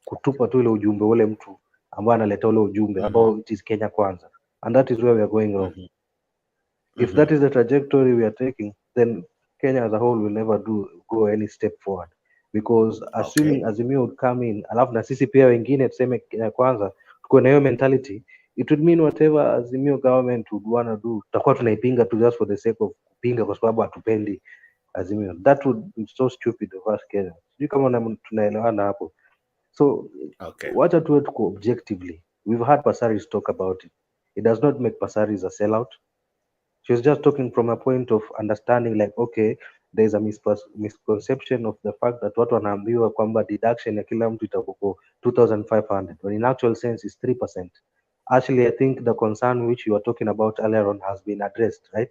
kutupa tu ile ujumbe ule mtu ambao analeta ule ujumbe ambao it is Kenya kwanza, and that is where we are going wrong. If that is the trajectory we are taking, then Kenya as a whole will never go any step forward, because assuming Azimio would come in, alafu na sisi pia wengine tuseme Kenya kwanza, tuko na hiyo mentality, it would mean whatever Azimio government would wanna do, tutakuwa tunaipinga tu just for the sake of kupinga kwa sababu hatupendi Azimio. That would be so stupid of us Kenya. Sijui kama tunaelewana hapo. So wacha tuwe tuko objectively. We've heard Pasaris talk about it. It does not make Pasaris a sellout. She was just talking from a point of understanding, like, okay, there is a misconception of the fact that watu wanaambiwa kwamba deduction ya kila mtu itakuwa 2,500, when in actual sense is 3%. Actually, I think the concern which you were talking about earlier on has been addressed, right?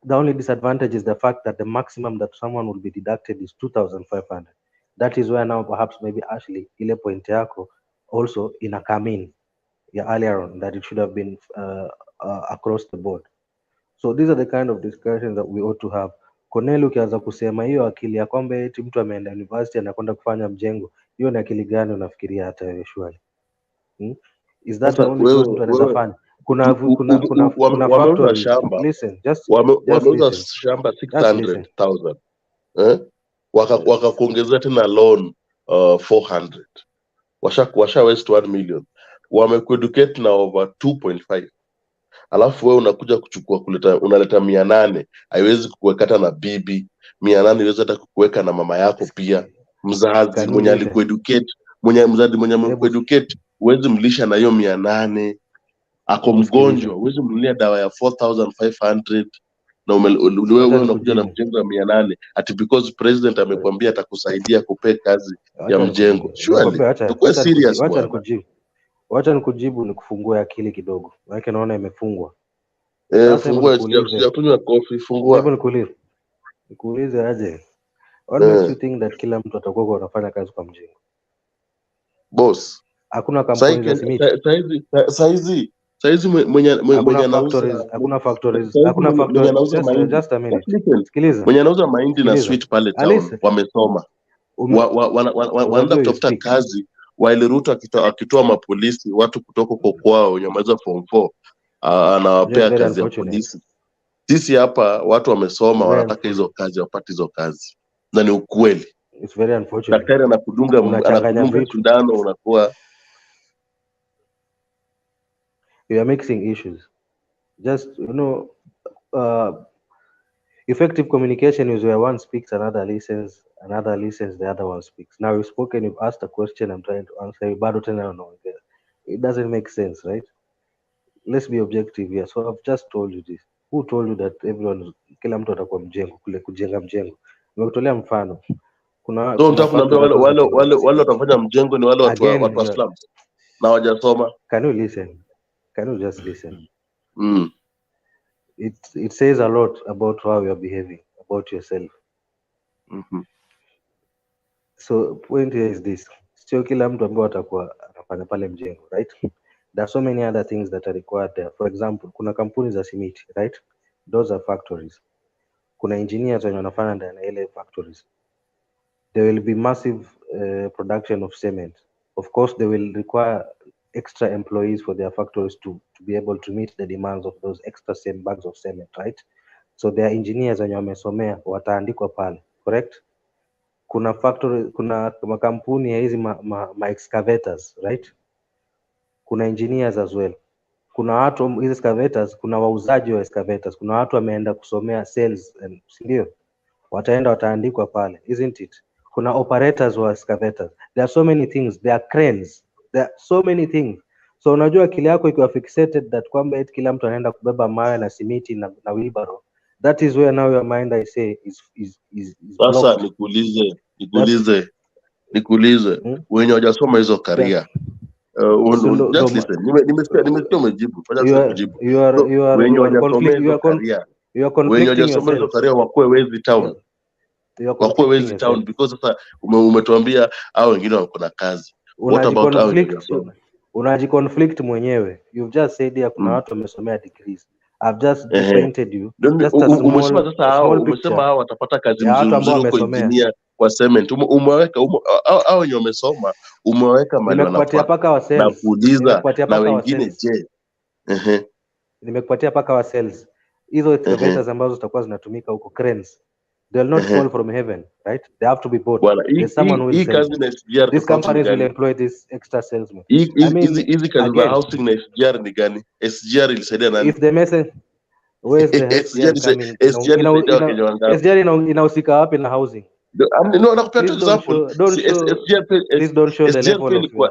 The only disadvantage is the fact that the maximum that someone will be deducted is 2,500. That is where now perhaps maybe actually ile point yako also in a come in earlier on, that it should have been across the board. So these are the kind of discussions that we ought to have. Cornell, ukianza kusema hiyo akili ya kwamba eti mtu ameenda university anakwenda kufanya mjengo, hiyo ni akili gani unafikiria hata wewe shwari? Is that the only thing mtu anaweza fanya? Kuna wameuza shamba. Listen, wameuza shamba 600,000. Wakakuongezea tena loan 400. Washa waste 1 million. Wamekueducate na over 2.5. Alafu wewe unakuja kuchukua unaleta 800, haiwezi kukuwekata na bibi. 800 haiwezi hata kukuweka na mama yako pia. Mzazi mwenye alikueducate, mwenye amekueducate, huwezi mlisha na hiyo 800. Ako mgonjwa, huwezi mnunulia dawa ya 4,500 na wewe unakuja na mjengo wa 800 ati because president amekwambia atakusaidia kupe kazi ya mjengo. Surely tukue serious bwana. Wacha nikujibu ni kufungua akili kidogo. Maana naona imefungwa. Fungua, sijakunywa coffee, fungua. Hebu nikuulize aje. What makes you think that kila mtu atakuwa anafanya kazi kwa mjengo? Boss. Hakuna kampuni za simiti. Saizi mwenye anauza mahindi. Just a minute. Sikiliza. Mwenye anauza mahindi na sweet pale town wamesoma. Wanaenda kutafuta kazi while Ruto akitoa mapolisi watu kutoka kwa kwao wenye wameweza form 4 anawapea kazi ya polisi. Sisi hapa watu wamesoma wanataka hizo kazi, wapate hizo kazi. Na ni ukweli. It's very unfortunate. Daktari anakudunga sindano unakuwa. You are mixing issues. Just, effective communication is where one speaks, another listens, the other one speaks. Now you've spoken, you've asked a question, I'm trying to answer you, bado tena unaongea. It doesn't make sense, right? Let's be objective here. So I've just told you this. Who told you that kila mtu atakuwa mjengo, kule kujenga mjengo? Nimekutolea mfano. Kuna wale watafanya mjengo ni wale watu wa slums na hawajasoma. Can you listen? Can you just listen? It says a lot about how you are behaving, about yourself. So point here is this. Sio kila mtu ambaye atakuwa anafanya pale mjengo, right? There are so many other things that are required there. For example, kuna kampuni za simiti, right? Those are factories. Kuna engineers wenye wanafanya ndani ya ile factories. There will be massive production of cement. Of course, they will require extra employees for their factories to be able to meet the demands of those extra same bags of cement, right? So their engineers wenye wamesomea wataandikwa pale, correct? Kuna factory, kuna makampuni ya hizi ma excavators, right? Kuna engineers as well. Kuna watu hizi excavators, kuna wauzaji wa excavators, kuna watu wameenda kusomea sales, ndio wataenda wataandikwa pale, isn't it? Kuna operators wa excavators. There are so many things. There are cranes. There are so many things. So unajua akili yako ikiwa fixated that kwamba eti kila mtu anaenda kubeba mawe na simiti na wheelbarrow, that is where now your mind, I say, is sasa nikuulize wenye hawajasoma hizo career. Just listen. Nimesikia umejibu. Wenye hawajasoma hizo career wakuwe wezi town. Wakuwe wezi town because sasa umetuambia hao wengine wako na kazi. What about hao wengine? Unajiconflict mwenyewe. You've just said ya kuna watu wamesomea degrees. I've just painted you. Umesema sasa hao watapata kazi nzuri kwa engineer kwa cement. Umeweka hao wenye wamesoma umeweka mali wanafanya. Na kuuliza na wengine je? Nimekupatia paka wa sales. Hizo excavators ambazo zitakuwa zinatumika huko, cranes. They will not fall from heaven, right? They have to be bought. There's someone who will sell. These companies will employ these extra salesmen. Hizi kazi za housing na SGR ni gani? SGR ilisaidia nani? If the message, where is the SGR inahusika wapi na housing? No, nakupea example. Please don't show the level of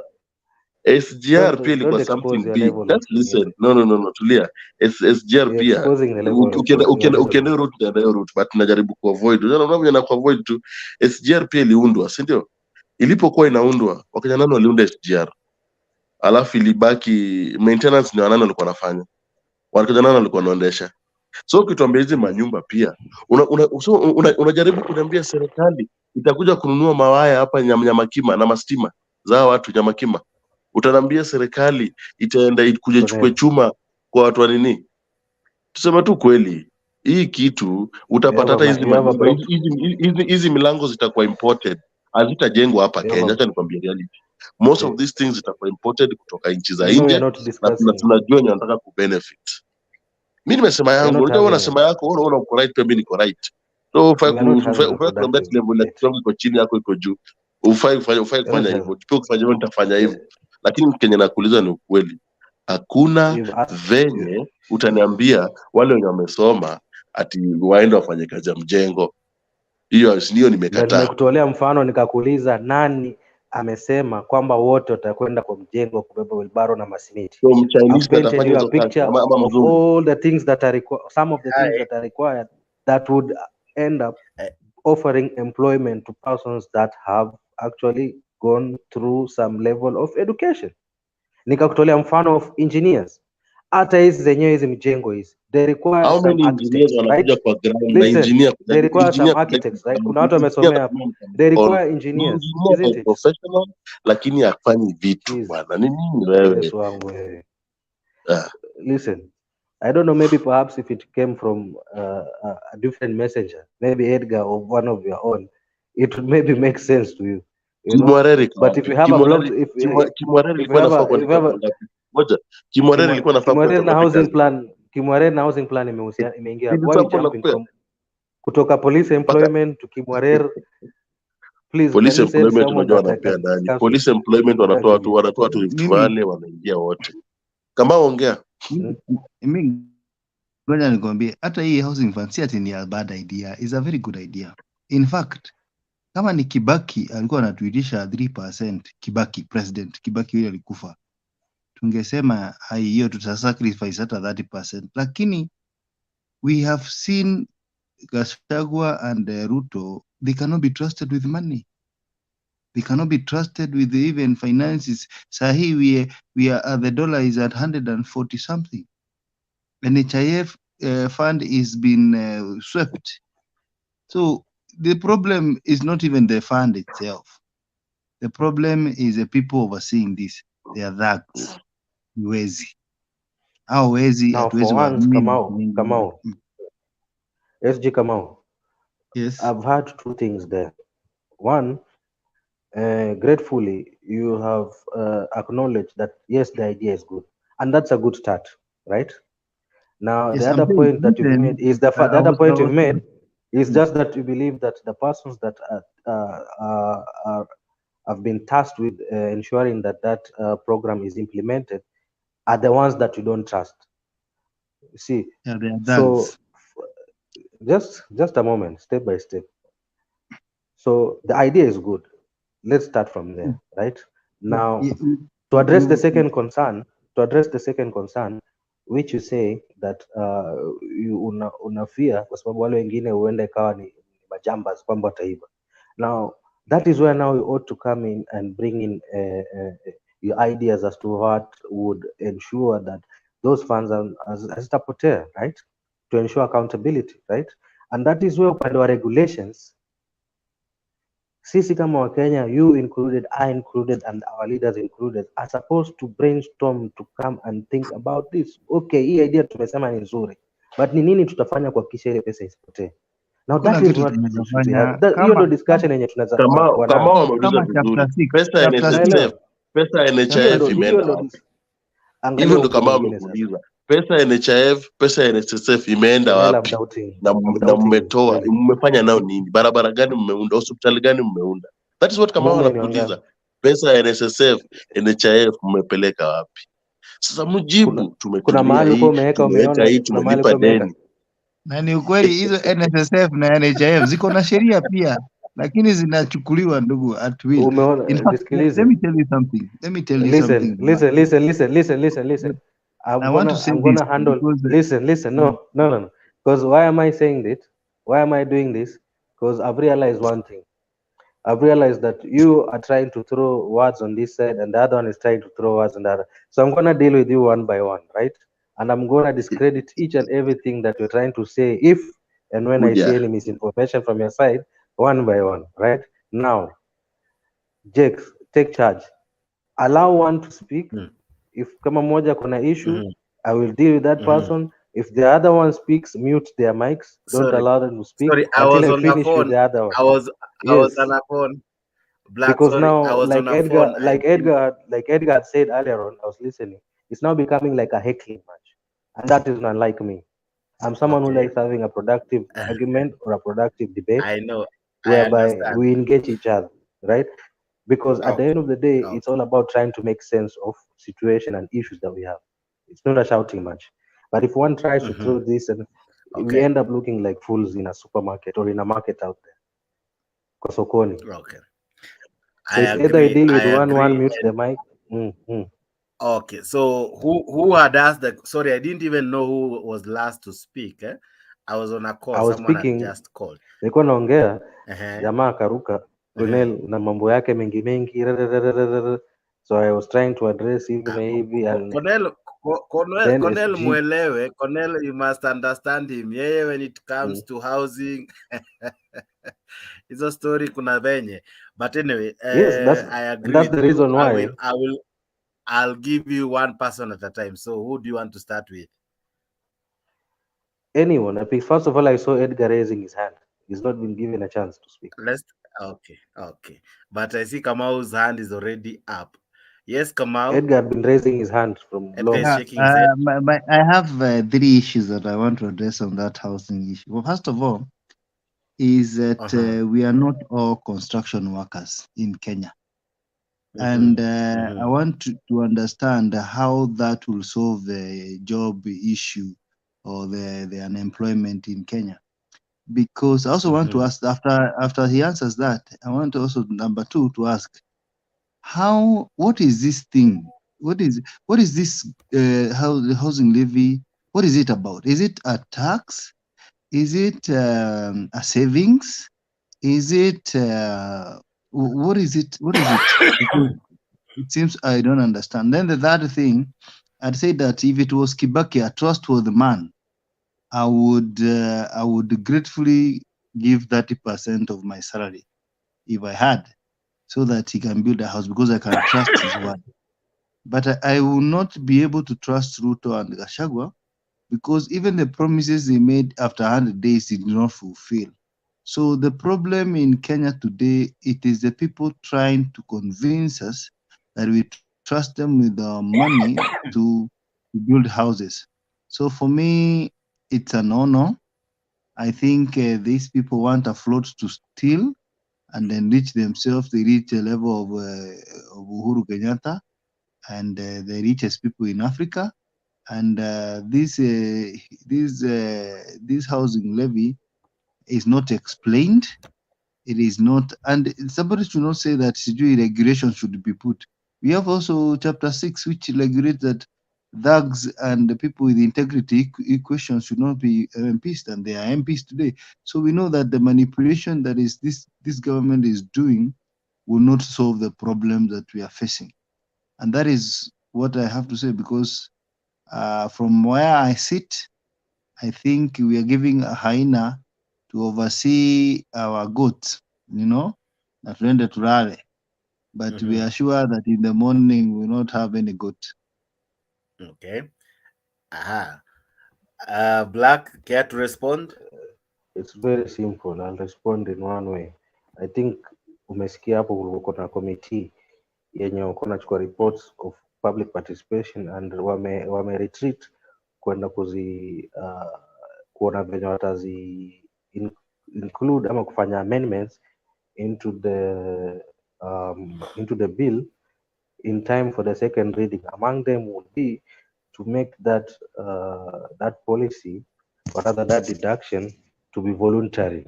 SGR pia ilikuwa something big. Let's listen. No, tulia. SGR pia. Ukienda route na route, but najaribu kuavoid. Unaona na kuavoid tu. SGR pia iliundwa, si ndio? Ilipokuwa inaundwa, wakenya nani waliunda SGR? Alafu ilibaki maintenance ni wanani walikuwa wanafanya. Wakenya nani walikuwa wanaendesha. So ukituambia hizi manyumba pia, unajaribu kuniambia serikali itakuja kununua mawaya hapa Nyamakima na mastima za watu Nyamakima. Utanambia serikali itaenda ikuje chukue chuma kwa watu wa nini? Tuseme tu kweli. Hii kitu utapata hata hizi milango zitakuwa imported. Hazitajengwa hapa Kenya. Acha nikwambie reality. Most of these things zitakuwa imported kutoka nchi za nje na tunajua ni wanataka kubenefit. Mimi nimesema yangu, unajua unasema yako, unaona uko right, pia mimi niko right. So ufai kuambia level ya kiwango iko chini yako iko juu. Ufai kufanya hivyo. Pia ukifanya hivyo nitafanya hivyo. Lakini Kenya nakuuliza ni ukweli. Hakuna venye utaniambia wale wenye wamesoma ati waende wafanye kazi ya mjengo. Hiyo ndio nimekataa. Nimekutolea mfano nikakuuliza nani amesema kwamba wote watakwenda kwa mjengo kubeba wheelbarrow na masimiti. So Chinese atafanya hizo kazi all the things that are required, some of the things that are required that would end up offering employment to persons that have actually gone through some level of education. Nikakutolea mfano of engineers. hata hizi zenyewe hizi mjengo hizi, they require How some many engineers architects, wanakuja right? kwa ground na Listen, engineer they require some engineer architects, right? Kuna watu wamesomea hapo, they require engineers, engineer isn't by it? professional, lakini hafanyi vitu bwana. Ni nini wewe? Yesu wangu wewe. Listen, I don't know, maybe perhaps if it came from a different messenger, maybe Edgar or one of your own, it would maybe make sense to you. You know? Kimwareri But if you have a block, if Kimwareri you ilikuwa have inafaa a, kuandika if you have ngapi? Moja. Kimwareri ilikuwa inafaa Kimwareri kuandika na ngapi housing kazi? plan, Kimwareri na housing plan imeingia. Ni Why are you sample jumping nakupea. from kutoka police employment to Kimwareri? Please, Police can you send employment someone unajua that I wanapea can ndani. discuss with? Police employment wanatoa tu Rift Mimi Valley wanaingia wote. Kama ongea. mimi ngoja nikwambie, hata hii housing fund si ati ni a bad idea, is a very good idea. In fact, kama ni Kibaki alikuwa anatuitisha 3%, Kibaki president, Kibaki yule alikufa, tungesema hai hiyo tutasacrifice hata 30%, lakini we have seen Gachagua and Ruto, they cannot be trusted with money. They cannot be trusted with even finances. Sahi we are the dollar is at 140 something. NHIF fund is been swept. So the problem is not even the fund itself. The problem is the people overseeing this. They are thugs. Wezi. Hao wezi Now hatuwezi for once, waamini. Kamau. SG Kamau. Yes. I've heard two things there. One, gratefully, you have acknowledged that yes, the idea is good, and that's a good start, right? Now, Yes, the other point that you've made is the other point you've made is just that you believe that the persons that have been tasked with ensuring that program is implemented are the ones that you don't trust. See, yeah, they are so thugs. just a moment, step by step. So the idea is good. Let's start from there, right? Now, to address the second concern, which you say that una fear kwa sababu wale wengine huenda ikawa ni majambas kwamba wataiba. Now, that is where now you ought to come in and bring in your ideas as to what would ensure that those funds hazitapotea, right? To ensure accountability, right? And that is where upande wa regulations, sisi kama Wakenya, you included, I included, and our leaders included, are supposed to brainstorm to come and think about this. Okay, hii idea tumesema ni nzuri, but ni nini tutafanya kuhakikisha ile pesa isipotee? Now that is what we should have. Hiyo ndio discussion yenye tunaweza kuwa nayo. Kama wameuliza vizuri. Pesa ya NSSF, pesa ya NHIF imeenda wapi? Hivyo ndo kama wamekuuliza. Pesa ya NHIF, pesa ya NSSF imeenda wapi? Na mmetoa, mmefanya nao nini? Barabara gani mmeunda? Hospitali gani mmeunda? That is what kama wanakuuliza. Pesa ya NSSF, NHIF mmepeleka wapi? Sasa mjibu, tumetumia hii, tumeweka hii, tumelipa deni. Na ni ukweli hizo NSSF na NHIF ziko na sheria pia, lakini zinachukuliwa ndugu at will. In fact, let me tell you something. Listen. I'm gonna handle. Listen. No. Because why am I saying this? Why am I doing this? Because I've realized one thing. I've realized that you are trying to throw words on this side, and the other one is trying to throw words on the other. So I'm gonna deal with you one by one, right? And I'm gonna discredit each and everything that you're trying to say, if and when I see any misinformation from your side, one by one, right? Now, Jake, take charge. Allow one to speak. If kama mmoja kuna issue, I will deal with that person. If the other one speaks, mute their mics. Don't allow them to speak until I finish with the other one. I was on a phone. Because now, like Edgar had said earlier on, I was listening. It's now becoming like a heckling match, and that is not like me. I'm someone who likes having a productive argument or a productive debate. I know. Whereby we engage each other, right? Because at the end of the day, it's all about trying to make sense of situation and issues that we have. It's not a shouting match. But if one tries to throw this, and we end up looking like fools in a supermarket or in a market out there. Kosokoni. Okay. So it's either you deal with one mute the mic. Okay, so who had asked the? Sorry, I didn't even know who was last to speak. I was on a call. I was Someone speaking. had just called. Nilikuwa naongea jamaa akaruka Colonel na mambo yake mengi. So I was trying to address hivi na hivi. Cornel mwelewe. Cornel, you must understand him. Yeye, when it comes to housing, hizo story kuna venye. But anyway, Yes, I agree that's with the you. reason why. I'll give you one person at a time. So who do you want to start with? Anyone. First of all, I saw Edgar raising his hand. He's not been given a chance to speak. Okay. But I see Kamau's hand is already up. Yes, Kamau. Edgar been raising his hand from long. Edgar is shaking his head. I have 3 issues that I want to address on that housing issue. Well, first of all, is that we are not all construction workers in Kenya. And I want to understand how that will solve the job issue or the unemployment in Kenya. Because I also want to ask, after he answers that, I want to also, number 2, to ask, what is this thing? What is this housing levy? What is it about? Is it a tax? Is it a savings? Is it what is it? Because it seems I don't understand. Then the third thing, I'd say that if it was Kibaki, a trustworthy man, I would gratefully give 30% of my salary if I had, so that he can build a house, because I can trust his word. But I will not be able to trust Ruto and Gachagua, because even the promises they made after 100 days did not fulfill. So the problem in Kenya today, it is the people trying to convince us that we trust them with our money to build houses. So for me, it's an honor. I think these people want a float to steal and enrich themselves. They reach a level of Uhuru Kenyatta and the richest people in Africa. And this housing levy is not explained. It is not, and somebody should not say that regulation should be put. We have also chapter 6, which regulates that thugs and the people with integrity questions should not be MPs, and they are MPs today. So we know that the manipulation that is this government is doing will not solve the problem that we are facing. And that is what I have to say, because from where I sit, I think we are giving a hyena to oversee our goats, that render to rally. But we are sure that in the morning we will not have any goat. Okay. Black, care to respond? It's very simple. I'll respond in one way. I think umesikia hapo kulikuwa na committee yenye wako nachukua reports of public participation and wame retreat kwenda kuona venye watazi include ama kufanya amendments into the bill in time for the second reading. Among them would be to make that policy, or rather that deduction, to be voluntary.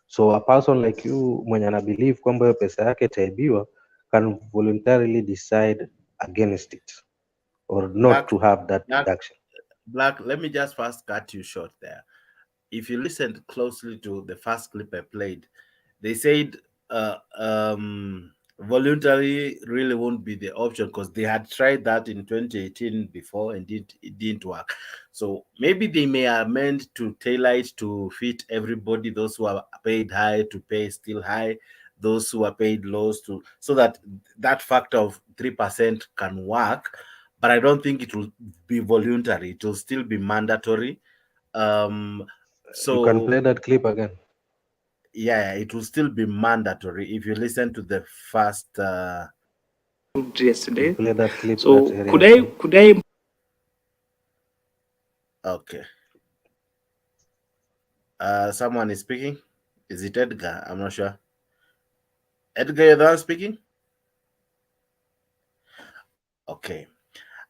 So a person like you mwenye ana believe kwamba pesa yake itaibiwa can voluntarily decide against it or not to have that deduction. Black, let me just first cut you short there. If you listened closely to the first clip I played, they said voluntary really won't be the option, because they had tried that in 2018 before and it didn't work. So maybe they may amend to tailor it to fit everybody, those who are paid high to pay still high, those who are paid lows to, so that factor of 3% can work. But I don't think it will be voluntary. It will still be mandatory. So you can play that clip again. Yeah, it will still be mandatory if you listen to the first yesterday. Play that clip. So could I Okay. Someone is speaking. Is it Edgar? I'm not sure. Edgar, you're the one speaking? Okay.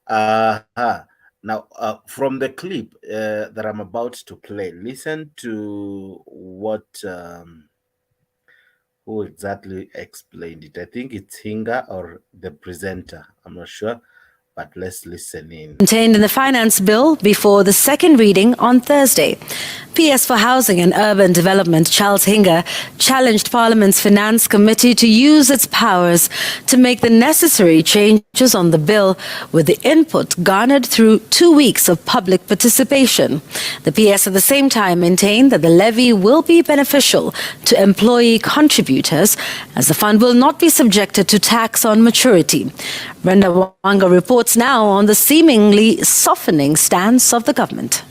Now, from the clip that I'm about to play, listen to what who exactly explained it. I think it's Hinga or the presenter. I'm not sure, but let's listen in. Contained in the finance bill before the second reading on Thursday. PS for Housing and Urban Development Charles Hinga challenged Parliament's Finance Committee to use its powers to make the necessary changes on the bill with the input garnered through 2 weeks of public participation. The PS at the same time maintained that the levy will be beneficial to employee contributors as the fund will not be subjected to tax on maturity. Brenda Wanga reports now on the seemingly softening stance of the government.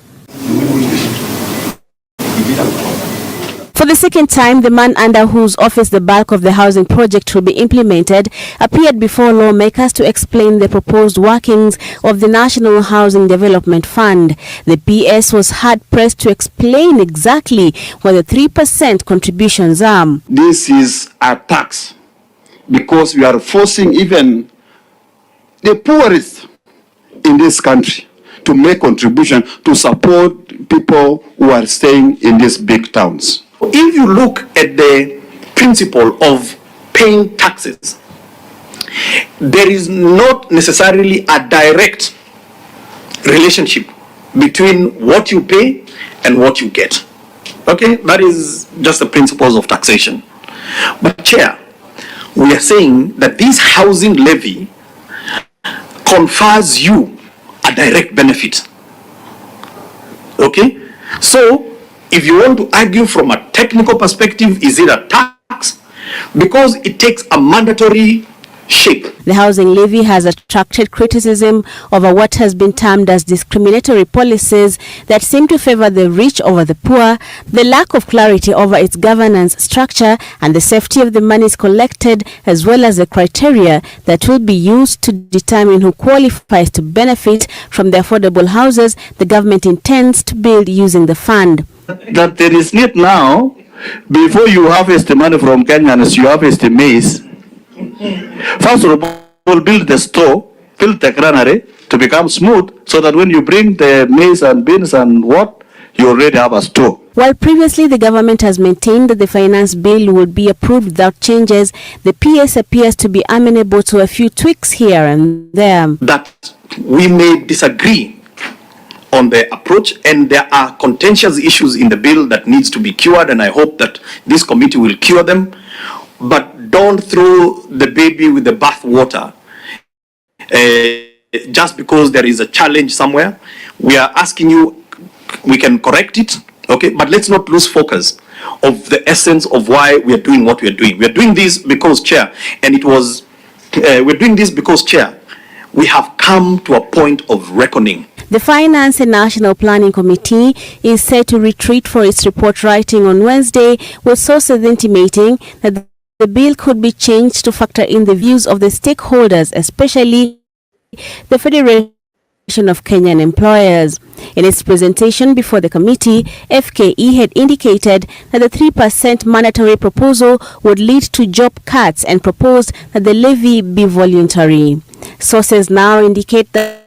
For the second time, the man under whose office the bulk of the housing project will be implemented appeared before lawmakers to explain the proposed workings of the National Housing Development Fund. The PS was hard-pressed to explain exactly what the 3% contributions are. This is a tax because we are forcing even the poorest in this country to make contribution to support people who are staying in these big towns. If you look at the principle of paying taxes, there is not necessarily a direct relationship between what you pay and what you get. Okay, that is just the principles of taxation. But Chair, we are saying that this housing levy confers you a direct benefit. Okay, so if you want to argue from a technical perspective, is it a tax? Because it takes a mandatory shape. The housing levy has attracted criticism over what has been termed as discriminatory policies that seem to favor the rich over the poor, the lack of clarity over its governance structure, and the safety of the monies collected, as well as the criteria that will be used to determine who qualifies to benefit from the affordable houses the government intends to build using the fund. That there is need now, before you harvest the money from Kenyans, you harvest the maize. First of all, build the store, fill the granary to become smooth, so that when you bring the maize and beans and what, you already have a store. While previously the government has maintained that the finance bill would be approved without changes, the PS appears to be amenable to a few tweaks here and there. That we may disagree on the approach, and there are contentious issues in the bill that needs to be cured, and I hope that this committee will cure them. But don't throw the baby with the bathwater just because there is a challenge somewhere. We are asking you, we can correct it, okay? But let's not lose focus of the essence of why we are doing what we are doing. We are doing this because, Chair, and it was, we're doing this because, Chair, we have come to a point of reckoning. The Finance and National Planning Committee is set to retreat for its report writing on Wednesday, with sources intimating that the bill could be changed to factor in the views of the stakeholders, especially the Federation of Kenyan Employers. In its presentation before the committee, FKE had indicated that the 3% mandatory proposal would lead to job cuts and proposed that the levy be voluntary. Sources now indicate that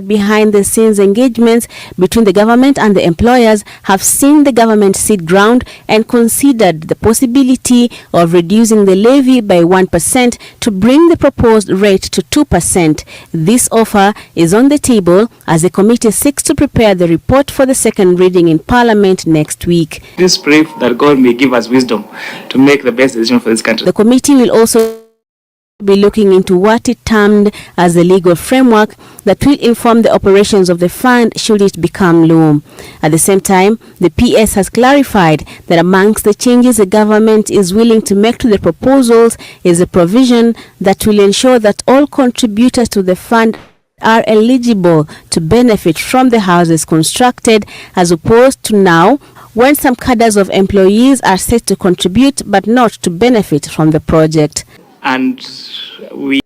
behind-the-scenes engagements between the government and the employers have seen the government cede ground and considered the possibility of reducing the levy by 1% to bring the proposed rate to 2%. This offer is on the table as the committee seeks to prepare the report for the second reading in Parliament next week. This pray that God may give us wisdom to make the best decision for this country. The committee will also be looking into what it termed as a legal framework that will inform the operations of the fund should it become law. At the same time, the PS has clarified that amongst the changes the government is willing to make to the proposals is a provision that will ensure that all contributors to the fund are eligible to benefit from the houses constructed, as opposed to now, when some cadres of employees are set to contribute but not to benefit from the project. And we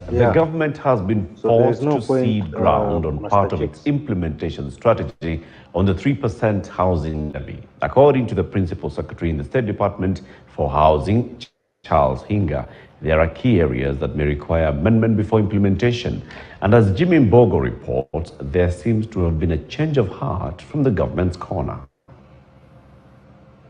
The government has been forced to cede ground on part of its implementation strategy on the 3% housing levy. According to the Principal Secretary in the State Department for Housing, Charles Hinga, there are key areas that may require amendment before implementation. And as Jimmy Mbogo reports, there seems to have been a change of heart from the government's corner.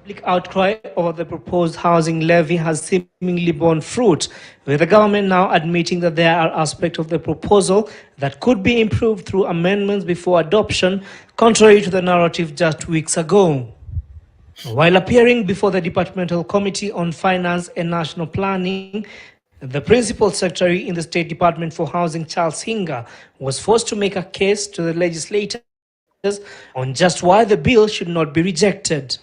Public outcry over the proposed housing levy has seemingly borne fruit, with the government now admitting that there are aspects of the proposal that could be improved through amendments before adoption, contrary to the narrative just weeks ago. While appearing before the Departmental Committee on Finance and National Planning, the Principal Secretary in the State Department for Housing, Charles Hinga, was forced to make a case to the legislators on just why the bill should not be rejected.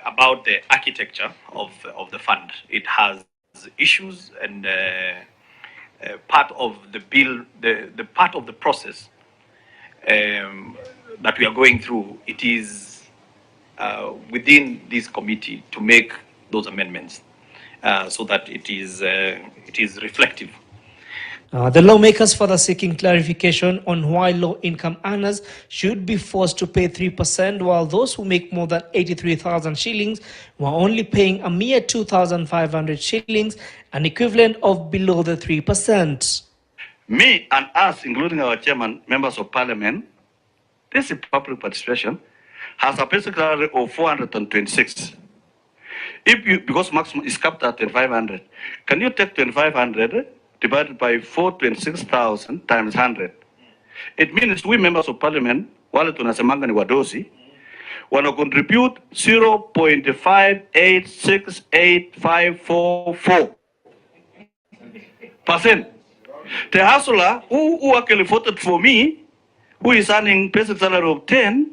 About the architecture of the fund. It has issues, and part of the bill, the part of the process that we are going through, it is within this committee to make those amendments so that it is reflective. The lawmakers further seeking clarification on why low-income earners should be forced to pay 3%, while those who make more than 83,000 shillings were only paying a mere 2,500 shillings, an equivalent of below the 3%. Me and us, including our chairman, members of parliament, this is public participation, has a basic salary of 426. If you, because maximum is capped at 2,500, can you take 2,500 divided by 426,000 times 100? It means we members of parliament, wale tunasemanga ni wadosi, wana contribute 0.58688544%. The hustler who actually voted for me, who is earning basic salary of 10,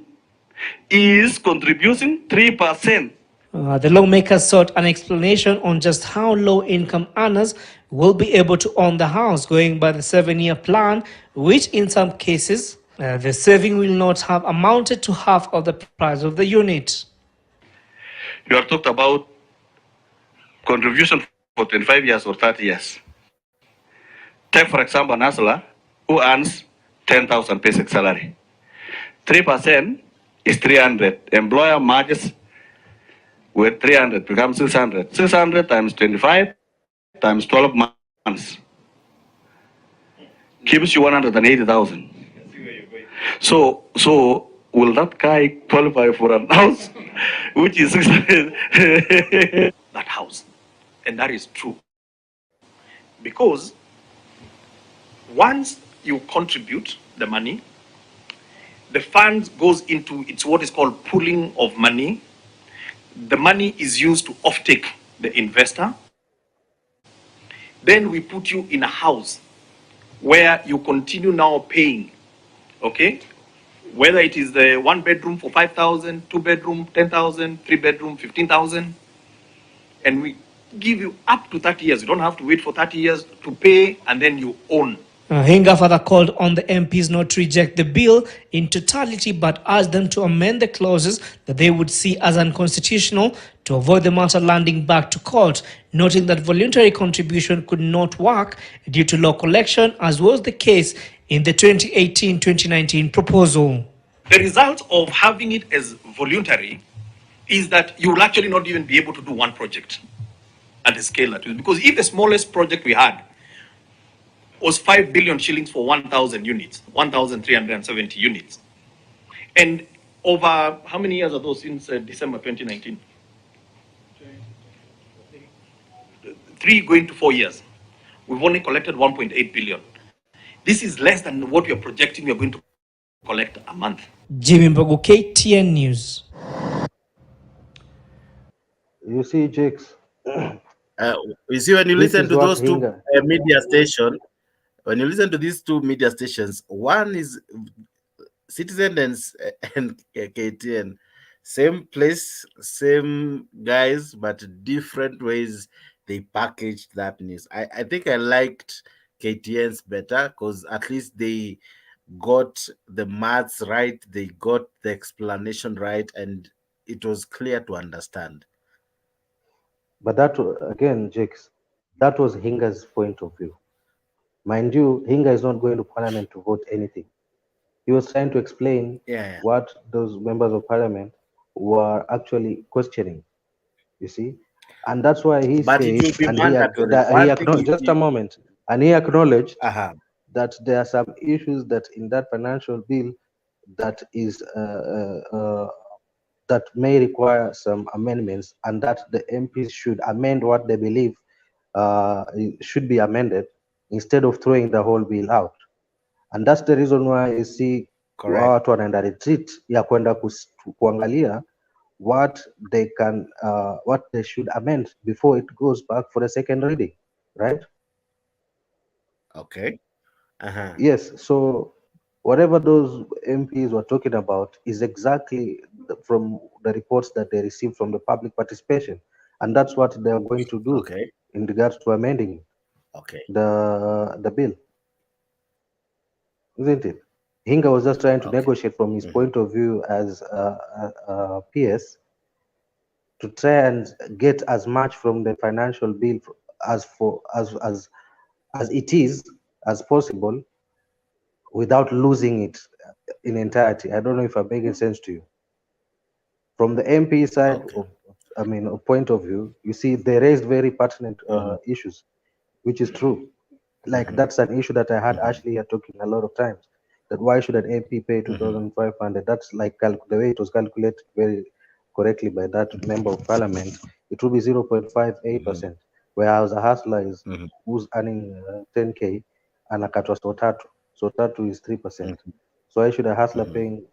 is contributing 3%. The lawmakers sought an explanation on just how low-income earners will be able to own the house, going by the 7-year plan, which in some cases, the saving will not have amounted to half of the price of the unit. You are talked about contribution for 25 years or 30 years. Take, for example, an hustler who earns 10,000 basic salary. 3% is 300. Employer matches with 300, becomes 600. 600 times 25 times 12 months gives you 180,000. So will that guy qualify for a house which is 600? That house, and that is true, because once you contribute the money, the fund goes into it's what is called pooling of money. The money is used to offtake the investor. Then we put you in a house where you continue now paying, okay? Whether it is the 1 bedroom for 5,000, 2 bedroom, 10,000, 3 bedroom, 15,000. And we give you up to 30 years. You don't have to wait for 30 years to pay, and then you own. Hinga further called on the MPs not to reject the bill in totality, but asked them to amend the clauses that they would see as unconstitutional to avoid the matter landing back to court, noting that voluntary contribution could not work due to low collection, as was the case in the 2018-2019 proposal. The result of having it as voluntary is that you will actually not even be able to do one project at the scale that is. Because if the smallest project we had was 5 billion shillings for 1,000 units, 1,370 units. And over how many years are those since December 2019? 3 going to 4 years. We've only collected 1.8 billion. This is less than what we are projecting we are going to collect a month. Jimmy Mbogo, KTN News. You see, Jakes. You see, when you listen to those two media stations, when you listen to these two media stations, one is Citizen and KTN, same place, same guys, but different ways they packaged that news. I think I liked KTN's better because at least they got the maths right, they got the explanation right, and it was clear to understand. But that, again, Jakes, that was Hinga's point of view. Mind you, Hinga is not going to parliament to vote anything. He was trying to explain what those members of parliament were actually questioning, you see? And that's why he said, just a moment, and he acknowledged that there are some issues that in that financial bill that is that may require some amendments, and that the MPs should amend what they believe should be amended instead of throwing the whole bill out. And that's the reason why you see watu wanaenda retreat ya kwenda kuangalia what they should amend before it goes back for a second reading, right? Okay. Yes, so whatever those MPs were talking about is exactly from the reports that they received from the public participation, and that's what they are going to do in regards to amending the bill, isn't it? Hinga was just trying to negotiate from his point of view as a PS to try and get as much from the financial bill as it is as possible without losing it in entirety. I don't know if I'm making sense to you. From the MP side, point of view, you see they raised very pertinent issues, which is true. Like that's an issue that I had Ashley here talking a lot of times. That why should an MP pay 2,500? That's like the way it was calculated very correctly by that member of parliament. It will be 0.58%, whereas a hustler is who's earning 10k and a katwa so tatu is 3%. So why should a hustler being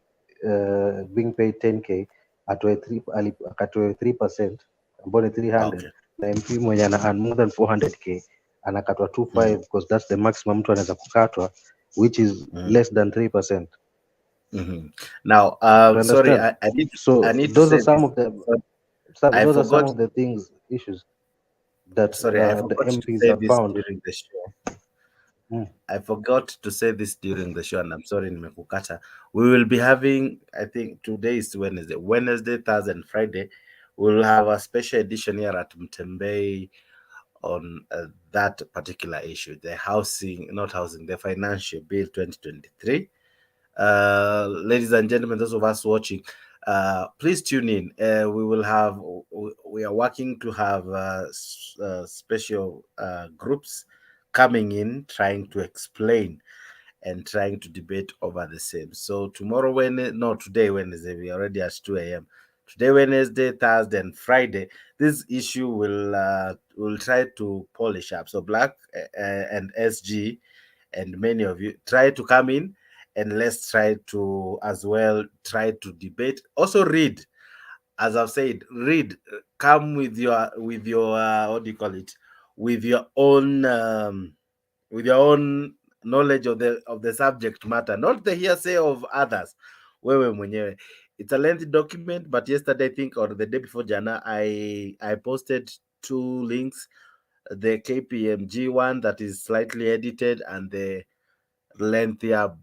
paid 10k atoe 3%, ambao 300, na MP mwenye ana earn more than 400k anakatwa 25 because that's the maximum mtu anaweza kukatwa, which is less than 3%. Now, sorry, I need those to are say some of the those are some forgot of the things, issues that sorry, I the forgot to MPs say have this found. during the show. I forgot to say this during the show, and I'm sorry, nimekukata. We will be having, I think today is Wednesday, Thursday, and Friday. We'll have a special edition here at Mutembei on that particular issue, the the financial bill 2023. Ladies and gentlemen, those of us watching, please tune in. We are working to have special groups coming in, trying to explain and trying to debate over the same. So today Wednesday, we are already at 2 a.m. Today, Wednesday, Thursday, and Friday, this issue will try to polish up. So Black and SG and many of you try to come in, and let's try to debate. Also read, as I've said, read. Come with your what do you call it? With your own knowledge of the subject matter, not the hearsay of others. Wewe mwenyewe. It's a lengthy document, but yesterday, I think, or the day before Jana, I posted 2 links: the KPMG one that is slightly edited and the lengthier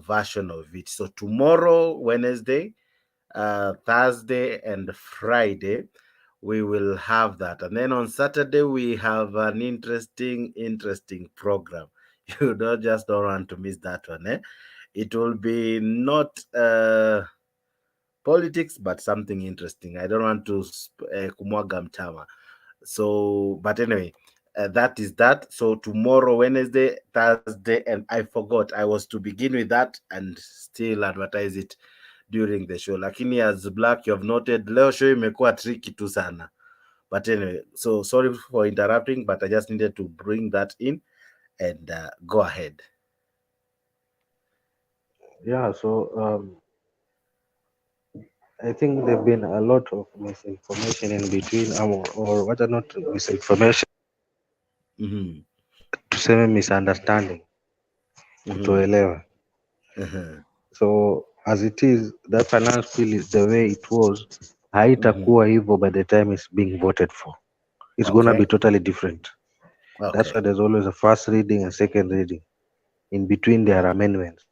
version of it. So tomorrow, Wednesday, Thursday, and Friday, we will have that. And then on Saturday, we have an interesting program. You don't want to miss that one. It will be not politics, but something interesting. I don't want to kumwaga mtama. So, but anyway, that is that. So tomorrow, Wednesday, Thursday, and I forgot I was to begin with that and still advertise it during the show. Lakini as Black, you have noted, leo show imekuwa tricky tu sana. But anyway, so sorry for interrupting, but I just needed to bring that in and go ahead. Yeah, so I think there have been a lot of misinformation in between, or what are not misinformation, tuseme misunderstanding, kutoelewa. So as it is, that finance bill is the way it was, haitakuwa hivyo by the time it's being voted for. It's gonna be totally different. That's why there's always a first reading and second reading. In between there are amendments.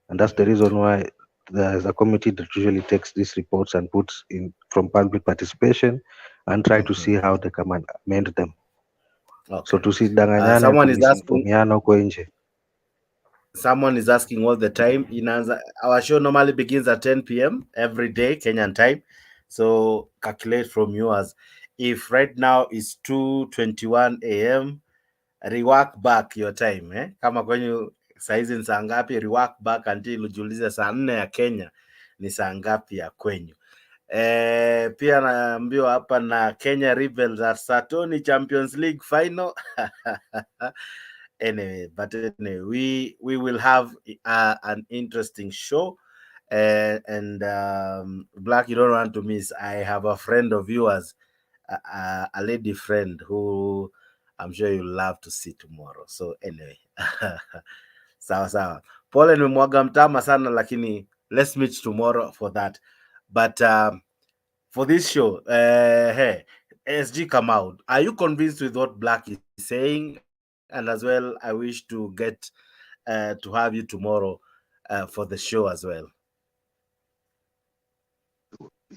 And that's the reason why there's a committee that usually takes these reports and puts in from public participation and try to see how they can amend them. So tusidanganyane kumisinformiana huko nje. Someone is asking all the time. Our show normally begins at 10 p.m. every day, Kenyan time. So calculate from yours. If right now is 2:21 a.m., rework back your time. Kama kwenye saizi ni saa ngapi, rework back until ujiulize saa 4 ya Kenya ni saa ngapi ya kwenyu. Pia naambiwa hapa na Kenya Rebels at Satoni Champions League final. Anyway, but anyway, we will have an interesting show. And Black, you don't want to miss. I have a friend of yours, a lady friend who I'm sure you'll love to see tomorrow. So anyway, sawa. Pole nimemwaga mtama sana, lakini let's meet tomorrow for that. But for this show, hey, SG Kamau, are you convinced with what Black is saying? And as well, I wish to get to have you tomorrow for the show as well.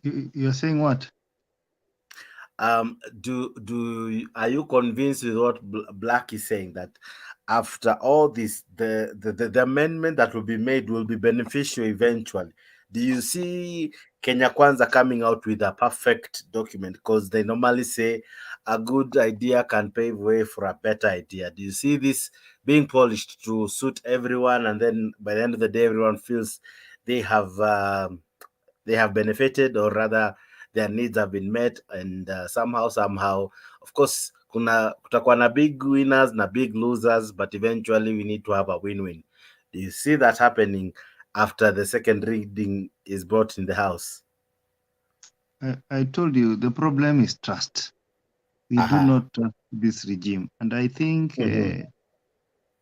You're saying what? Are you convinced with what Black is saying, that after all this, the amendment that will be made will be beneficial eventually? Do you see Kenya Kwanza coming out with a perfect document? Because they normally say a good idea can pave way for a better idea. Do you see this being polished to suit everyone, and then by the end of the day, everyone feels they have benefited, or rather their needs have been met, and somehow, of course, kutakuwa na big winners na big losers, but eventually we need to have a win-win. Do you see that happening after the second reading is brought in the House? I told you the problem is trust. We do not trust this regime, and I think the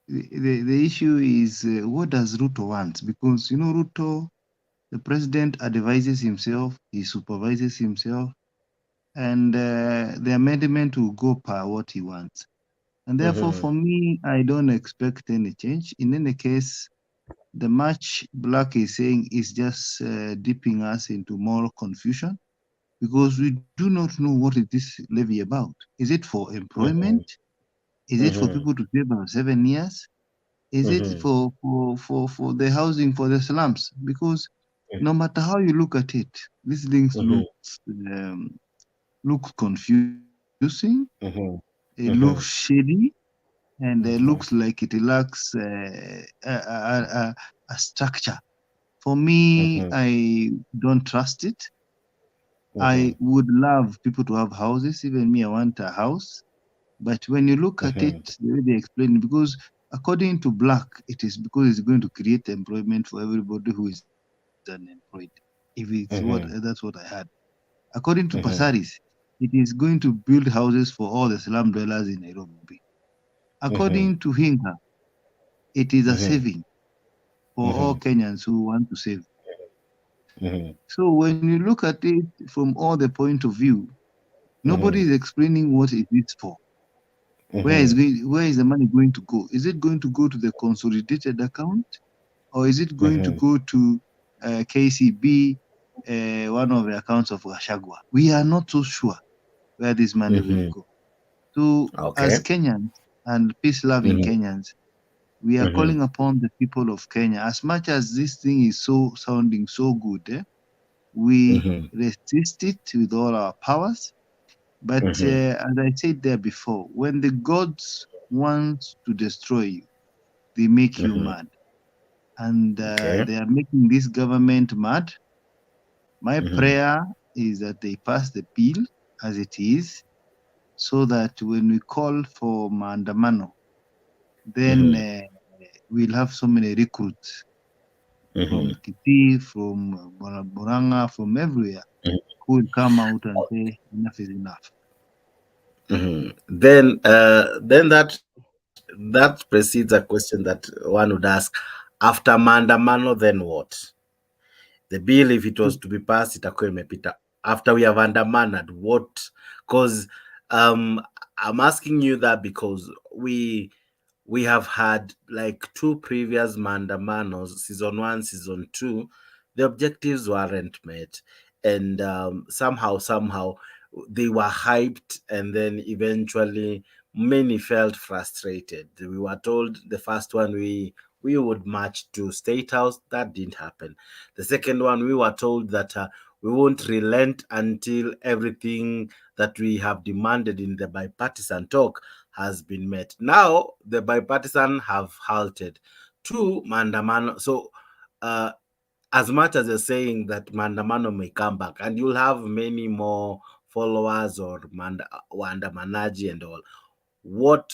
issue is what does Ruto want? Because Ruto, the president advises himself, he supervises himself, and the amendment will go per what he wants. And therefore, for me, I don't expect any change. In any case, the much Black is saying is just dipping us into more confusion, because we do not know what is this levy about. Is it for employment? Is it for people to save for 7 years? Is it for the housing for the slums? Because no matter how you look at it, these things look confusing. It looks shady, and it looks like it lacks a structure. For me, I don't trust it. I would love people to have houses. Even me, I want a house. But when you look at it, the way they explain it, because according to Black, it is because it's going to create employment for everybody who is unemployed. If it's that's what I had. According to Pasaris, it is going to build houses for all the slum dwellers in Nairobi. According to Hinga, it is a saving for all Kenyans who want to save. So when you look at it from all the point of view, nobody is explaining what it is for. Where is the money going to go? Is it going to go to the consolidated account, or is it going to go to KCB, one of the accounts of Gachagua? We are not so sure where this money will go. So as Kenyans and peace-loving Kenyans, we are calling upon the people of Kenya. As much as this thing is sounding so good, we resist it with all our powers. But as I said there before, when the gods want to destroy you, they make you mad. And they are making this government mad. My prayer is that they pass the bill as it is, so that when we call for maandamano, then we'll have so many recruits from Kiti, from Buranga, from everywhere, who will come out and say enough is enough. Then that precedes a question that one would ask: after maandamano, then what? The bill, if it was to be passed, itakuwa imepita. After we have andamanaed, what? Because I'm asking you that because we have had like 2 previous maandamanos, season 1, season 2. The objectives weren't met, and somehow they were hyped, and then eventually many felt frustrated. We were told the first one we would march to State House. That didn't happen. The second one, we were told that we won't relent until everything that we have demanded in the bipartisan talk has been met. Now the bipartisan have halted 2 maandamano. So as much as you're saying that maandamano may come back and you'll have many more followers or waandamanaji and all, what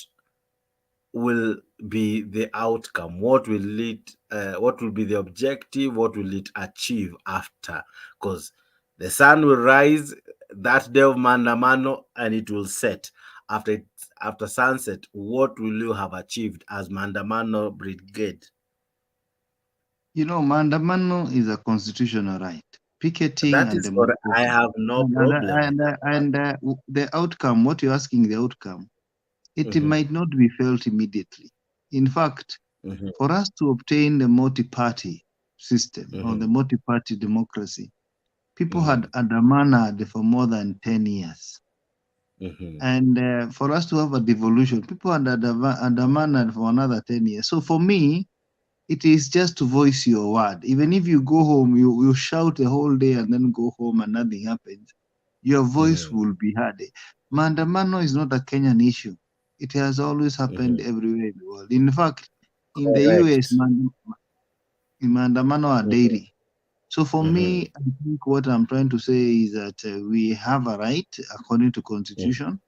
will be the outcome? What will it? What will be the objective? What will it achieve after? Because the sun will rise that day of maandamano and it will set. After sunset, what will you have achieved as maandamano brigade? Maandamano is a constitutional right. Picketing That and is what I democracy. have no problem. The outcome, what you're asking, the outcome, it might not be felt immediately. In fact, for us to obtain the multi-party system or the multi-party democracy, people had andamana for more than 10 years. And for us to have a devolution, people had andamana for another 10 years. So for me, it is just to voice your word. Even if you go home, you shout the whole day and then go home and nothing happens, your voice will be heard. Maandamano is not a Kenyan issue. It has always happened everywhere in the world. In fact, in the US, maandamano are daily. So for me, I think what I'm trying to say is that we have a right, according to Constitution,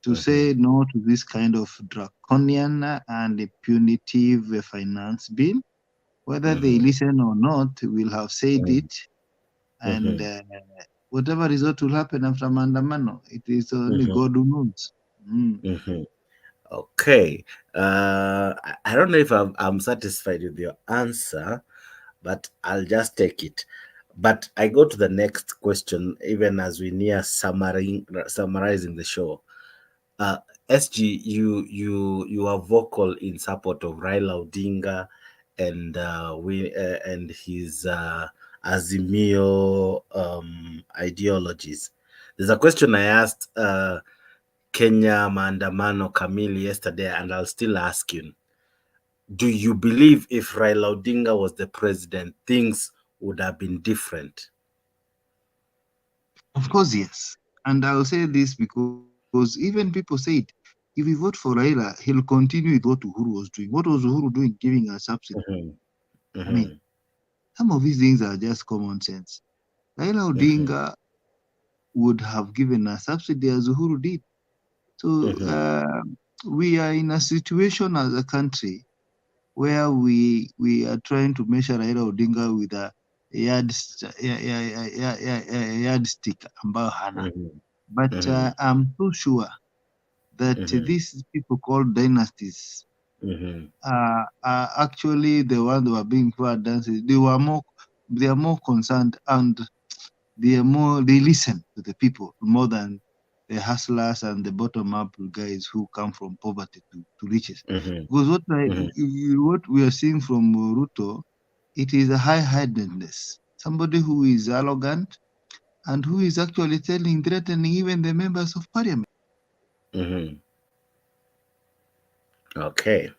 to say no to this kind of draconian and punitive finance bill. Whether they listen or not, we'll have said it. And whatever result will happen after maandamano, it is only God who knows. Okay. I don't know if I'm satisfied with your answer, but I'll just take it. But I go to the next question, even as we near summarizing the show. SG, you are vocal in support of Raila Odinga and his Azimio ideologies. There's a question I asked Kenya Maandamano Kamili yesterday, and I'll still ask you. Do you believe if Raila Odinga was the president, things would have been different? Of course, yes. And I'll say this because even people said, if we vote for Raila, he'll continue with what Uhuru was doing. What was Uhuru doing? Giving a subsidy. I mean, some of these things are just common sense. Raila Odinga would have given a subsidy as Uhuru did. So we are in a situation as a country where we are trying to measure Raila Odinga with a yardstick ambayo hana. But I'm so sure that these people called dynasties are actually the ones who are being poor dances. They are more concerned, and they listen to the people more than the hustlers and the bottom-up guys who come from poverty to riches. Because what we are seeing from Ruto, it is a high-handedness. Somebody who is arrogant and who is actually threatening even the members of parliament. Okay.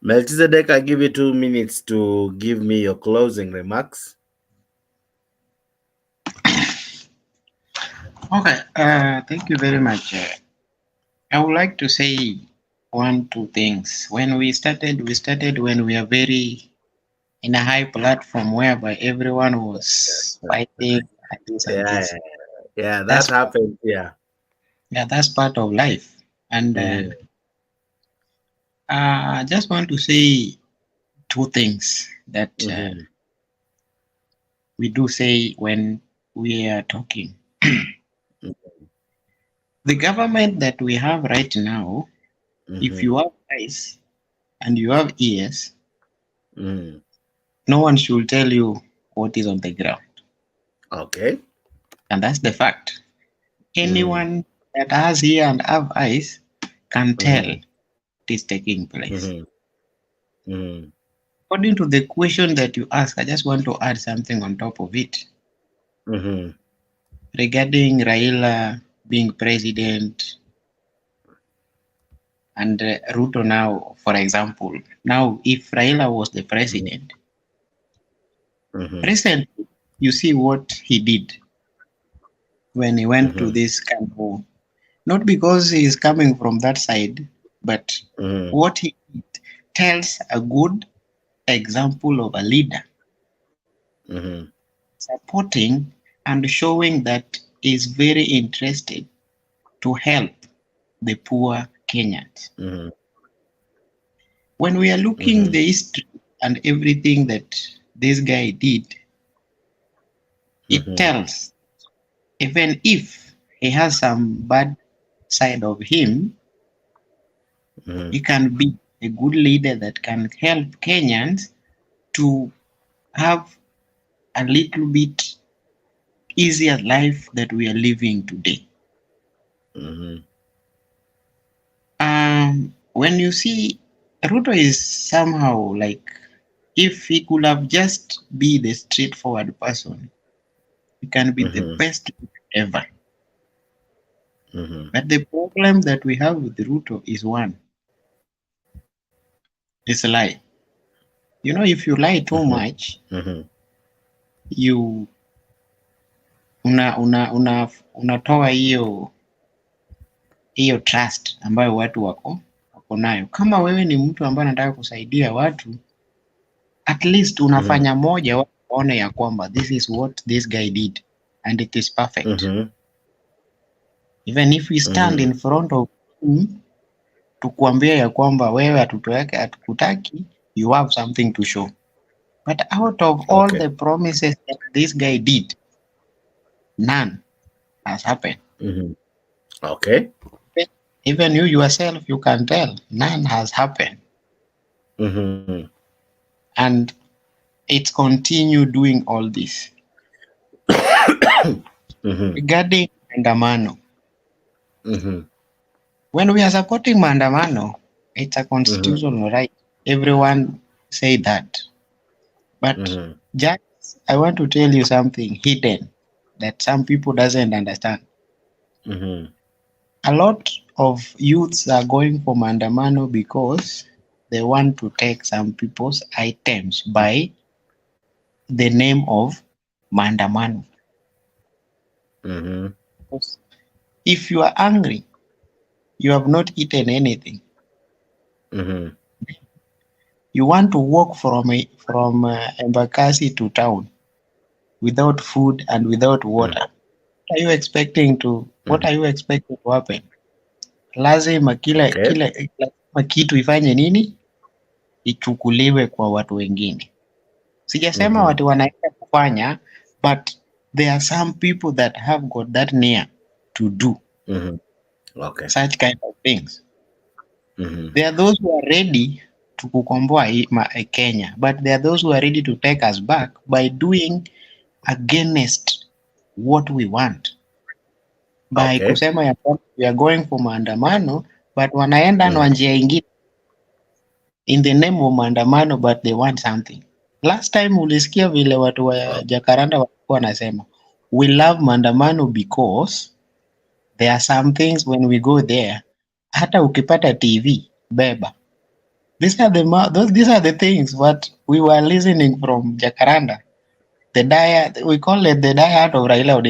Melchizedek, I give you 2 minutes to give me your closing remarks. Okay, thank you very much. I would like to say two things. When we started when we are very in a high platform whereby everyone was fighting and this and this. Yeah, that happened. Yeah, that's part of life. And I just want to say two things that we do say when we are talking. The government that we have right now, if you have eyes and you have ears, no one should tell you what is on the ground. Okay. And that's the fact. Anyone that has ear and have eyes can tell what is taking place. According to the question that you ask, I just want to add something on top of it. Regarding Raila being president and Ruto now, for example. Now, if Raila was the president, recently, you see what he did when he went to this kind of, not because he is coming from that side, but what he did tells a good example of a leader. supporting and showing that is very interested to help the poor Kenyans. When we are looking the history and everything that this guy did, it tells, even if he has some bad side of him, he can be a good leader that can help Kenyans to have a little bit easier life that we are living today. When you see Ruto is somehow like, if he could have just be the straightforward person, he can be the best ever. But the problem that we have with Ruto is one. It's a lie. You know, if you lie too much, you unatoa hiyo trust ambayo watu wako nayo. Kama wewe ni mtu ambaye anataka kusaidia watu, at least unafanya moja watu waone ya kwamba this is what this guy did and it is perfect. Even if we stand in front of him tukuambia ya kwamba wewe hatukutaki, you have something to show. But out of all the promises that this guy did, none has happened. Okay. Even you yourself, you can tell, none has happened. And it's continue doing all this. Regarding maandamano, when we are supporting maandamano, it's a constitutional right. Everyone say that. But just, I want to tell you something hidden that some people doesn't understand. A lot of youths are going for maandamano because they want to take some people's items by the name of maandamano. If you are angry, you have not eaten anything. You want to walk from Embakasi to town without food and without water. What are you expecting to happen? Lazima kila kitu ifanye nini? Ichukuliwe kwa watu wengine. Sijasema watu wanaenda kufanya, but there are some people that have got that near to do such kind of things. There are those who are ready to kukomboa Kenya, but there are those who are ready to take us back by doing against what we want. By kusema ya kwamba we are going for maandamano, but wanaenda na njia ingine in the name of maandamano, but they want something. Last time ulisikia vile watu wa Jakaranda walikuwa wanasema, we love maandamano because there are some things when we go there, hata ukipata TV, beba. These are the things what we were listening from Jakaranda. We call it the diet of Raila Odinga.